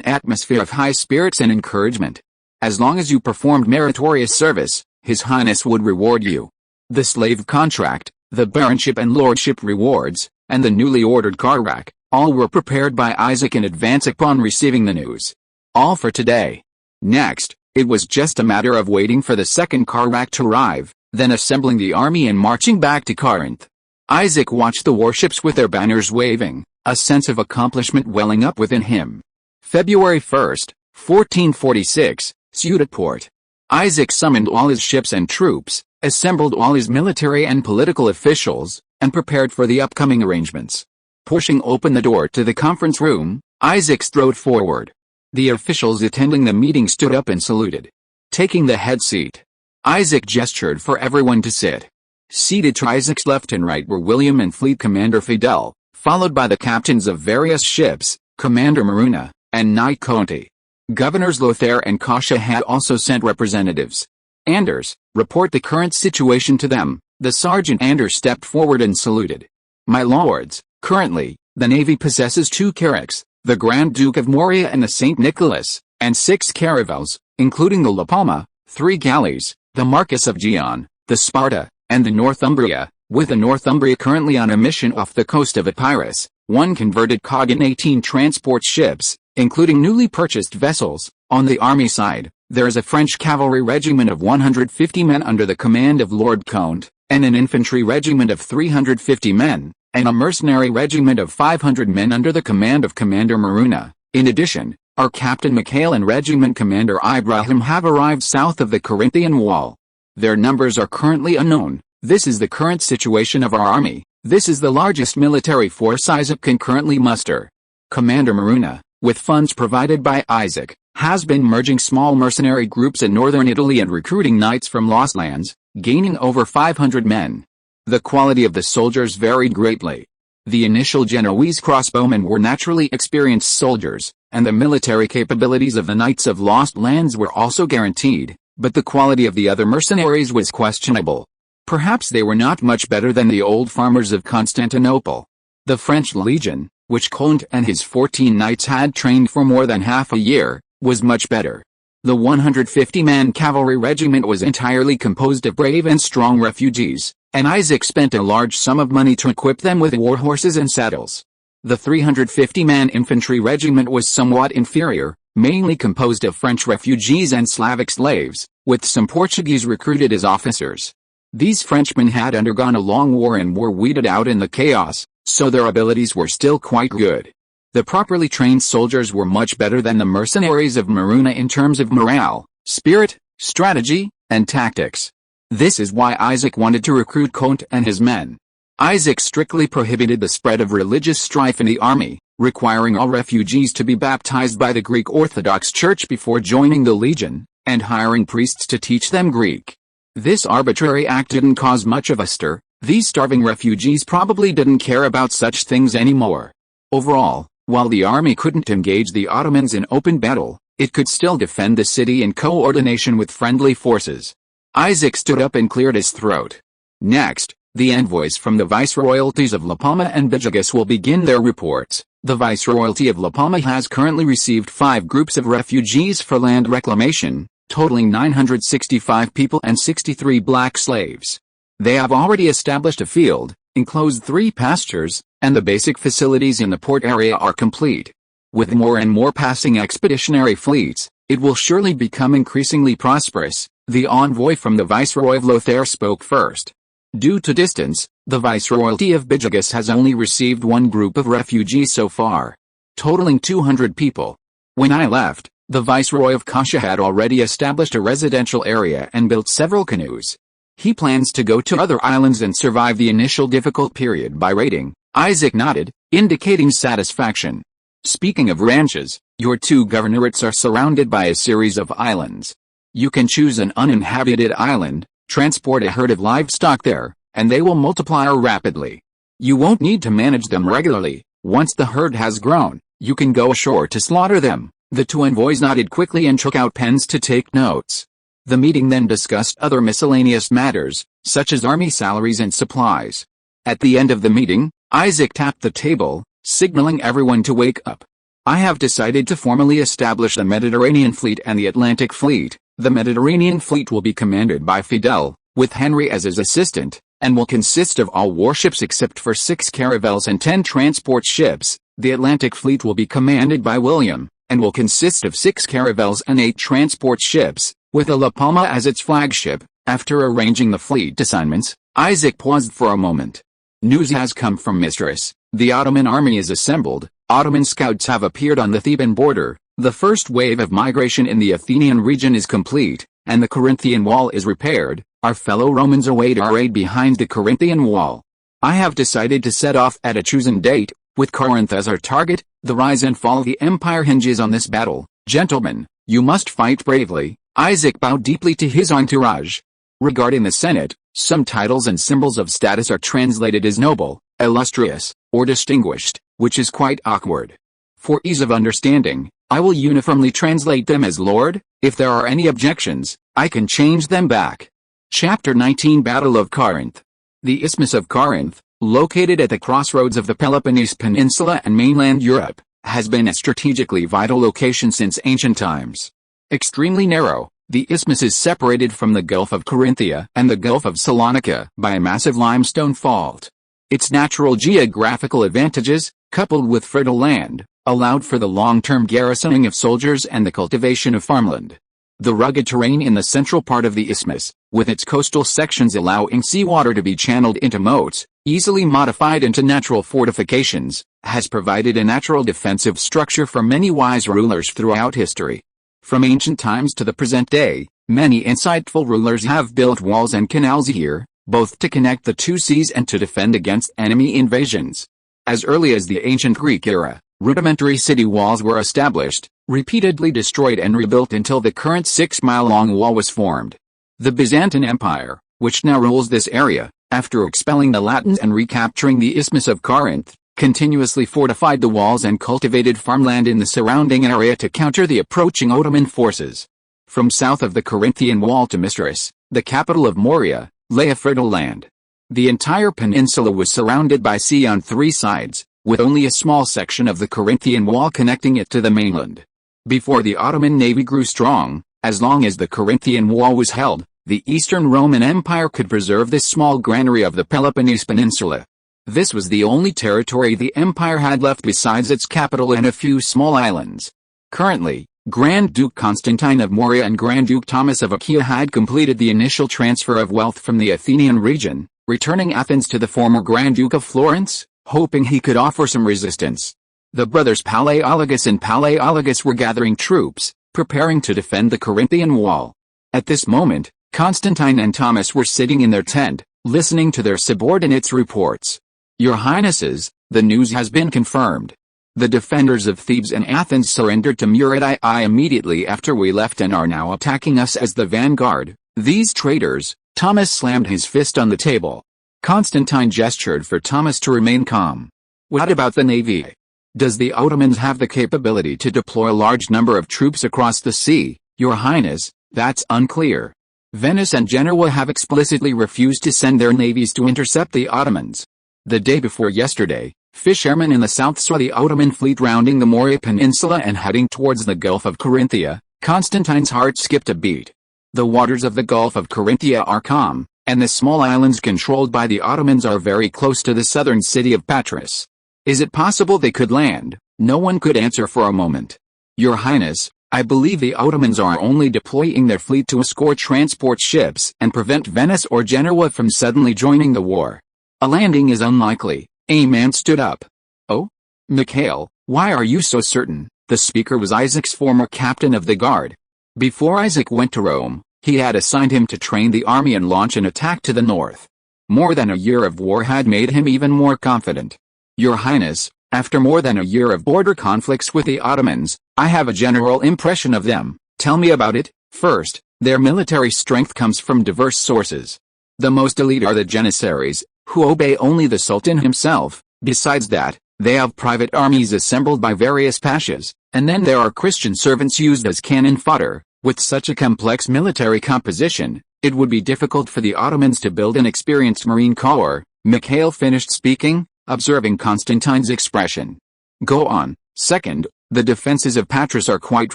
Speaker 1: atmosphere of high spirits and encouragement. As long as you performed meritorious service, His Highness would reward you. The slave contract, the baronship and lordship rewards, and the newly ordered carrack, all were prepared by Isaac in advance upon receiving the news. All for today. Next, it was just a matter of waiting for the second carrack to arrive, then assembling the army and marching back to Corinth. Isaac watched the warships with their banners waving, a sense of accomplishment welling up within him. February 1, 1446, Ceuta port. Isaac summoned all his ships and troops, assembled all his military and political officials, and prepared for the upcoming arrangements. Pushing open the door to the conference room, Isaac strode forward. The officials attending the meeting stood up and saluted. Taking the head seat, Isaac gestured for everyone to sit. Seated to Isaac's left and right were William and Fleet Commander Fidel, followed by the captains of various ships, Commander Maruna, and Knight Conti. Governors Lothair and Kasha had also sent representatives. "Anders, report the current situation to them." The Sergeant Anders stepped forward and saluted. "My lords, currently, the Navy possesses 2 carracks, the Grand Duke of Morea and the St. Nicholas, and 6 caravels, including the La Palma, 3 galleys, the Marquess of Gihon, the Sparta, and the Northumbria, with the Northumbria currently on a mission off the coast of Epirus, 1 converted cog and 18 transport ships, including newly purchased vessels. On the army side, there is a French cavalry regiment of 150 men under the command of Lord Conte, and an infantry regiment of 350 men, and a mercenary regiment of 500 men under the command of Commander Maruna. In addition, our Captain Mikhail and Regiment Commander Ibrahim have arrived south of the Corinthian wall. Their numbers are currently unknown. This is the current situation of our army. This is the largest military force Isaac can currently muster. Commander Maruna, with funds provided by Isaac, has been merging small mercenary groups in northern Italy and recruiting knights from lost lands, gaining over 500 men. The quality of the soldiers varied greatly. The initial Genoese crossbowmen were naturally experienced soldiers, and the military capabilities of the Knights of Lost Lands were also guaranteed, but the quality of the other mercenaries was questionable. Perhaps they were not much better than the old farmers of Constantinople. The French Legion, which Conte and his 14 knights had trained for more than half a year, was much better. The 150-man cavalry regiment was entirely composed of brave and strong refugees, and Isaac spent a large sum of money to equip them with war horses and saddles. The 350-man infantry regiment was somewhat inferior, mainly composed of French refugees and Slavic slaves, with some Portuguese recruited as officers. These Frenchmen had undergone a long war and were weeded out in the chaos, so their abilities were still quite good. The properly trained soldiers were much better than the mercenaries of Maruna in terms of morale, spirit, strategy, and tactics. This is why Isaac wanted to recruit Conte and his men. Isaac strictly prohibited the spread of religious strife in the army, requiring all refugees to be baptized by the Greek Orthodox Church before joining the legion, and hiring priests to teach them Greek. This arbitrary act didn't cause much of a stir. These starving refugees probably didn't care about such things anymore. Overall, while the army couldn't engage the Ottomans in open battle, It could still defend the city in coordination with friendly forces. Isaac stood up and cleared his throat. Next, the envoys from the viceroyalties of La Palma and Byzantium will begin their reports. The viceroyalty of La Palma has currently received 5 groups of refugees for land reclamation, totaling 965 people and 63 black slaves. They have already established a field, enclosed 3 pastures, and the basic facilities in the port area are complete. With more and more passing expeditionary fleets, it will surely become increasingly prosperous. The envoy from the Viceroy of Lothair spoke first. Due to distance, the Viceroyalty of Byzantium has only received 1 group of refugees so far, totaling 200 people. When I left, the Viceroy of Kasha had already established a residential area and built several canoes. He plans to go to other islands and survive the initial difficult period by raiding. Isaac nodded, indicating satisfaction. Speaking of ranches, your 2 governorates are surrounded by a series of islands. You can choose an uninhabited island, transport a herd of livestock there, and they will multiply rapidly. You won't need to manage them regularly. Once the herd has grown, you can go ashore to slaughter them. The 2 envoys nodded quickly and took out pens to take notes. The meeting then discussed other miscellaneous matters, such as army salaries and supplies. At the end of the meeting, Isaac tapped the table, signaling everyone to wake up. I have decided to formally establish the Mediterranean Fleet and the Atlantic Fleet. The Mediterranean Fleet will be commanded by Fidel, with Henry as his assistant, and will consist of all warships except for 6 caravels and 10 transport ships. The Atlantic Fleet will be commanded by William, and will consist of 6 caravels and 8 transport ships, with a La Palma as its flagship. After arranging the fleet assignments, Isaac paused for a moment. News has come from Mistress. The Ottoman army is assembled. Ottoman scouts have appeared on the Theban border. The first wave of migration in the Athenian region is complete, and the Corinthian wall is repaired. Our fellow Romans await our aid behind the Corinthian wall. I have decided to set off at a chosen date, with Corinth as our target. The rise and fall of the empire hinges on this battle. Gentlemen, you must fight bravely. Isaac bowed deeply to his entourage. Regarding the Senate, some titles and symbols of status are translated as noble, illustrious, or distinguished, which is quite awkward. For ease of understanding, I will uniformly translate them as Lord. If there are any objections, I can change them back. Chapter 19 Battle of Corinth. The Isthmus of Corinth, located at the crossroads of the Peloponnese Peninsula and mainland Europe, has been a strategically vital location since ancient times. Extremely narrow, the isthmus is separated from the Gulf of Corinthia and the Gulf of Salonika by a massive limestone fault. Its natural geographical advantages, coupled with fertile land, allowed for the long-term garrisoning of soldiers and the cultivation of farmland. The rugged terrain in the central part of the isthmus, with its coastal sections allowing seawater to be channeled into moats, easily modified into natural fortifications, has provided a natural defensive structure for many wise rulers throughout history. From ancient times to the present day, many insightful rulers have built walls and canals here, both to connect the 2 seas and to defend against enemy invasions. As early as the ancient Greek era, rudimentary city walls were established, repeatedly destroyed and rebuilt until the current 6-mile-long wall was formed. The Byzantine Empire, which now rules this area, after expelling the Latins and recapturing the Isthmus of Corinth, continuously fortified the walls and cultivated farmland in the surrounding area to counter the approaching Ottoman forces. From south of the Corinthian wall to Mistras, the capital of Morea, lay a fertile land. The entire peninsula was surrounded by sea on 3 sides, with only a small section of the Corinthian wall connecting it to the mainland. Before the Ottoman navy grew strong, as long as the Corinthian wall was held, the Eastern Roman Empire could preserve this small granary of the Peloponnese Peninsula. This was the only territory the empire had left besides its capital and a few small islands. Currently, Grand Duke Constantine of Morea and Grand Duke Thomas of Achaia had completed the initial transfer of wealth from the Athenian region, returning Athens to the former Grand Duke of Florence, hoping he could offer some resistance. The brothers Palaiologos and Palaiologos were gathering troops, preparing to defend the Corinthian wall. At this moment, Constantine and Thomas were sitting in their tent, listening to their subordinates' reports. Your Highnesses, the news has been confirmed. The defenders of Thebes and Athens surrendered to Murad I immediately after we left and are now attacking us as the vanguard. These traitors. Thomas slammed his fist on the table. Constantine gestured for Thomas to remain calm. What about the navy? Does the Ottomans have the capability to deploy a large number of troops across the sea? Your Highness, that's unclear. Venice and Genoa have explicitly refused to send their navies to intercept the Ottomans. The day before yesterday, fishermen in the south saw the Ottoman fleet rounding the Morea Peninsula and heading towards the Gulf of Carinthia. Constantine's heart skipped a beat. The waters of the Gulf of Carinthia are calm, and the small islands controlled by the Ottomans are very close to the southern city of Patras. Is it possible they could land? No one could answer for a moment. Your Highness, I believe the Ottomans are only deploying their fleet to escort transport ships and prevent Venice or Genoa from suddenly joining the war. A landing is unlikely. A man stood up. Oh? Mikhail, why are you so certain? The speaker was Isaac's former captain of the guard. Before Isaac went to Rome, he had assigned him to train the army and launch an attack to the north. More than a year of war had made him even more confident. Your Highness, after more than a year of border conflicts with the Ottomans, I have a general impression of them. Tell me about it. First, their military strength comes from diverse sources. The most elite are the Janissaries, who obey only the Sultan himself. Besides that, they have private armies assembled by various pashas, and then there are Christian servants used as cannon fodder. With such a complex military composition, it would be difficult for the Ottomans to build an experienced marine corps. Mikhail finished speaking, observing Constantine's expression. Go on. Second, the defenses of Patras are quite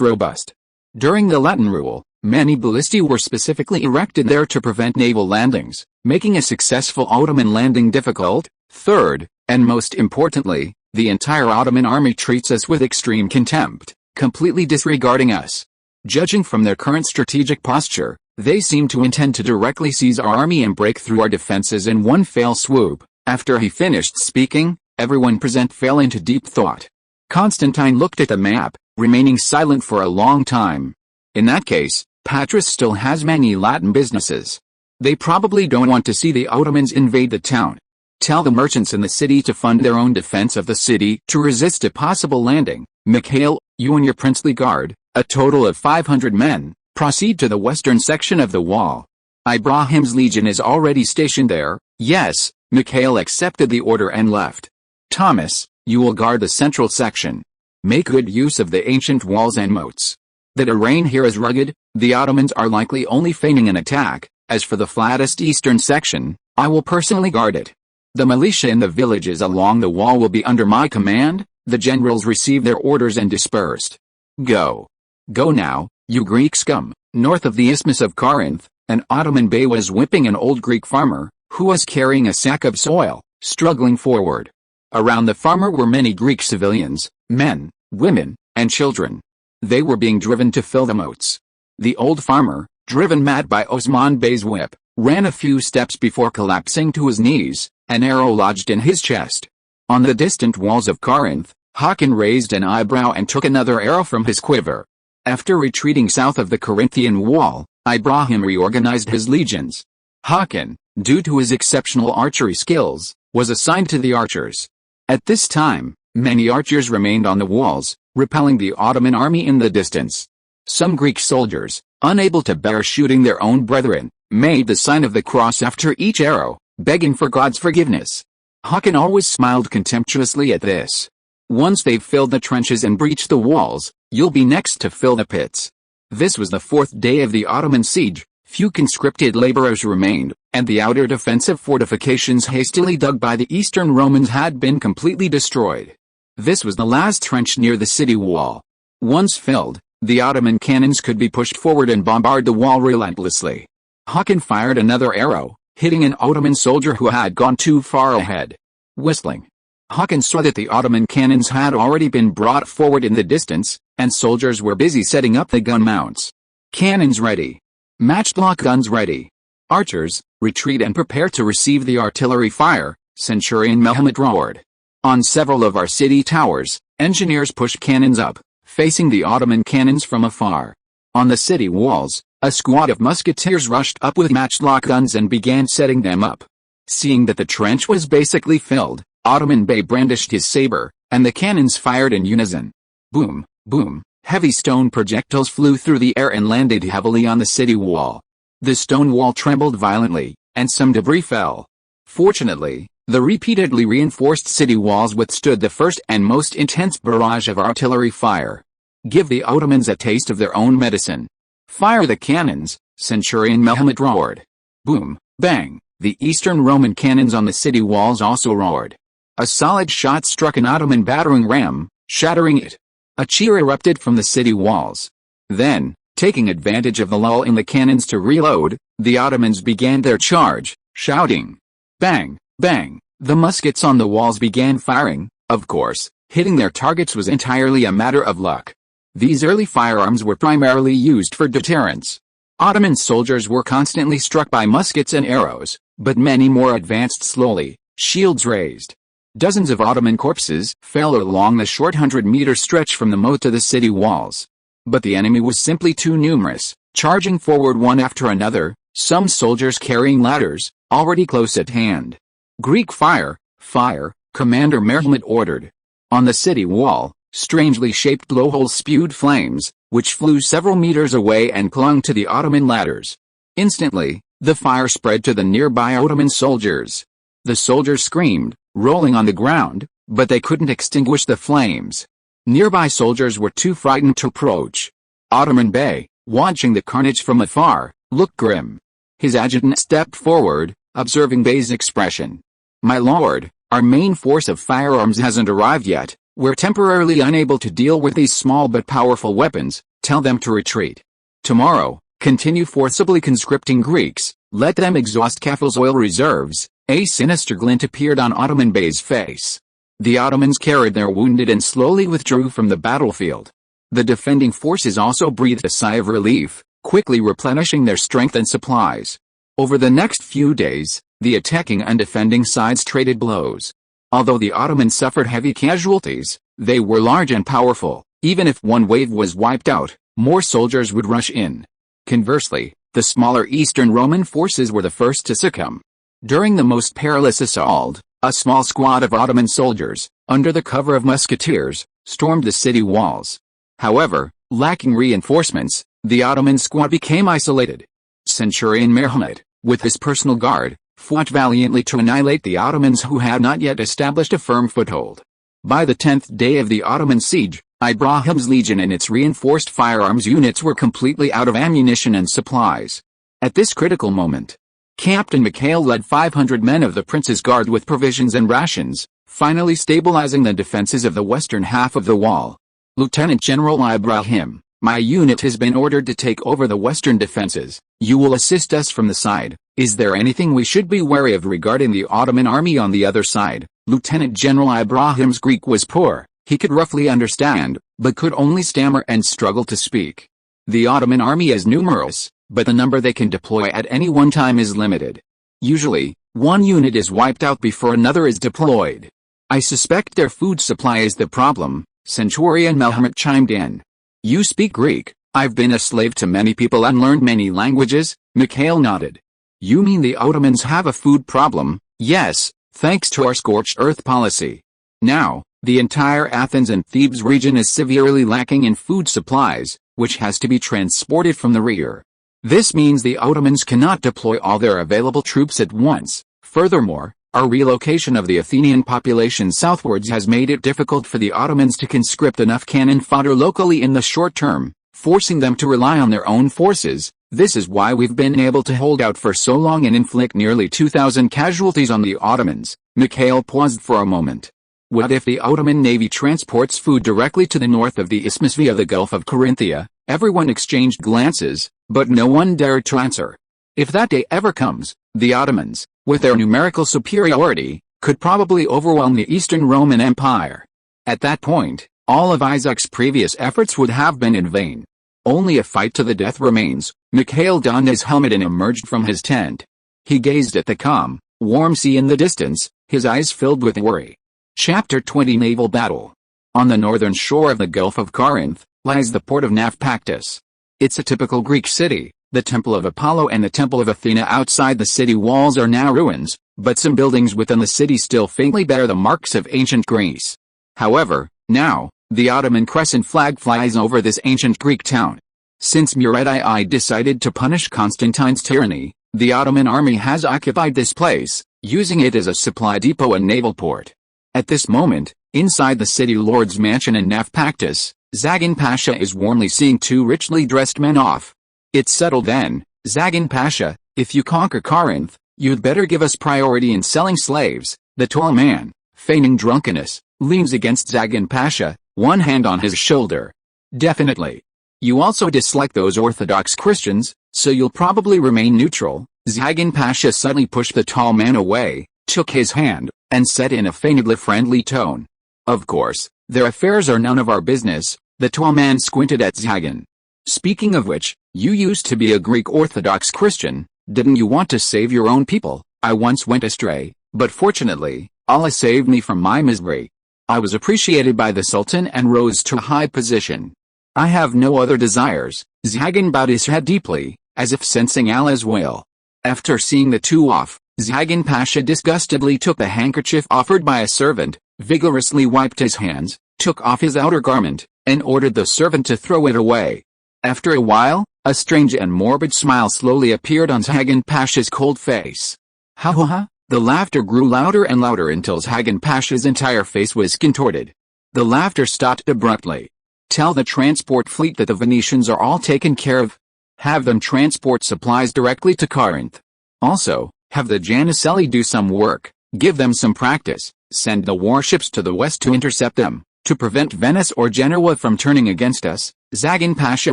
Speaker 1: robust. During the Latin rule, many ballistae were specifically erected there to prevent naval landings, making a successful Ottoman landing difficult. Third, and most importantly, the entire Ottoman army treats us with extreme contempt, completely disregarding us. Judging from their current strategic posture, they seem to intend to directly seize our army and break through our defenses in one fell swoop. After he finished speaking, everyone present fell into deep thought. Constantine looked at the map, remaining silent for a long time. In that case, Patras still has many Latin businesses. They probably don't want to see the Ottomans invade the town. Tell the merchants in the city to fund their own defense of the city to resist a possible landing. Mikhail, you and your princely guard, a total of 500 men, proceed to the western section of the wall. Ibrahim's legion is already stationed there. Yes, Mikhail accepted the order and left. Thomas, you will guard the central section. Make good use of the ancient walls and moats. The terrain here is rugged, the Ottomans are likely only feigning an attack. As for the flattest eastern section, I will personally guard it. The militia in the villages along the wall will be under my command. The generals received their orders and dispersed. Go. Go now, you Greek scum. North of the Isthmus of Corinth, an Ottoman bey was whipping an old Greek farmer, who was carrying a sack of soil, struggling forward. Around the farmer were many Greek civilians, men, women, and children. They were being driven to fill the moats. The old farmer, driven mad by Osman Bey's whip, ran a few steps before collapsing to his knees, an arrow lodged in his chest. On the distant walls of Corinth, Hakan raised an eyebrow and took another arrow from his quiver. After retreating south of the Corinthian wall, Ibrahim reorganized his legions. Hakan, due to his exceptional archery skills, was assigned to the archers. At this time, many archers remained on the walls, repelling the Ottoman army in the distance. Some Greek soldiers, unable to bear shooting their own brethren, made the sign of the cross after each arrow, begging for God's forgiveness. Hakan always smiled contemptuously at this. Once they've filled the trenches and breached the walls, you'll be next to fill the pits. This was the fourth day of the Ottoman siege. Few conscripted laborers remained, and the outer defensive fortifications hastily dug by the Eastern Romans had been completely destroyed. This was the last trench near the city wall. Once filled, the Ottoman cannons could be pushed forward and bombard the wall relentlessly. Hakan fired another arrow, hitting an Ottoman soldier who had gone too far ahead. Whistling. Hakan saw that the Ottoman cannons had already been brought forward in the distance, and soldiers were busy setting up the gun mounts. Cannons ready. Matchlock guns ready. Archers, retreat and prepare to receive the artillery fire, Centurion Mehmet roared. On several of our city towers, engineers pushed cannons up, facing the Ottoman cannons from afar. On the city walls, a squad of musketeers rushed up with matchlock guns and began setting them up. Seeing that the trench was basically filled, Ottoman Bey brandished his saber, and the cannons fired in unison. Boom, boom. Heavy stone projectiles flew through the air and landed heavily on the city wall. The stone wall trembled violently, and some debris fell. Fortunately, The repeatedly reinforced city walls withstood the first and most intense barrage of artillery fire. Give the Ottomans a taste of their own medicine. Fire the cannons, Centurion Mehmet roared. Boom, bang, the Eastern Roman cannons on the city walls also roared. A solid shot struck an Ottoman battering ram, shattering it. A cheer erupted from the city walls. Then, taking advantage of the lull in the cannons to reload, the Ottomans began their charge, shouting. Bang, bang, the muskets on the walls began firing. Of course, hitting their targets was entirely a matter of luck. These early firearms were primarily used for deterrence. Ottoman soldiers were constantly struck by muskets and arrows, but many more advanced slowly, shields raised. Dozens of Ottoman corpses fell along the short 100-meter stretch from the moat to the city walls. But the enemy was simply too numerous, charging forward one after another, some soldiers carrying ladders, already close at hand. Greek fire, fire, Commander Mehmet ordered. On the city wall, strangely shaped blowholes spewed flames, which flew several meters away and clung to the Ottoman ladders. Instantly, the fire spread to the nearby Ottoman soldiers. The soldiers screamed, rolling on the ground, but they couldn't extinguish the flames. Nearby soldiers were too frightened to approach. Ottoman Bey, watching the carnage from afar, looked grim. His adjutant stepped forward, observing Bey's expression. My lord, our main force of firearms hasn't arrived yet. We're temporarily unable to deal with these small but powerful weapons. Tell them to retreat. Tomorrow, continue forcibly conscripting Greeks, let them exhaust Kafil's oil reserves. A sinister glint appeared on Ottoman Bey's face. The Ottomans carried their wounded and slowly withdrew from the battlefield. The defending forces also breathed a sigh of relief, quickly replenishing their strength and supplies. Over the next few days, the attacking and defending sides traded blows. Although the Ottomans suffered heavy casualties, they were large and powerful. Even if one wave was wiped out, more soldiers would rush in. Conversely, the smaller Eastern Roman forces were the first to succumb. During the most perilous assault, a small squad of Ottoman soldiers, under the cover of musketeers, stormed the city walls. However, lacking reinforcements, the Ottoman squad became isolated. Centurion Mehmet, with his personal guard, fought valiantly to annihilate the Ottomans who had not yet established a firm foothold. By the 10th day of the Ottoman siege, Ibrahim's legion and its reinforced firearms units were completely out of ammunition and supplies. At this critical moment, Captain Mikhail led 500 men of the Prince's Guard with provisions and rations, finally stabilizing the defenses of the western half of the wall. Lieutenant General Ibrahim, my unit has been ordered to take over the western defenses. You will assist us from the side. Is there anything we should be wary of regarding the Ottoman army on the other side? Lieutenant General Ibrahim's Greek was poor. He could roughly understand, but could only stammer and struggle to speak. The Ottoman army is numerous, but the number they can deploy at any one time is limited. Usually, one unit is wiped out before another is deployed. I suspect their food supply is the problem, Centurion Mehmet chimed in. You speak Greek. I've been a slave to many people and learned many languages. Mikhail nodded. You mean the Ottomans have a food problem? Yes, thanks to our scorched earth policy. Now, the entire Athens and Thebes region is severely lacking in food supplies, which has to be transported from the rear. This means the Ottomans cannot deploy all their available troops at once. Furthermore, our relocation of the Athenian population southwards has made it difficult for the Ottomans to conscript enough cannon fodder locally in the short term, forcing them to rely on their own forces. This is why we've been able to hold out for so long and inflict nearly 2,000 casualties on the Ottomans. Mikhail paused for a moment. What if the Ottoman navy transports food directly to the north of the isthmus via the Gulf of Corinthia? Everyone exchanged glances, but no one dared to answer. If that day ever comes, the Ottomans, with their numerical superiority, could probably overwhelm the Eastern Roman Empire. At that point, all of Isaac's previous efforts would have been in vain. Only a fight to the death remains. Mikhail donned his helmet and emerged from his tent. He gazed at the calm, warm sea in the distance, his eyes filled with worry. Chapter 20 Naval Battle. On the northern shore of the Gulf of Corinth, lies the port of Naupactus. It's a typical Greek city. The Temple of Apollo and the Temple of Athena outside the city walls are now ruins, but some buildings within the city still faintly bear the marks of ancient Greece. However, now, the Ottoman crescent flag flies over this ancient Greek town. Since Murad II decided to punish Constantine's tyranny, the Ottoman army has occupied this place, using it as a supply depot and naval port. At this moment, inside the city lord's mansion in Nafpaktis, Zagan Pasha is warmly seeing two richly dressed men off. It's settled then, Zagan Pasha, if you conquer Corinth, you'd better give us priority in selling slaves. The tall man, feigning drunkenness, leans against Zagan Pasha, one hand on his shoulder. Definitely. You also dislike those Orthodox Christians, so you'll probably remain neutral. Zagan Pasha suddenly pushed the tall man away, took his hand, and said in a feignedly friendly tone, "Of course, their affairs are none of our business." The tall man squinted at Zagan. "Speaking of which, you used to be a Greek Orthodox Christian, didn't you want to save your own people? I once went astray, but fortunately, Allah saved me from my misery. I was appreciated by the Sultan and rose to a high position. I have no other desires." Zagan bowed his head deeply, as if sensing Allah's will. After seeing the two off, Zagan Pasha disgustedly took the handkerchief offered by a servant, vigorously wiped his hands, took off his outer garment, and ordered the servant to throw it away. After a while, a strange and morbid smile slowly appeared on Zagan Pasha's cold face. Ha ha ha! The laughter grew louder and louder until Zagan Pasha's entire face was contorted. The laughter stopped abruptly. "Tell the transport fleet that the Venetians are all taken care of. Have them transport supplies directly to Corinth. Also, have the Janissarii do some work, give them some practice, send the warships to the west to intercept them, to prevent Venice or Genoa from turning against us." Zagan Pasha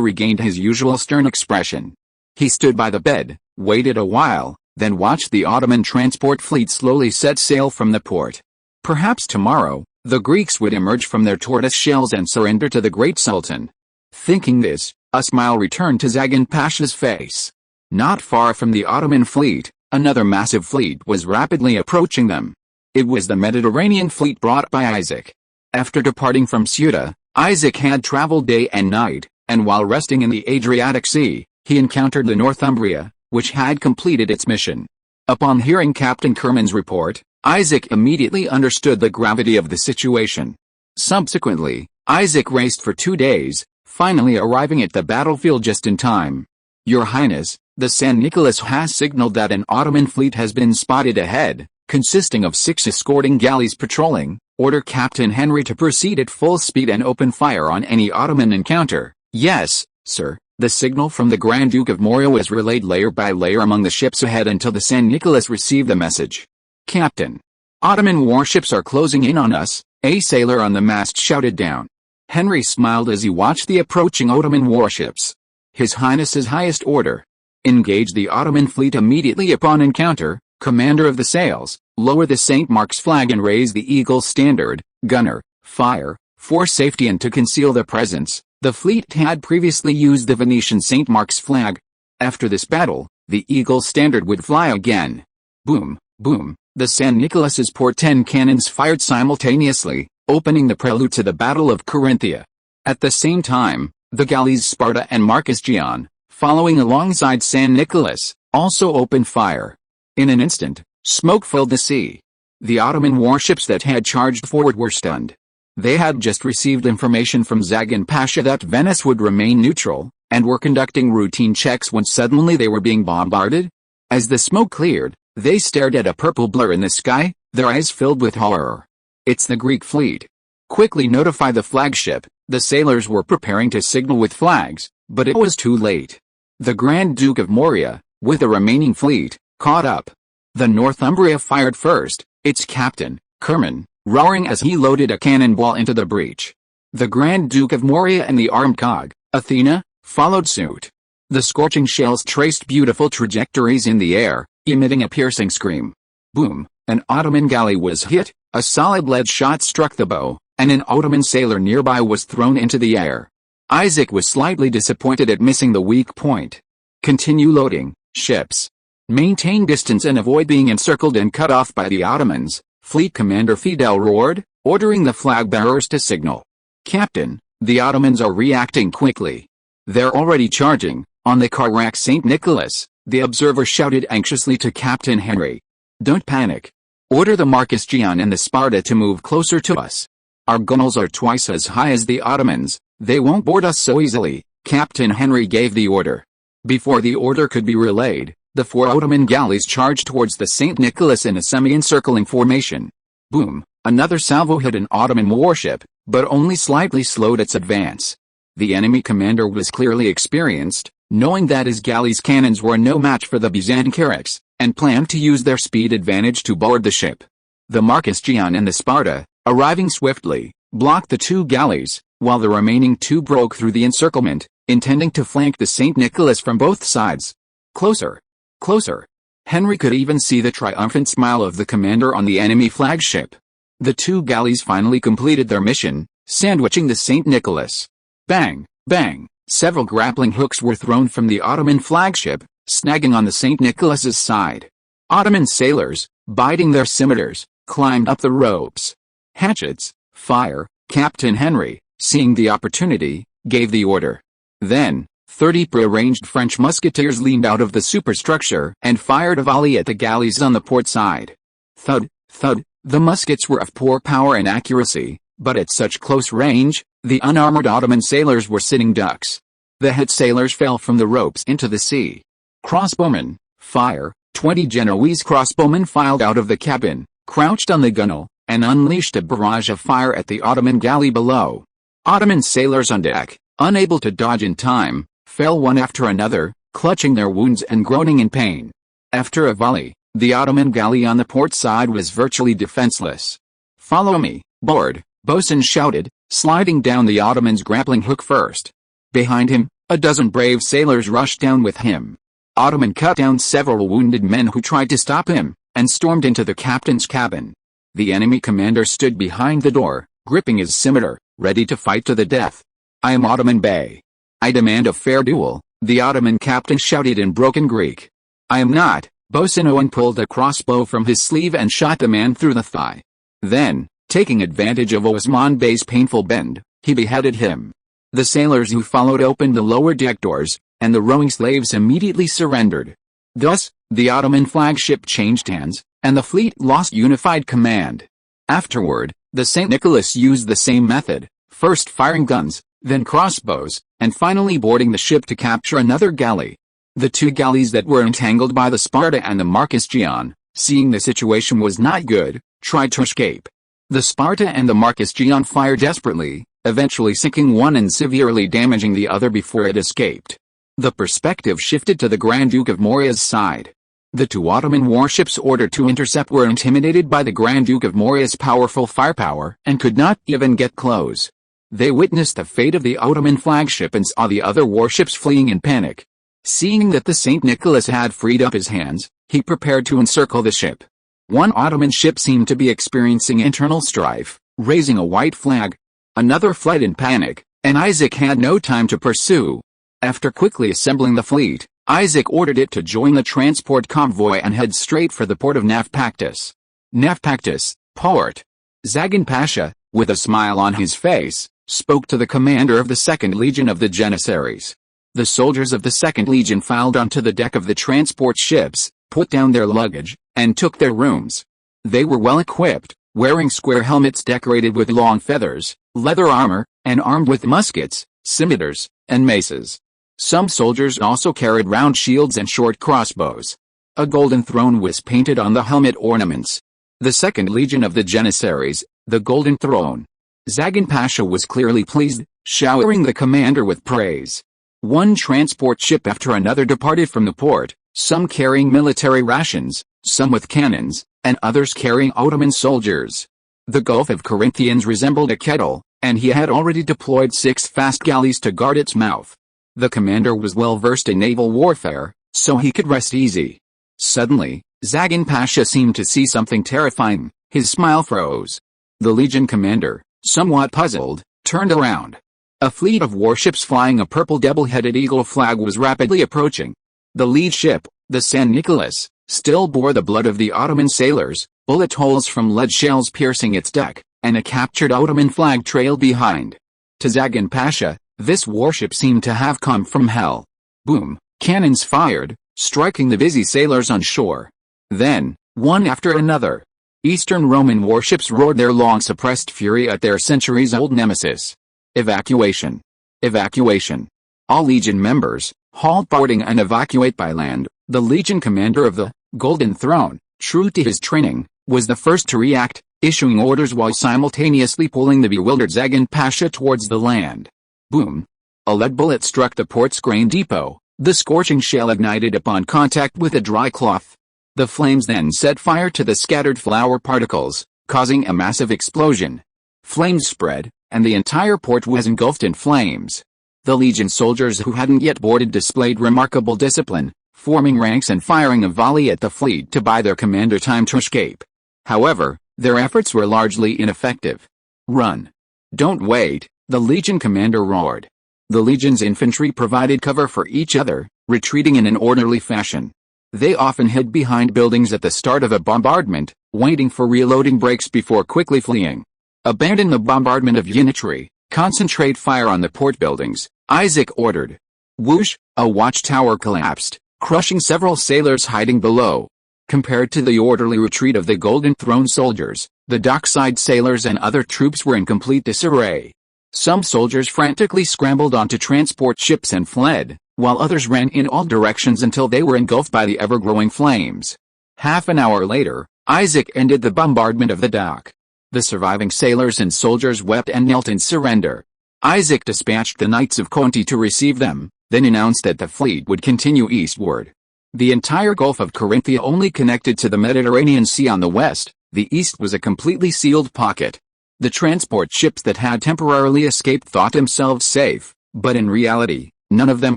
Speaker 1: regained his usual stern expression. He stood by the bed, waited a while, then watched the Ottoman transport fleet slowly set sail from the port. Perhaps tomorrow, the Greeks would emerge from their tortoise shells and surrender to the great Sultan. Thinking this, a smile returned to Zagan Pasha's face. Not far from the Ottoman fleet, another massive fleet was rapidly approaching them. It was the Mediterranean fleet brought by Isaac. After departing from Ceuta, Isaac had traveled day and night, and while resting in the Adriatic Sea, he encountered the Northumbria, which had completed its mission. Upon hearing Captain Kerman's report, Isaac immediately understood the gravity of the situation. Subsequently, Isaac raced for 2 days, finally arriving at the battlefield just in time. "Your Highness, the San Nicolas has signaled that an Ottoman fleet has been spotted ahead, consisting of 6 escorting galleys patrolling. Order Captain Henry to proceed at full speed and open fire on any Ottoman encounter." "Yes, sir." The signal from the Grand Duke of Morea was relayed layer by layer among the ships ahead until the San Nicolas received the message. "Captain, Ottoman warships are closing in on us," a sailor on the mast shouted down. Henry smiled as he watched the approaching Ottoman warships. "His Highness's highest order. Engage the Ottoman fleet immediately upon encounter. Commander of the sails, lower the St. Mark's flag and raise the Eagle standard. Gunner, fire." For safety and to conceal their presence, the fleet had previously used the Venetian St. Mark's flag. After this battle, the Eagle standard would fly again. Boom, boom, the San Nicolas's port 10 cannons fired simultaneously, opening the prelude to the Battle of Corinthia. At the same time, the galleys Sparta and Marcus Gian, following alongside San Nicolas, also opened fire. In an instant, smoke filled the sea. The Ottoman warships that had charged forward were stunned. They had just received information from Zagan Pasha that Venice would remain neutral, and were conducting routine checks when suddenly they were being bombarded. As the smoke cleared, they stared at a purple blur in the sky, their eyes filled with horror. "It's the Greek fleet. Quickly notify the flagship." The sailors were preparing to signal with flags, but it was too late. The Grand Duke of Morea, with the remaining fleet, caught up. The Northumbria fired first, its captain, Kerman, roaring as he loaded a cannonball into the breach. The Grand Duke of Morea and the armed cog, Athena, followed suit. The scorching shells traced beautiful trajectories in the air, emitting a piercing scream. Boom, an Ottoman galley was hit, a solid lead shot struck the bow, and an Ottoman sailor nearby was thrown into the air. Isaac was slightly disappointed at missing the weak point. "Continue loading, ships. Maintain distance and avoid being encircled and cut off by the Ottomans," Fleet Commander Fidel roared, ordering the flag bearers to signal. "Captain, the Ottomans are reacting quickly. They're already charging on the Carrack St. Nicholas," the observer shouted anxiously to Captain Henry. "Don't panic. Order the Marcus Gian and the Sparta to move closer to us. Our gunnels are twice as high as the Ottomans. They won't board us so easily." Captain Henry gave the order. Before the order could be relayed, The 4 Ottoman galleys charged towards the St. Nicholas in a semi-encircling formation. Boom! Another salvo hit an Ottoman warship, but only slightly slowed its advance. The enemy commander was clearly experienced, knowing that his galley's cannons were no match for the Byzantine carracks, and planned to use their speed advantage to board the ship. The Marcus Gian and the Sparta, arriving swiftly, blocked the 2 galleys, while the remaining 2 broke through the encirclement, intending to flank the St. Nicholas from both sides. Closer! Closer! Henry could even see the triumphant smile of the commander on the enemy flagship. The 2 galleys finally completed their mission, sandwiching the St. Nicholas. Bang! Bang! Several grappling hooks were thrown from the Ottoman flagship, snagging on the St. Nicholas's side. Ottoman sailors, biting their scimitars, climbed up the ropes. Hatchets, fire! Captain Henry, seeing the opportunity, gave the order. Then, 30 prearranged French musketeers leaned out of the superstructure and fired a volley at the galleys on the port side. Thud! Thud! The muskets were of poor power and accuracy, but at such close range, the unarmored Ottoman sailors were sitting ducks. The hit sailors fell from the ropes into the sea. Crossbowmen, fire! 20 Genoese crossbowmen filed out of the cabin, crouched on the gunwale, and unleashed a barrage of fire at the Ottoman galley below. Ottoman sailors on deck, unable to dodge in time, fell one after another, clutching their wounds and groaning in pain. After a volley, the Ottoman galley on the port side was virtually defenseless. "Follow me, board," bosun shouted, sliding down the Ottoman's grappling hook first. Behind him, a dozen brave sailors rushed down with him. Ottoman cut down several wounded men who tried to stop him, and stormed into the captain's cabin. The enemy commander stood behind the door, gripping his scimitar, ready to fight to the death. "I am Ottoman Bey. I demand a fair duel," the Ottoman captain shouted in broken Greek. "I am not." Bosun Owen pulled a crossbow from his sleeve and shot the man through the thigh. Then, taking advantage of Osman Bey's painful bend, he beheaded him. The sailors who followed opened the lower deck doors, and the rowing slaves immediately surrendered. Thus, the Ottoman flagship changed hands, and the fleet lost unified command. Afterward, the St. Nicholas used the same method, first firing guns, then crossbows, and finally boarding the ship to capture another galley. The 2 galleys that were entangled by the Sparta and the Marcus Gian, seeing the situation was not good, tried to escape. The Sparta and the Marcus Gian fired desperately, eventually sinking one and severely damaging the other before it escaped. The perspective shifted to the Grand Duke of Moria's side. The 2 Ottoman warships ordered to intercept were intimidated by the Grand Duke of Moria's powerful firepower and could not even get close. They witnessed the fate of the Ottoman flagship and saw the other warships fleeing in panic. Seeing that the St. Nicholas had freed up his hands, he prepared to encircle the ship. One Ottoman ship seemed to be experiencing internal strife, raising a white flag. Another fled in panic, and Isaac had no time to pursue. After quickly assembling the fleet, Isaac ordered it to join the transport convoy and head straight for the port of Naupactus. Naupactus, port. Zagan Pasha, with a smile on his face, spoke to the commander of the 2nd Legion of the Janissaries. The soldiers of the 2nd Legion filed onto the deck of the transport ships, put down their luggage, and took their rooms. They were well equipped, wearing square helmets decorated with long feathers, leather armor, and armed with muskets, scimitars, and maces. Some soldiers also carried round shields and short crossbows. A golden throne was painted on the helmet ornaments. The 2nd Legion of the Janissaries, the Golden Throne. Zagan Pasha was clearly pleased, showering the commander with praise. One transport ship after another departed from the port, some carrying military rations, some with cannons, and others carrying Ottoman soldiers. The Gulf of Corinthians resembled a kettle, and he had already deployed 6 fast galleys to guard its mouth. The commander was well versed in naval warfare, so he could rest easy. Suddenly, Zagan Pasha seemed to see something terrifying. His smile froze. The Legion commander, somewhat puzzled, turned around. A fleet of warships flying a purple double-headed eagle flag was rapidly approaching. The lead ship, the San Nicolas, still bore the blood of the Ottoman sailors, bullet holes from lead shells piercing its deck, and a captured Ottoman flag trailed behind. To Zagan Pasha, this warship seemed to have come from hell. Boom! Cannons fired, striking the busy sailors on shore. Then, one after another, Eastern Roman warships roared their long-suppressed fury at their centuries-old nemesis. Evacuation. Evacuation. All Legion members, halt boarding and evacuate by land, The legion commander of the Golden Throne, true to his training, was the first to react, issuing orders while simultaneously pulling the bewildered Zagan Pasha towards the land. Boom! A lead bullet struck the port's grain depot. The scorching shell ignited upon contact with a dry cloth. The flames then set fire to the scattered flour particles, causing a massive explosion. Flames spread, and the entire port was engulfed in flames. The legion soldiers who hadn't yet boarded displayed remarkable discipline, forming ranks and firing a volley at the fleet to buy their commander time to escape. However, their efforts were largely ineffective. "Run! Don't wait!" the legion commander roared. The legion's infantry provided cover for each other, retreating in an orderly fashion. They often hid behind buildings at the start of a bombardment, waiting for reloading breaks before quickly fleeing. "Abandon the bombardment of unitary, concentrate fire on the port buildings," Isaac ordered. Whoosh! A watchtower collapsed, crushing several sailors hiding below. Compared to the orderly retreat of the Golden Throne soldiers, the dockside sailors and other troops were in complete disarray. Some soldiers frantically scrambled onto transport ships and fled, while others ran in all directions until they were engulfed by the ever-growing flames. Half an hour later, Isaac ended the bombardment of the dock. The surviving sailors and soldiers wept and knelt in surrender. Isaac dispatched the Knights of Conti to receive them, then announced that the fleet would continue eastward. The entire Gulf of Corinthia only connected to the Mediterranean Sea on the west. The east was a completely sealed pocket. The transport ships that had temporarily escaped thought themselves safe, but in reality, none of them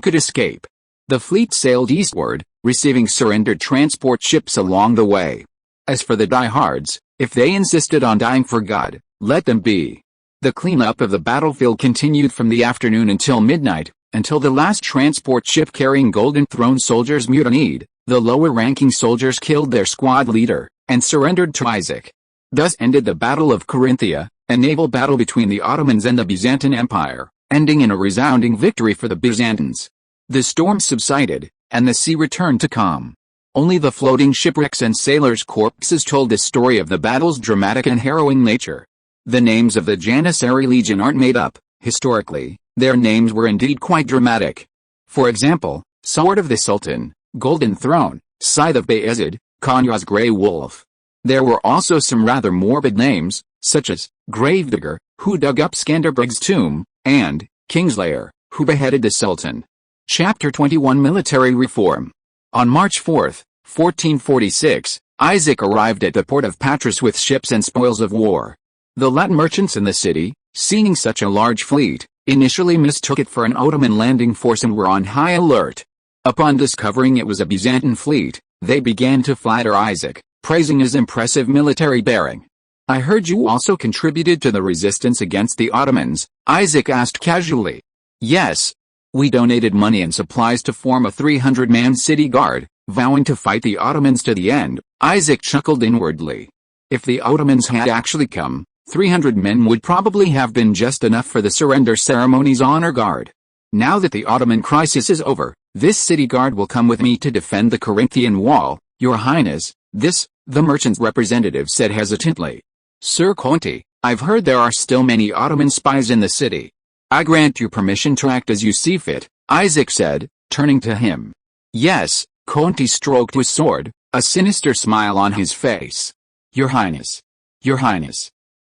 Speaker 1: could escape. The fleet sailed eastward, receiving surrendered transport ships along the way. As for the diehards, if they insisted on dying for God, let them be. The cleanup of the battlefield continued from the afternoon until midnight, until the last transport ship carrying Golden Throne soldiers mutinied. The lower-ranking soldiers killed their squad leader, and surrendered to Isaac. Thus ended the Battle of Corinthia, a naval battle between the Ottomans and the Byzantine Empire, ending in a resounding victory for the Byzantines. The storm subsided, and the sea returned to calm. Only the floating shipwrecks and sailors' corpses told the story of the battle's dramatic and harrowing nature. The names of the Janissary Legion aren't made up. Historically, their names were indeed quite dramatic. For example, Sword of the Sultan, Golden Throne, Scythe of Bayezid, Konya's Grey Wolf. There were also some rather morbid names, such as Gravedigger, who dug up Skanderberg's tomb, and Kingslayer, who beheaded the Sultan. Chapter 21 Military Reform. On March 4, 1446, Isaac arrived at the port of Patras with ships and spoils of war. The Latin merchants in the city, seeing such a large fleet, initially mistook it for an Ottoman landing force and were on high alert. Upon discovering it was a Byzantine fleet, they began to flatter Isaac, praising his impressive military bearing. "I heard you also contributed to the resistance against the Ottomans," Isaac asked casually. "Yes. We donated money and supplies to form a 300-man city guard, vowing to fight the Ottomans to the end," Isaac chuckled inwardly. If the Ottomans had actually come, 300 men would probably have been just enough for the surrender ceremony's honor guard. "Now that the Ottoman crisis is over, this city guard will come with me to defend the Corinthian wall, Your Highness." The merchant's representative said hesitantly. "Sir Conti, I've heard there are still many Ottoman spies in the city." "I grant you permission to act as you see fit," Isaac said, turning to him. "Yes," Conti stroked his sword, a sinister smile on his face. Your Highness,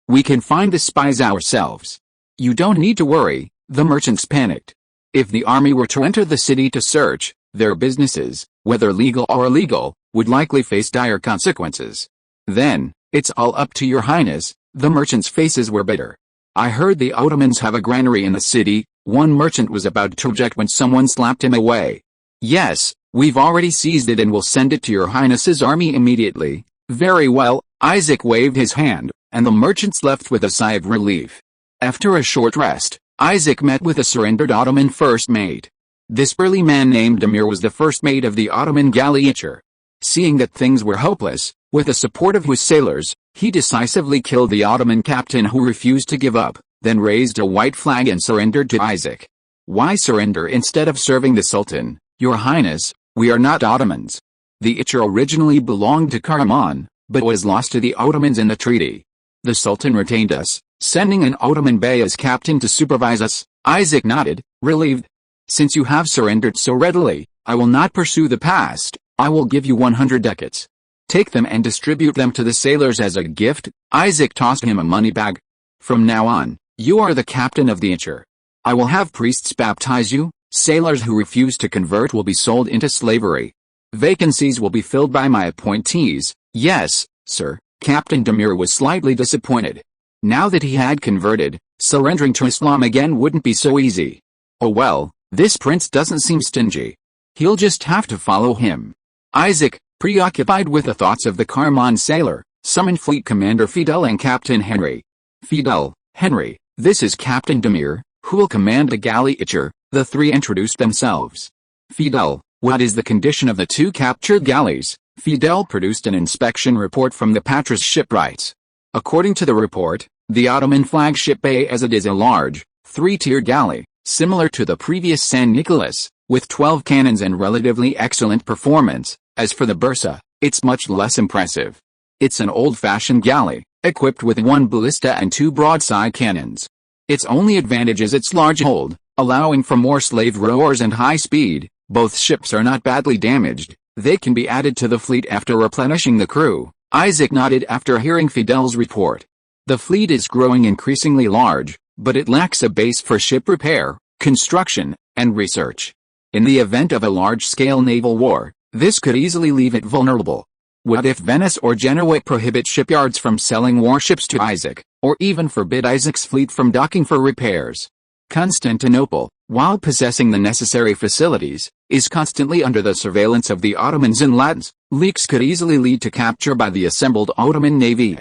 Speaker 1: we can find the spies ourselves. You don't need to worry," the merchants panicked. If the army were to enter the city to search, their businesses, whether legal or illegal, would likely face dire consequences. "Then, it's all up to Your Highness," the merchants' faces were bitter. "I heard the Ottomans have a granary in the city," one merchant was about to object when someone slapped him away. "Yes, we've already seized it and will send it to Your Highness's army immediately." "Very well," Isaac waved his hand, and the merchants left with a sigh of relief. After a short rest, Isaac met with a surrendered Ottoman first mate. This burly man named Emir was the first mate of the Ottoman galleotcher. Seeing that things were hopeless, with the support of his sailors, he decisively killed the Ottoman captain who refused to give up, then raised a white flag and surrendered to Isaac. "Why surrender instead of serving the Sultan, Your Highness? We are not Ottomans. The Itcher originally belonged to Karaman, but was lost to the Ottomans in the treaty. The Sultan retained us, sending an Ottoman bey as captain to supervise us." Isaac nodded, relieved. "Since you have surrendered so readily, I will not pursue the past," I will give you 100 ducats. Take them and distribute them to the sailors as a gift." Isaac tossed him a money bag. "From now on, you are the captain of the intrigue. I will have priests baptize you. Sailors who refuse to convert will be sold into slavery. Vacancies will be filled by my appointees." "Yes, sir." Captain Demir was slightly disappointed. Now that he had converted, surrendering to Islam again wouldn't be so easy. Oh well, this prince doesn't seem stingy. He'll just have to follow him. Isaac, preoccupied with the thoughts of the Carmon sailor, summoned Fleet Commander Fidel and Captain Henry. "Fidel, Henry, this is Captain Demir, who will command the galley Itcher." The three introduced themselves. "Fidel, what is the condition of the two captured galleys?" Fidel produced an inspection report from the Patras shipwrights. According to the report, the Ottoman flagship Bayezid is a large, three-tier galley, similar to the previous San Nicolas, with 12 cannons and relatively excellent performance. As for the Bursa, it's much less impressive. It's an old-fashioned galley, equipped with one ballista and two broadside cannons. Its only advantage is its large hold, allowing for more slave rowers and high speed. Both ships are not badly damaged. They can be added to the fleet after replenishing the crew. Isaac nodded after hearing Fidel's report. The fleet is growing increasingly large, but it lacks a base for ship repair, construction, and research. In the event of a large-scale naval war, this could easily leave it vulnerable. What if Venice or Genoa prohibit shipyards from selling warships to Isaac, or even forbid Isaac's fleet from docking for repairs? Constantinople, while possessing the necessary facilities, is constantly under the surveillance of the Ottomans and Latins. Leaks could easily lead to capture by the assembled Ottoman navy.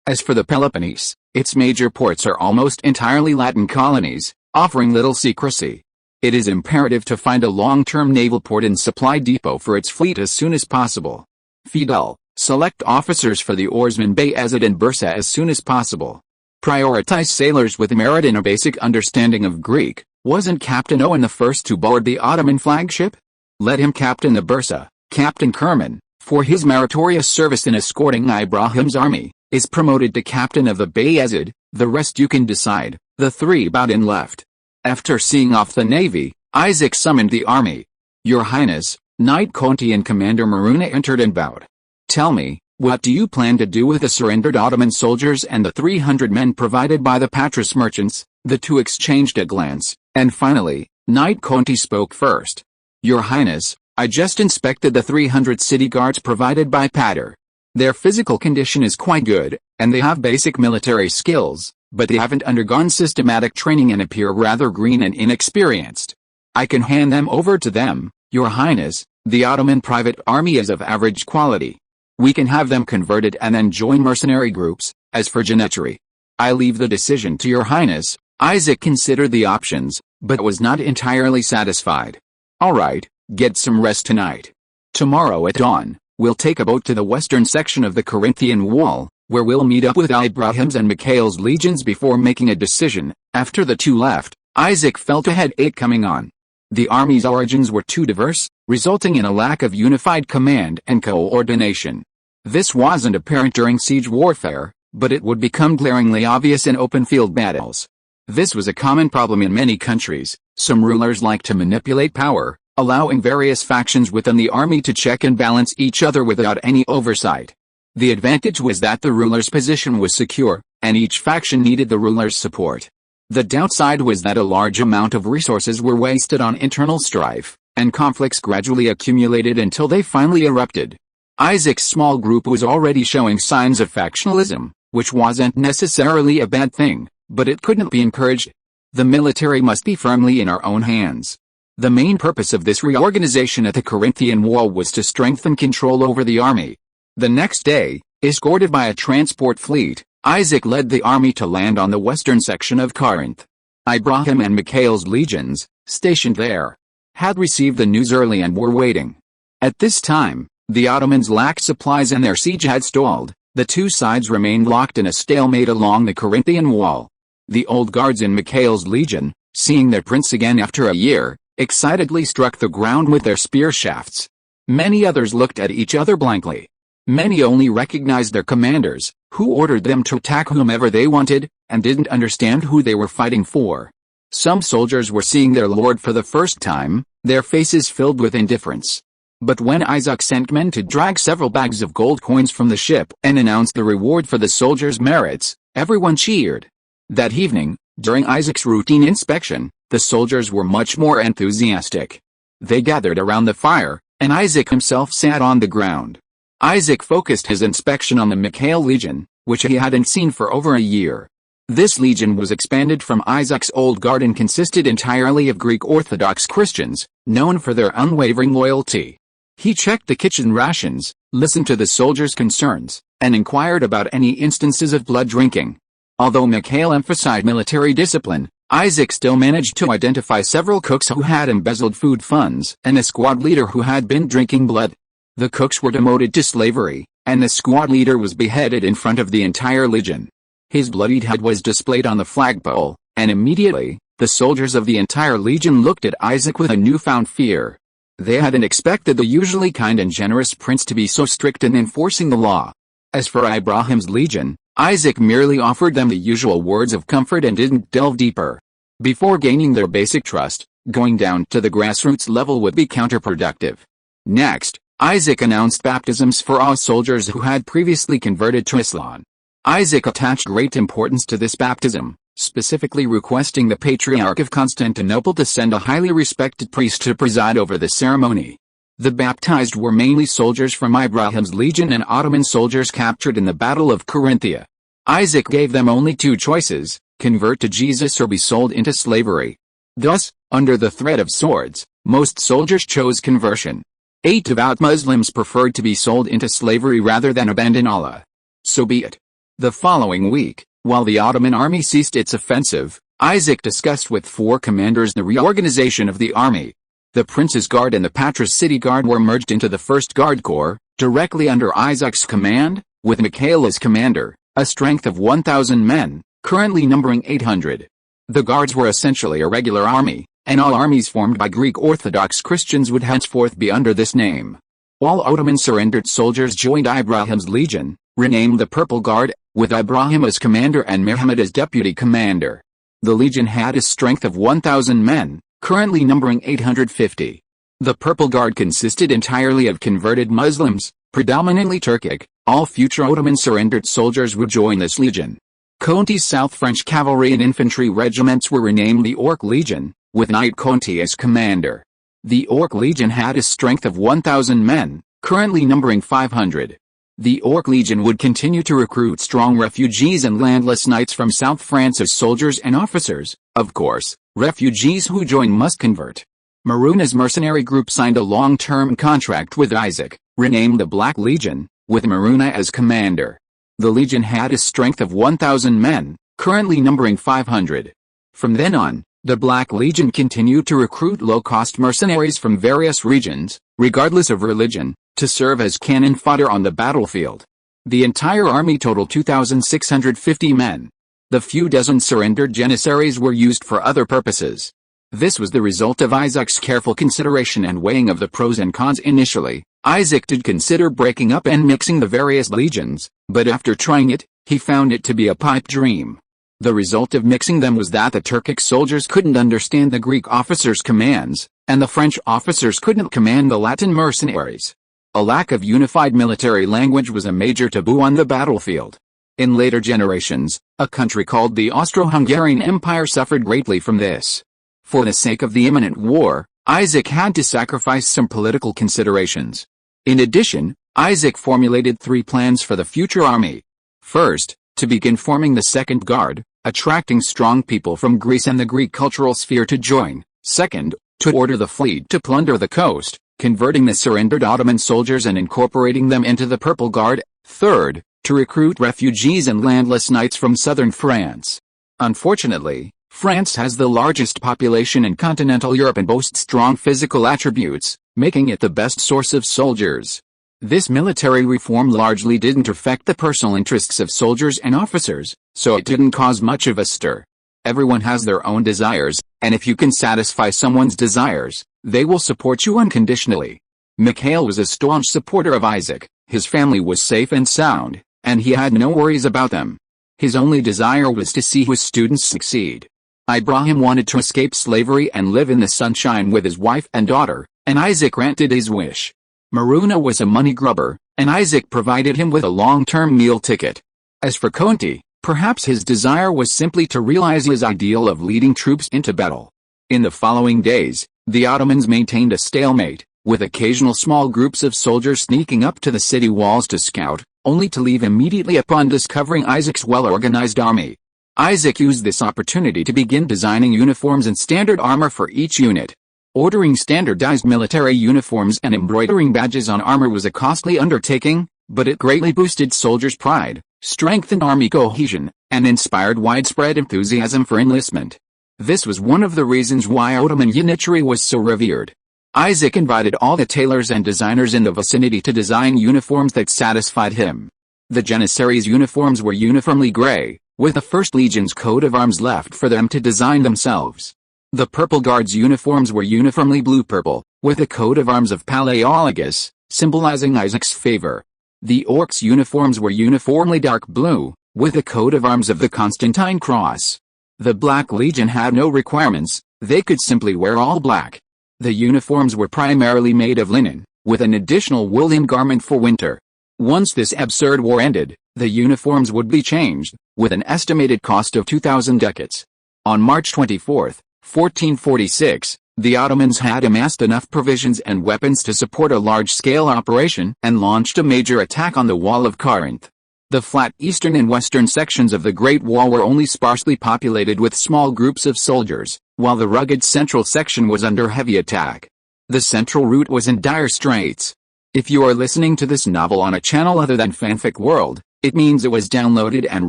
Speaker 1: As for the Peloponnese, its major ports are almost entirely Latin colonies, offering little secrecy. It is imperative to find a long-term naval port and supply depot for its fleet as soon as possible. Fidel, select officers for the oarsmen Bayezid and Bursa as soon as possible. Prioritize sailors with merit and a basic understanding of Greek. Wasn't Captain Owen the first to board the Ottoman flagship? Let him captain the Bursa. Captain Kerman, for his meritorious service in escorting Ibrahim's army, is promoted to captain of the Bayezid. The rest you can decide. The three bowed and left. After seeing off the navy, Isaac summoned the army. "Your Highness," Knight Conti and Commander Maruna entered and bowed. "Tell me, what do you plan to do with the surrendered Ottoman soldiers and the 300 men provided by the Patras merchants?" The two exchanged a glance, and finally, Knight Conti spoke first. "Your Highness, I just inspected the 300 city guards provided by Pater. Their physical condition is quite good, and they have basic military skills, but they haven't undergone systematic training and appear rather green and inexperienced. I can hand them over to them, Your Highness. The Ottoman private army is of average quality. We can have them converted and then join mercenary groups. As for Janetry, I leave the decision to Your Highness." Isaac considered the options, but was not entirely satisfied. "All right, get some rest tonight. Tomorrow at dawn, we'll take a boat to the western section of the Corinthian wall, where we'll meet up with Ibrahim's and Mikhail's legions before making a decision." After the two left, Isaac felt a headache coming on. The army's origins were too diverse, resulting in a lack of unified command and coordination. This wasn't apparent during siege warfare, but it would become glaringly obvious in open field battles. This was a common problem in many countries. Some rulers liked to manipulate power, allowing various factions within the army to check and balance each other without any oversight. The advantage was that the ruler's position was secure, and each faction needed the ruler's support. The downside was that a large amount of resources were wasted on internal strife, and conflicts gradually accumulated until they finally erupted. Isaac's small group was already showing signs of factionalism, which wasn't necessarily a bad thing, but it couldn't be encouraged. The military must be firmly in our own hands. The main purpose of this reorganization at the Corinthian wall was to strengthen control over the army. The next day, escorted by a transport fleet, Isaac led the army to land on the western section of Corinth. Ibrahim and Mikhail's legions, stationed there, had received the news early and were waiting. At this time, the Ottomans lacked supplies and their siege had stalled. The two sides remained locked in a stalemate along the Corinthian wall. The old guards in Mikhail's legion, seeing their prince again after a year, excitedly struck the ground with their spear shafts. Many others looked at each other blankly. Many only recognized their commanders, who ordered them to attack whomever they wanted, and didn't understand who they were fighting for. Some soldiers were seeing their lord for the first time, their faces filled with indifference. But when Isaac sent men to drag several bags of gold coins from the ship and announced the reward for the soldiers' merits, everyone cheered. That evening, during Isaac's routine inspection, the soldiers were much more enthusiastic. They gathered around the fire, and Isaac himself sat on the ground. Isaac focused his inspection on the Mikhail Legion, which he hadn't seen for over a year. This legion was expanded from Isaac's old guard and consisted entirely of Greek Orthodox Christians, known for their unwavering loyalty. He checked the kitchen rations, listened to the soldiers' concerns, and inquired about any instances of blood drinking. Although Mikhail emphasized military discipline, Isaac still managed to identify several cooks who had embezzled food funds and a squad leader who had been drinking blood. The cooks were demoted to slavery, and the squad leader was beheaded in front of the entire legion. His bloodied head was displayed on the flagpole, and immediately, the soldiers of the entire legion looked at Isaac with a newfound fear. They hadn't expected the usually kind and generous prince to be so strict in enforcing the law. As for Ibrahim's legion, Isaac merely offered them the usual words of comfort and didn't delve deeper. Before gaining their basic trust, going down to the grassroots level would be counterproductive. Next, Isaac announced baptisms for all soldiers who had previously converted to Islam. Isaac attached great importance to this baptism, specifically requesting the Patriarch of Constantinople to send a highly respected priest to preside over the ceremony. The baptized were mainly soldiers from Ibrahim's legion and Ottoman soldiers captured in the Battle of Carinthia. Isaac gave them only two choices: convert to Jesus or be sold into slavery. Thus, under the threat of swords, most soldiers chose conversion. 8 devout Muslims preferred to be sold into slavery rather than abandon Allah. So be it. The following week, while the Ottoman army ceased its offensive, Isaac discussed with 4 commanders the reorganization of the army. The Prince's Guard and the Patras City Guard were merged into the 1st Guard Corps, directly under Isaac's command, with Mikhail as commander, a strength of 1,000 men, currently numbering 800. The Guards were essentially a regular army, and all armies formed by Greek Orthodox Christians would henceforth be under this name. All Ottoman surrendered soldiers joined Ibrahim's legion, renamed the Purple Guard, with Ibrahim as commander and Mehmed as deputy commander. The legion had a strength of 1,000 men, currently numbering 850. The Purple Guard consisted entirely of converted Muslims, predominantly Turkic. All future Ottoman surrendered soldiers would join this legion. Conti's South French cavalry and infantry regiments were renamed the Orc Legion, with Knight Conti as commander. The Orc Legion had a strength of 1,000 men, currently numbering 500. The Orc Legion would continue to recruit strong refugees and landless knights from South France as soldiers and officers. Of course, refugees who join must convert. Maruna's mercenary group signed a long-term contract with Isaac, renamed the Black Legion, with Maruna as commander. The legion had a strength of 1,000 men, currently numbering 500. From then on, the Black Legion continued to recruit low-cost mercenaries from various regions, regardless of religion, to serve as cannon fodder on the battlefield. The entire army totaled 2,650 men. The few dozen surrendered janissaries were used for other purposes. This was the result of Isaac's careful consideration and weighing of the pros and cons. Initially, Isaac did consider breaking up and mixing the various legions, but after trying it, he found it to be a pipe dream. The result of mixing them was that the Turkic soldiers couldn't understand the Greek officers' commands, and the French officers couldn't command the Latin mercenaries. A lack of unified military language was a major taboo on the battlefield. In later generations, a country called the Austro-Hungarian Empire suffered greatly from this. For the sake of the imminent war, Isaac had to sacrifice some political considerations. In addition, Isaac formulated 3 plans for the future army. First, to begin forming the 2nd Guard, attracting strong people from Greece and the Greek cultural sphere to join. Second, to order the fleet to plunder the coast, converting the surrendered Ottoman soldiers and incorporating them into the Purple Guard. Third, to recruit refugees and landless knights from southern France. Unfortunately, France has the largest population in continental Europe and boasts strong physical attributes, making it the best source of soldiers. This military reform largely didn't affect the personal interests of soldiers and officers, so it didn't cause much of a stir. Everyone has their own desires, and if you can satisfy someone's desires, they will support you unconditionally. Mikhail was a staunch supporter of Isaac. His family was safe and sound, and he had no worries about them. His only desire was to see his students succeed. Ibrahim wanted to escape slavery and live in the sunshine with his wife and daughter, and Isaac granted his wish. Maruna was a money grubber, and Isaac provided him with a long-term meal ticket. As for Conti, perhaps his desire was simply to realize his ideal of leading troops into battle. In the following days, the Ottomans maintained a stalemate, with occasional small groups of soldiers sneaking up to the city walls to scout, only to leave immediately upon discovering Isaac's well-organized army. Isaac used this opportunity to begin designing uniforms and standard armor for each unit. Ordering standardized military uniforms and embroidering badges on armor was a costly undertaking, but it greatly boosted soldiers' pride, strengthened army cohesion, and inspired widespread enthusiasm for enlistment. This was one of the reasons why Ottoman unitary was so revered. Isaac invited all the tailors and designers in the vicinity to design uniforms that satisfied him. The Janissaries' uniforms were uniformly gray, with the First Legion's coat of arms left for them to design themselves. The Purple Guards' uniforms were uniformly blue-purple, with a coat of arms of Palaiologos, symbolizing Isaac's favor. The Orcs' uniforms were uniformly dark blue, with a coat of arms of the Constantine cross. The Black Legion had no requirements, they could simply wear all black. The uniforms were primarily made of linen, with an additional woolen garment for winter. Once this absurd war ended, the uniforms would be changed, with an estimated cost of 2,000 ducats. On March 24, 1446, the Ottomans had amassed enough provisions and weapons to support a large-scale operation and launched a major attack on the Wall of Corinth. The flat eastern and western sections of the Great Wall were only sparsely populated with small groups of soldiers, while the rugged central section was under heavy attack. The central route was in dire straits. If you are listening to this novel on a channel other than Fanfic World, it means it was downloaded and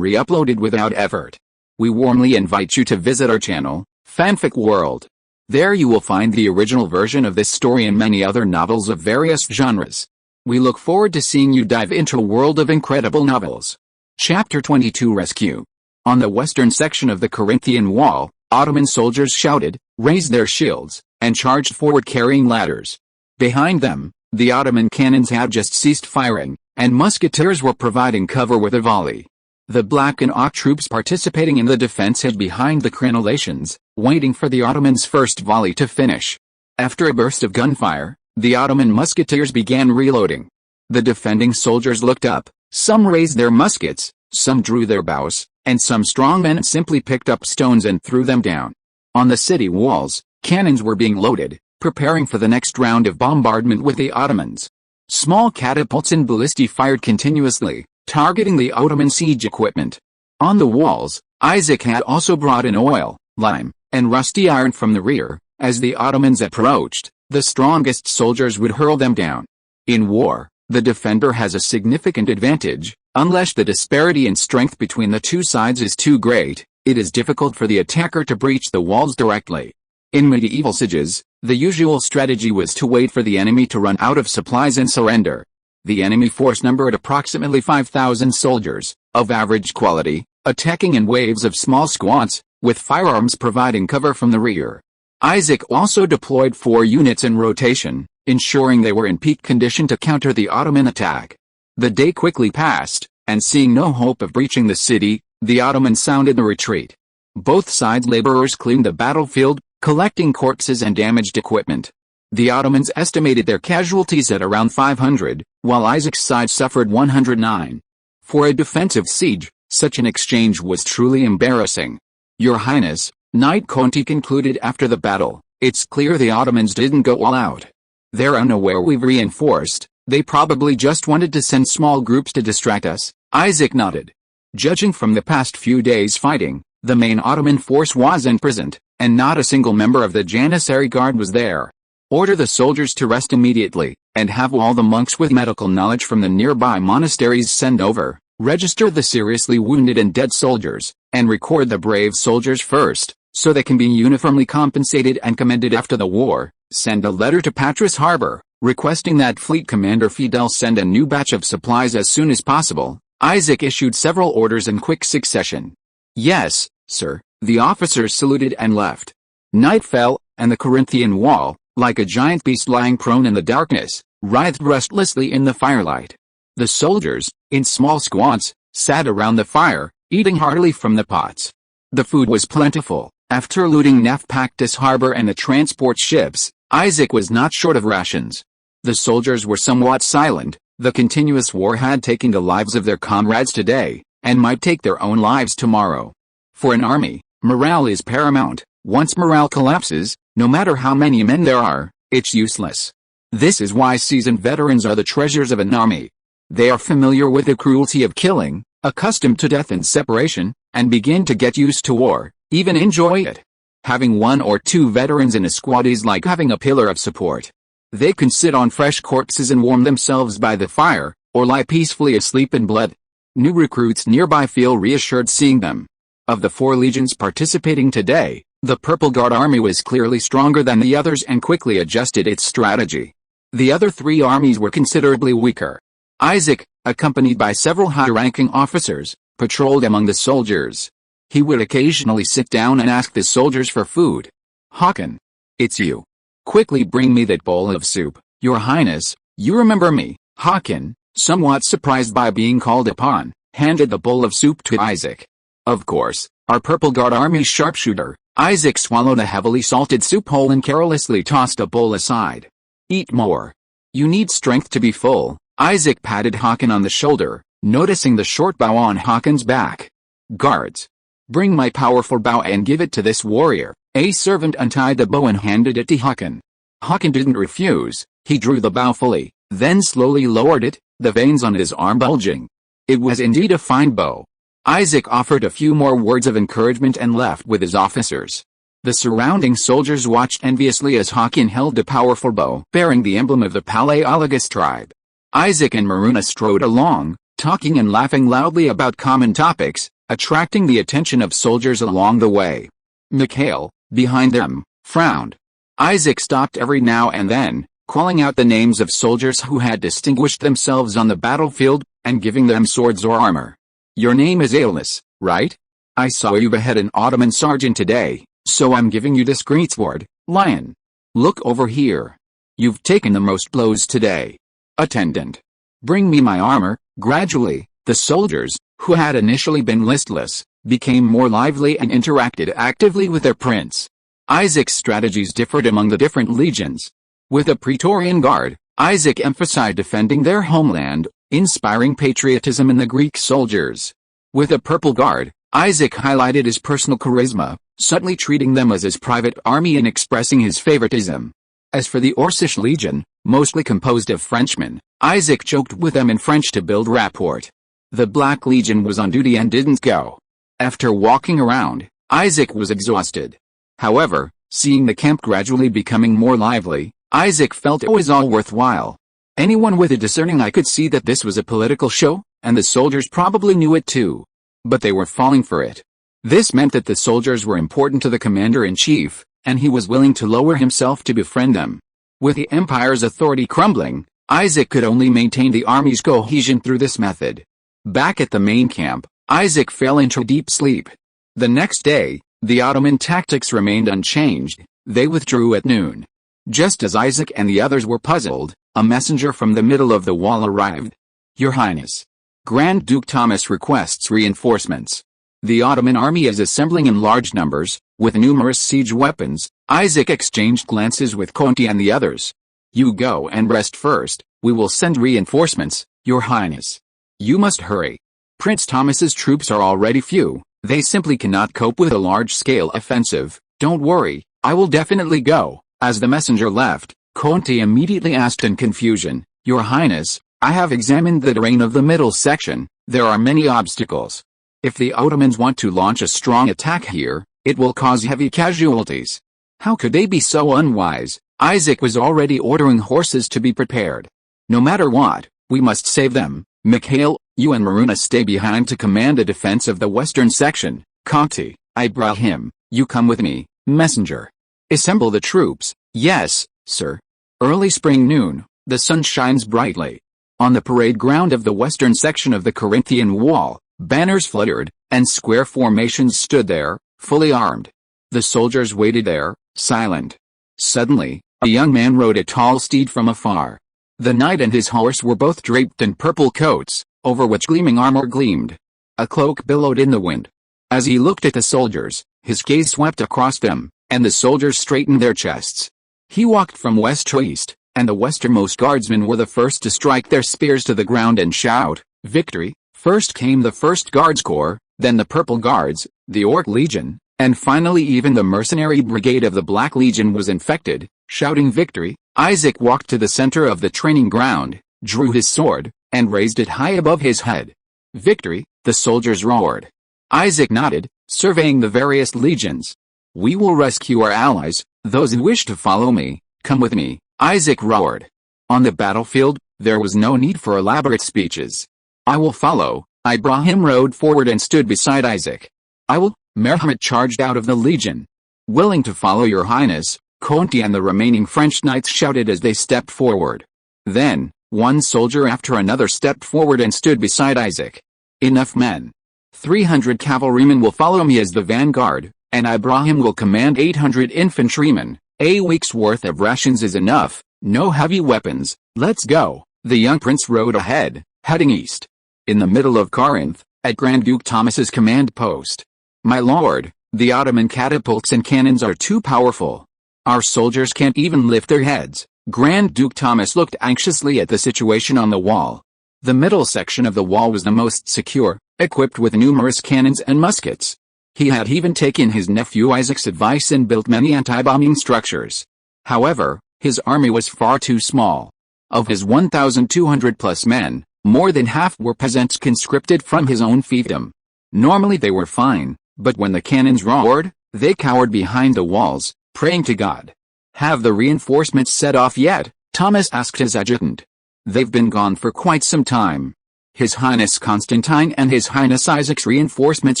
Speaker 1: re-uploaded without effort. We warmly invite you to visit our channel, Fanfic World. There you will find the original version of this story and many other novels of various genres. We look forward to seeing you dive into a world of incredible novels. Chapter 22 Rescue. On the western section of the Corinthian wall, Ottoman soldiers shouted, raised their shields, and charged forward carrying ladders. Behind them, the Ottoman cannons had just ceased firing, and musketeers were providing cover with a volley. The Black and Ock troops participating in the defense hid behind the crenellations, waiting for the Ottomans' first volley to finish. After a burst of gunfire, the Ottoman musketeers began reloading. The defending soldiers looked up, some raised their muskets, some drew their bows, and some strong men simply picked up stones and threw them down. On the city walls, cannons were being loaded, preparing for the next round of bombardment with the Ottomans. Small catapults and ballistae fired continuously, targeting the Ottoman siege equipment. On the walls, Isaac had also brought in oil, lime, and rusty iron from the rear. As the Ottomans approached, the strongest soldiers would hurl them down. In war, the defender has a significant advantage. Unless the disparity in strength between the two sides is too great, it is difficult for the attacker to breach the walls directly. In medieval sieges, the usual strategy was to wait for the enemy to run out of supplies and surrender. The enemy force numbered approximately 5,000 soldiers, of average quality, attacking in waves of small squads, with firearms providing cover from the rear. Isaac also deployed 4 units in rotation, ensuring they were in peak condition to counter the Ottoman attack. The day quickly passed, and seeing no hope of breaching the city, the Ottomans sounded a retreat. Both sides' laborers cleaned the battlefield, collecting corpses and damaged equipment. The Ottomans estimated their casualties at around 500, while Isaac's side suffered 109. For a defensive siege, such an exchange was truly embarrassing. Your Highness, Knight Conti concluded after the battle, it's clear the Ottomans didn't go all out. They're unaware we've reinforced, they probably just wanted to send small groups to distract us. Isaac nodded. Judging from the past few days' fighting, the main Ottoman force was imprisoned, and not a single member of the Janissary Guard was there. Order the soldiers to rest immediately, and have all the monks with medical knowledge from the nearby monasteries sent over. Register the seriously wounded and dead soldiers, and record the brave soldiers first, so they can be uniformly compensated and commended after the war. Send a letter to Patras Harbor, requesting that Fleet Commander Fidel send a new batch of supplies as soon as possible. Isaac issued several orders in quick succession. Yes, sir, the officers saluted and left. Night fell, and the Corinthian wall, like a giant beast lying prone in the darkness, writhed restlessly in the firelight. The soldiers, in small squads, sat around the fire, eating heartily from the pots. The food was plentiful. After looting Patras Harbor and the transport ships, Isaac was not short of rations. The soldiers were somewhat silent. The continuous war had taken the lives of their comrades today, and might take their own lives tomorrow. For an army, morale is paramount. Once morale collapses, no matter how many men there are, it's useless. This is why seasoned veterans are the treasures of an army. They are familiar with the cruelty of killing, accustomed to death and separation, and begin to get used to war, even enjoy it. Having 1 or 2 veterans in a squad is like having a pillar of support. They can sit on fresh corpses and warm themselves by the fire, or lie peacefully asleep in blood. New recruits nearby feel reassured seeing them. Of the 4 legions participating today, the Purple Guard army was clearly stronger than the others and quickly adjusted its strategy. The other 3 armies were considerably weaker. Isaac, accompanied by several high-ranking officers, patrolled among the soldiers. He would occasionally sit down and ask the soldiers for food. "Haakon. It's you. Quickly bring me that bowl of soup, Your Highness. You remember me." Haakon, somewhat surprised by being called upon, handed the bowl of soup to Isaac. "Of course, our Purple Guard army sharpshooter." Isaac swallowed a heavily salted soup whole and carelessly tossed a bowl aside. "Eat more. You need strength to be full." Isaac patted Haakon on the shoulder, noticing the short bow on Haakon's back. "Guards. Bring my powerful bow and give it to this warrior." A servant untied the bow and handed it to Haakon. Haakon didn't refuse. He drew the bow fully, then slowly lowered it, the veins on his arm bulging. It was indeed a fine bow. Isaac offered a few more words of encouragement and left with his officers. The surrounding soldiers watched enviously as Haakon held the powerful bow bearing the emblem of the Palaiologos tribe. Isaac and Maruna strode along, talking and laughing loudly about common topics, attracting the attention of soldiers along the way. Mikhail, behind them, frowned. Isaac stopped every now and then, calling out the names of soldiers who had distinguished themselves on the battlefield, and giving them swords or armor. "Your name is Aelus, right? I saw you behead an Ottoman sergeant today, so I'm giving you this greatsword, Lion. Look over here. You've taken the most blows today. Attendant. Bring me my armor." Gradually, the soldiers, who had initially been listless, became more lively and interacted actively with their prince. Isaac's strategies differed among the different legions. With the Praetorian Guard, Isaac emphasized defending their homeland, inspiring patriotism in the Greek soldiers. With the Purple Guard, Isaac highlighted his personal charisma, subtly treating them as his private army and expressing his favoritism. As for the Orcish Legion, mostly composed of Frenchmen, Isaac joked with them in French to build rapport. The Black Legion was on duty and didn't go. After walking around, Isaac was exhausted. However, seeing the camp gradually becoming more lively, Isaac felt it was all worthwhile. Anyone with a discerning eye could see that this was a political show, and the soldiers probably knew it too. But they were falling for it. This meant that the soldiers were important to the commander-in-chief, and he was willing to lower himself to befriend them. With the empire's authority crumbling, Isaac could only maintain the army's cohesion through this method. Back at the main camp, Isaac fell into deep sleep. The next day, the Ottoman tactics remained unchanged. They withdrew at noon. Just as Isaac and the others were puzzled, a messenger from the middle of the wall arrived. "Your Highness. Grand Duke Thomas requests reinforcements." The Ottoman army is assembling in large numbers, with numerous siege weapons. Isaac exchanged glances with Conti and the others. "You go and rest first. We will send reinforcements, Your Highness. You must hurry. Prince Thomas's troops are already few. They simply cannot cope with a large-scale offensive." "Don't worry, I will definitely go." As the messenger left, Conti immediately asked in confusion, "Your Highness, I have examined the terrain of the middle section. There are many obstacles. If the Ottomans want to launch a strong attack here, it will cause heavy casualties." How could they be so unwise? Isaac was already ordering horses to be prepared. "No matter what, we must save them. Mikhail, you and Maruna stay behind to command the defense of the western section. Conti, Ibrahim, you come with me." Messenger. "Assemble the troops." "Yes, sir." Early spring noon, the sun shines brightly. On the parade ground of the western section of the Corinthian wall, banners fluttered, and square formations stood there, fully armed. The soldiers waited there, silent. Suddenly, a young man rode a tall steed from afar. The knight and his horse were both draped in purple coats, over which gleaming armor gleamed. A cloak billowed in the wind. As he looked at the soldiers, his gaze swept across them, and the soldiers straightened their chests. He walked from west to east, and the westernmost guardsmen were the first to strike their spears to the ground and shout, "Victory!" First came the 1st Guards Corps, then the Purple Guards, the Orc Legion, and finally even the mercenary brigade of the Black Legion was infected, shouting victory. Isaac walked to the center of the training ground, drew his sword, and raised it high above his head. "Victory!" the soldiers roared. Isaac nodded, surveying the various legions. "We will rescue our allies, those who wish to follow me, come with me," Isaac roared. On the battlefield, there was no need for elaborate speeches. "I will follow." Ibrahim rode forward and stood beside Isaac. "I will," Merhamet charged out of the legion. "Willing to follow your highness," Conti and the remaining French knights shouted as they stepped forward. Then, one soldier after another stepped forward and stood beside Isaac. "Enough men. 300 cavalrymen will follow me as the vanguard, and Ibrahim will command 800 infantrymen. A week's worth of rations is enough, no heavy weapons, let's go." The young prince rode ahead, heading east. In the middle of Corinth, at Grand Duke Thomas's command post. "My lord, the Ottoman catapults and cannons are too powerful. Our soldiers can't even lift their heads." Grand Duke Thomas looked anxiously at the situation on the wall. The middle section of the wall was the most secure, equipped with numerous cannons and muskets. He had even taken his nephew Isaac's advice and built many anti-bombing structures. However, his army was far too small. Of his 1,200 plus men, more than half were peasants conscripted from his own fiefdom. Normally they were fine, but when the cannons roared, they cowered behind the walls, praying to God. "Have the reinforcements set off yet?" Thomas asked his adjutant. "They've been gone for quite some time. His Highness Constantine and His Highness Isaac's reinforcements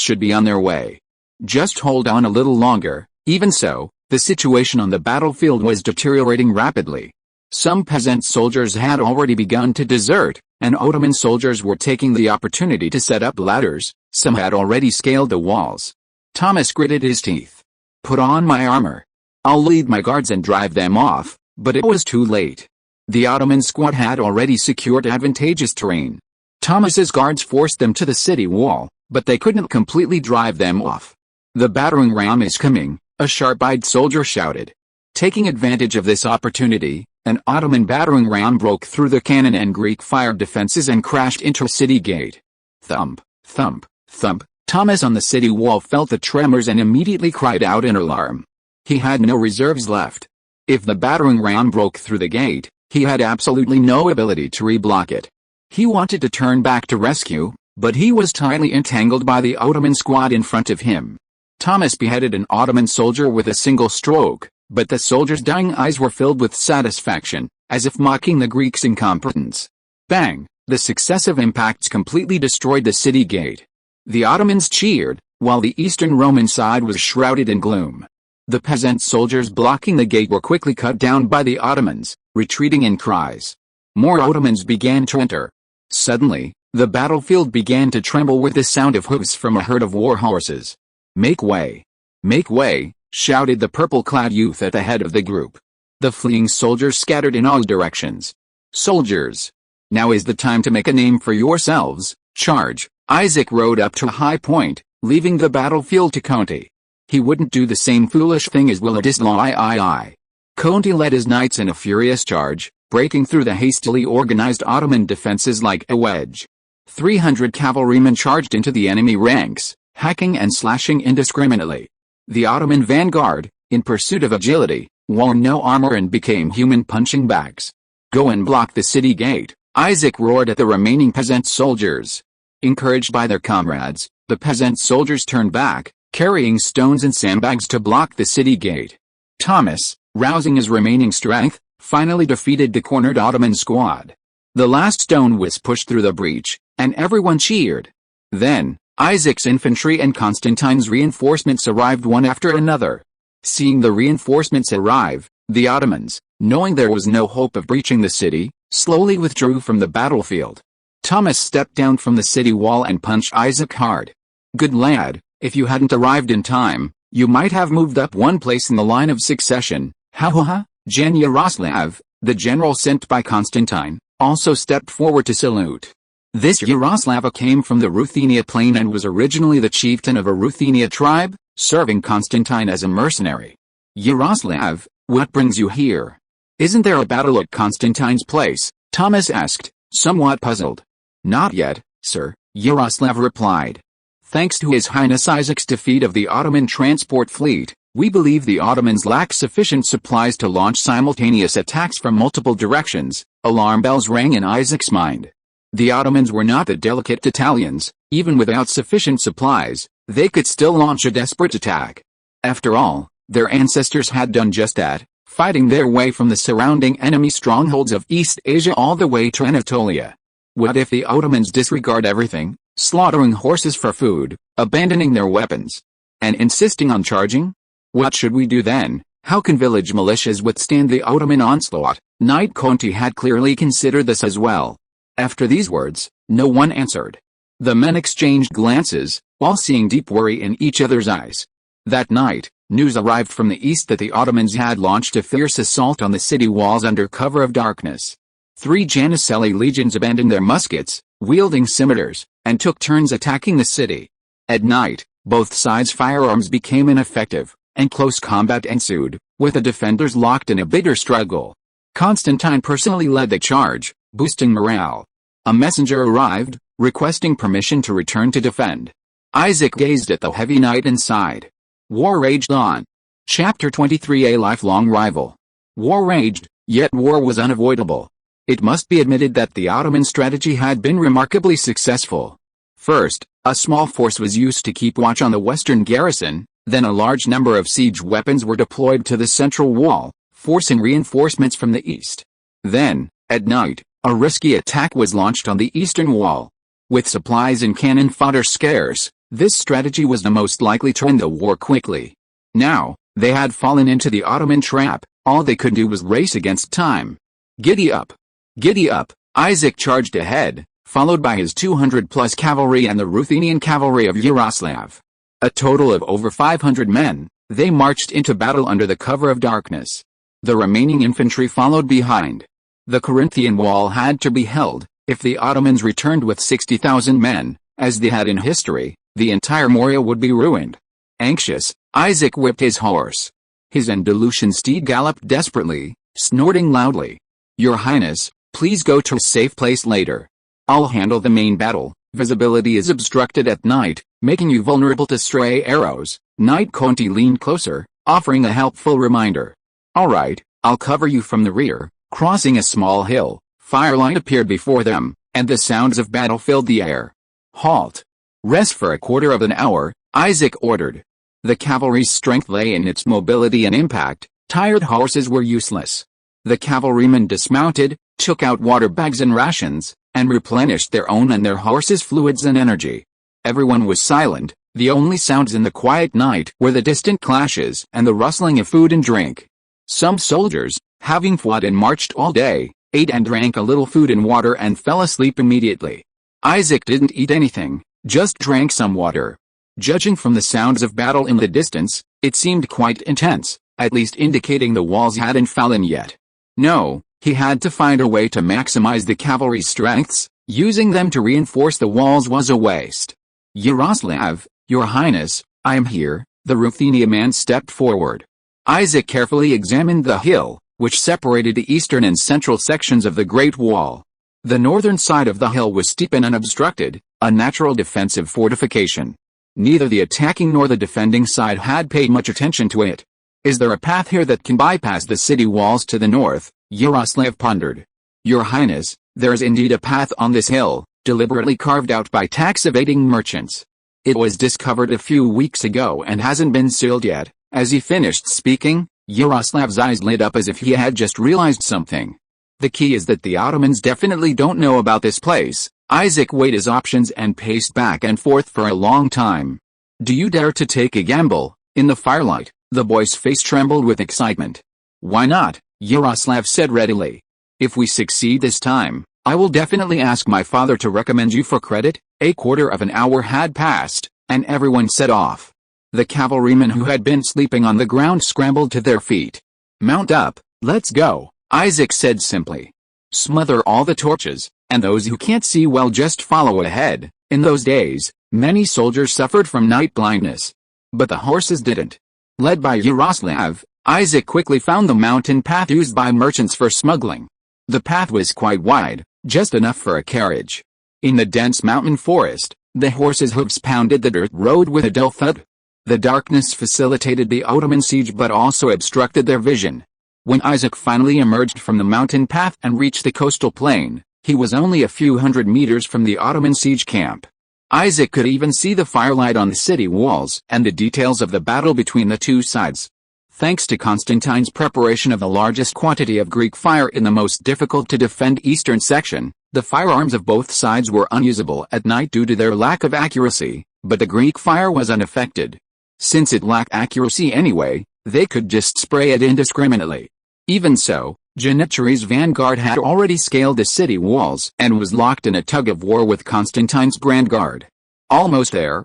Speaker 1: should be on their way. Just hold on a little longer." Even so, the situation on the battlefield was deteriorating rapidly. Some peasant soldiers had already begun to desert, and Ottoman soldiers were taking the opportunity to set up ladders. Some had already scaled the walls. Thomas gritted his teeth. "Put on my armor. I'll lead my guards and drive them off," but it was too late. The Ottoman squad had already secured advantageous terrain. Thomas's guards forced them to the city wall, but they couldn't completely drive them off. "The battering ram is coming," a sharp-eyed soldier shouted. Taking advantage of this opportunity, an Ottoman battering ram broke through the cannon and Greek fire defenses and crashed into a city gate. Thump, thump, thump. Thomas on the city wall felt the tremors and immediately cried out in alarm. He had no reserves left. If the battering ram broke through the gate, he had absolutely no ability to reblock it. He wanted to turn back to rescue, but he was tightly entangled by the Ottoman squad in front of him. Thomas beheaded an Ottoman soldier with a single stroke, but the soldier's dying eyes were filled with satisfaction, as if mocking the Greeks' incompetence. Bang! The successive impacts completely destroyed the city gate. The Ottomans cheered, while the Eastern Roman side was shrouded in gloom. The peasant soldiers blocking the gate were quickly cut down by the Ottomans, retreating in cries. More Ottomans began to enter. Suddenly, the battlefield began to tremble with the sound of hooves from a herd of war horses. "Make way! Make way!" shouted the purple-clad youth at the head of the group. The fleeing soldiers scattered in all directions. "Soldiers! Now is the time to make a name for yourselves. Charge!" Isaac rode up to a high point, leaving the battlefield to Conti. He wouldn't do the same foolish thing as Władysław. Conti led his knights in a furious charge, breaking through the hastily organized Ottoman defenses like a wedge. 300 cavalrymen charged into the enemy ranks, hacking and slashing indiscriminately. The Ottoman vanguard, in pursuit of agility, wore no armor and became human punching bags. "Go and block the city gate," Isaac roared at the remaining peasant soldiers. Encouraged by their comrades, the peasant soldiers turned back, carrying stones and sandbags to block the city gate. Thomas, rousing his remaining strength, finally defeated the cornered Ottoman squad. The last stone was pushed through the breach, and everyone cheered. Then, Isaac's infantry and Constantine's reinforcements arrived one after another. Seeing the reinforcements arrive, the Ottomans, knowing there was no hope of breaching the city, slowly withdrew from the battlefield. Thomas stepped down from the city wall and punched Isaac hard. "Good lad, if you hadn't arrived in time, you might have moved up one place in the line of succession." Ha ha ha! Jan Yaroslav, the general sent by Constantine, also stepped forward to salute. This Yaroslava came from the Ruthenia plain and was originally the chieftain of a Ruthenia tribe, serving Constantine as a mercenary. "Yaroslav, what brings you here? Isn't there a battle at Constantine's place? Thomas asked, somewhat puzzled. Not yet, sir, Yaroslav replied. Thanks to His Highness Isaac's defeat of the Ottoman transport fleet, we believe the Ottomans lack sufficient supplies to launch simultaneous attacks from multiple directions. Alarm bells rang in Isaac's mind. The Ottomans were not the delicate Italians. Even without sufficient supplies, they could still launch a desperate attack. After all, their ancestors had done just that, fighting their way from the surrounding enemy strongholds of East Asia all the way to Anatolia. What if the Ottomans disregard everything, slaughtering horses for food, abandoning their weapons, and insisting on charging? What should we do then? How can village militias withstand the Ottoman onslaught? Knight Conti had clearly considered this as well. After these words, no one answered. The men exchanged glances, all seeing deep worry in each other's eyes. That night, news arrived from the east that the Ottomans had launched a fierce assault on the city walls under cover of darkness. 3 Janissarii legions abandoned their muskets, wielding scimitars, and took turns attacking the city. At night, both sides' firearms became ineffective, and close combat ensued, with the defenders locked in a bitter struggle. Constantine personally led the charge, boosting morale. A messenger arrived, requesting permission to return to defend. Isaac gazed at the heavy night and sighed. War raged on. Chapter 23. A lifelong rival. War raged, yet war was unavoidable. It must be admitted that the Ottoman strategy had been remarkably successful. First, a small force was used to keep watch on the western garrison, then a large number of siege weapons were deployed to the central wall, forcing reinforcements from the east. Then, at night, a risky attack was launched on the eastern wall. With supplies and cannon fodder scarce, this strategy was the most likely to end the war quickly. Now, they had fallen into the Ottoman trap. All they could do was race against time. Giddy up! Giddy up! Isaac charged ahead, followed by his 200-plus cavalry and the Ruthenian cavalry of Yaroslav. A total of over 500 men, they marched into battle under the cover of darkness. The remaining infantry followed behind. The Corinthian wall had to be held. If the Ottomans returned with 60,000 men, as they had in history, the entire Morea would be ruined. Anxious, Isaac whipped his horse. His Andalusian steed galloped desperately, snorting loudly. Your Highness, please go to a safe place later. I'll handle the main battle. Visibility is obstructed at night, making you vulnerable to stray arrows. Knight Conti leaned closer, offering a helpful reminder. All right, I'll cover you from the rear. Crossing a small hill, firelight appeared before them, and the sounds of battle filled the air. Halt! Rest for a quarter of an hour, Isaac ordered. The cavalry's strength lay in its mobility and impact. Tired horses were useless. The cavalrymen dismounted, took out water bags and rations, and replenished their own and their horses' fluids and energy. Everyone was silent. The only sounds in the quiet night were the distant clashes and the rustling of food and drink. Some soldiers, having fought and marched all day, ate and drank a little food and water and fell asleep immediately. Isaac didn't eat anything, just drank some water. Judging from the sounds of battle in the distance, it seemed quite intense, at least indicating the walls hadn't fallen yet. No, he had to find a way to maximize the cavalry's strengths. Using them to reinforce the walls was a waste. Yaroslav, Your Highness, I am here. The Ruthenian man stepped forward. Isaac carefully examined the hill, which separated the eastern and central sections of the Great Wall. The northern side of the hill was steep and unobstructed, a natural defensive fortification. Neither the attacking nor the defending side had paid much attention to it. Is there a path here that can bypass the city walls to the north? Yaroslav pondered. Your Highness, there is indeed a path on this hill, deliberately carved out by tax-evading merchants. It was discovered a few weeks ago and hasn't been sealed yet. As he finished speaking, Yaroslav's eyes lit up as if he had just realized something. The key is that the Ottomans definitely don't know about this place. Isaac weighed his options and paced back and forth for a long time. Do you dare to take a gamble? In the firelight, the boy's face trembled with excitement. Why not? Yaroslav said readily. If we succeed this time, I will definitely ask my father to recommend you for credit. A quarter of an hour had passed, and everyone set off. The cavalrymen who had been sleeping on the ground scrambled to their feet. Mount up, let's go, Isaac said simply. Smother all the torches, and those who can't see well just follow ahead. In those days, many soldiers suffered from night blindness. But the horses didn't. Led by Yaroslav, Isaac quickly found the mountain path used by merchants for smuggling. The path was quite wide, just enough for a carriage. In the dense mountain forest, the horses' hooves pounded the dirt road with a dull thud. The darkness facilitated the Ottoman siege but also obstructed their vision. When Isaac finally emerged from the mountain path and reached the coastal plain, he was only a few hundred meters from the Ottoman siege camp. Isaac could even see the firelight on the city walls and the details of the battle between the two sides. Thanks to Constantine's preparation of the largest quantity of Greek fire in the most difficult-to-defend eastern section, the firearms of both sides were unusable at night due to their lack of accuracy, but the Greek fire was unaffected. Since it lacked accuracy anyway, they could just spray it indiscriminately. Even so, Janitschari's vanguard had already scaled the city walls and was locked in a tug-of-war with Constantine's Grand Guard. Almost there,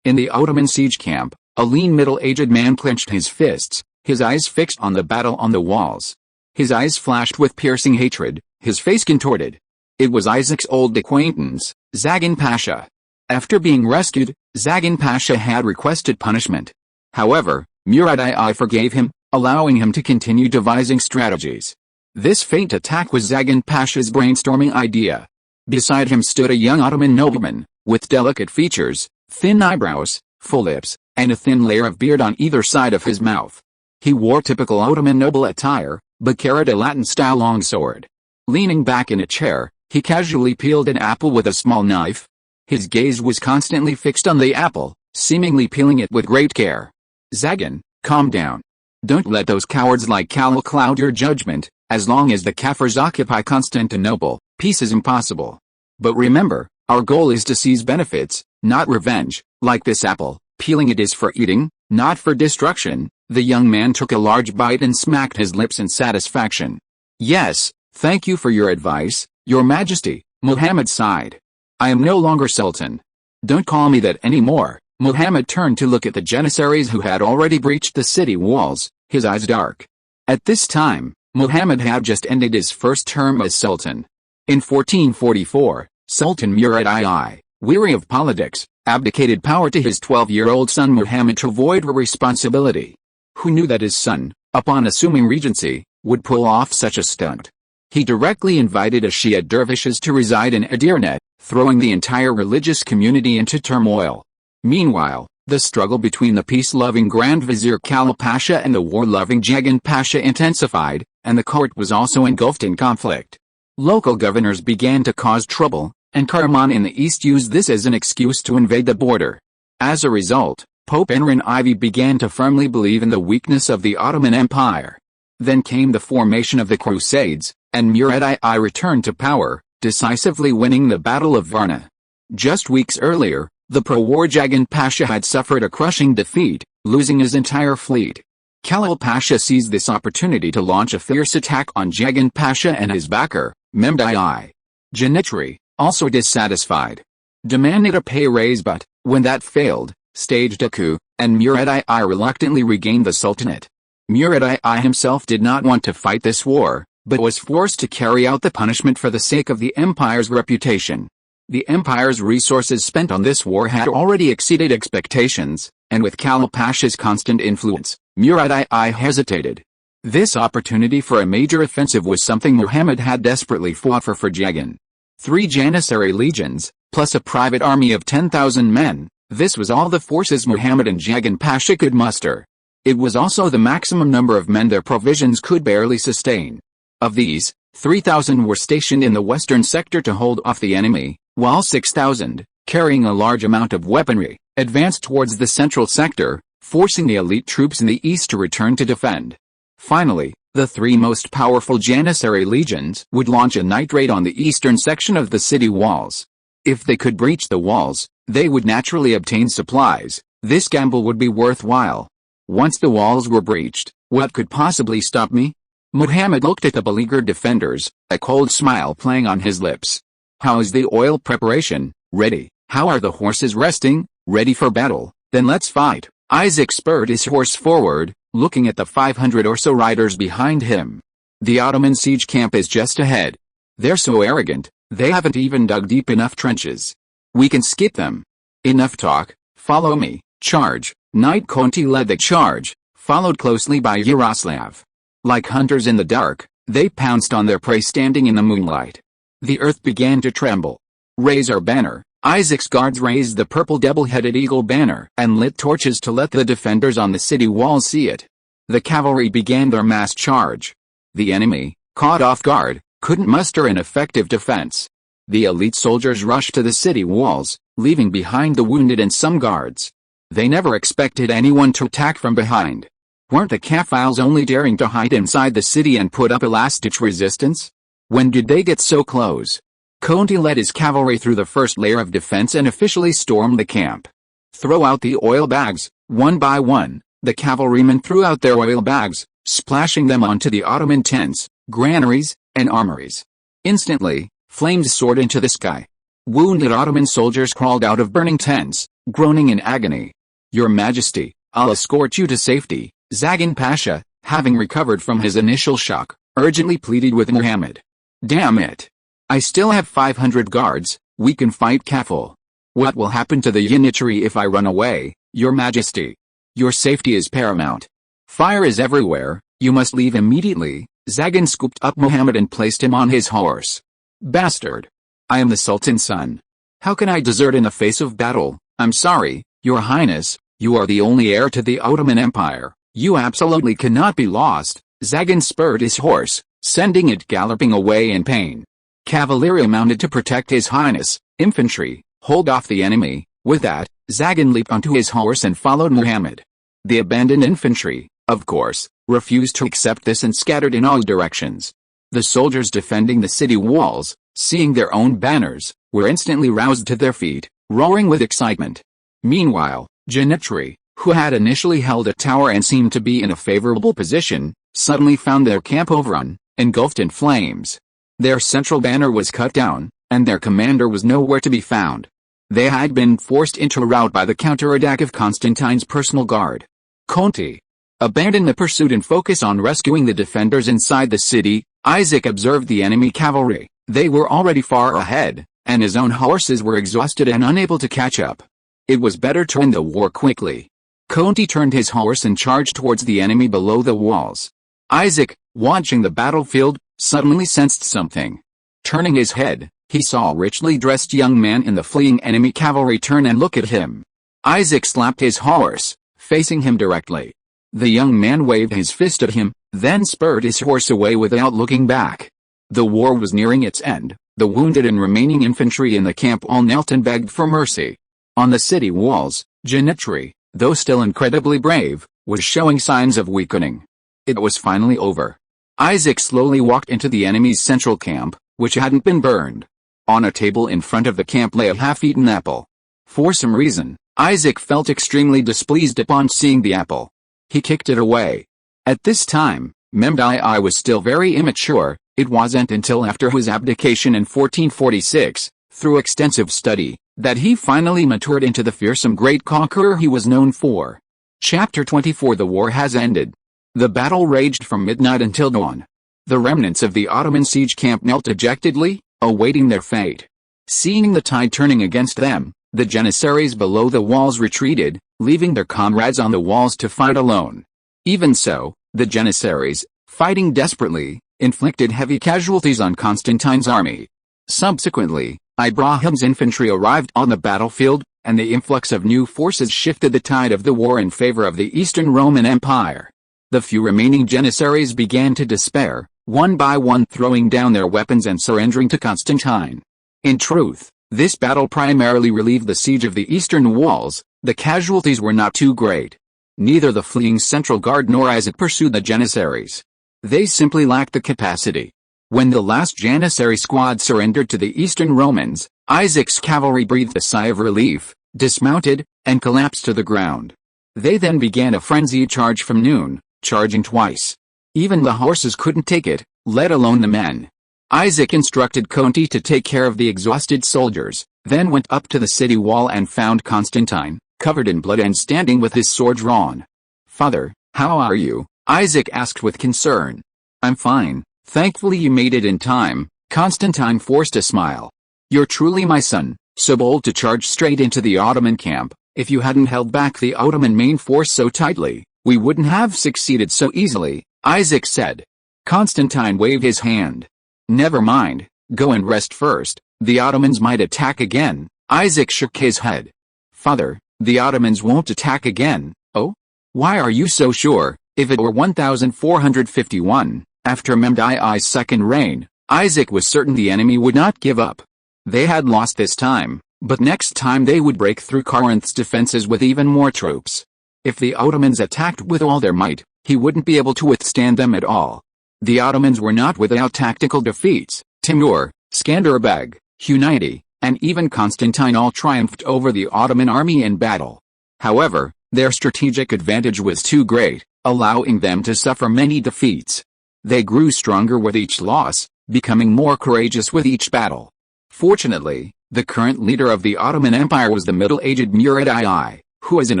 Speaker 1: in the Ottoman siege camp, a lean middle-aged man clenched his fists, his eyes fixed on the battle on the walls. His eyes flashed with piercing hatred, his face contorted. It was Isaac's old acquaintance, Zagan Pasha. After being rescued, Zagan Pasha had requested punishment. However, Murad I forgave him, allowing him to continue devising strategies. This feint attack was Zagan Pasha's brainstorming idea. Beside him stood a young Ottoman nobleman, with delicate features, thin eyebrows, full lips, and a thin layer of beard on either side of his mouth. He wore typical Ottoman noble attire, but carried a Latin-style longsword. Leaning back in a chair, he casually peeled an apple with a small knife. His gaze was constantly fixed on the apple, seemingly peeling it with great care. Zagan, calm down. Don't let those cowards like Khalil cloud your judgment. As long as the Kafirs occupy Constantinople, peace is impossible. But remember, our goal is to seize benefits, not revenge. Like this apple, peeling it is for eating, not for destruction. The young man took a large bite and smacked his lips in satisfaction. Yes, thank you for your advice, Your Majesty, Muhammad sighed. I am no longer Sultan. Don't call me that anymore. Muhammad turned to look at the Janissaries who had already breached the city walls, his eyes dark. At this time, Muhammad had just ended his first term as Sultan. In 1444, Sultan Murad I, weary of politics, abdicated power to his 12-year-old son Muhammad to avoid responsibility. Who knew that his son, upon assuming regency, would pull off such a stunt? He directly invited a Shia dervishes to reside in Edirne, throwing the entire religious community into turmoil. Meanwhile, the struggle between the peace-loving Grand Vizier Khalil Pasha and the war-loving Zagan Pasha intensified, and the court was also engulfed in conflict. Local governors began to cause trouble, and Karaman in the east used this as an excuse to invade the border. As a result, Pope Imran IV began to firmly believe in the weakness of the Ottoman Empire. Then came the formation of the Crusades, and Murad I returned to power, decisively winning the Battle of Varna. Just weeks earlier, the pro-war Zagan Pasha had suffered a crushing defeat, losing his entire fleet. Khalil Pasha seized this opportunity to launch a fierce attack on Zagan Pasha and his backer, Mehmed I. Janitschari, also dissatisfied, demanded a pay raise but, when that failed, staged a coup, and Murad I reluctantly regained the Sultanate. Murad I himself did not want to fight this war, but was forced to carry out the punishment for the sake of the empire's reputation. The empire's resources spent on this war had already exceeded expectations, and with Khalil Pasha's constant influence, Murad I hesitated. This opportunity for a major offensive was something Muhammad had desperately fought for Zagan. 3 Janissary legions, plus a private army of 10,000 men, this was all the forces Muhammad and Zagan Pasha could muster. It was also the maximum number of men their provisions could barely sustain. Of these, 3,000 were stationed in the western sector to hold off the enemy, while 6,000, carrying a large amount of weaponry, advanced towards the central sector, forcing the elite troops in the east to return to defend. Finally, the 3 most powerful Janissary legions would launch a night raid on the eastern section of the city walls. If they could breach the walls, they would naturally obtain supplies. This gamble would be worthwhile. Once the walls were breached, what could possibly stop me? Muhammad looked at the beleaguered defenders, a cold smile playing on his lips. How is the oil preparation? Ready. How are the horses resting? Ready for battle. Then let's fight. Isaac spurred his horse forward, looking at the 500 or so riders behind him. The Ottoman siege camp is just ahead. They're so arrogant, they haven't even dug deep enough trenches. We can skip them. Enough talk, follow me, charge. Knight Conti led the charge, followed closely by Yaroslav. Like hunters in the dark, they pounced on their prey standing in the moonlight. The earth began to tremble. "Raise our banner." Isaac's guards raised the purple double-headed eagle banner and lit torches to let the defenders on the city walls see it. The cavalry began their mass charge. The enemy, caught off guard, couldn't muster an effective defense. The elite soldiers rushed to the city walls, leaving behind the wounded and some guards. They never expected anyone to attack from behind. Weren't the Caphiles only daring to hide inside the city and put up a last-ditch resistance? When did they get so close? Conti led his cavalry through the first layer of defense and officially stormed the camp. "Throw out the oil bags." One by one, the cavalrymen threw out their oil bags, splashing them onto the Ottoman tents, granaries, and armories. Instantly, flames soared into the sky. Wounded Ottoman soldiers crawled out of burning tents, groaning in agony. "Your Majesty, I'll escort you to safety," Zagan Pasha, having recovered from his initial shock, urgently pleaded with Muhammad. "Damn it. I still have 500 guards, we can fight Kaful. What will happen to the unitary if I run away, Your Majesty? Your safety is paramount. Fire is everywhere, you must leave immediately." Zagan scooped up Muhammad and placed him on his horse. "Bastard. I am the Sultan's son. How can I desert in the face of battle? I'm sorry, Your Highness, you are the only heir to the Ottoman Empire. You absolutely cannot be lost." Zagan spurred his horse, sending it galloping away in pain. Cavalry mounted to protect His Highness. "Infantry, hold off the enemy." With that, Zagan leaped onto his horse and followed Muhammad. The abandoned infantry, of course, refused to accept this and scattered in all directions. The soldiers defending the city walls, seeing their own banners, were instantly roused to their feet, roaring with excitement. Meanwhile, Janitri, who had initially held a tower and seemed to be in a favorable position, suddenly found their camp overrun, engulfed in flames. Their central banner was cut down, and their commander was nowhere to be found. They had been forced into rout by the counterattack of Constantine's personal guard. Conti abandoned the pursuit and focused on rescuing the defenders inside the city. Isaac observed the enemy cavalry. They were already far ahead, and his own horses were exhausted and unable to catch up. It was better to end the war quickly. Conti turned his horse and charged towards the enemy below the walls. Isaac, watching the battlefield, suddenly sensed something. Turning his head, he saw a richly dressed young man in the fleeing enemy cavalry turn and look at him. Isaac slapped his horse, facing him directly. The young man waved his fist at him, then spurred his horse away without looking back. The war was nearing its end. The wounded and remaining infantry in the camp all knelt and begged for mercy. On the city walls, Janitri, though still incredibly brave, was showing signs of weakening. It was finally over. Isaac slowly walked into the enemy's central camp, which hadn't been burned. On a table in front of the camp lay a half-eaten apple. For some reason, Isaac felt extremely displeased upon seeing the apple. He kicked it away. At this time, Mehmed was still very immature. It wasn't until after his abdication in 1446, through extensive study, that he finally matured into the fearsome great conqueror he was known for. Chapter 24. The war has ended. The battle raged from midnight until dawn. The remnants of the Ottoman siege camp knelt dejectedly, awaiting their fate. Seeing the tide turning against them, the Janissaries below the walls retreated, leaving their comrades on the walls to fight alone. Even so, the Janissaries, fighting desperately, inflicted heavy casualties on Constantine's army. Subsequently, Ibrahim's infantry arrived on the battlefield, and the influx of new forces shifted the tide of the war in favor of the Eastern Roman Empire. The few remaining Janissaries began to despair, one by one throwing down their weapons and surrendering to Constantine. In truth, this battle primarily relieved the siege of the eastern walls. The casualties were not too great. Neither the fleeing central guard nor Isaac pursued the Janissaries. They simply lacked the capacity. When the last Janissary squad surrendered to the Eastern Romans, Isaac's cavalry breathed a sigh of relief, dismounted, and collapsed to the ground. They then began a frenzied charge from noon, charging twice. Even the horses couldn't take it, let alone the men. Isaac instructed Conti to take care of the exhausted soldiers, then went up to the city wall and found Constantine, covered in blood and standing with his sword drawn. "Father, how are you?" Isaac asked with concern. "I'm fine, thankfully you made it in time." Constantine forced a smile. "You're truly my son, so bold to charge straight into the Ottoman camp. If you hadn't held back the Ottoman main force so tightly, we wouldn't have succeeded so easily, Isaac said. Constantine waved his hand. Never mind, go and rest first, the Ottomans might attack again. Isaac shook his head. Father, the Ottomans won't attack again. Oh? Why are you so sure? If it were 1451, after Mehmed-I's second reign, Isaac was certain the enemy would not give up. They had lost this time, but next time they would break through Corinth's defenses with even more troops. If the Ottomans attacked with all their might, he wouldn't be able to withstand them at all. The Ottomans were not without tactical defeats. Timur, Skanderbeg, Hunayti, and even Constantine all triumphed over the Ottoman army in battle. However, their strategic advantage was too great, allowing them to suffer many defeats. They grew stronger with each loss, becoming more courageous with each battle. Fortunately, the current leader of the Ottoman Empire was the middle-aged Murad II, who was in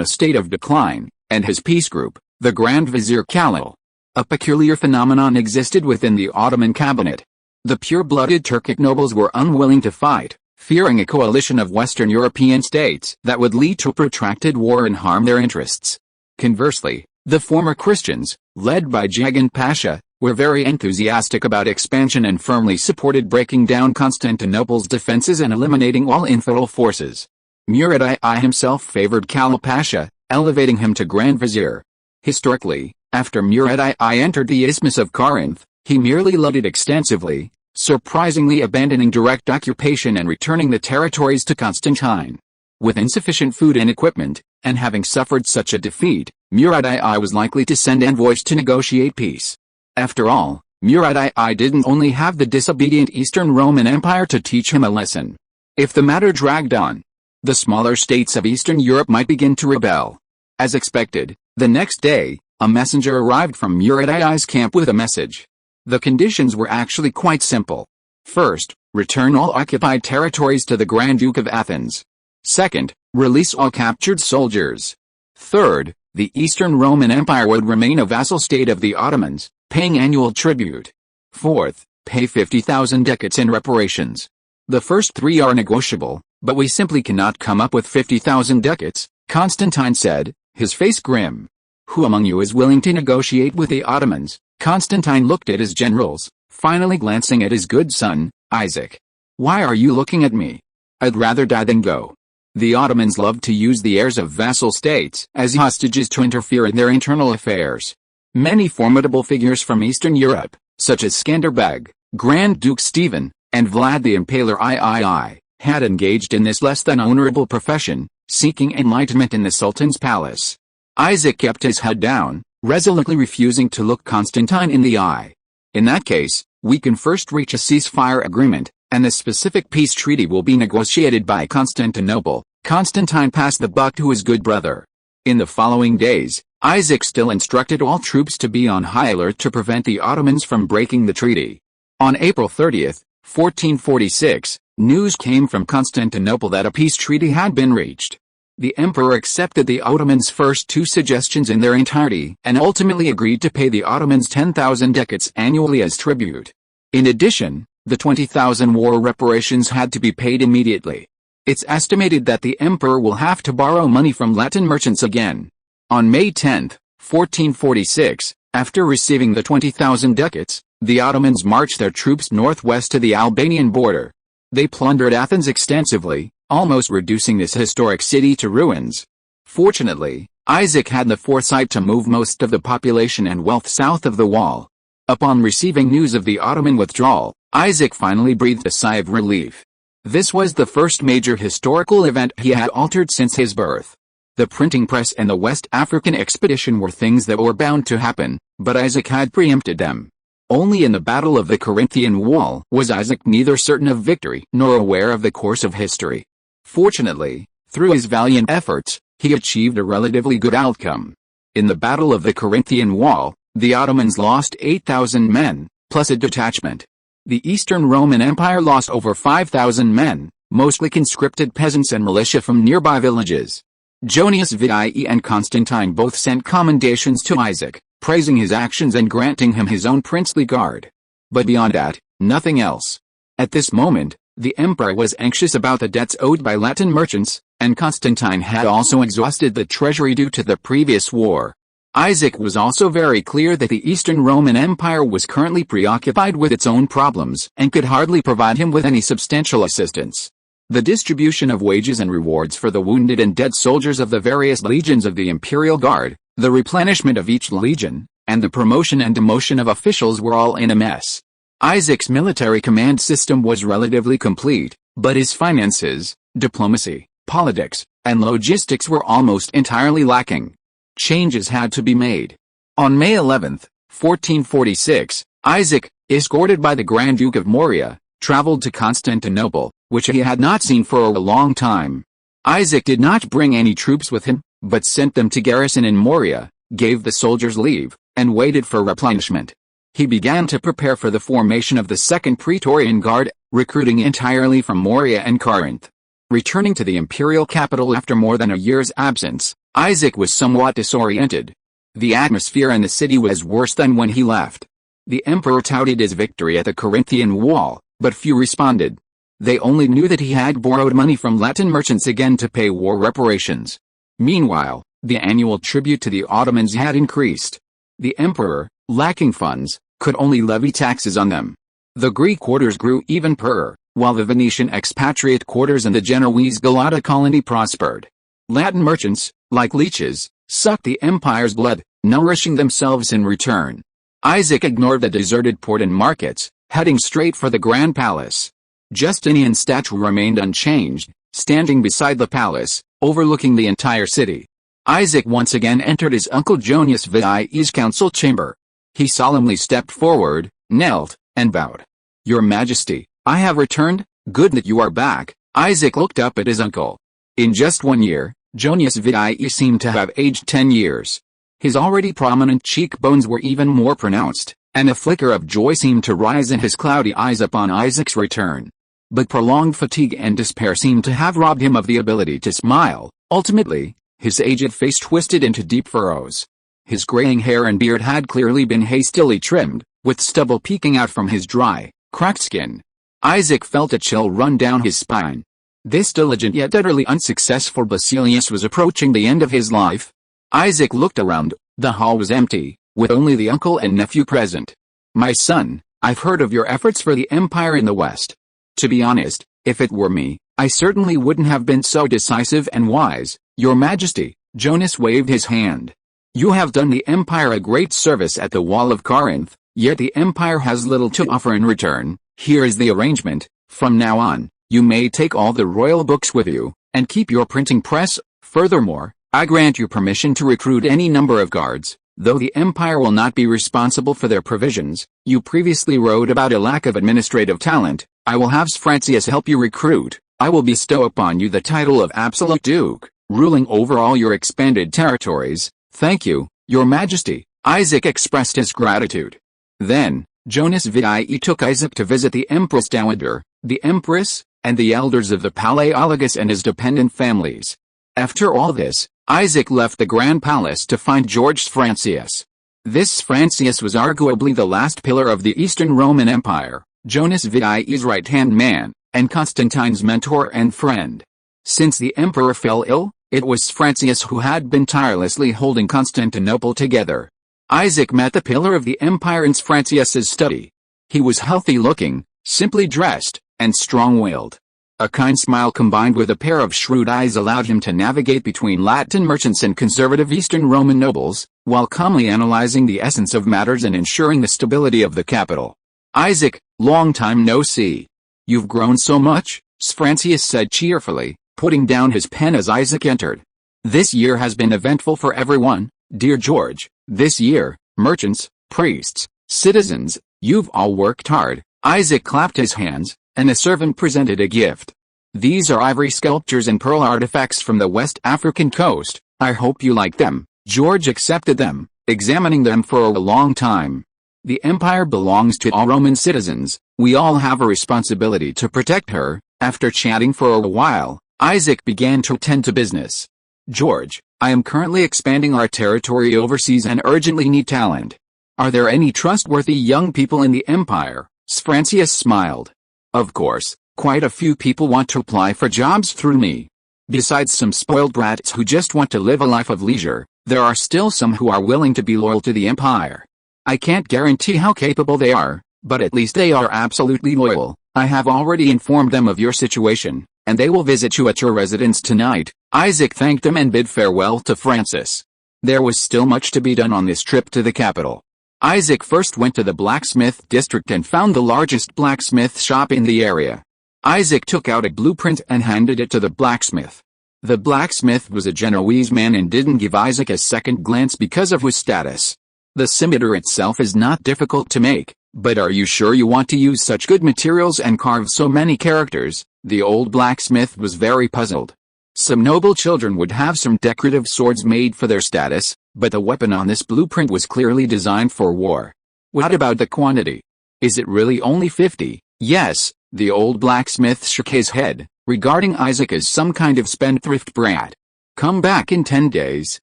Speaker 1: a state of decline, and his peace group, the Grand Vizier Khalil. A peculiar phenomenon existed within the Ottoman cabinet. The pure-blooded Turkic nobles were unwilling to fight, fearing a coalition of Western European states that would lead to protracted war and harm their interests. Conversely, the former Christians, led by Jagan Pasha, were very enthusiastic about expansion and firmly supported breaking down Constantinople's defenses and eliminating all infidel forces. Murad I himself favored Khalil Pasha, elevating him to Grand Vizier. Historically, after Murad I entered the Isthmus of Corinth, he merely led it extensively, surprisingly abandoning direct occupation and returning the territories to Constantine. With insufficient food and equipment, and having suffered such a defeat, Murad I was likely to send envoys to negotiate peace. After all, Murad I didn't only have the disobedient Eastern Roman Empire to teach him a lesson. If the matter dragged on, the smaller states of Eastern Europe might begin to rebel. As expected, the next day, a messenger arrived from Murad I's camp with a message. The conditions were actually quite simple. First, return all occupied territories to the Grand Duke of Athens. Second, release all captured soldiers. Third, the Eastern Roman Empire would remain a vassal state of the Ottomans, paying annual tribute. Fourth, pay 50,000 ducats in reparations. The first three are negotiable, but we simply cannot come up with 50,000 ducats, Constantine said, his face grim. Who among you is willing to negotiate with the Ottomans? Constantine looked at his generals, finally glancing at his good son, Isaac. Why are you looking at me? I'd rather die than go. The Ottomans loved to use the heirs of vassal states as hostages to interfere in their internal affairs. Many formidable figures from Eastern Europe, such as Skanderbeg, Grand Duke Stephen, and Vlad the Impaler III, had engaged in this less than honorable profession, seeking enlightenment in the Sultan's palace. Isaac kept his head down, resolutely refusing to look Constantine in the eye. In that case, we can first reach a ceasefire agreement, and the specific peace treaty will be negotiated by Constantinople. Constantine passed the buck to his good brother. In the following days, Isaac still instructed all troops to be on high alert to prevent the Ottomans from breaking the treaty. On April 30, 1446, news came from Constantinople that a peace treaty had been reached. The emperor accepted the Ottomans' first two suggestions in their entirety and ultimately agreed to pay the Ottomans 10,000 ducats annually as tribute. In addition, the 20,000 war reparations had to be paid immediately. It's estimated that the emperor will have to borrow money from Latin merchants again. On May 10, 1446, after receiving the 20,000 ducats, the Ottomans marched their troops northwest to the Albanian border. They plundered Athens extensively, almost reducing this historic city to ruins. Fortunately, Isaac had the foresight to move most of the population and wealth south of the wall. Upon receiving news of the Ottoman withdrawal, Isaac finally breathed a sigh of relief. This was the first major historical event he had altered since his birth. The printing press and the West African expedition were things that were bound to happen, but Isaac had preempted them. Only in the Battle of the Corinthian Wall was Isaac neither certain of victory nor aware of the course of history. Fortunately, through his valiant efforts, he achieved a relatively good outcome. In the Battle of the Corinthian Wall, the Ottomans lost 8,000 men, plus a detachment. The Eastern Roman Empire lost over 5,000 men, mostly conscripted peasants and militia from nearby villages. Jonius Vidii and Constantine both sent commendations to Isaac, praising his actions and granting him his own princely guard. But beyond that, nothing else. At this moment, the emperor was anxious about the debts owed by Latin merchants, and Constantine had also exhausted the treasury due to the previous war. Isaac was also very clear that the Eastern Roman Empire was currently preoccupied with its own problems and could hardly provide him with any substantial assistance. The distribution of wages and rewards for the wounded and dead soldiers of the various legions of the Imperial Guard, the replenishment of each legion, and the promotion and demotion of officials were all in a mess. Isaac's military command system was relatively complete, but his finances, diplomacy, politics, and logistics were almost entirely lacking. Changes had to be made. On May 11, 1446, Isaac, escorted by the Grand Duke of Morea, traveled to Constantinople, which he had not seen for a long time. Isaac did not bring any troops with him, but sent them to garrison in Morea, gave the soldiers leave, and waited for replenishment. He began to prepare for the formation of the Second Praetorian Guard, recruiting entirely from Morea and Corinth. Returning to the imperial capital after more than a year's absence, Isaac was somewhat disoriented. The atmosphere in the city was worse than when he left. The emperor touted his victory at the Corinthian wall, but few responded. They only knew that he had borrowed money from Latin merchants again to pay war reparations. Meanwhile, the annual tribute to the Ottomans had increased. The emperor, lacking funds, could only levy taxes on them. The Greek quarters grew even poorer, while the Venetian expatriate quarters and the Genoese Galata colony prospered. Latin merchants, like leeches, sucked the empire's blood, nourishing themselves in return. Isaac ignored the deserted port and markets, heading straight for the Grand Palace. Justinian's statue remained unchanged, standing beside the palace, overlooking the entire city. Isaac once again entered his uncle Jonius VI's council chamber. He solemnly stepped forward, knelt, and bowed. "Your Majesty, I have returned. Good that you are back." Isaac looked up at his uncle. In just 1 year, Jonius VI seemed to have aged 10 years. His already prominent cheekbones were even more pronounced, and a flicker of joy seemed to rise in his cloudy eyes upon Isaac's return. But prolonged fatigue and despair seemed to have robbed him of the ability to smile. Ultimately, his aged face twisted into deep furrows. His graying hair and beard had clearly been hastily trimmed, with stubble peeking out from his dry, cracked skin. Isaac felt a chill run down his spine. This diligent yet utterly unsuccessful Basilius was approaching the end of his life. Isaac looked around. The hall was empty, with only the uncle and nephew present. "My son, I've heard of your efforts for the empire in the West. To be honest, if it were me, I certainly wouldn't have been so decisive and wise, Your Majesty." Jonas waved his hand. "You have done the empire a great service at the wall of Corinth, yet the empire has little to offer in return. Here is the arrangement. From now on, you may take all the royal books with you, and keep your printing press. Furthermore, I grant you permission to recruit any number of guards, though the empire will not be responsible for their provisions. You previously wrote about a lack of administrative talent. I will have Sfrancius help you recruit. I will bestow upon you the title of absolute duke, ruling over all your expanded territories. Thank you, Your Majesty." Isaac expressed his gratitude. Then, Jonas VI took Isaac to visit the Empress Dowager, the Empress, and the elders of the Palaiologos and his dependent families. After all this, Isaac left the Grand Palace to find George Sfrancius. This Sfrancius was arguably the last pillar of the Eastern Roman Empire, Jonas VI's right-hand man, and Constantine's mentor and friend. Since the emperor fell ill, it was Sfrancius who had been tirelessly holding Constantinople together. Isaac met the pillar of the empire in Sfrancius's study. He was healthy-looking, simply dressed, and strong-willed. A kind smile combined with a pair of shrewd eyes allowed him to navigate between Latin merchants and conservative Eastern Roman nobles, while calmly analyzing the essence of matters and ensuring the stability of the capital. "Isaac, long time no see. You've grown so much," Sfrancius said cheerfully, putting down his pen as Isaac entered. "This year has been eventful for everyone, dear George. This year, merchants, priests, citizens, you've all worked hard." Isaac clapped his hands, and a servant presented a gift. "These are ivory sculptures and pearl artifacts from the West African coast. I hope you like them." George accepted them, examining them for a long time. "The empire belongs to all Roman citizens. We all have a responsibility to protect her." After chatting for a while, Isaac began to attend to business. "George, I am currently expanding our territory overseas and urgently need talent. Are there any trustworthy young people in the empire?" Sfrancius smiled. "Of course, quite a few people want to apply for jobs through me. Besides some spoiled brats who just want to live a life of leisure, There are still some who are willing to be loyal to the empire. I can't guarantee how capable they are, but at least they are absolutely loyal. I have already informed them of your situation, and they will visit you at your residence tonight." Isaac thanked them and bid farewell to Francis. There was still much to be done on this trip to the capital. Isaac first went to the blacksmith district and found the largest blacksmith shop in the area. Isaac took out a blueprint and handed it to the blacksmith. The blacksmith was a Genoese man and didn't give Isaac a second glance because of his status. The scimitar itself is not difficult to make, but are you sure you want to use such good materials and carve so many characters? The old blacksmith was very puzzled. Some noble children would have some decorative swords made for their status, but the weapon on this blueprint was clearly designed for war. What about the quantity? Is it really only 50? Yes, the old blacksmith shook his head, regarding Isaac as some kind of spendthrift brat. Come back in 10 days,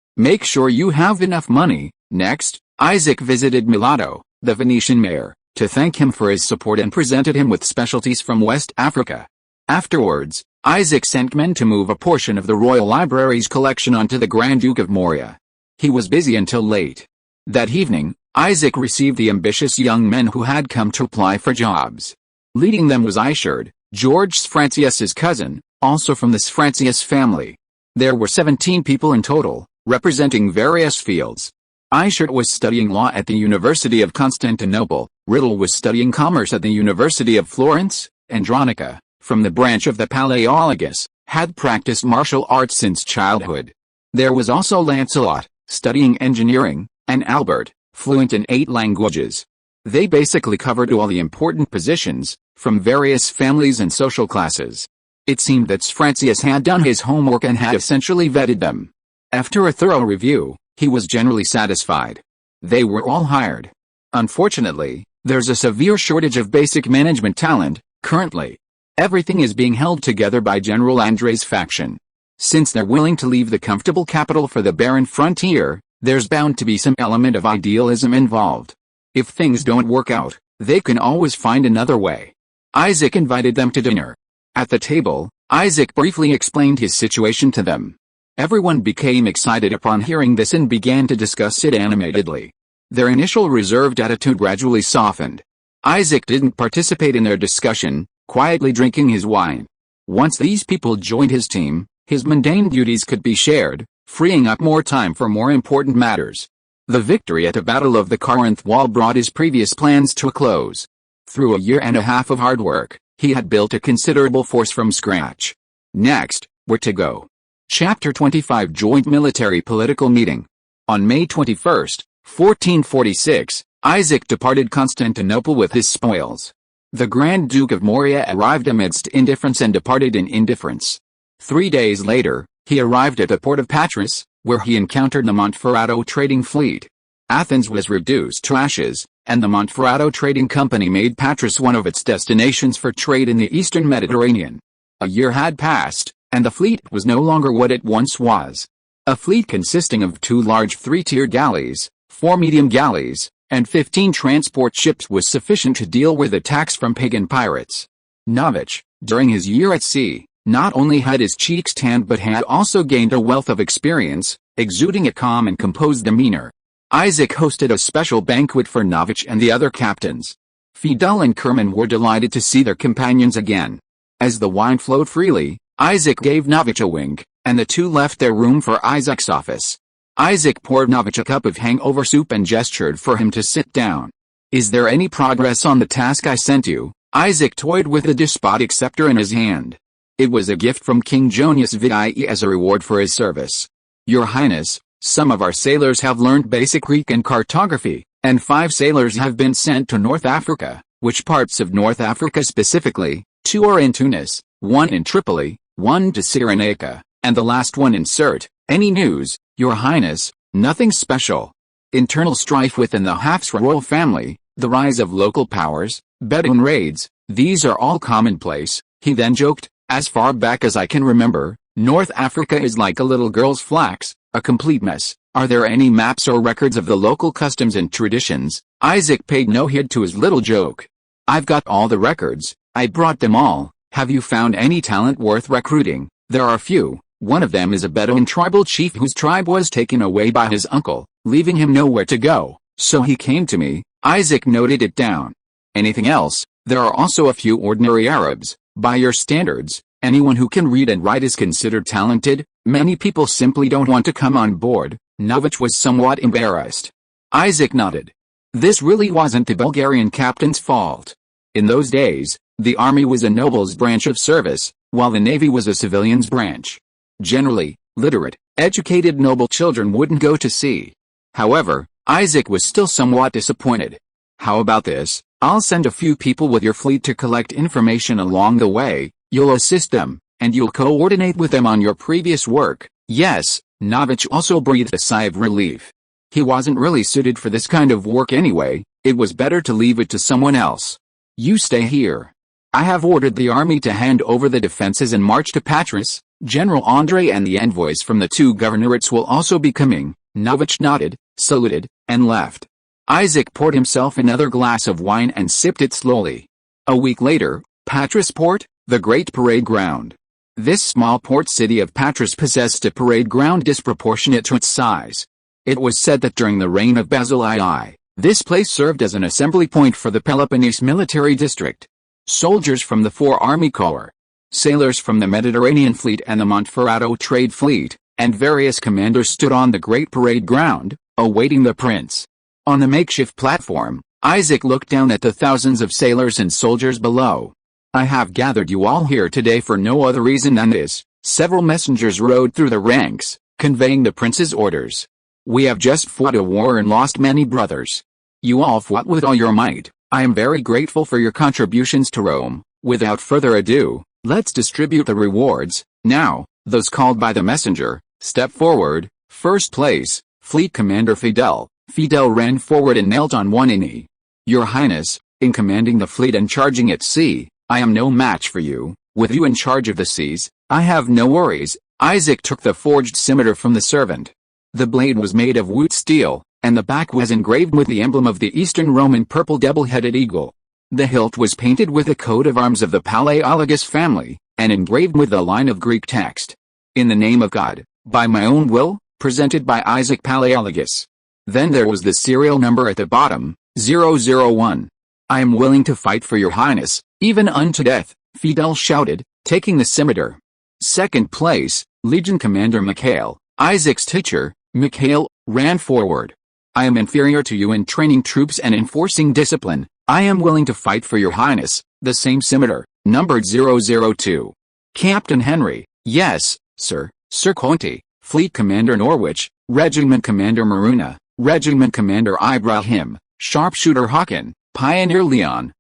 Speaker 1: make sure you have enough money. Next, Isaac visited Milato, the Venetian mayor, to thank him for his support and presented him with specialties from West Africa. Afterwards, Isaac sent men to move a portion of the royal library's collection onto the Grand Duke of Morea. He was busy until late. That evening, Isaac received the ambitious young men who had come to apply for jobs. Leading them was Ishard, George Sfrantius's cousin, also from the Sfrantius family. There were 17 people in total, representing various fields. Ishard was studying law at the University of Constantinople, Riddle was studying commerce at the University of Florence, Andronica, from the branch of the Palaiologos, had practiced martial arts since childhood. There was also Lancelot, studying engineering, and Albert, fluent in 8 languages. They basically covered all the important positions, from various families and social classes. It seemed that Sfrantius had done his homework and had essentially vetted them. After a thorough review, he was generally satisfied. They were all hired. Unfortunately, there's a severe shortage of basic management talent, currently. Everything is being held together by General Andre's faction. Since they're willing to leave the comfortable capital for the barren frontier, there's bound to be some element of idealism involved. If things don't work out, they can always find another way. Isaac invited them to dinner. At the table, Isaac briefly explained his situation to them. Everyone became excited upon hearing this and began to discuss it animatedly. Their initial reserved attitude gradually softened. Isaac didn't participate in their discussion, quietly drinking his wine. Once these people joined his team, his mundane duties could be shared, freeing up more time for more important matters. The victory at the Battle of the Corinth Wall brought his previous plans to a close. Through a year and a half of hard work, he had built a considerable force from scratch. Next, where to go? Chapter 25 Joint Military Political Meeting. On May 21, 1446, Isaac departed Constantinople with his spoils. The Grand Duke of Morea arrived amidst indifference and departed in indifference. 3 days later, he arrived at the port of Patras, where he encountered the Monferrato trading fleet. Athens was reduced to ashes, and the Monferrato Trading Company made Patras one of its destinations for trade in the eastern Mediterranean. A year had passed, and the fleet was no longer what it once was. A fleet consisting of 2 large 3-tier galleys, 4 medium galleys, and 15 transport ships was sufficient to deal with attacks from pagan pirates. Novich, during his year at sea, not only had his cheeks tanned but had also gained a wealth of experience, exuding a calm and composed demeanor. Isaac hosted a special banquet for Novich and the other captains. Fidel and Kerman were delighted to see their companions again. As the wine flowed freely, Isaac gave Novich a wink, and the two left their room for Isaac's office. Isaac poured Novich a cup of hangover soup and gestured for him to sit down. "Is there any progress on the task I sent you?" Isaac toyed with the despotic scepter in his hand. "It was a gift from King Jonius Vidie as a reward for his service. Your Highness, some of our sailors have learned basic Greek and cartography, and 5 sailors have been sent to North Africa." "Which parts of North Africa specifically?" "2 are in Tunis, 1 in Tripoli, 1 to Cyrenaica, and the last one in Sirte." "Any news, Your Highness?" "Nothing special. Internal strife within the Hafs royal family, the rise of local powers, Bedouin raids, these are all commonplace." He then joked, "As far back as I can remember, North Africa is like a little girl's flax, a complete mess. Are there any maps or records of the local customs and traditions?" Isaac paid no heed to his little joke. "I've got all the records, I brought them all. Have you found any talent worth recruiting?" "There are few, One of them is a Bedouin tribal chief whose tribe was taken away by his uncle, leaving him nowhere to go, so he came to me. Isaac noted it down. Anything else? There are also a few ordinary Arabs. By your standards, anyone who can read and write is considered talented. Many people simply don't want to come on board. Novich was somewhat embarrassed. Isaac nodded. This really wasn't the Bulgarian captain's fault. In those days, the army was a noble's branch of service, while the navy was a civilian's branch. Generally, literate, educated noble children wouldn't go to sea. However, Isaac was still somewhat disappointed. How about this? I'll send a few people with your fleet to collect information along the way. You'll assist them, and you'll coordinate with them on your previous work. Yes, Novich also breathed a sigh of relief. He wasn't really suited for this kind of work anyway. It was better to leave it to someone else. You stay here. I have ordered the army to hand over the defenses and march to Patras. General Andrei and the envoys from the two governorates will also be coming. Novich nodded, saluted, and left. Isaac poured himself another glass of wine and sipped it slowly. A week later, Patras Port, the great parade ground. This small port city of Patras possessed a parade ground disproportionate to its size. It was said that during the reign of Basil II, this place served as an assembly point for the Peloponnese military district. Soldiers from the four army corps, sailors from the Mediterranean fleet and the Monferrato trade fleet, and various commanders stood on the great parade ground, awaiting the prince. On the makeshift platform, Isaac looked down at the thousands of sailors and soldiers below. I have gathered you all here today for no other reason than this. Several messengers rode through the ranks, conveying the prince's orders. We have just fought a war and lost many brothers. You all fought with all your might. I am very grateful for your contributions to Rome. Without further ado, let's distribute the rewards. Now, those called by the messenger, step forward. First place, Fleet Commander Fidel. Fidel ran forward and knelt on one knee. Your Highness, in commanding the fleet and charging at sea, I am no match for you. With you in charge of the seas, I have no worries. Isaac took the forged scimitar from the servant. The blade was made of wood steel, and the back was engraved with the emblem of the Eastern Roman purple double-headed eagle. The hilt was painted with the coat of arms of the Palaiologos family, and engraved with the line of Greek text. In the name of God, by my own will, presented by Isaac Palaiologos. Then there was the serial number at the bottom, 001. I am willing to fight for your highness, even unto death, Fidel shouted, taking the scimitar. Second place, Legion Commander Mikhail, Isaac's teacher, Mikhail, ran forward. I am inferior to you in training troops and enforcing discipline. I am willing to fight for your highness, the same scimitar, numbered 002. Captain Henry, yes, sir, Sir Conti, Fleet Commander Norwich, Regiment Commander Maruna, Regiment Commander Ibrahim, Sharpshooter Hakan, Pioneer Leon.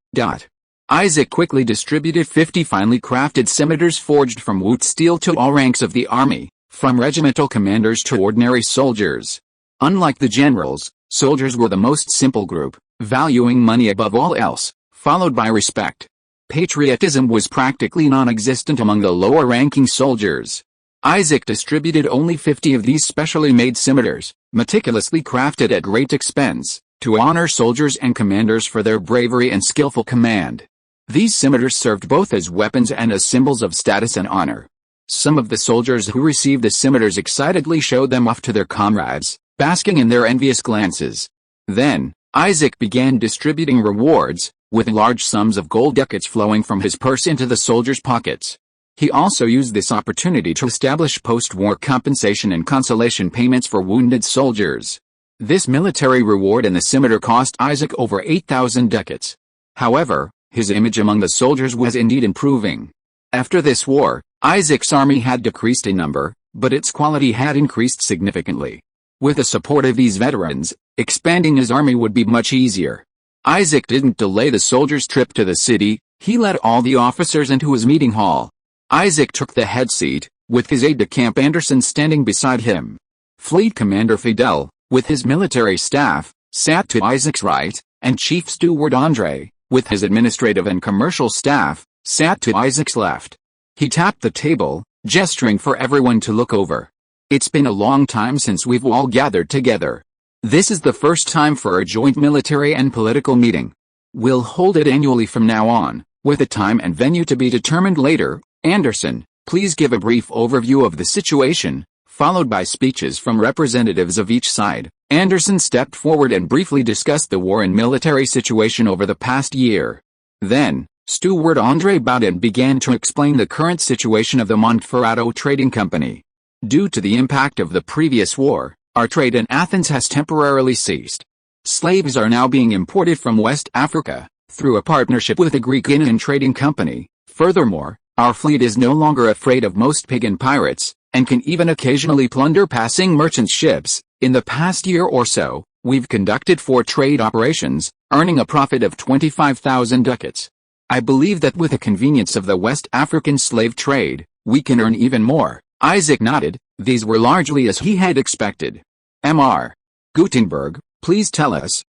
Speaker 1: Isaac quickly distributed 50 finely crafted scimitars forged from wood steel to all ranks of the army, from regimental commanders to ordinary soldiers. Unlike the generals, soldiers were the most simple group, valuing money above all else, followed by respect. Patriotism was practically non-existent among the lower-ranking soldiers. Isaac distributed only 50 of these specially made scimitars, meticulously crafted at great expense, to honor soldiers and commanders for their bravery and skillful command. These scimitars served both as weapons and as symbols of status and honor. Some of the soldiers who received the scimitars excitedly showed them off to their comrades, basking in their envious glances. Then, Isaac began distributing rewards, with large sums of gold ducats flowing from his purse into the soldiers' pockets. He also used this opportunity to establish post-war compensation and consolation payments for wounded soldiers. This military reward and the scimitar cost Isaac over 8,000 ducats. However, his image among the soldiers was indeed improving. After this war, Isaac's army had decreased in number, but its quality had increased significantly. With the support of these veterans, expanding his army would be much easier. Isaac didn't delay the soldiers' trip to the city. He led all the officers into his meeting hall. Isaac took the head seat, with his aide-de-camp Anderson standing beside him. Fleet Commander Fidel, with his military staff, sat to Isaac's right, and Chief Steward Andrei, with his administrative and commercial staff, sat to Isaac's left. He tapped the table, gesturing for everyone to look over. It's been a long time since we've all gathered together. This is the first time for a joint military and political meeting. We'll hold it annually from now on, with a time and venue to be determined later. Anderson, Please give a brief overview of the situation, followed by speeches from representatives of each side. Anderson stepped forward and briefly discussed the war and military situation over the past year. Then, Steward André Bowden began to explain the current situation of the Monferrato Trading Company. Due to the impact of the previous war, our trade in Athens has temporarily ceased. Slaves are now being imported from West Africa, through a partnership with the Greek Indian Trading Company. Furthermore, our fleet is no longer afraid of most pagan pirates, and can even occasionally plunder passing merchant ships. In the past year or so, we've conducted 4 trade operations, earning a profit of 25,000 ducats. I believe that with the convenience of the West African slave trade, we can earn even more. Isaac nodded. These were largely as he had expected. Mr. Gutenberg, please tell us.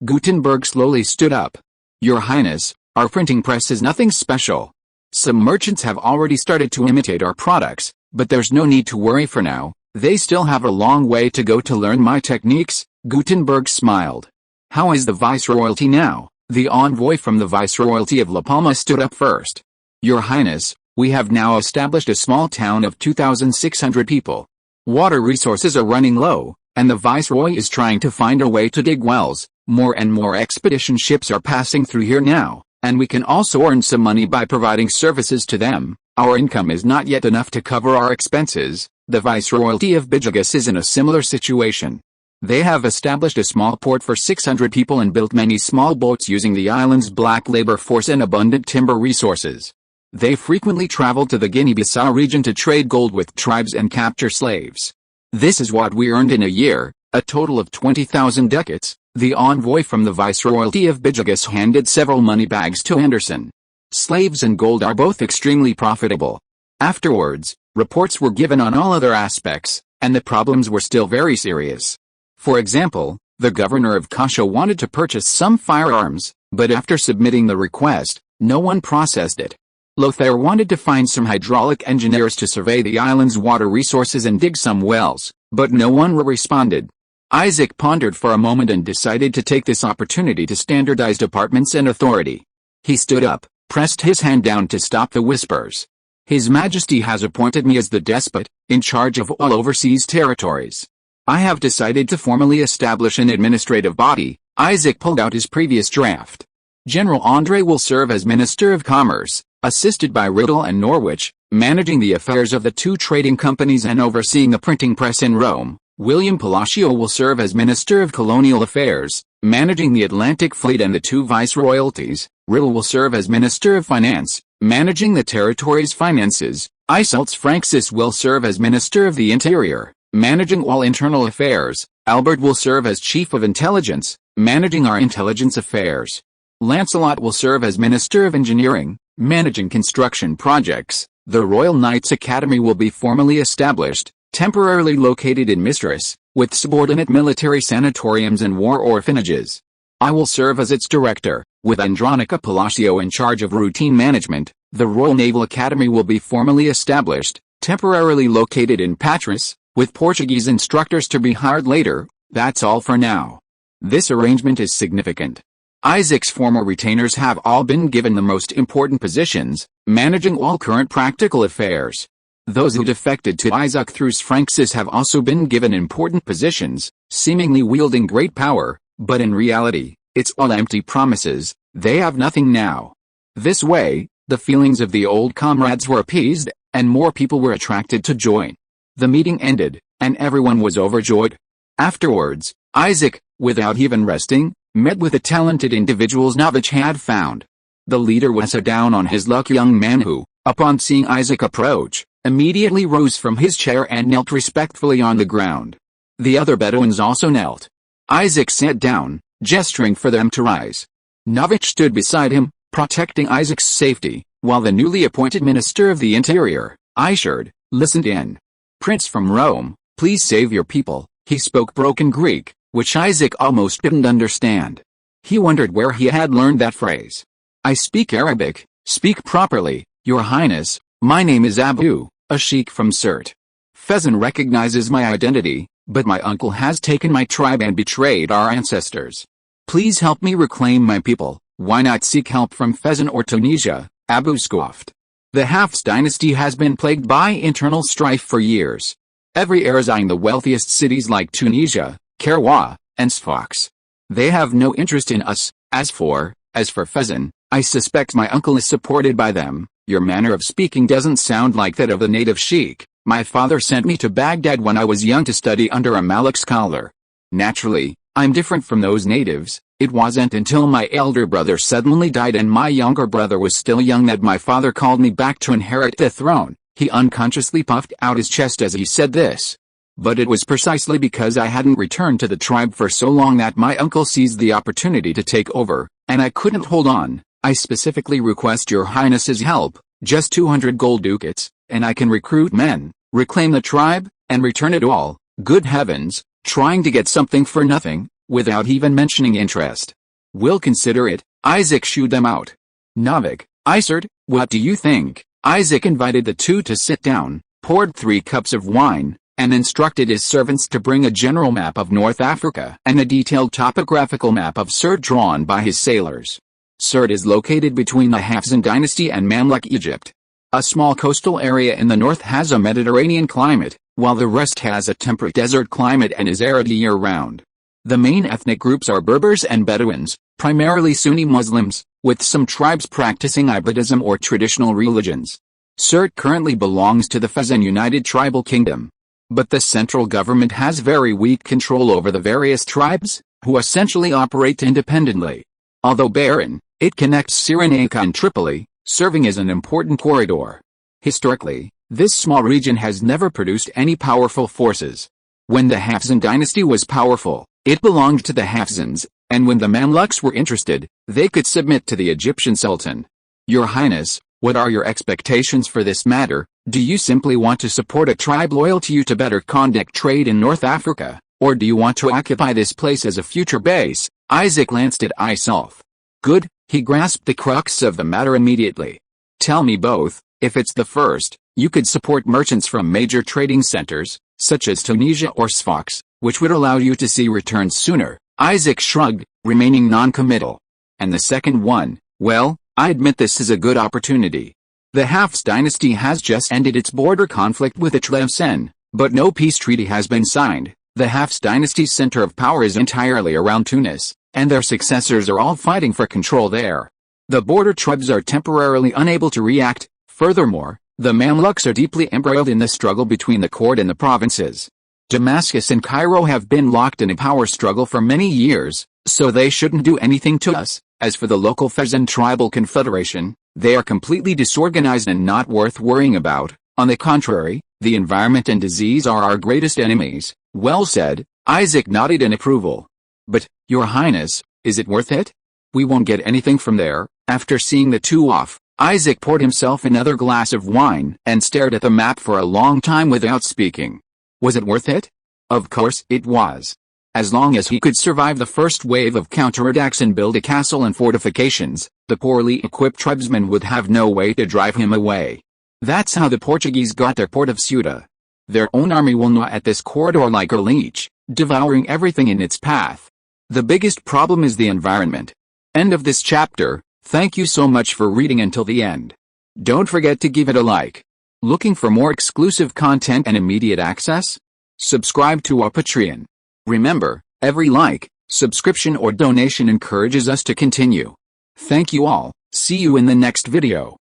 Speaker 1: Gutenberg slowly stood up. Your Highness, our printing press is nothing special. Some merchants have already started to imitate our products, but there's no need to worry for now. They still have a long way to go to learn my techniques. Gutenberg smiled. How is the Viceroyalty now? The envoy from the Viceroyalty of La Palma stood up first. Your Highness, we have now established a small town of 2,600 people. Water resources are running low, and the Viceroy is trying to find a way to dig wells. More and more expedition ships are passing through here now, and we can also earn some money by providing services to them. Our income is not yet enough to cover our expenses. The Viceroyalty of Byzantium is in a similar situation. They have established a small port for 600 people and built many small boats using the island's black labor force and abundant timber resources. They frequently travel to the Guinea-Bissau region to trade gold with tribes and capture slaves. This is what we earned in a year, a total of 20,000 ducats. The envoy from the Viceroyalty of Byzantium handed several money bags to Anderson. Slaves and gold are both extremely profitable. Afterwards, reports were given on all other aspects, and the problems were still very serious. For example, the governor of Kasha wanted to purchase some firearms, but after submitting the request, no one processed it. Lothair wanted to find some hydraulic engineers to survey the island's water resources and dig some wells, but no one responded. Isaac pondered for a moment and decided to take this opportunity to standardize departments and authority. He stood up, pressed his hand down to stop the whispers. His Majesty has appointed me as the despot, in charge of all overseas territories. I have decided to formally establish an administrative body. Isaac pulled out his previous draft. General André will serve as Minister of Commerce, assisted by Riddle and Norwich, managing the affairs of the 2 trading companies and overseeing the printing press in Rome. William Palacio will serve as Minister of Colonial Affairs, managing the Atlantic Fleet and the 2 viceroyalties. Riddle will serve as Minister of Finance, managing the territory's finances. Isalts Francis will serve as Minister of the Interior, managing all internal affairs. Albert will serve as Chief of Intelligence, managing our intelligence affairs. Lancelot will serve as Minister of Engineering, managing construction projects. The Royal Knights Academy will be formally established, temporarily located in Mistras, with subordinate military sanatoriums and war orphanages. I will serve as its director, with Andronica Palacio in charge of routine management. The Royal Naval Academy will be formally established, temporarily located in Patras, with Portuguese instructors to be hired later. That's all for now. This arrangement is significant. Isaac's former retainers have all been given the most important positions, managing all current practical affairs. Those who defected to Isaac through Francis have also been given important positions, seemingly wielding great power, but in reality, it's all empty promises. They have nothing now. This way, the feelings of the old comrades were appeased, and more people were attracted to join. The meeting ended, and everyone was overjoyed. Afterwards, Isaac, without even resting, met with the talented individuals Novich had found. The leader was a down on his luck young man who, upon seeing Isaac approach, immediately rose from his chair and knelt respectfully on the ground. The other Bedouins also knelt. Isaac sat down, gesturing for them to rise. Novich stood beside him, protecting Isaac's safety, while the newly appointed Minister of the Interior, Ishard, listened in. Prince from Rome, please save your people. He spoke broken Greek, which Isaac almost didn't understand. He wondered where he had learned that phrase. I speak Arabic. Speak properly, Your Highness. My name is Abu, a sheik from Sirte. Fezan recognizes my identity, but my uncle has taken my tribe and betrayed our ancestors. Please help me reclaim my people. Why not seek help from Fezan or Tunisia? Abu scoffed. The Hafs dynasty has been plagued by internal strife for years. Every heir is eyeing the wealthiest cities like Tunisia, Karawah, and Sfax. They have no interest in us. As for Fezzan, I suspect my uncle is supported by them. Your manner of speaking doesn't sound like that of the native sheik. My father sent me to Baghdad when I was young to study under a Malik scholar. Naturally, I'm different from those natives. It wasn't until my elder brother suddenly died and my younger brother was still young that my father called me back to inherit the throne. He unconsciously puffed out his chest as he said this. But it was precisely because I hadn't returned to the tribe for so long that my uncle seized the opportunity to take over, and I couldn't hold on. I specifically request your highness's help, just 200 gold ducats, and I can recruit men, reclaim the tribe, and return it all. Good heavens, trying to get something for nothing, without even mentioning interest. We'll consider it. Isaac shooed them out. Novik, Isard, what do you think? Isaac invited the two to sit down, poured 3 cups of wine, and instructed his servants to bring a general map of North Africa and a detailed topographical map of Sirte drawn by his sailors. Sirte is located between the Hafsan dynasty and Mamluk Egypt. A small coastal area in the north has a Mediterranean climate, while the rest has a temperate desert climate and is arid year-round. The main ethnic groups are Berbers and Bedouins, primarily Sunni Muslims, with some tribes practicing Ibadism or traditional religions. Sirte currently belongs to the Fezzan United Tribal Kingdom. But the central government has very weak control over the various tribes, who essentially operate independently. Although barren, it connects Cyrenaica and Tripoli, serving as an important corridor. Historically, this small region has never produced any powerful forces. When the Hafsan dynasty was powerful, it belonged to the Hafsans, and when the Mamluks were interested, they could submit to the Egyptian Sultan. Your Highness, what are your expectations for this matter? Do you simply want to support a tribe loyal to you to better conduct trade in North Africa, or do you want to occupy this place as a future base? Isaac glanced at Isolf. Good, he grasped the crux of the matter immediately. Tell me both. If it's the first, you could support merchants from major trading centers, such as Tunisia or Sfax, which would allow you to see returns sooner. Isaac shrugged, remaining non-committal. And the second one, well, I admit this is a good opportunity. The Hafs dynasty has just ended its border conflict with the Tlemcen, but no peace treaty has been signed. The Hafs dynasty's center of power is entirely around Tunis, and their successors are all fighting for control there. The border tribes are temporarily unable to react. Furthermore, the Mamluks are deeply embroiled in the struggle between the court and the provinces. Damascus and Cairo have been locked in a power struggle for many years, so they shouldn't do anything to us. As for the local Fezzan Tribal Confederation, they are completely disorganized and not worth worrying about. On the contrary, the environment and disease are our greatest enemies. Well said. Isaac nodded in approval. But, Your Highness, is it worth it? We won't get anything from there. After seeing the two off, Isaac poured himself another glass of wine and stared at the map for a long time without speaking. Was it worth it? Of course it was. As long as he could survive the first wave of counterattacks and build a castle and fortifications, the poorly equipped tribesmen would have no way to drive him away. That's how the Portuguese got their port of Ceuta. Their own army will gnaw at this corridor like a leech, devouring everything in its path. The biggest problem is the environment. End of this chapter. Thank you so much for reading until the end. Don't forget to give it a like. Looking for more exclusive content and immediate access? Subscribe to our Patreon. Remember, every like, subscription or donation encourages us to continue. Thank you all. See you in the next video.